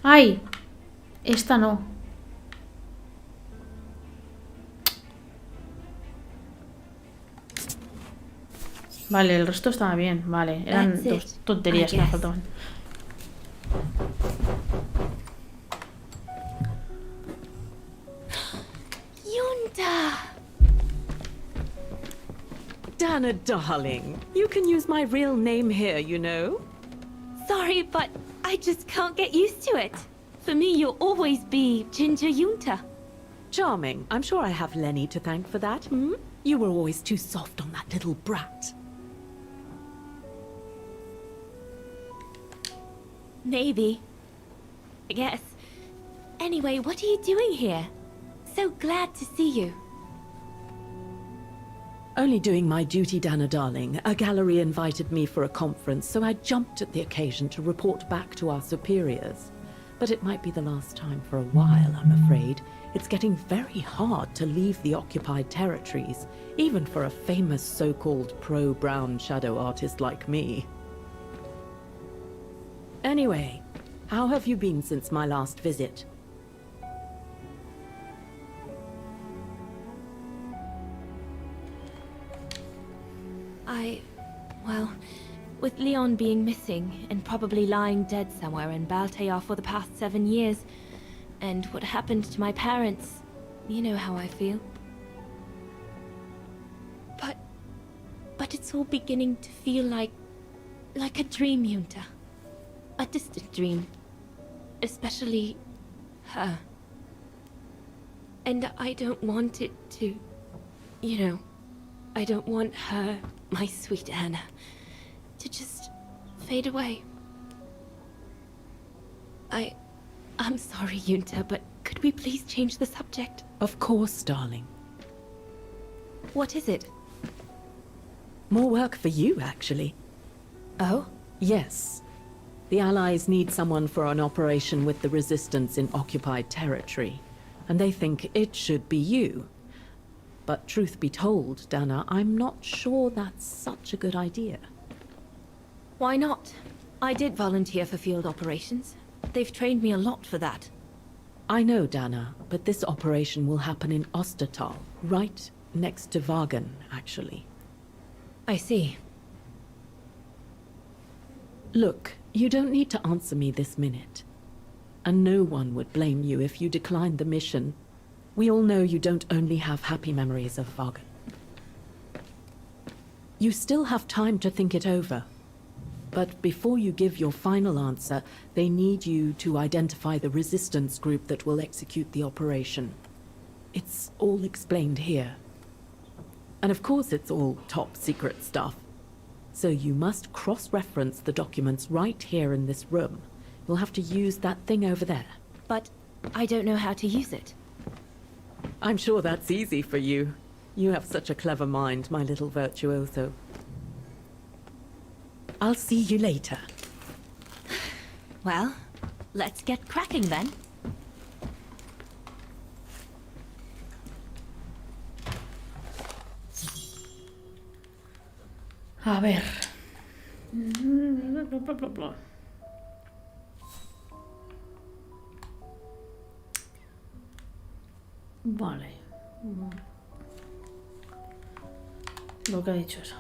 ¡Ay! Esta no. Vale, el resto estaba bien. Vale, eran That's dos it, tonterías I que me guess. faltaban. Yunda! Dana, darling, you can use my real name here, you know. Sorry, but I just can't get used to it. For me, you'll always be Ginger Yunta. Charming. I'm sure I have Lenny to thank for that, hmm? You were always too soft on that little brat. Maybe. I guess. Anyway, what are you doing here? So glad to see you. Only doing my duty, Dana, darling. A gallery invited me for a conference, so I jumped at the occasion to report back to our superiors. But it might be the last time for a while, I'm afraid. It's getting very hard to leave the occupied territories, even for a famous so-called pro-brown shadow artist like me. Anyway, how have you been since my last visit? Well, with Leon being missing and probably lying dead somewhere in Baltayar for the past 7 years, and what happened to my parents, you know how I feel. But it's all beginning to feel like a dream, Yunta. A distant dream. Especially her. And I don't want it to, you know, I don't want her, my sweet Anna, to just fade away. I'm sorry, Yunta, but could we please change the subject? Of course, darling. What is it? More work for you, actually. Oh? Yes. The Allies need someone for an operation with the Resistance in occupied territory, and they think it should be you. But truth be told, Dana, I'm not sure that's such a good idea. Why not? I did volunteer for field operations. They've trained me a lot for that. I know, Dana, but this operation will happen in Ostertal, right next to Vagen, actually. I see. Look, you don't need to answer me this minute. And no one would blame you if you declined the mission. We all know you don't only have happy memories of Vagen. You still have time to think it over. But before you give your final answer, they need you to identify the resistance group that will execute the operation. It's all explained here. And of course it's all top secret stuff. So you must cross-reference the documents right here in this room. You'll have to use that thing over there. But I don't know how to use it. I'm sure that's easy for you. You have such a clever mind, my little virtuoso. I'll see you later. Well, let's get cracking then. A ver. Vale. Lo que ha dicho eso.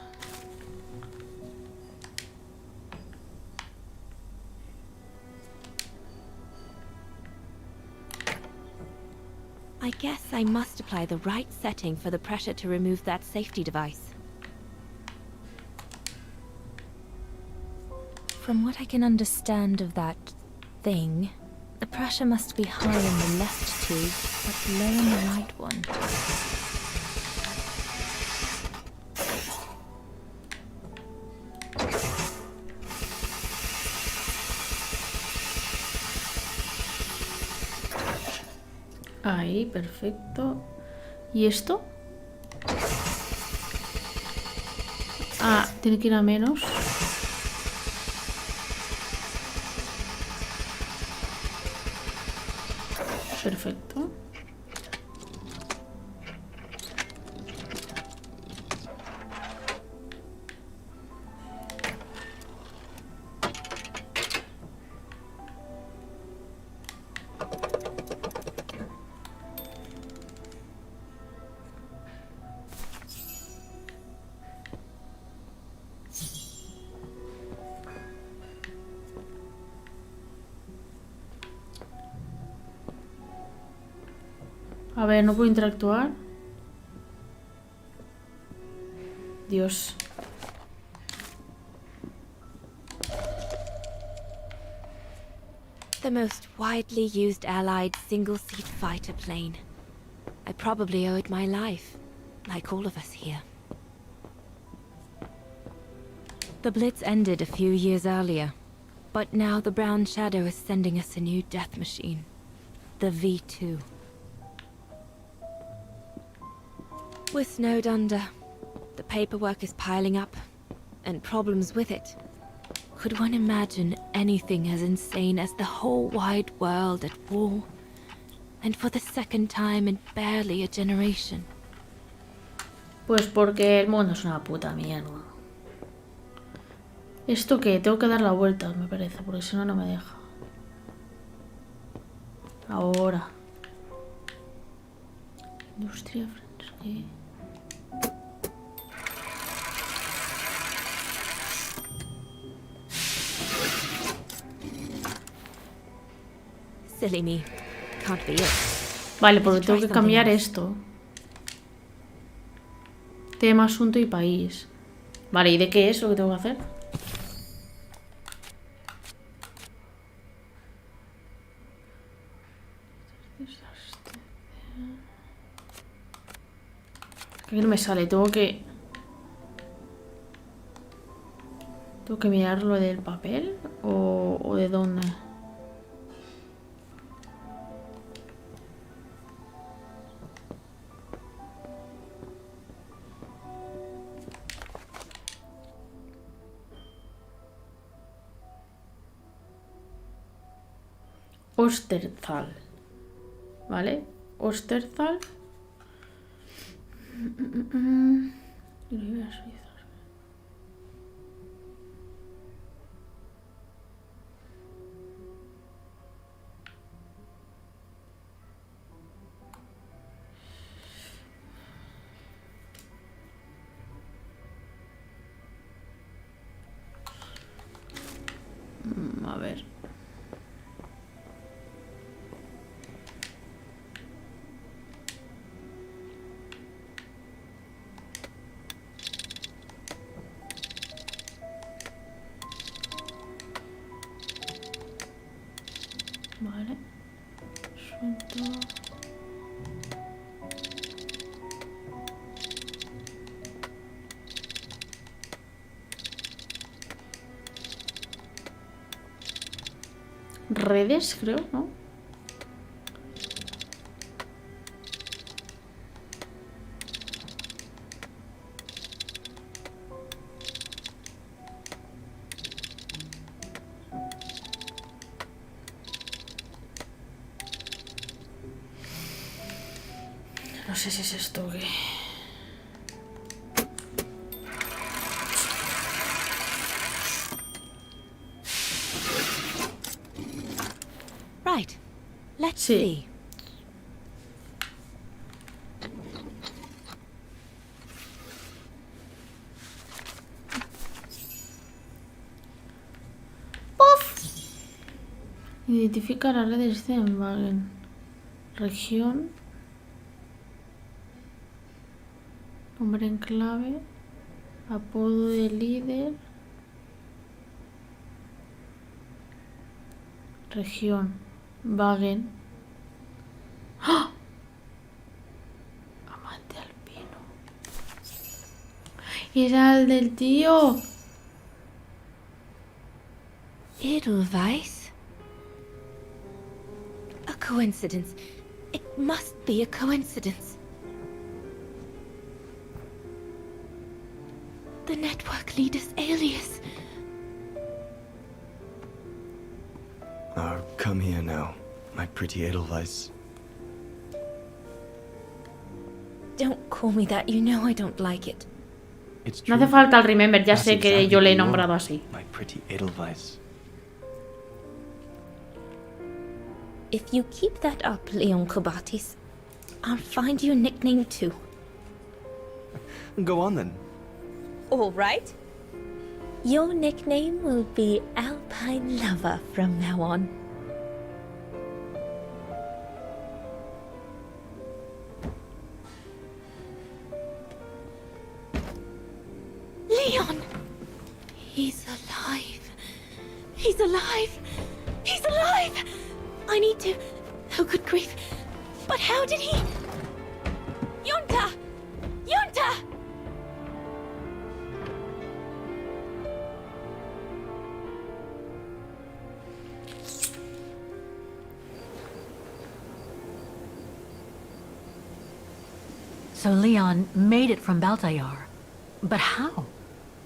I guess I must apply the right setting for the pressure to remove that safety device. From what I can understand of that thing, the pressure must be high in the left tube, but low in the right one. Ahí, perfecto. ¿Y esto? Ah, tiene que ir a menos. Perfecto. A ver, no puedo interactuar. Dios. The most widely used Allied single-seat fighter plane. I probably owe it my life, like all of us here. The Blitz ended a few years earlier, but now the Brown Shadow is sending us a new death machine. The V2. We're snowed under. The paperwork is piling up, and problems with it. Could one imagine anything as insane as the whole wide world at war? And for the second time in barely a generation. Pues porque el mundo es una puta mierda. ¿Esto qué? Tengo que dar la vuelta, me parece, porque si no, no me deja. Ahora. Industria francesa. Silly me. Can't be it. Vale, porque tengo que cambiar esto. Tema, asunto y país. Vale, ¿y de qué es lo que tengo que hacer? Aquí no me sale, tengo que mirar lo del papel o de dónde. Osterthal. ¿Vale? Osterthal. A ver. Vale. Asunto. Redes, creo, ¿no? No sé si es esto o qué. Right. Let's see. Identifica las redes de Wagen. Región. Nombre en clave. Apodo de líder. Región. Wagen. ¡Ah! Amante alpino. Y era el del tío. Edelweiss? A coincidence. It must be a coincidence. The network leader's alias. Oh, come here now, my pretty Edelweiss. Don't call me that, you know I don't like it. No hace falta el remember, ya sé que yo le he nombrado así. My pretty Edelweiss. If you keep that up, Leon Kobatis, I'll find you a nickname too. Go on then. All right. Your nickname will be Alpine Lover from now on. He's alive. He's alive. He's alive. I need to... Oh, good grief. But how did he... Yunta! Yunta! So Leon made it from Baltayar. But how?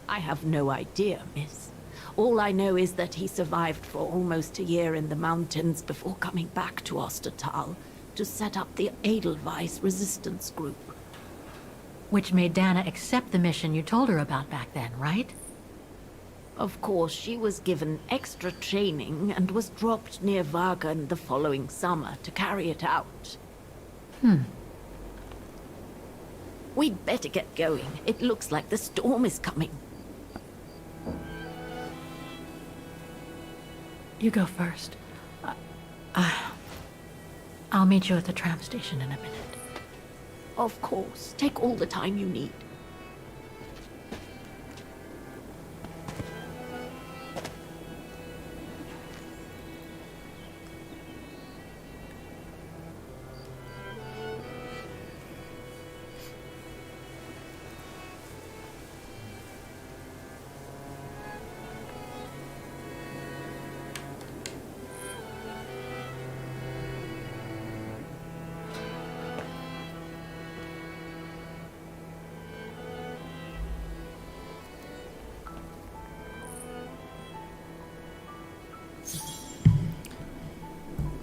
I have no idea, miss. All I know is that he survived for almost a year in the mountains before coming back to Ostertal to set up the Edelweiss resistance group. Which made Dana accept the mission you told her about back then, right? Of course, she was given extra training and was dropped near Vagan the following summer to carry it out. We'd better get going. It looks like the storm is coming. You go first. I'll meet you at the tram station in a minute. Of course. Take all the time you need.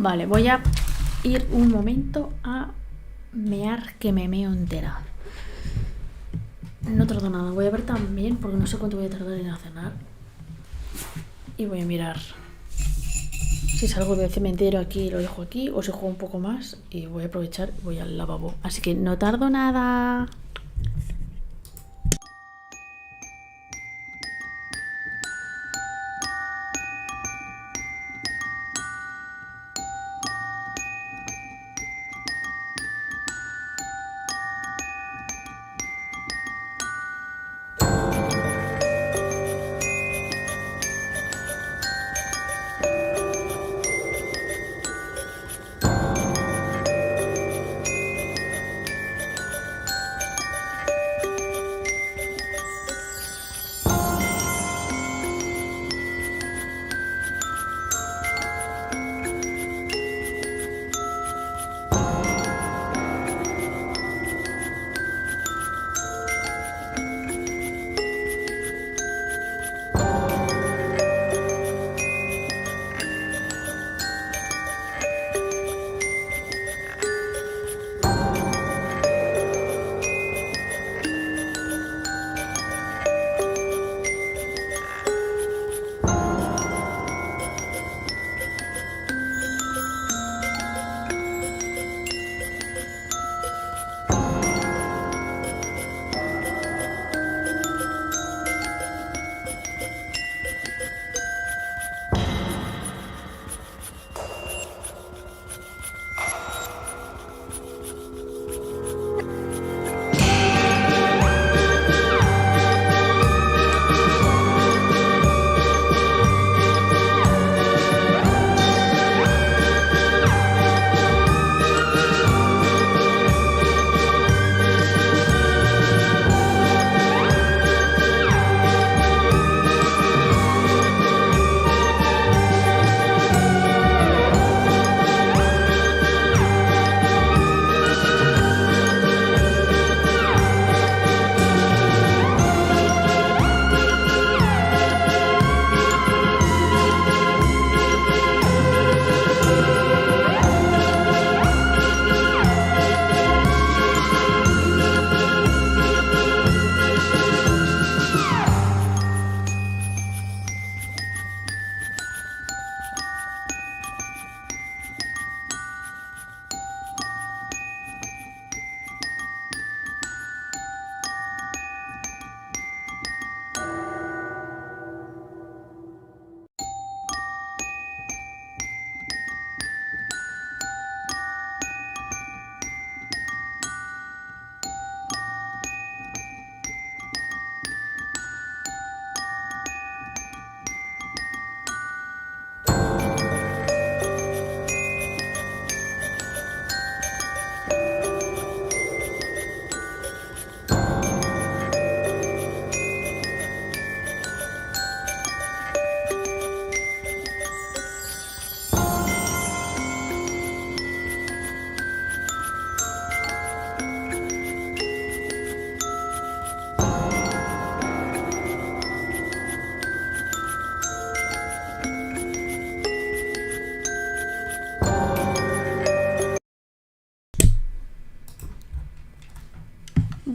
Vale, voy a ir un momento a mear, que me meo entera. No tardo nada, voy a ver también, porque no sé cuánto voy a tardar en cenar. Y voy a mirar si salgo del cementerio aquí y lo dejo aquí, o si juego un poco más y voy a aprovechar y voy al lavabo. Así que no tardo nada.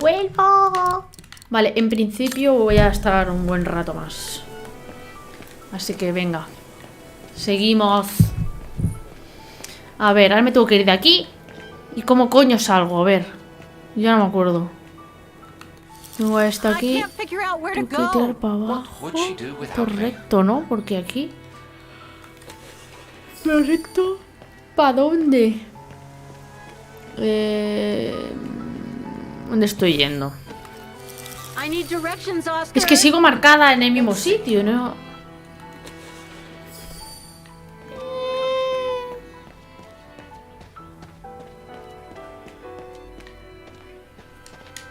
¡Vuelvo! Vale, en principio voy a estar un buen rato más. Así que venga. Seguimos. A ver, ahora me tengo que ir de aquí. ¿Y cómo coño salgo? A ver. Ya no me acuerdo. Tengo esta aquí. Tengo que tirar para abajo. Por recto, ¿no? Porque aquí... ¿Por recto? ¿Para dónde? ¿Dónde estoy yendo? Es que sigo marcada en el mismo sitio, ¿no?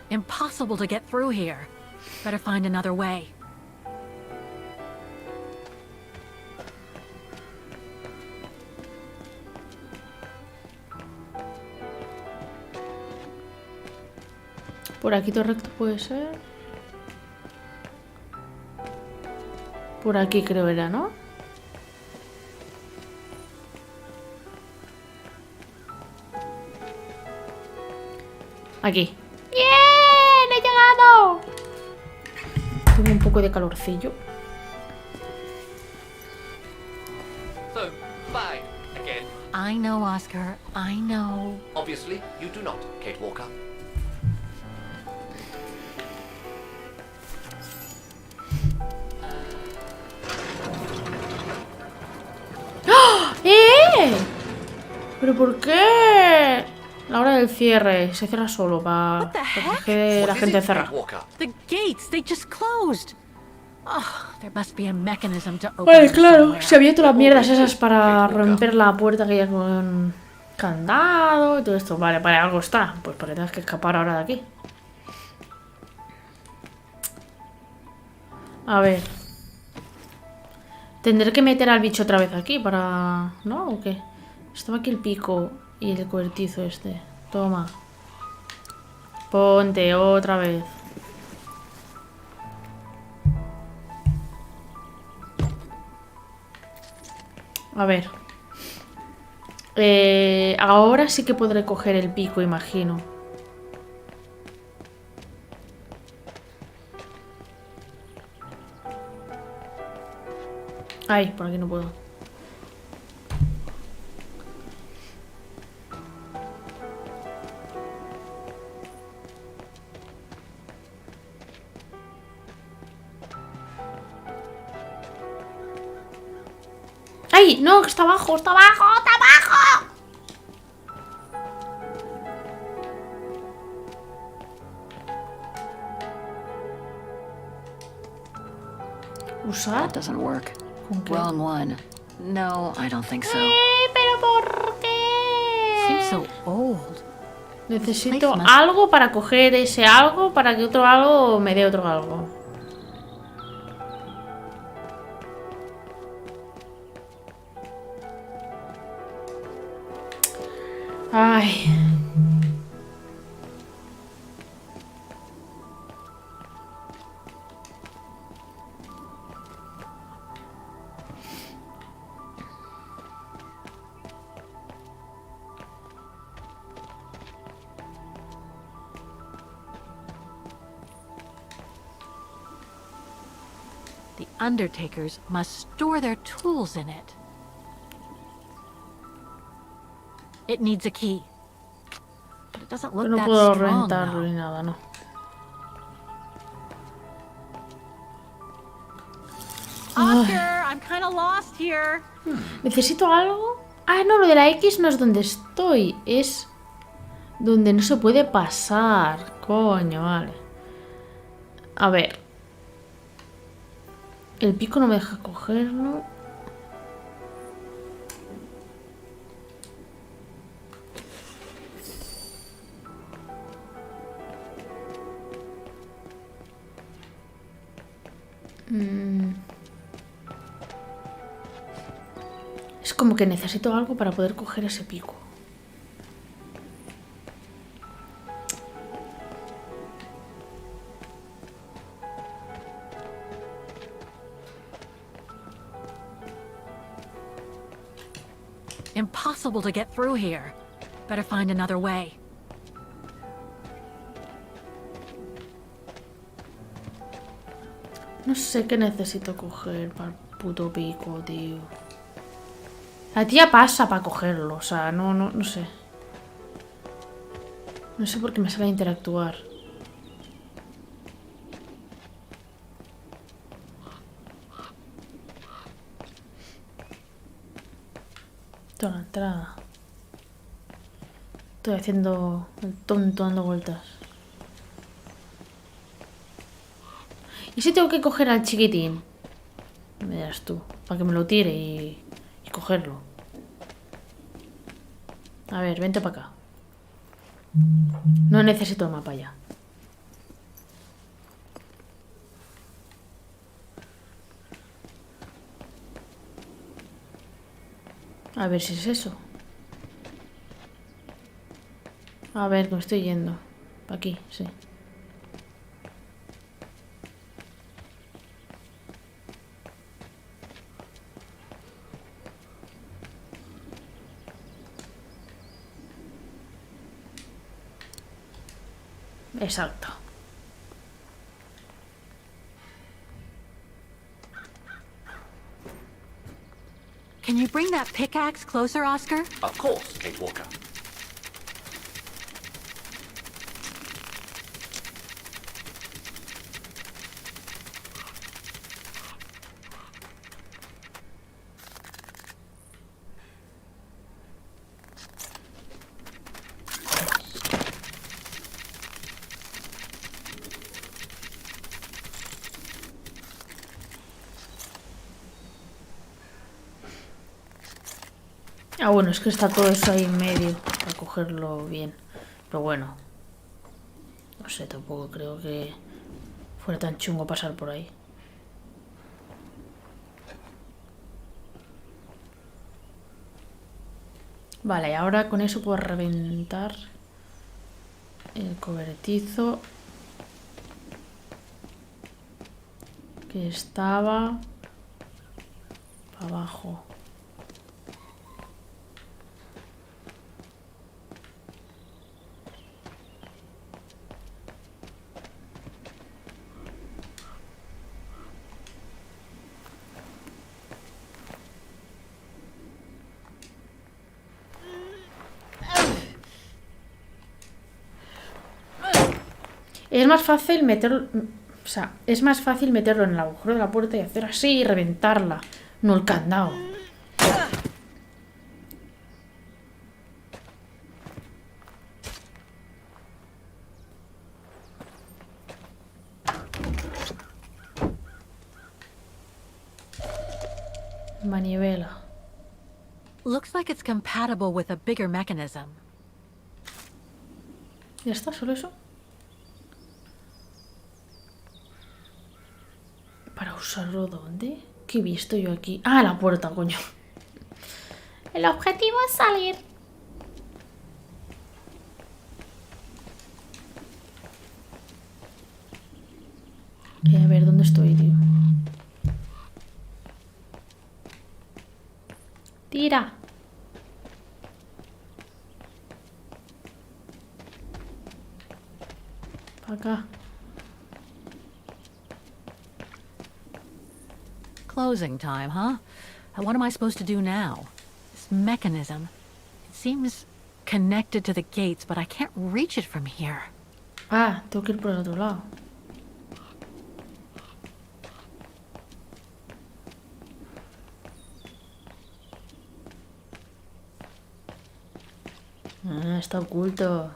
Impossible to get through here. Better find another way. Por aquí todo recto puede ser. Por aquí creo era, ¿no? Aquí. ¡Bien! ¡He llegado! Tengo un poco de calorcillo. So, bye again. I know, Oscar. I know. Obviously, you do not, Kate Walker. ¡Ah! ¡Eh! ¿Pero por qué? La hora del cierre. Se cierra solo para que la gente encerrada. The gates, they just closed. Oh, there must be a mechanism to open Vale, them claro. somewhere. Se había todas las mierdas esas para romper la puerta que ya con candado y todo esto. Vale, para algo está. Pues porque tengas que escapar ahora de aquí. A ver. Tendré que meter al bicho otra vez aquí para... ¿No? ¿O qué? Estaba aquí el pico y el cobertizo este. Toma. Ponte otra vez. A ver. Ahora sí que podré coger el pico, imagino. Ay, por aquí no puedo. ¡Ay! ¡No! ¡Que está abajo! ¡Está abajo! ¡Está abajo! ¿Usar? That doesn't work. ¿Con qué? Wrong one. No, I don't think so. ¿Pero por qué? Seems so old. Necesito algo para coger ese algo para que otro algo me dé otro algo. Ay. The undertakers must store their tools in it. It needs a key. But it doesn't look No that puedo strong, rentarlo though. ni nada, no. Oscar, I'm kind of lost here. ¿Necesito algo? Ah, no, lo de la X no es donde estoy. Es donde no se puede pasar. Coño, vale. A ver. El pico no me deja cogerlo. Es como que necesito algo para poder coger ese pico. Impossible to get through here. Better find another way. No sé qué necesito coger para el puto pico, tío. La tía pasa para cogerlo, o sea, no sé. No sé por qué me sale a interactuar. Toda la entrada. Estoy haciendo el tonto dando vueltas. ¿Y si tengo que coger al chiquitín? Me dirás tú, para que me lo tire y cogerlo. A ver, vente para acá. No necesito el mapa ya. A ver si es eso. A ver, que me estoy yendo. Pa' aquí, sí. Exacto. Can you bring that pickaxe closer, Oscar? Of course, Kate Walker. Ah, bueno, es que está todo eso ahí en medio para cogerlo bien. Pero bueno. No sé, tampoco creo que fuera tan chungo pasar por ahí. Vale, y ahora con eso puedo reventar el cobertizo que estaba para abajo. Es más fácil meterlo... O sea, es más fácil meterlo en el agujero de la puerta y hacer así y reventarla. No el candado. Manivela. Looks like it's compatible with a bigger mechanism. ¿Ya está? ¿Solo eso? ¿Para usarlo dónde? ¿Qué he visto yo aquí? Ah, la puerta, coño. El objetivo es salir. A ver, ¿dónde estoy, tío? Tira. Para acá. Closing time, huh? And what am I supposed to do now? This mechanism. It seems connected to the gates, but I can't reach it from here. Ah, tengo que ir por el otro lado. Ah, está oculto.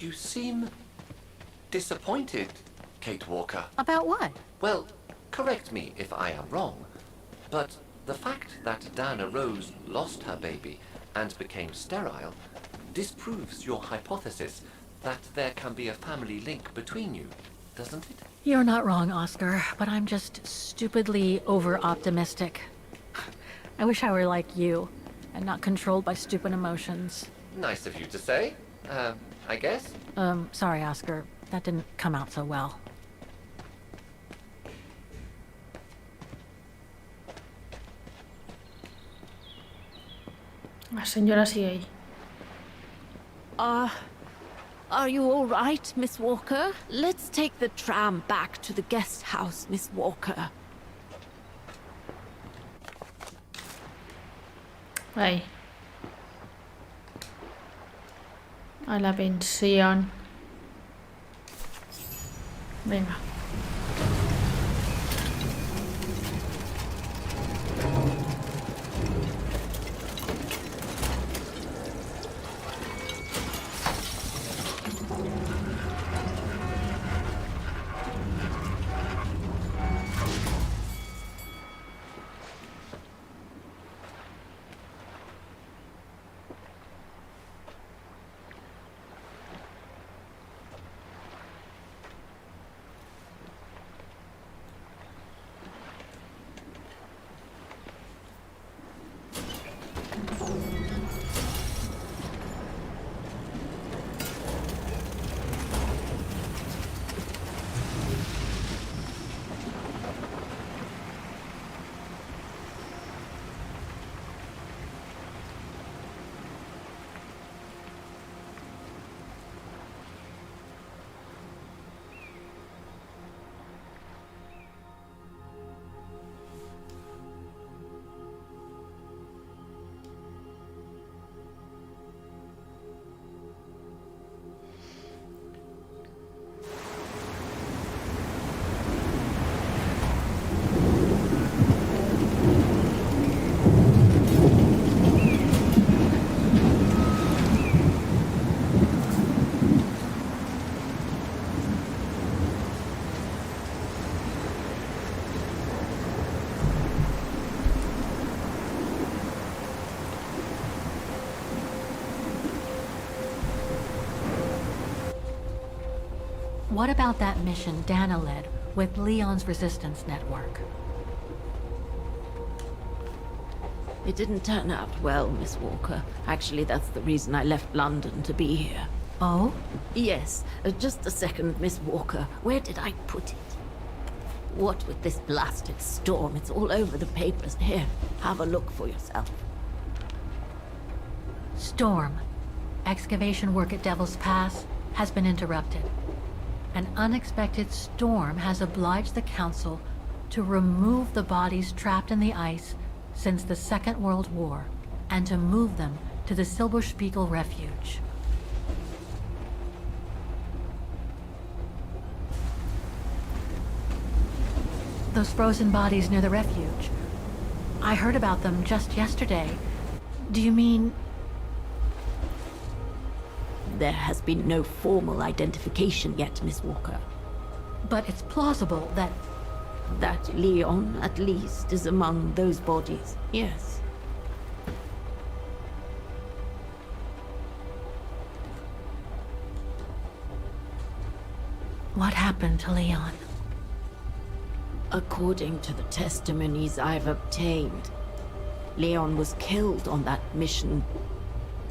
You seem disappointed, Kate Walker. About what? Well, correct me if I am wrong, but the fact that Diana Rose lost her baby and became sterile disproves your hypothesis that there can be a family link between you. doesn't it? You're not wrong, Oscar, but I'm just stupidly over-optimistic. I wish I were like you, and not controlled by stupid emotions. Nice of you to say. I guess? Sorry, Oscar. That didn't come out so well. La señora sigue ahí. Are you all right, Miss Walker? Let's take the tram back to the guest house, Miss Walker. Ahí. A la pensión. Venga. What about that mission Dana led with Leon's resistance network? It didn't turn out well, Miss Walker. Actually, that's the reason I left London to be here. Oh? Yes. Just a second, Miss Walker. Where did I put it? What with this blasted storm? It's all over the papers. Here, have a look for yourself. Storm. Excavation work at Devil's Pass has been interrupted. An unexpected storm has obliged the Council to remove the bodies trapped in the ice since the Second World War, and to move them to the Silberspiegel Refuge. Those frozen bodies near the refuge. I heard about them just yesterday. Do you mean... There has been no formal identification yet, Miss Walker. But it's plausible that... That Leon, at least, is among those bodies, yes. What happened to Leon? According to the testimonies I've obtained, Leon was killed on that mission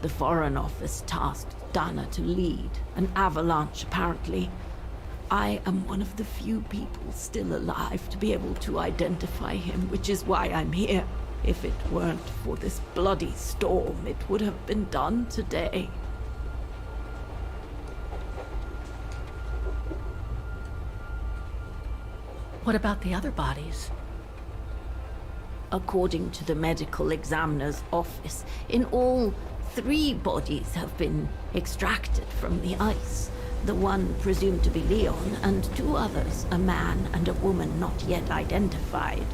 the Foreign Office tasked Dana to lead. An avalanche, apparently. I am one of the few people still alive to be able to identify him, which is why I'm here. If it weren't for this bloody storm, it would have been done today. What about the other bodies? According to the medical examiner's office, in all, 3 bodies have been extracted from the ice. The one presumed to be Leon, and 2 others, a man and a woman not yet identified.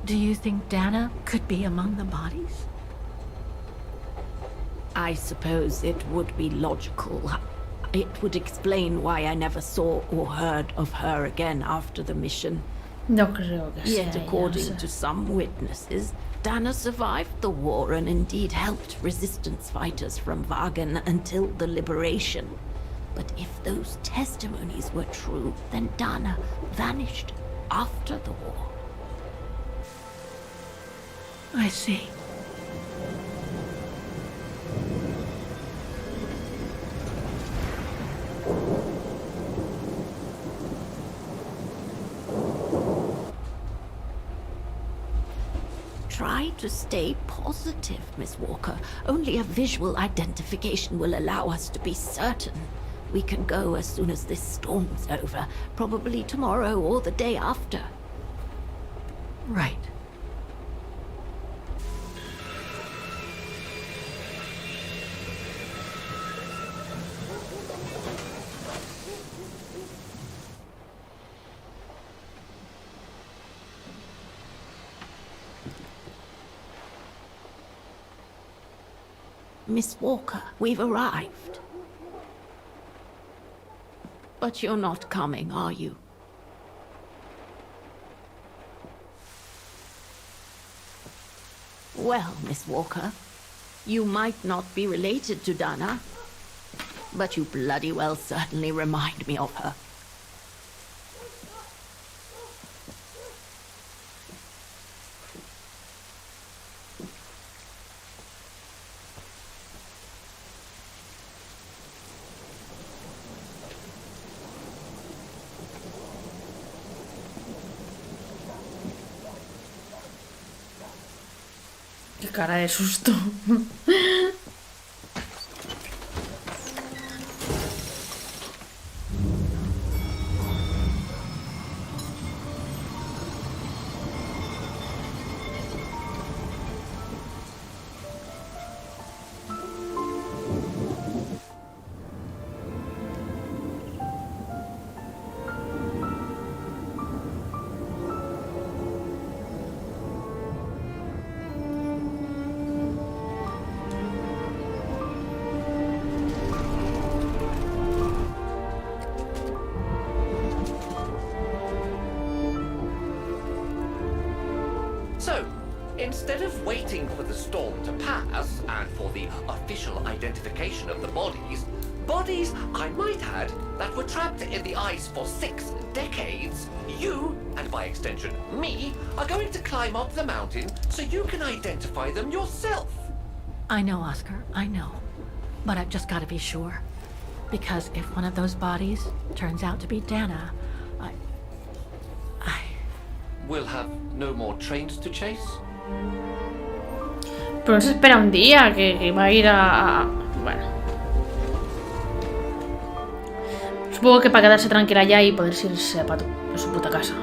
Do you think Dana could be among the bodies? I suppose it would be logical. It would explain why I never saw or heard of her again after the mission. No creo que sea Yet, ella, according o sea. to some witnesses, Dana survived the war and indeed helped resistance fighters from Vagan until the liberation. But if those testimonies were true, then Dana vanished after the war. I see. Try to stay positive, Miss Walker. Only a visual identification will allow us to be certain. We can go as soon as this storm's over, probably tomorrow or the day after. Right. Miss Walker, we've arrived. But you're not coming, are you? Well, Miss Walker, you might not be related to Dana, but you bloody well certainly remind me of her. Qué cara de susto. So, instead of waiting for the storm to pass and for the official identification of the bodies, I might add, that were trapped in the ice for 6 decades, you, and by extension me, are going to climb up the mountain so you can identify them yourself. I know, Oscar, I know. But I've just got to be sure. Because if one of those bodies turns out to be Dana, We'll have no more trains to chase? Pero no se espera un día que va a ir a... Bueno. Supongo que para quedarse tranquila ya y poder irse a su puta casa.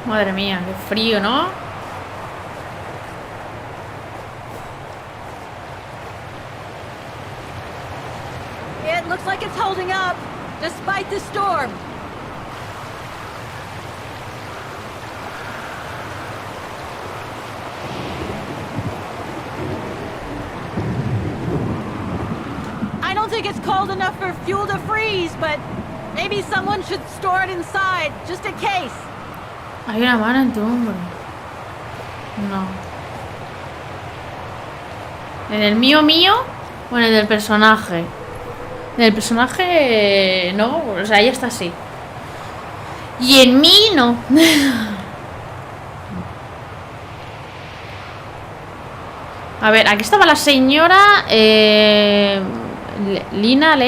Madre mía, qué frío, ¿no? It looks like it's holding up, despite the storm. I don't think it's cold enough for fuel to freeze, but maybe someone should store it inside, just in case. Hay una mano en tu hombro. No. ¿En el mío o en el del personaje? En el personaje no, o sea, ella está así. Y en mí no. A ver, aquí estaba la señora... Lena... No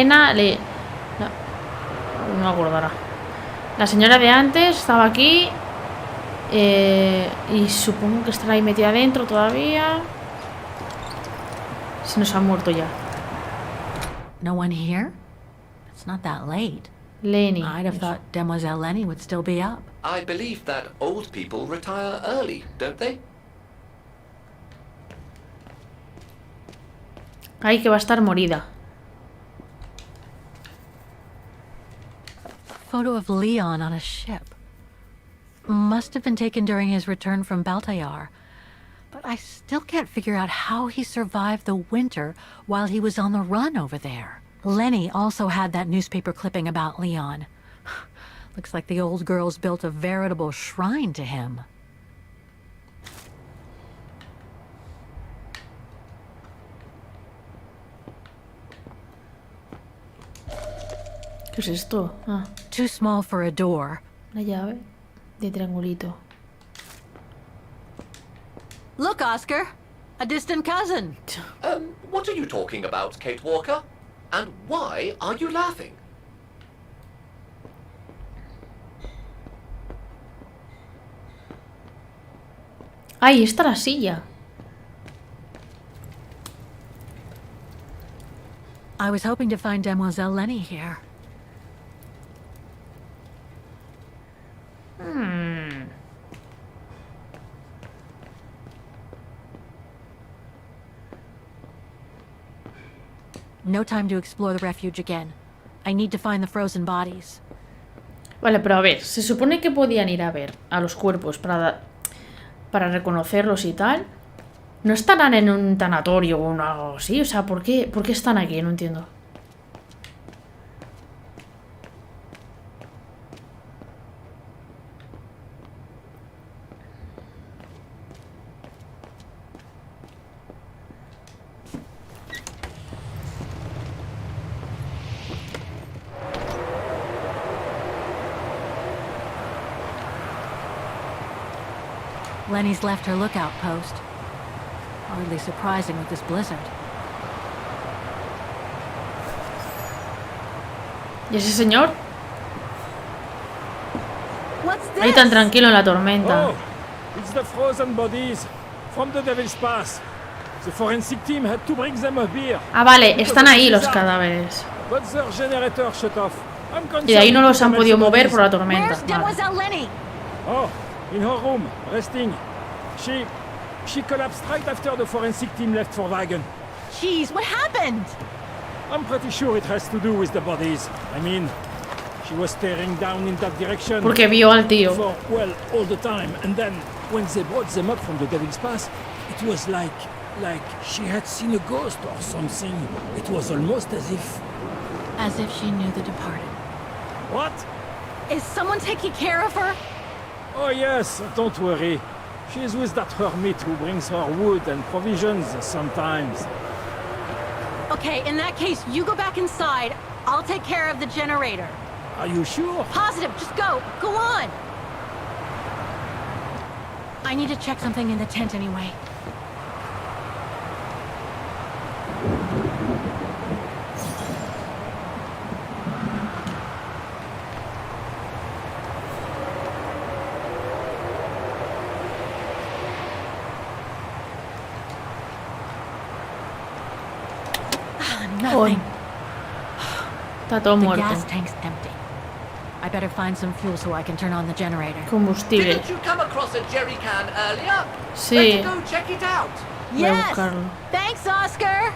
me acuerdo ahora. La señora de antes estaba aquí. Y supongo que estará ahí metida adentro todavía. Se nos ha muerto ya. No one here? It's not that late. Lenny. I'd have thought Demoiselle Lenny would still be up. I believe that old people retire early, don't they? Ay, que va a estar morida. Photo of Leon on a ship. Must have been taken during his return from Baltayar. But I still can't figure out how he survived the winter while he was on the run over there. Lenny also had that newspaper clipping about Leon. Looks like the old girls built a veritable shrine to him. ¿Qué es esto? Ah. Too small for a door. Una llave de triangulito. Look, Oscar! A distant cousin! What are you talking about, Kate Walker? And why are you laughing? Ahí está la silla. I was hoping to find Demoiselle Lenny here. No time to explore the refuge again. I need to find the frozen bodies. Vale, pero a ver, se supone que podían ir a ver a los cuerpos para reconocerlos y tal. ¿No estarán en un tanatorio o algo así? O sea, ¿por qué están aquí? No entiendo. Lenny's left her lookout post. Hardly surprising with this blizzard. ¿Y ese señor? What's this? Ahí tan tranquilo en la tormenta. Oh, it's the frozen bodies from the Devil's Pass. The forensic team had to bring them up here. Ah, vale, están ahí los cadáveres. But their generator shut off. Y de ahí no los han podido mover por la tormenta. Where's Demoiselle Lenny? Oh, in her room, resting. She collapsed right after the forensic team left for Wagen. Jeez, what happened? I'm pretty sure it has to do with the bodies. I mean, she was staring down in that direction. Porque vio al tío. For, well, all the time. And then, when they brought them up from the Devil's Pass, it was like she had seen a ghost or something. It was almost as if... As if she knew the departed. What? Is someone taking care of her? Oh yes, don't worry. She's with that hermit who brings her wood and provisions sometimes. Okay, in that case, you go back inside. I'll take care of the generator. Are you sure? Positive, just go. Go on. I need to check something in the tent anyway. Nothing. Está todo muerto. The gas tank's empty. I better find some fuel so I can turn on the generator. Combustible. Didn't you come across a jerry can earlier? Sí. Better go check it out. Voy a buscarlo. Thanks, Oscar.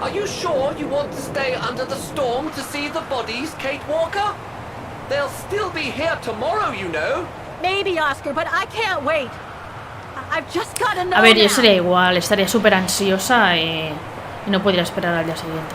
Are you sure you want to stay under the storm to see the bodies, Kate Walker? They'll still be here tomorrow, you know. Maybe, Oscar, but I can't wait. I've just got to know. A ver, yo now. sería igual, estaría súper ansiosa y no podría esperar al día siguiente.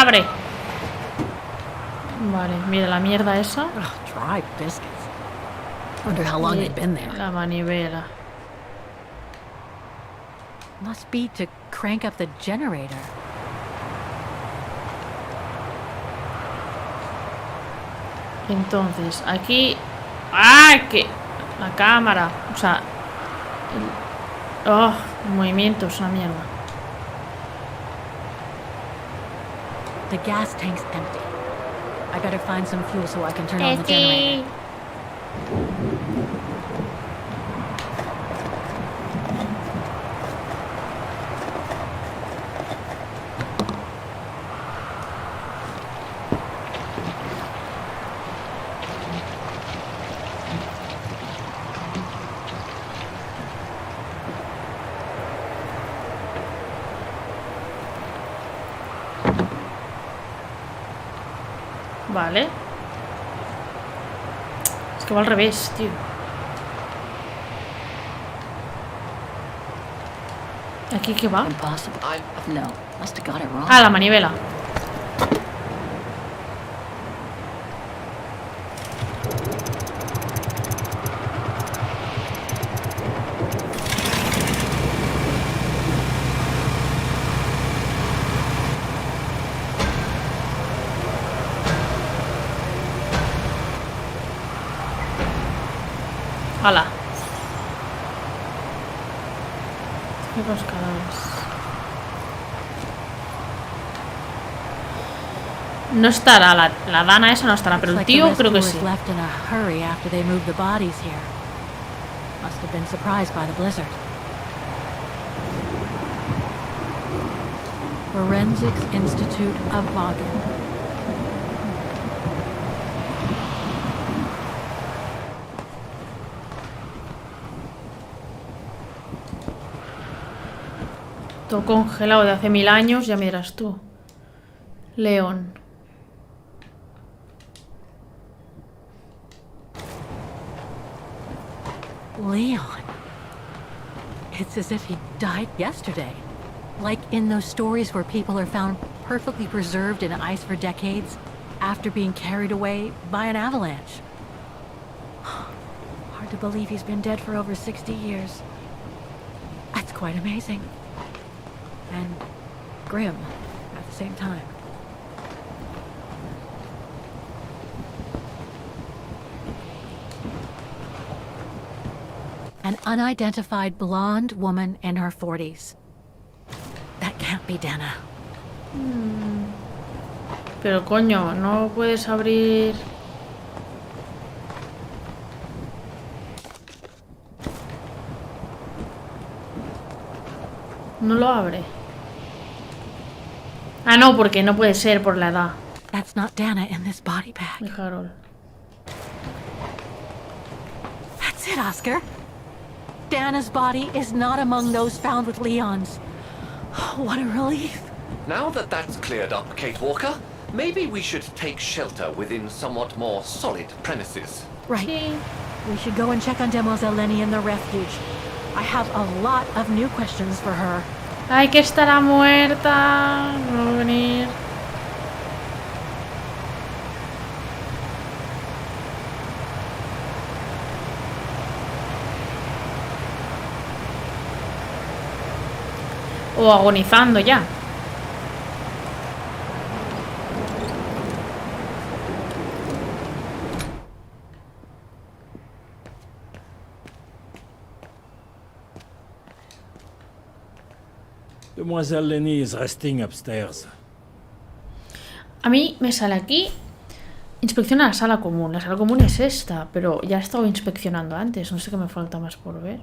abre. Vale, mira la mierda esa. Dry biscuits. Wonder how long they'd been there. La manivela. Must be to crank up the generator. Entonces, aquí... ¡Ah! Que... La cámara. O sea... Oh, el movimiento es una mierda. The gas tank's empty. I better find some fuel so I can turn on the generator. Vale. Es que va al revés, tío. ¿Aquí qué va? Ah, la manivela. ¡Hala! Los cadáveres. No estará, la Dana esa no estará, pero el tío creo que sí. Left in a hurry after they moved the bodies here. Must have been surprised by the blizzard. Forensics Institute of Vaughan. Todo congelado de hace 1000 años, ya me dirás tú. León. Leon. It's as if he died yesterday. Like in those stories where people are found perfectly preserved in ice for decades after being carried away by an avalanche. Hard to believe he's been dead for over 60 years. That's quite amazing. And grim at the same time. An unidentified blonde woman in her 40s. That can't be Dana. Pero coño, no puedes abrir... No lo abre. Ah, no, porque no puede ser por la edad. That's not Dana in this body bag. Carol. That's it, Oscar. Dana's body is not among those found with Leon's. What a relief. Now that that's cleared up, Kate Walker, maybe we should take shelter within somewhat more solid premises. Right. We should go and check on Demoiselle Lenny in the refuge. I have a lot of new questions for her. Ay, que estará muerta. No va a venir. O agonizando ya. Demoiselle Lenny is resting upstairs. A mí me sale aquí. Inspecciona la sala común. La sala común es esta, pero ya he estado inspeccionando antes. No sé qué me falta más por ver.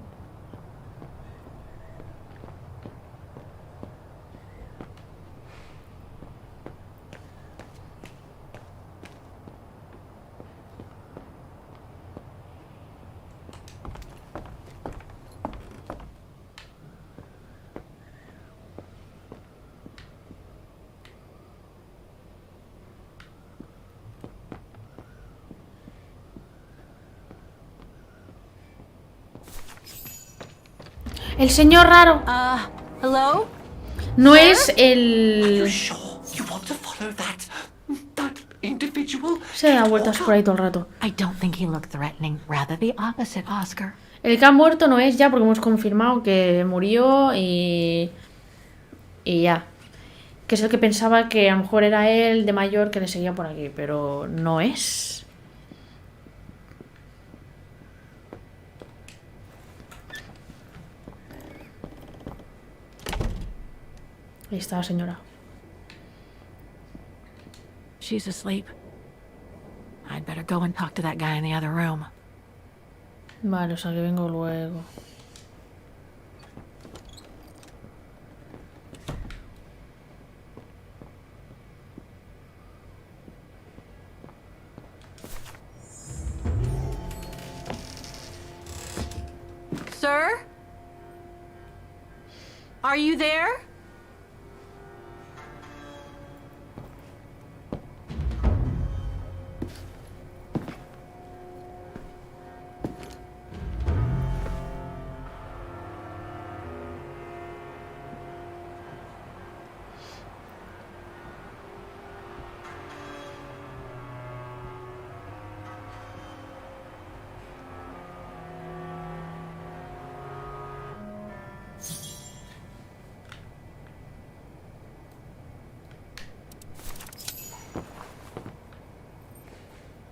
El señor raro. Hello? No es el... You want to follow follow that individual? Se da vueltas por ahí todo el rato. I don't think he looked threatening. Rather the opposite, Oscar. El que ha muerto no es ya porque hemos confirmado que murió y ya. Que es el que pensaba que a lo mejor era él de mayor que le seguía por aquí, pero no es. Ahí está la señora. She's asleep. I'd better go and talk to that guy in the other room. Vale, o sea que vengo luego. Sir? Are you there?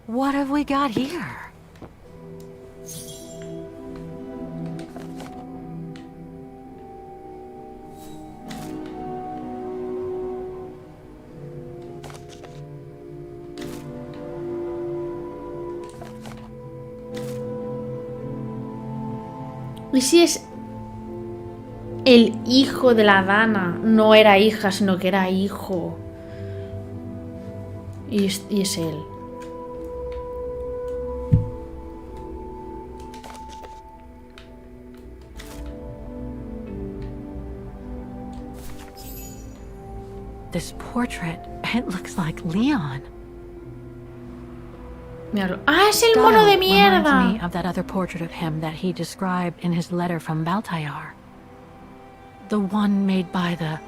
What have we got here? ¿Y si es el hijo de la Dana? No era hija, sino que era hijo. Y es él. This portrait, it looks like Leon. Míralo. ¡Ah, es el mono de Reminds mierda! me of that other portrait of him that he described in his letter from Baltayar. The one made by the...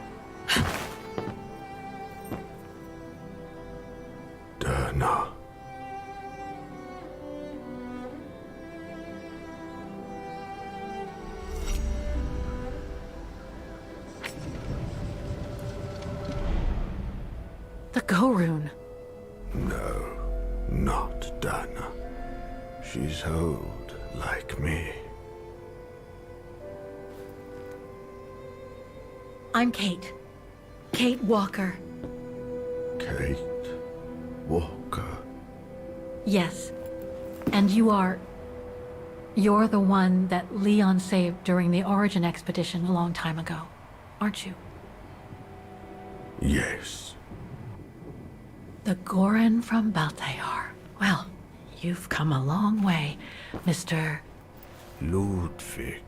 Dana. The Go-Rune. No, not Dana. She's old, like me. I'm Kate. Kate Walker. Kate Walker. Yes. And you are... You're the one that Leon saved during the Origin expedition a long time ago, aren't you? Yes. The Goran from Baltayar. Well, you've come a long way, Mr... Ludwig.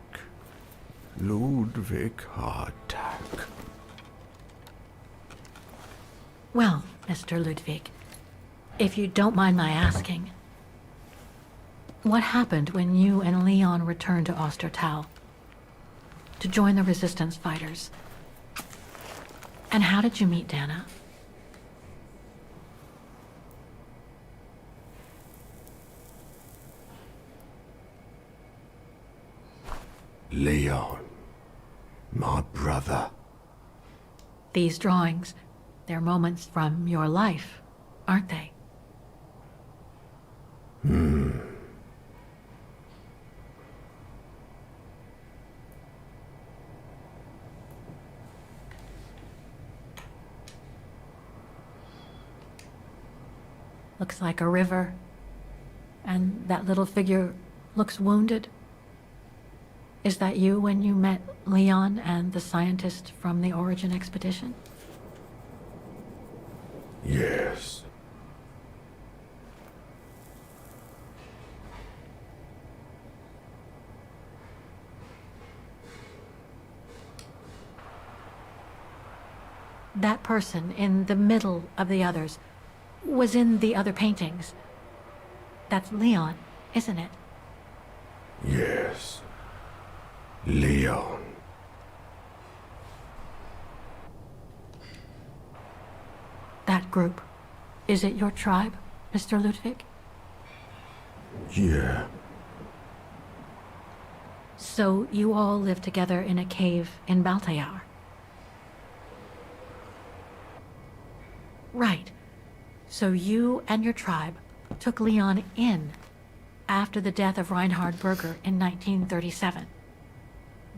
Ludwig Hardtack. Well, Mr. Ludwig, if you don't mind my asking, what happened when you and Leon returned to Ostertal to join the Resistance fighters? And how did you meet Dana? Leon. My brother. These drawings, they're moments from your life, aren't they? Looks like a river. And that little figure looks wounded. Is that you when you met Leon and the scientist from the Origin expedition? Yes. That person in the middle of the others was in the other paintings. That's Leon, isn't it? Yes. Leon. That that group. Is it your tribe, Mr. Ludwig? Yeah. So you all live together in a cave in Baltayar? Right. So you and your tribe took Leon in after the death of Reinhard Berger in 1937.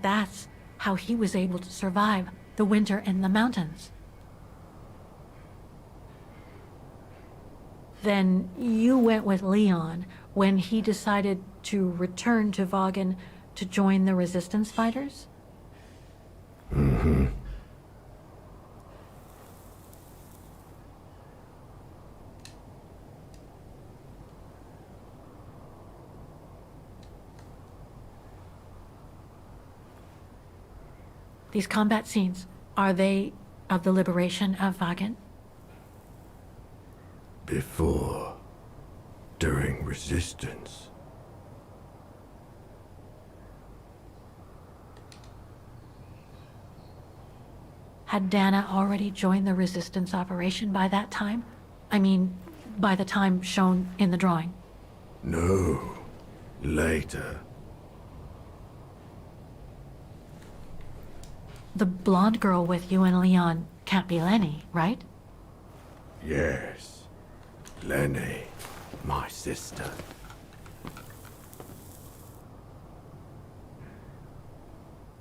That's how he was able to survive the winter in the mountains. Then you went with Leon when he decided to return to Vagen to join the resistance fighters? Mm-hmm. These combat scenes, are they of the liberation of Vagen? Before. During resistance. Had Dana already joined the resistance operation by that time? I mean, by the time shown in the drawing. No. Later. The blonde girl with you and Leon can't be Lenny, right? Yes. Lenny. My sister.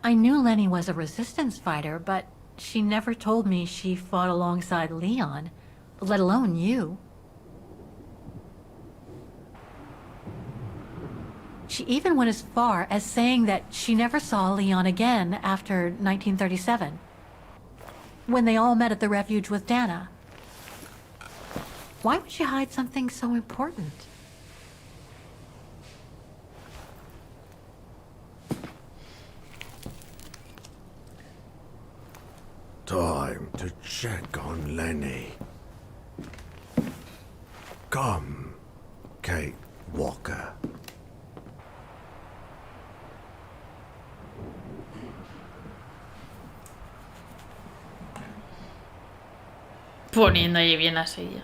I knew Lenny was a resistance fighter, but she never told me she fought alongside Leon, let alone you. She even went as far as saying that she never saw Leon again after 1937, when they all met at the refuge with Dana. Why would she hide something so important? Time to check on Lenny. Come, Kate Walker. Poniendo ahí bien la silla.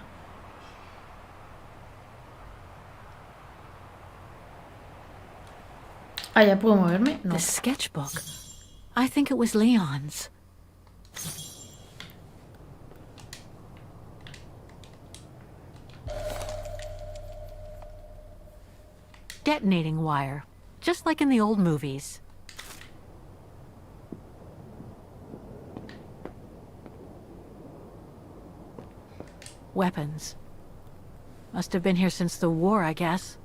Ah, ¿ya puedo moverme? No. The sketchbook. I think it was Leon's. Detonating wire, just like in the old movies. Weapons. Must have been here since the war, I guess.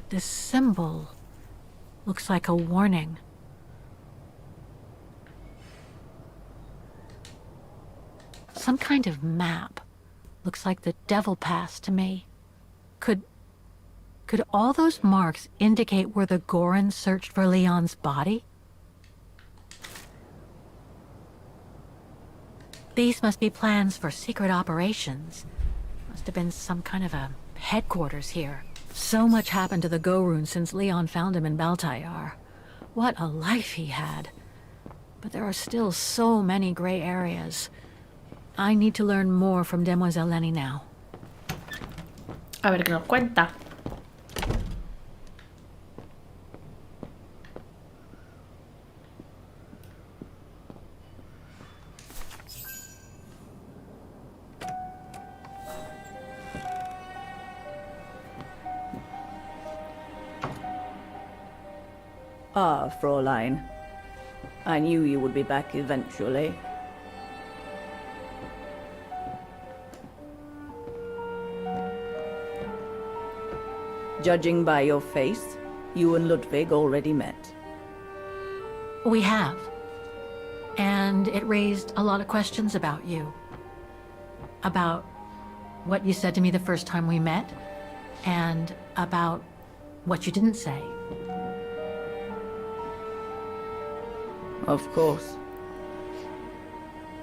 This symbol looks like a warning. Some kind of map. Looks like the Devil Pass to me. Could all those marks indicate where the Gorons searched for Leon's body? These must be plans for secret operations. Must have been some kind of a headquarters here. So much happened to the Gorun since Leon found him in Baltayar. What a life he had. But there are still so many gray areas. I need to learn more from Demoiselle Lenny now. A ver qué nos cuenta. Ah, Fräulein. I knew you would be back eventually. Judging by your face, you and Ludwig already met. We have. And it raised a lot of questions about you. About what you said to me the first time we met, and about what you didn't say. Of course.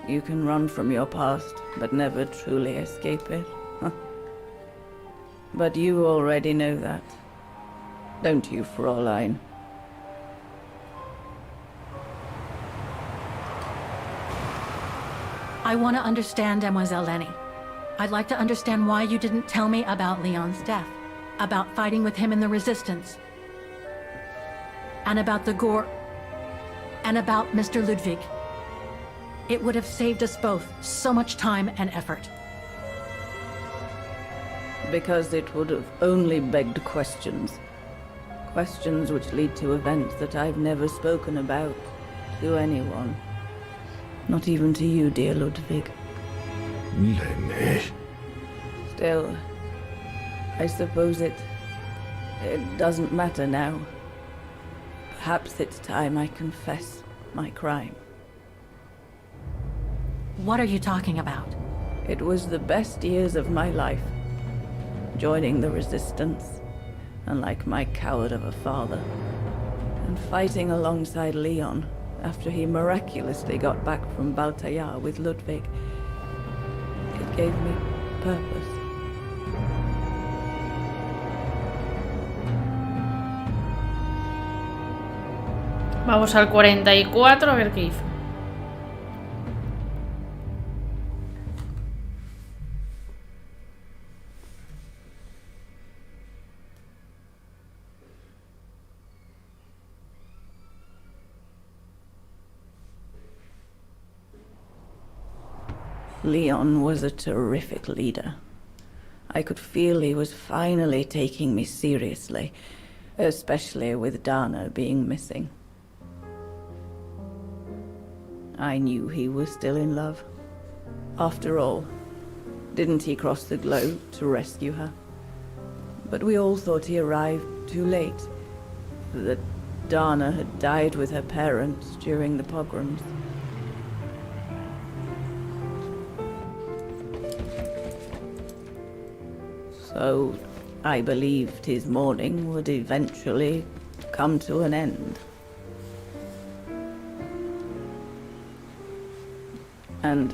You can run from your past, but never truly escape it. Huh. But you already know that. Don't you, Fräulein? I want to understand, Demoiselle Lenny. I'd like to understand why you didn't tell me about Leon's death, about fighting with him in the Resistance, and about the Gore, and about Mr. Ludwig. It would have saved us both so much time and effort. Because it would have only begged questions. Questions which lead to events that I've never spoken about to anyone. Not even to you, dear Ludwig. Lenny. Still, I suppose it doesn't matter now. Perhaps it's time I confess my crime. What are you talking about? It was the best years of my life. Joining the Resistance, unlike my coward of a father, and fighting alongside Leon after he miraculously got back from Baltayar with Ludwig. It gave me purpose. Vamos al 44 a ver qué hizo. Leon was a terrific leader. I could feel he was finally taking me seriously, especially with Dana being missing. I knew he was still in love. After all, didn't he cross the globe to rescue her? But we all thought he arrived too late, that Dana had died with her parents during the pogroms. So I believed his mourning would eventually come to an end. And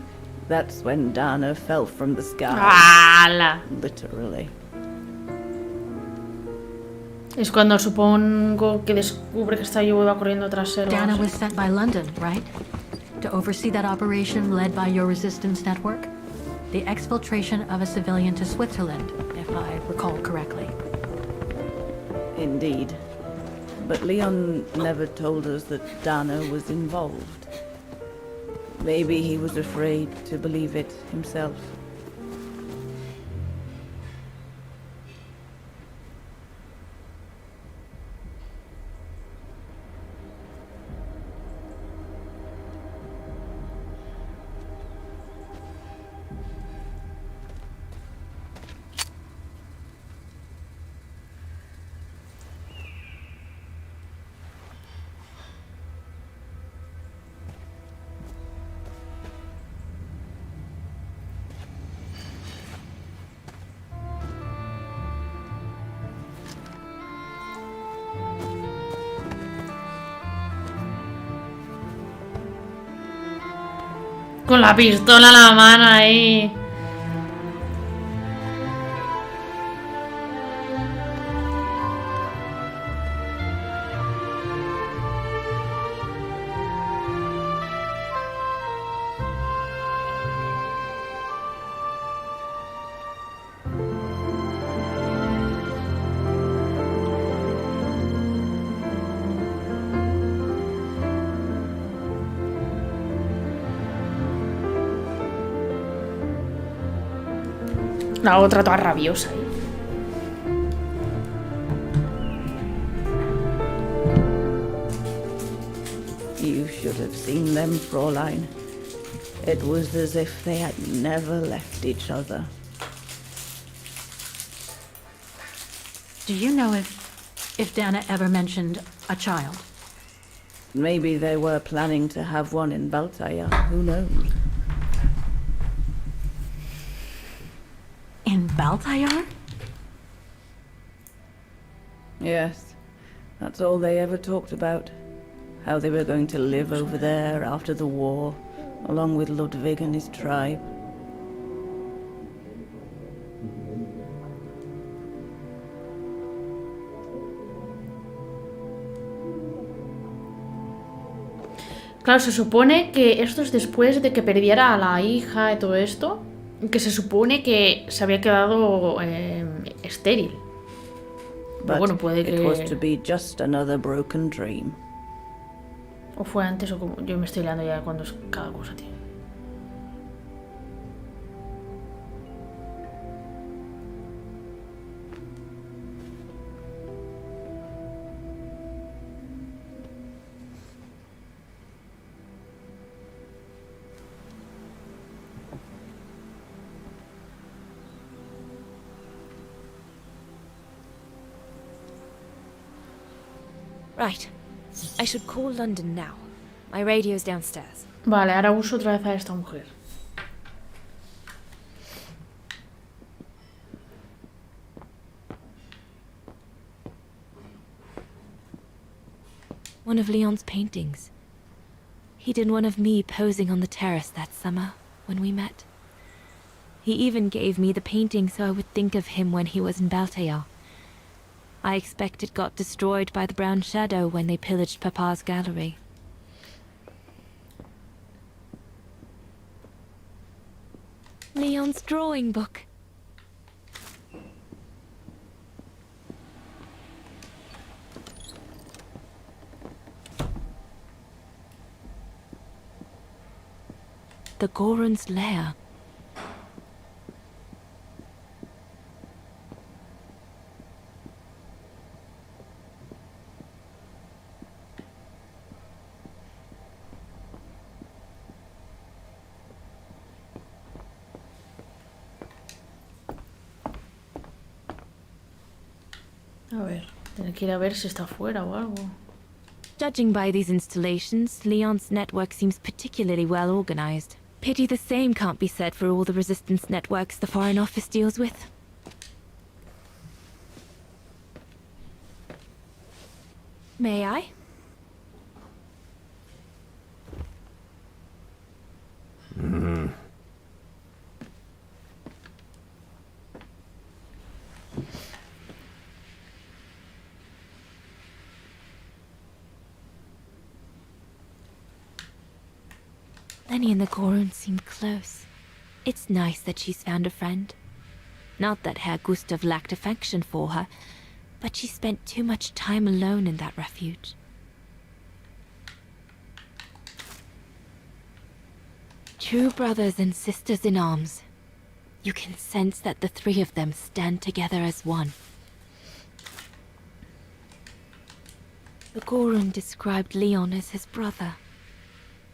that's when Dana fell from the sky. ¡Hala! Literally. Es cuando supongo que descubre que está Yuba corriendo tras él. Dana was sent by London, right? To oversee that operation led by your resistance network? The exfiltration of a civilian to Switzerland, if I recall correctly. Indeed. But Leon never told us that Dana was involved. Maybe he was afraid to believe it himself. Con la pistola en la mano ahí. La otra toda rabiosa ahí. You should have seen them, Fräulein. It was as if they had never left each other. Do you know if Dana ever mentioned a child? Maybe they were planning to have one in Baltaya. Who knows? In Baltayar? Yes. That's all they ever talked about. How they were going to live over there after the war, along with Ludwig and his tribe. Claro, se supone que esto es después de que perdiera a la hija y todo esto, que se supone que se había quedado estéril. Pero bueno, puede It was to que... be just another broken dream. O fue antes o como... Yo me estoy liando ya cuando es cada cosa, tío. Right. I should call London now. My radio's downstairs. Vale, ahora uso otra vez a esta mujer. One of Leon's paintings. He did one of me posing on the terrace that summer when we met. He even gave me the painting so I would think of him when he was in Baltair. I expect it got destroyed by the Brown Shadow when they pillaged Papa's gallery. Leon's drawing book. The Goron's lair. A ver, tiene que ir a ver si está afuera o algo. Judging by these installations, Leon's network seems particularly well organized. Pity the same can't be said for all the resistance networks the Foreign Office deals with. May I? Lenny and the Goron seem close. It's nice that she's found a friend. Not that Herr Gustav lacked affection for her, but she spent too much time alone in that refuge. True brothers and sisters in arms. You can sense that the three of them stand together as one. The Goron described Leon as his brother.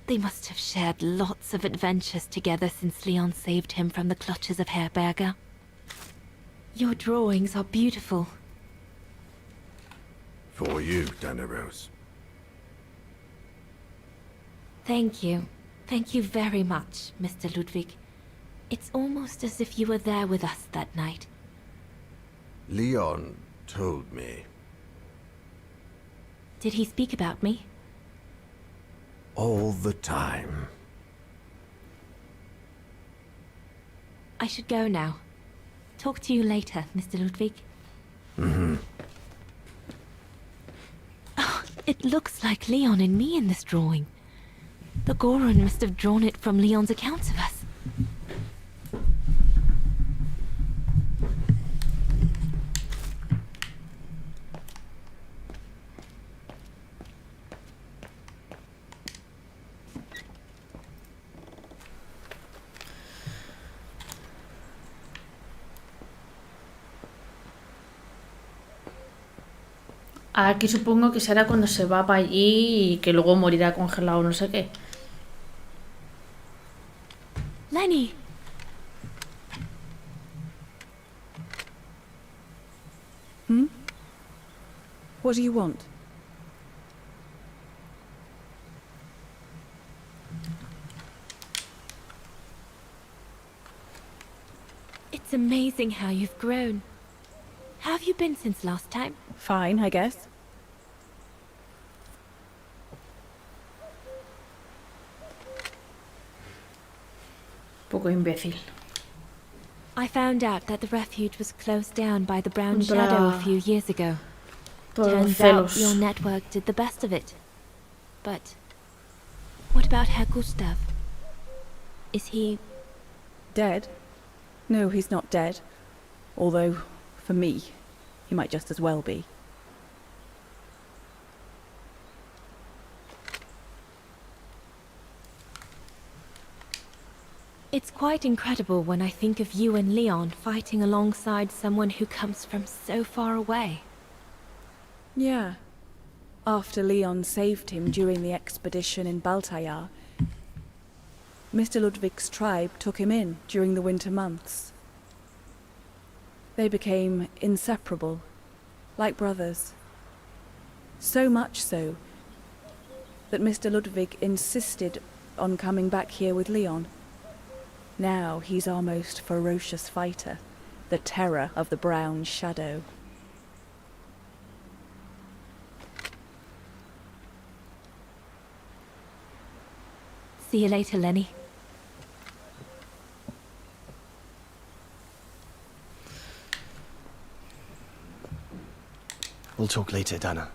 They must have shared lots of adventures together since Leon saved him from the clutches of Herberger. Your drawings are beautiful. For you, Daneros. Thank you. Thank you very much, Mr. Ludwig. It's almost as if you were there with us that night. Leon told me. Did he speak about me? All the time. I should go now. Talk to you later, Mr. Ludwig. Mm-hmm. Oh, it looks like Leon and me in this drawing. The Goron must have drawn it from Leon's accounts of us. Aquí supongo que será cuando se va para allí y que luego morirá congelado o no sé qué. Lenny! What do you want? It's amazing how you've grown. How have you been since last time? Fine, I guess. Poco imbécil. I found out that the refuge was closed down by the Brown Shadow a few years ago. Turns out your network did the best of it. But what about Herr Gustav? Is he... dead? No, he's not dead. Although, for me, he might just as well be. It's quite incredible when I think of you and Leon fighting alongside someone who comes from so far away. Yeah. After Leon saved him during the expedition in Baltayar, Mr. Ludwig's tribe took him in during the winter months. They became inseparable, like brothers. So much so that Mr. Ludwig insisted on coming back here with Leon. Now he's our most ferocious fighter, the terror of the Brown Shadow. See you later, Lenny. We'll talk later, Dana.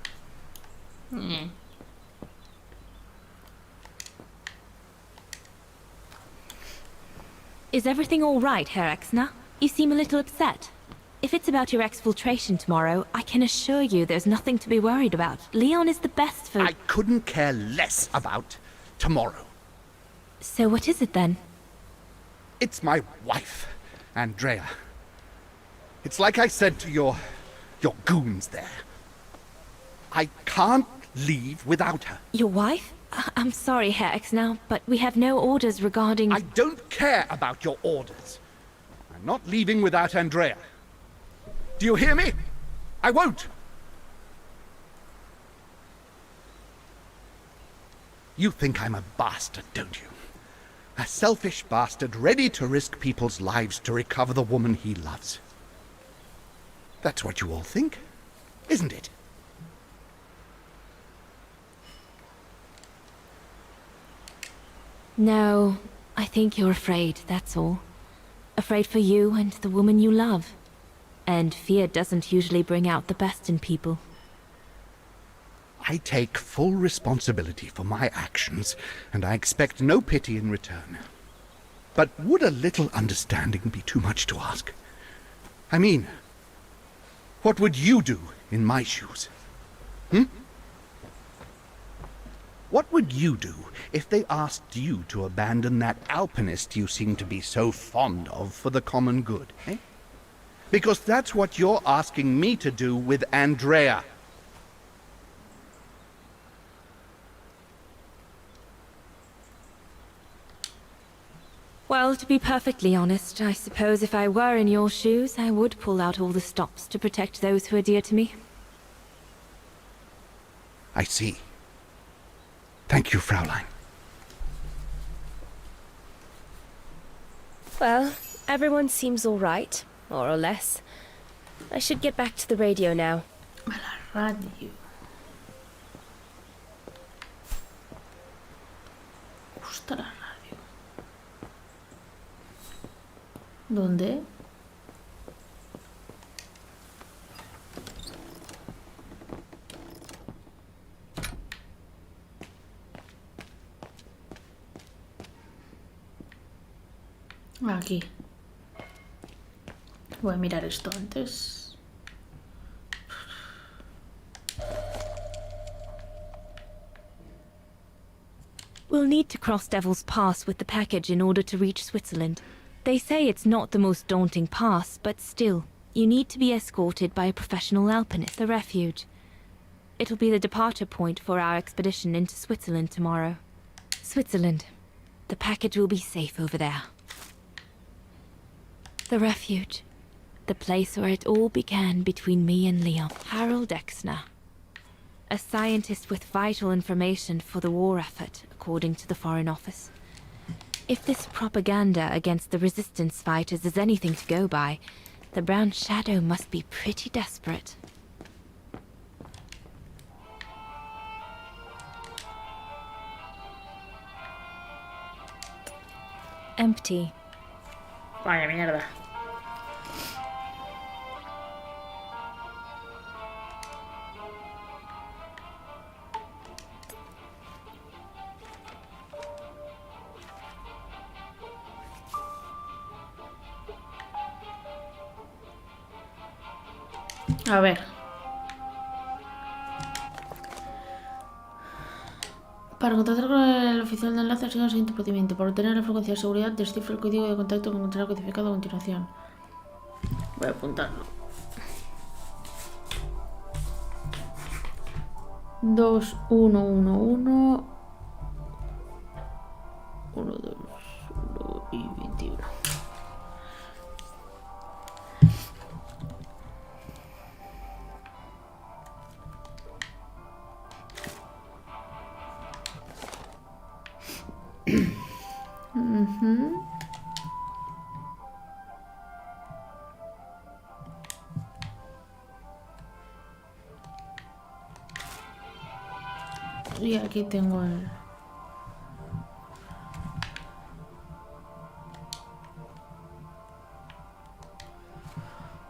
Is everything all right, Herr Exner? You seem a little upset. If it's about your exfiltration tomorrow, I can assure you there's nothing to be worried about. Leon is the best for... I couldn't care less about tomorrow. So what is it then? It's my wife, Andrea. It's like I said to your goons there. I can't leave without her. Your wife? I'm sorry, Herr Exner, but we have no orders regarding... I don't care about your orders. I'm not leaving without Andrea. Do you hear me? I won't. You think I'm a bastard, don't you? A selfish bastard ready to risk people's lives to recover the woman he loves. That's what you all think, isn't it? No, I think you're afraid, that's all. Afraid for you and the woman you love. And fear doesn't usually bring out the best in people. I take full responsibility for my actions, and I expect no pity in return. But would a little understanding be too much to ask? I mean, what would you do in my shoes? What would you do if they asked you to abandon that alpinist you seem to be so fond of for the common good, eh? Because that's what you're asking me to do with Andrea. Well, to be perfectly honest, I suppose if I were in your shoes, I would pull out all the stops to protect those who are dear to me. I see. Thank you, Fraulein. Well, everyone seems all right, more or less. I should get back to the radio now. Radio. Gusta la radio. ¿Dónde? Aquí. Voy a mirar esto antes. We'll need to cross Devil's Pass with the package in order to reach Switzerland. They say it's not the most daunting pass, but still, you need to be escorted by a professional alpinist, the refuge. It'll be the departure point for our expedition into Switzerland tomorrow. Switzerland. The package will be safe over there. The refuge. The place where it all began between me and Leon. Harold Exner. A scientist with vital information for the war effort, according to the Foreign Office. If this propaganda against the resistance fighters is anything to go by, the Brown Shadow must be pretty desperate. Empty. Vaya mierda. A ver. Para contactar con el oficial de enlace, siga el siguiente procedimiento. Para obtener la frecuencia de seguridad, descifre el código de contacto que encontrará codificado a continuación. Voy a apuntarlo. 2111 121 y 21. Y aquí tengo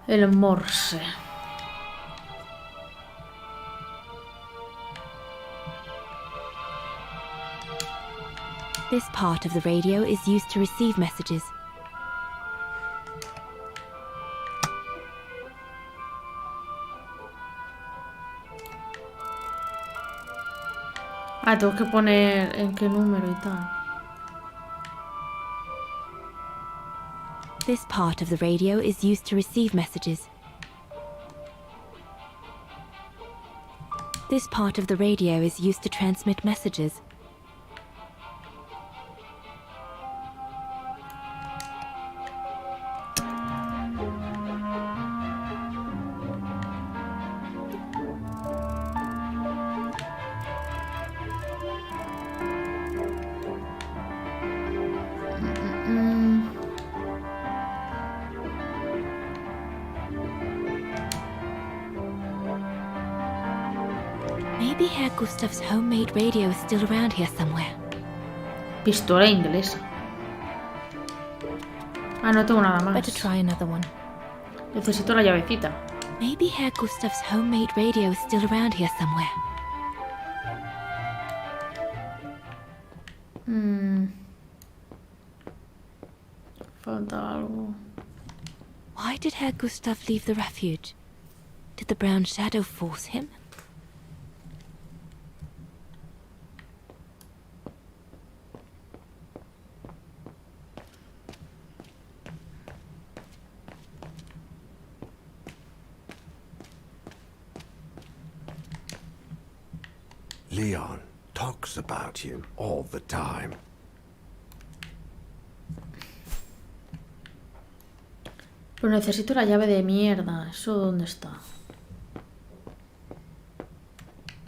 el morse. This part of the radio is used to receive messages. Ah, tengo que poner en qué número y tal. This part of the radio is used to receive messages. This part of the radio is used to transmit messages. Maybe Herr Gustav's homemade radio is still around here somewhere. Pistola inglesa. Ah, no tengo nada más. Better try another one. Necesito la llavecita. Maybe Herr Gustav's homemade radio is still around here somewhere. Falta algo. Why did Herr Gustav leave the refuge? Did the brown shadow force him? Leon talks about you all the time. Pero necesito la llave de mierda. ¿Eso dónde está?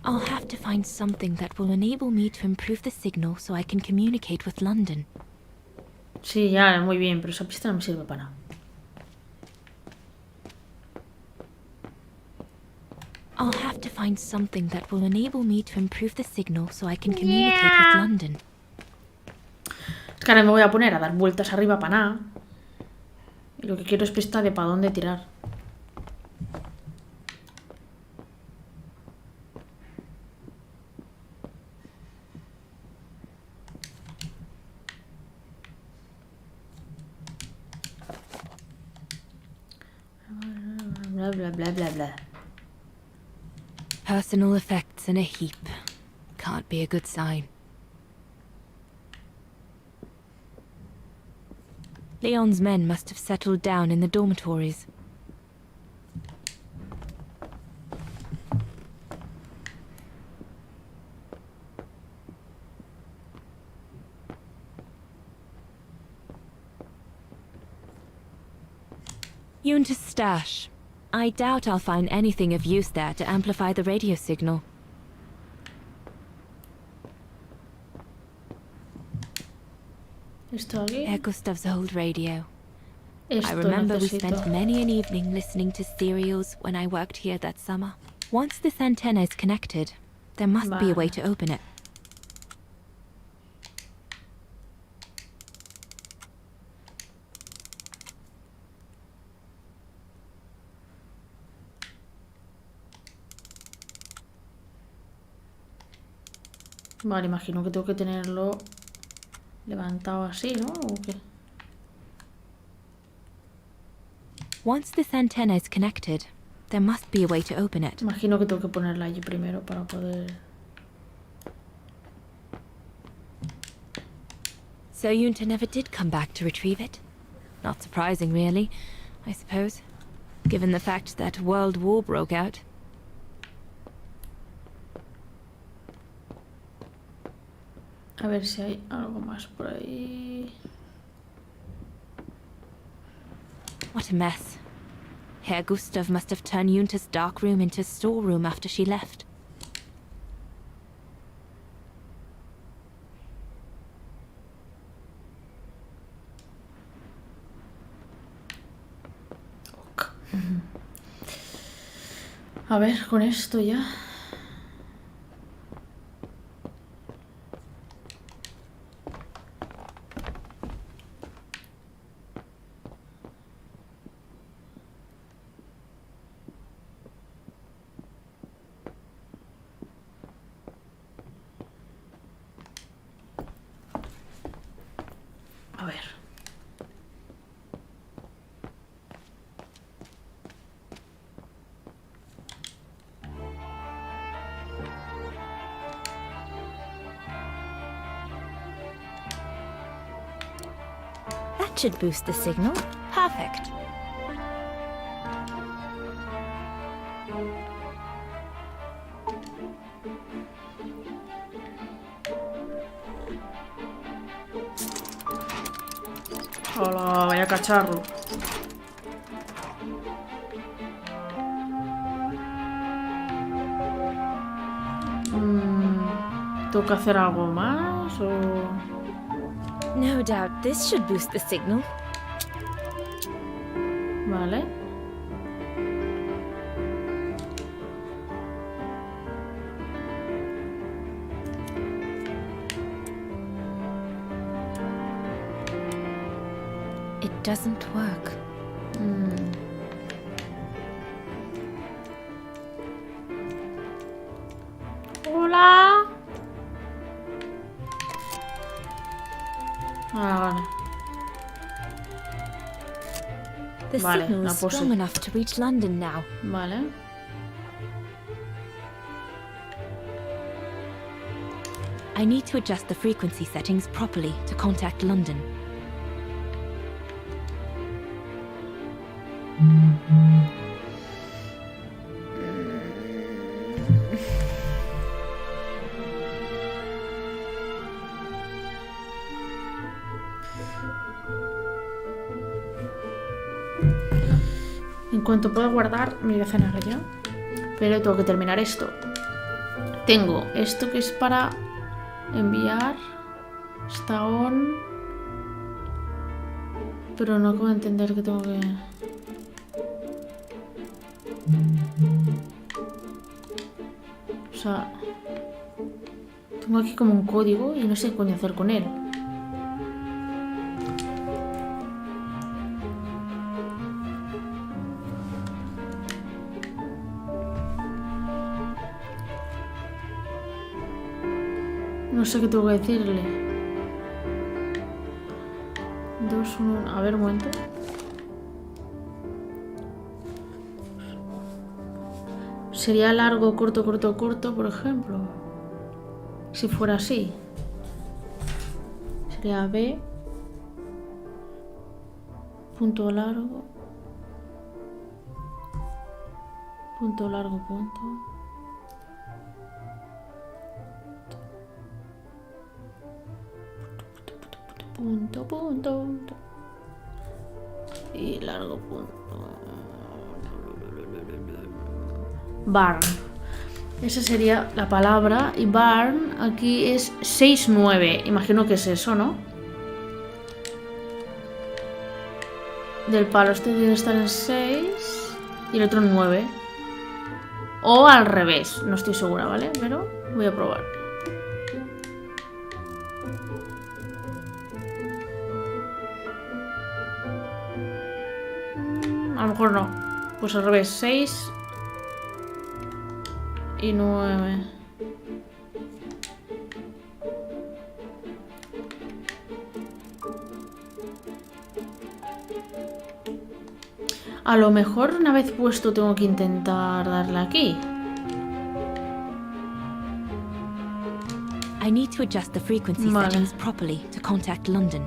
I'll have to find something that will enable me to improve the signal so I can communicate with London. Sí, ya, muy bien, pero esa pista no me sirve para nada. I'll have to find something that will enable me to improve the signal so I can communicate with London. Es que ahora me voy a poner a dar vueltas arriba para nada. Y lo que quiero es pista de para dónde tirar. Bla bla bla bla bla. Personal effects in a heap. Can't be a good sign. Leon's men must have settled down in the dormitories. Yunta's stash. I doubt I'll find anything of use there to amplify the radio signal. Herr Gustav's old radio. I remember we spent many an evening listening to serials when I worked here that summer. Once this antenna is connected, there must be a way to open it. Vale, imagino que tengo que tenerlo levantado así, ¿no? ¿O qué? Once this antenna is connected, there must be a way to open it. Imagino que tengo que ponerla allí primero para poder... So Yunta never did come back to retrieve it? Not surprising, really, I suppose, given the fact that World War broke out. A ver si hay algo más por ahí. What a mess. Herr Gustav must have turned Yunta's dark room into a storeroom after she left. A ver, con esto ya. A ver. That should boost the signal. Perfect. Hola, vaya cacharro. ¿Tengo que hacer algo más o...? No doubt this should boost the signal. Vale. It doesn't work. Hola. Vale. The Vale, signal la is puse. strong enough to reach London now. Vale. I need to adjust the frequency settings properly to contact London. En cuanto pueda guardar, me voy a cenar ya. Pero tengo que terminar esto. Tengo esto que es para enviar. Está on. Pero no acabo de entender que tengo que... O sea... Tengo aquí como un código y no sé qué coño hacer con él. No sé qué tengo que decirle. 2, 1... A ver, un momento. Sería largo, corto, corto, corto, por ejemplo. Si fuera así. Sería B. Punto largo. Punto largo, punto. Punto, punto, punto. Y largo punto. Barn. Esa sería la palabra. Y barn aquí es 6-9. Imagino que es eso, ¿no? Del palo este debe estar en 6 y el otro en 9. O al revés. No estoy segura, ¿vale? Pero voy a probar. A lo mejor no. Pues al revés. 6 y 9. A lo mejor una vez puesto tengo que intentar darle aquí. I need to adjust the frequency settings properly to contact London.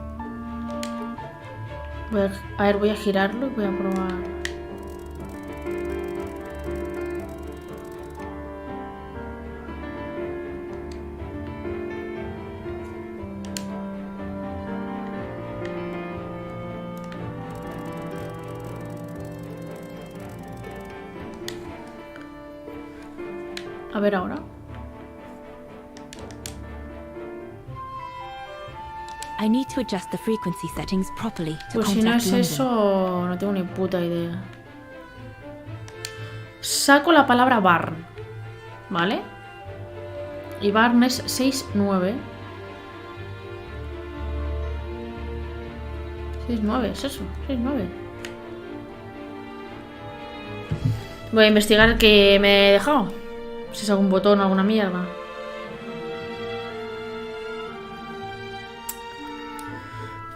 A ver, voy a girarlo y voy a probar. A ver ahora. I need to adjust the frequency settings properly to Pues si no contact es London. eso, no tengo ni puta idea. Saco la palabra barn, ¿vale? Y barn es 6-9. 6-9, es eso, 6-9. Voy a investigar qué me he dejado. Si es algún botón o alguna mierda.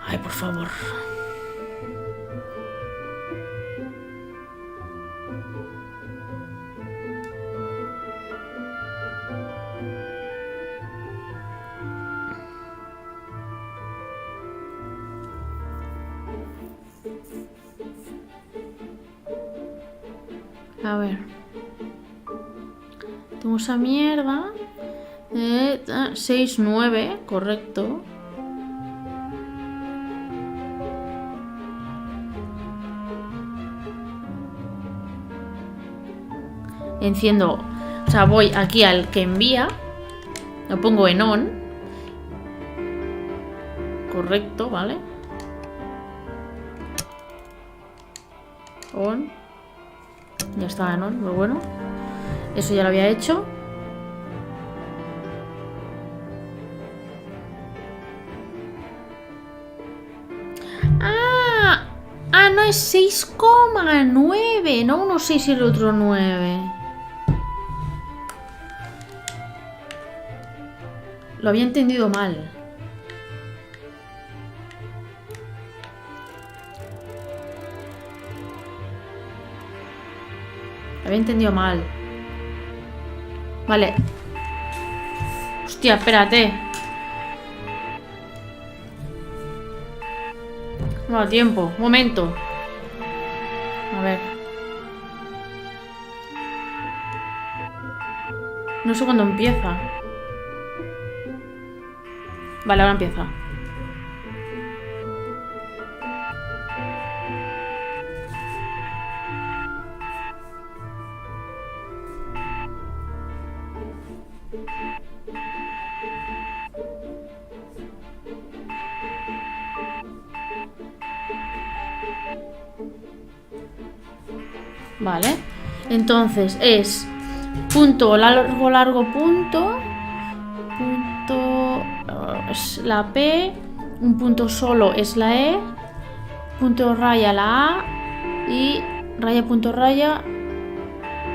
Ay, por favor. A ver. Tengo esa mierda. 6-9, correcto. Enciendo, o sea, voy aquí al que envía, lo pongo en on, correcto, ¿vale? On, ya está en on, muy bueno. Eso ya lo había hecho. No es 6,9, no uno 6 y el otro 9. Lo había entendido mal. Lo había entendido mal. Vale. Hostia, espérate. No da tiempo. Un momento. A ver. No sé cuándo empieza. Vale, ahora empieza. Vale. Entonces es punto largo, largo, punto. Punto es la P. Un punto solo es la E. Punto raya la A. Y raya, punto raya.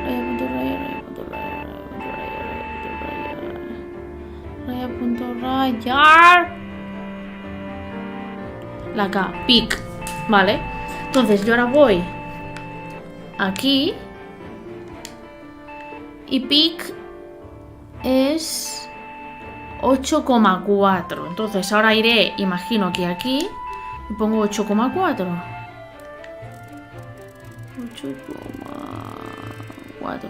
Raya, punto raya, raya, punto raya, raya, punto raya. La K. Pic. Vale. Entonces yo ahora voy aquí. Y pic es 8,4. Entonces ahora iré, imagino que aquí, y pongo 8,4. 8,4.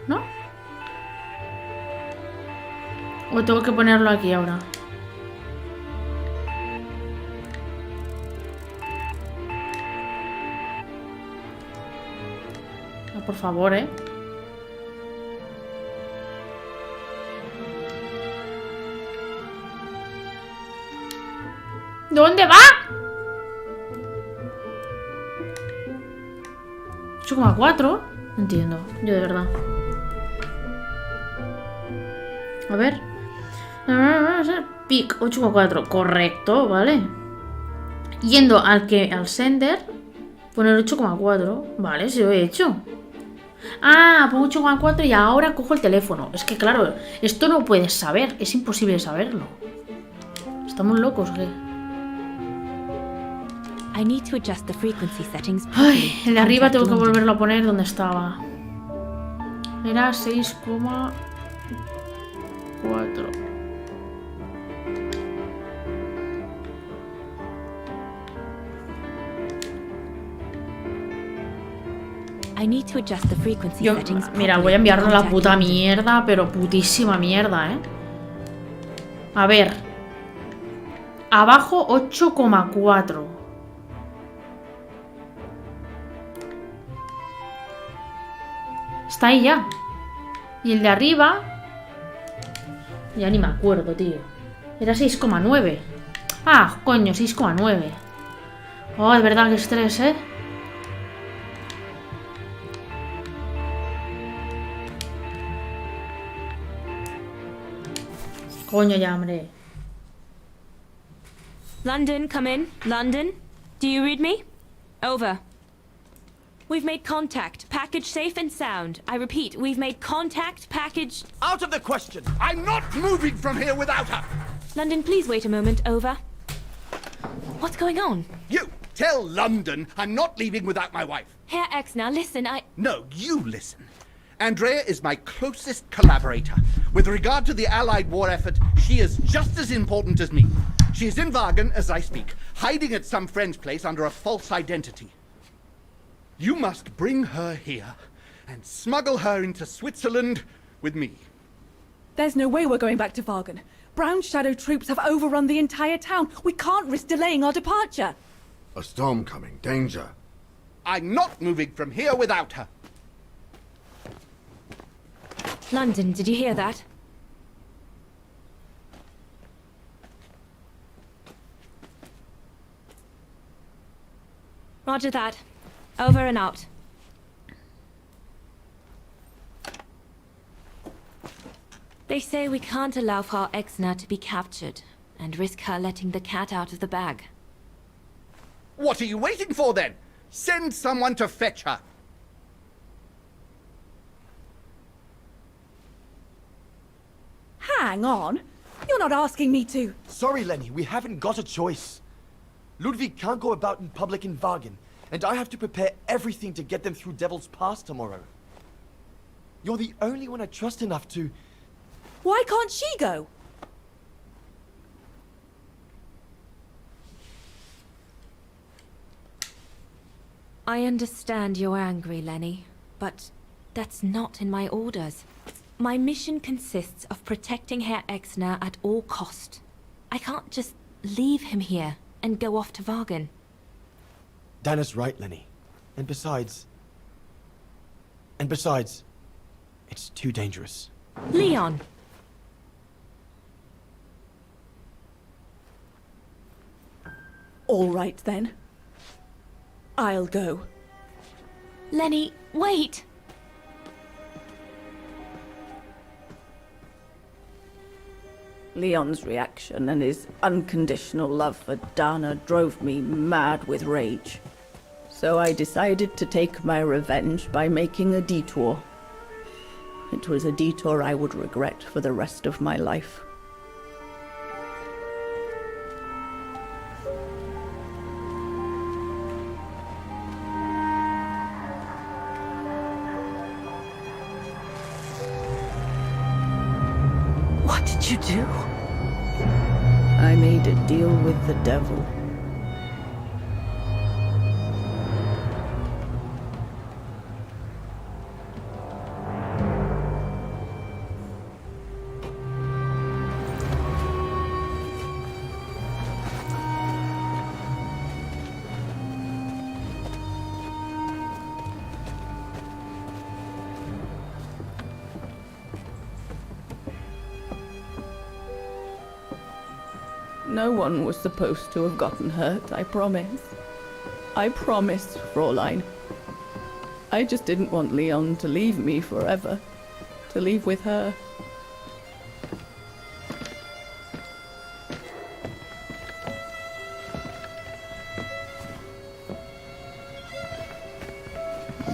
¿No? ¿O tengo que ponerlo aquí ahora? Ah, por favor, ¿eh? ¿Dónde va? 8,4. No entiendo, yo de verdad. A ver. Pic 8,4. Correcto, vale. Yendo al sender, poner 8,4. Vale, se lo he hecho. Ah, pongo 8,4 y ahora cojo el teléfono. Es que claro, esto no puedes saber. Es imposible saberlo. ¿Estamos locos, ¿qué? I need to adjust the frequency settings. Ay, el de arriba tengo que volverlo a poner donde estaba. Era 6,4. I need to adjust the frequency settings. Mira, voy a enviarlo a la puta mierda, pero putísima mierda, ¿eh? A ver. Abajo 8,4. Está ahí ya. Y el de arriba... Ya ni me acuerdo, tío. Era 6,9. Ah, coño, 6,9. Oh, es verdad que estrés, ¿eh? Coño ya, hombre. London, come in. London, do you read me? Over. We've made contact. Package safe and sound. I repeat, we've made contact. Package... Out of the question! I'm not moving from here without her! London, please wait a moment. Over. What's going on? You! Tell London I'm not leaving without my wife. Herr X, now listen, No, you listen. Andrea is my closest collaborator. With regard to the Allied war effort, she is just as important as me. She is in Wagen as I speak, hiding at some friend's place under a false identity. You must bring her here and smuggle her into Switzerland with me. There's no way we're going back to Wagen. Brown Shadow troops have overrun the entire town. We can't risk delaying our departure. A storm coming. Danger. I'm not moving from here without her. London, did you hear that? Roger that. Over and out. They say we can't allow Frau Exner to be captured and risk her letting the cat out of the bag. What are you waiting for then? Send someone to fetch her. Hang on. You're not asking me to. Sorry, Lenny, we haven't got a choice. Ludwig can't go about in public in Wagen, and I have to prepare everything to get them through Devil's Pass tomorrow. You're the only one I trust enough to... Why can't she go? I understand you're angry, Lenny, but that's not in my orders. My mission consists of protecting Herr Exner at all cost. I can't just leave him here and go off to Wagen. Dana's right, Lenny. And besides, it's too dangerous. Leon! All right, then. I'll go. Lenny, wait! Leon's reaction and his unconditional love for Dana drove me mad with rage. So I decided to take my revenge by making a detour. It was a detour I would regret for the rest of my life. What did you do? I made a deal with the devil. No one was supposed to have gotten hurt, I promise. I promise, Fräulein. I just didn't want Leon to leave me forever. To leave with her.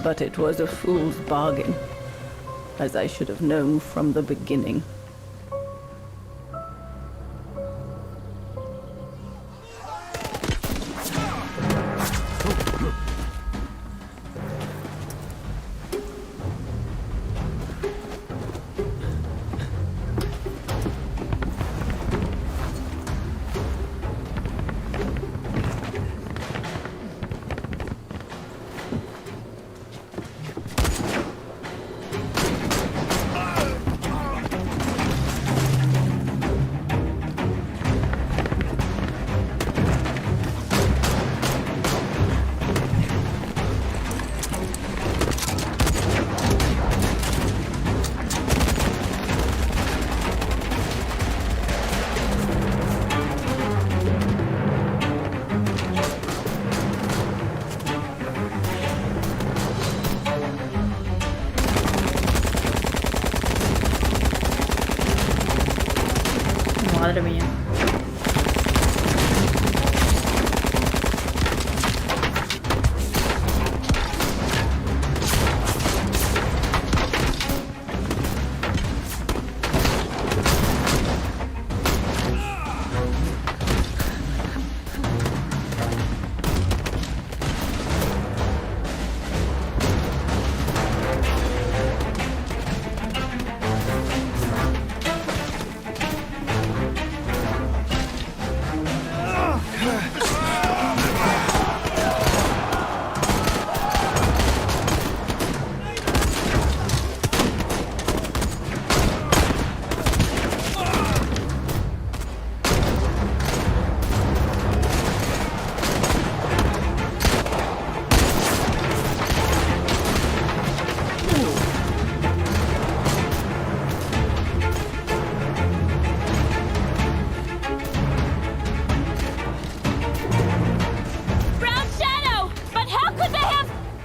But it was a fool's bargain, as I should have known from the beginning.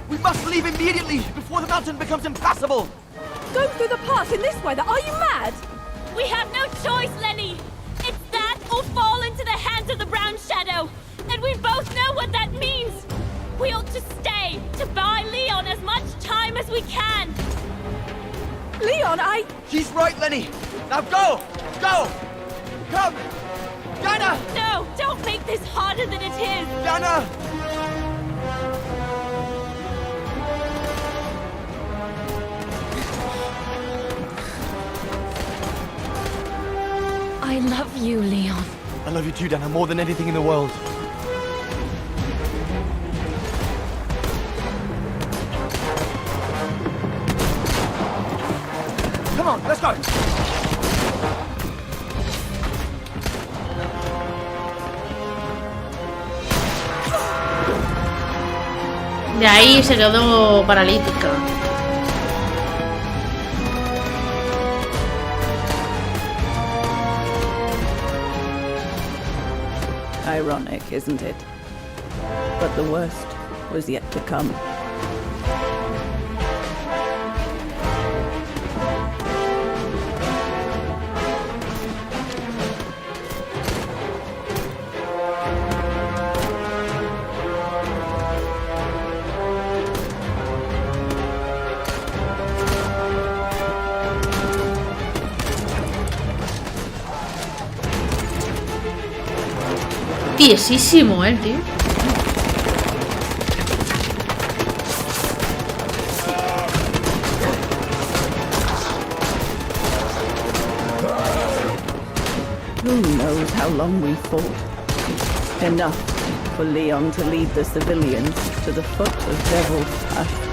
We must leave immediately before the mountain becomes impassable! Go through the pass in this weather? Are you mad? We have no choice, Lenny! It's that or fall into the hands of the Brown Shadow! And we both know what that means! We ought to stay, to buy Leon as much time as we can! Leon, She's right, Lenny! Now go! Go! Come! Dana! No! Don't make this harder than it is! Dana! I love you, Leon. I love you too, Dana, more than anything in the world. Come on, let's go! De ahí se quedó paralítica. Ironic, isn't it? But the worst was yet to come. Tiesísimo, tío. Who knows how long we fought? Enough for Leon to lead the civilians to the foot of Devil's Pass.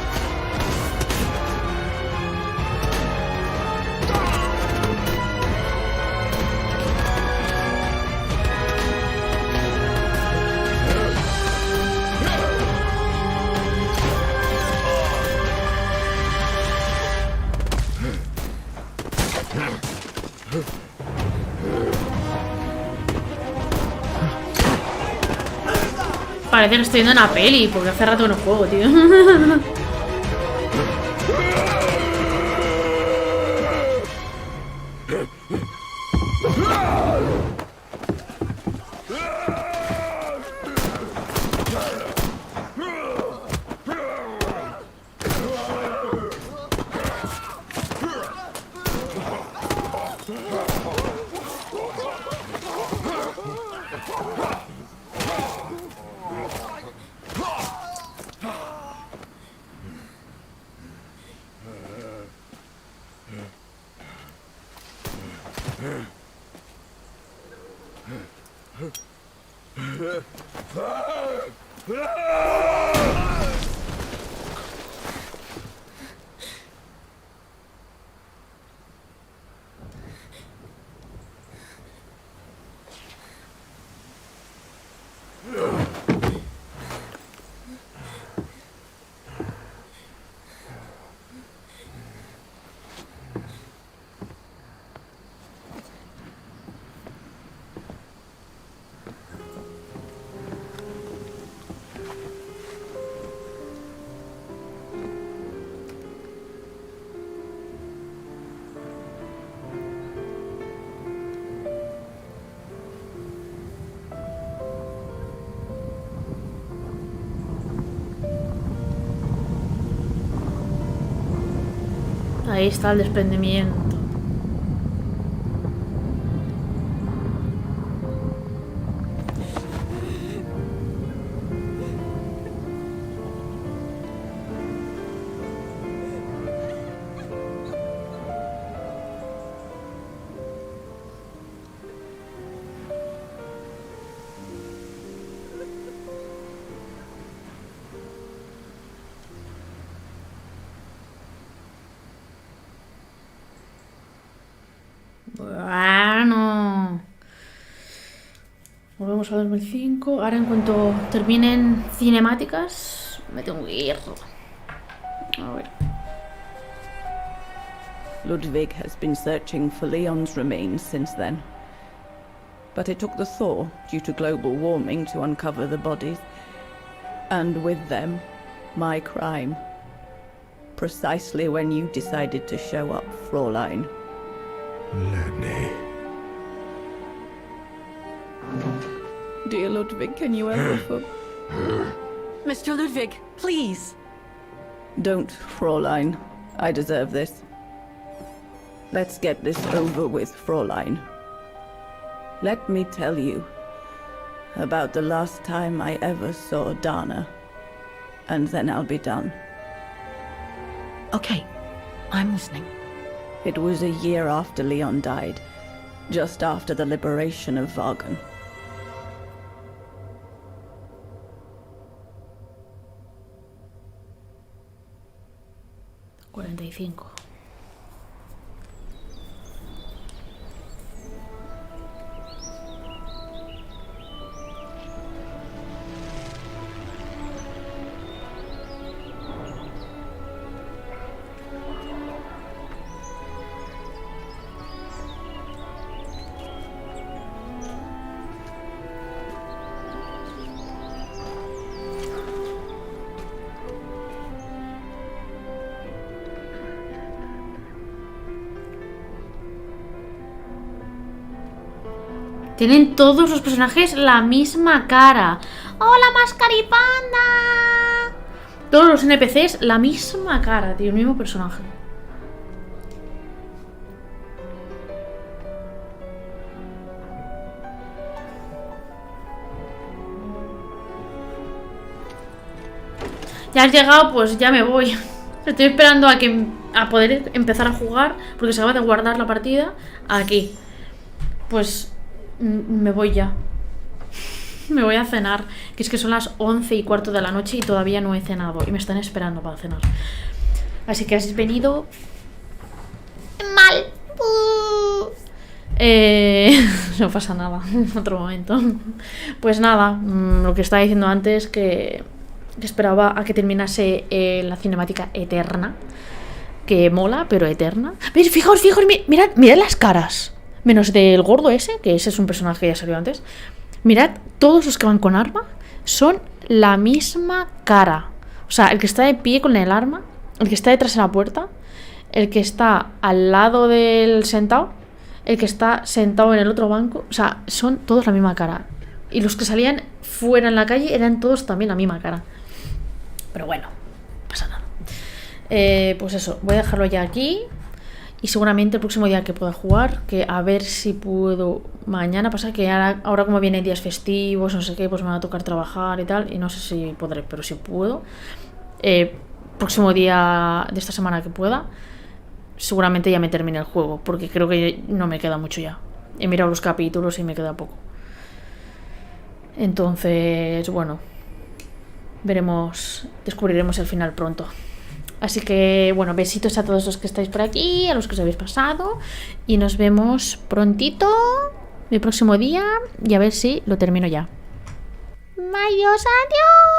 Parece que estoy viendo una peli, porque hace rato que no juego, tío. Ahí está el desprendimiento. Bueno, volvemos a 2005. Ahora, en cuanto terminen cinemáticas, me tengo que ir. A ver. Ludwig has been searching for Leon's remains since then. But it took the thaw due to global warming to uncover the bodies. And with them, My crime. Precisely when you decided to show up, Fräulein. Lenny. Dear Ludwig, can you ever Mr. Ludwig, please. Don't, Fräulein. I deserve this. Let's get this over with, Fräulein. Let me tell you about the last time I ever saw Dana, and then I'll be done. Okay, I'm listening. It was a year after Leon died, just after the liberation of Vagen. Tienen todos los personajes la misma cara. ¡Hola, Mascaripanda! Todos los NPCs la misma cara, tío, el mismo personaje. Ya has llegado, pues ya me voy. Estoy esperando a poder empezar a jugar, porque se acaba de guardar la partida aquí. Pues me voy ya. Me voy a cenar. Que es que son las 11:15 de la noche y todavía no he cenado. Y me están esperando para cenar. Así que has venido mal. No pasa nada. En otro momento. Pues nada, lo que estaba diciendo antes, que esperaba a que terminase la cinemática eterna. Que mola, pero eterna. ¿Veis? Fijaos, mirad las caras. Menos del gordo ese, que ese es un personaje que ya salió antes. Mirad, todos los que van con arma son la misma cara. O sea, el que está de pie con el arma, el que está detrás de la puerta, el que está al lado del sentado, el que está sentado en el otro banco. O sea, son todos la misma cara. Y los que salían fuera en la calle eran todos también la misma cara. Pero bueno, no pasa nada. Pues eso, voy a dejarlo ya aquí. Y seguramente el próximo día que pueda jugar, que a ver si puedo mañana, pasa que ahora como vienen días festivos, no sé qué, pues me va a tocar trabajar y tal, y no sé si podré, pero si puedo, próximo día de esta semana que pueda, seguramente ya me termine el juego, porque creo que no me queda mucho ya. He mirado los capítulos y me queda poco. Entonces, bueno, descubriremos el final pronto. Así que, bueno, besitos a todos los que estáis por aquí, a los que os habéis pasado. Y nos vemos prontito, el próximo día, y a ver si lo termino ya. Adiós, adiós.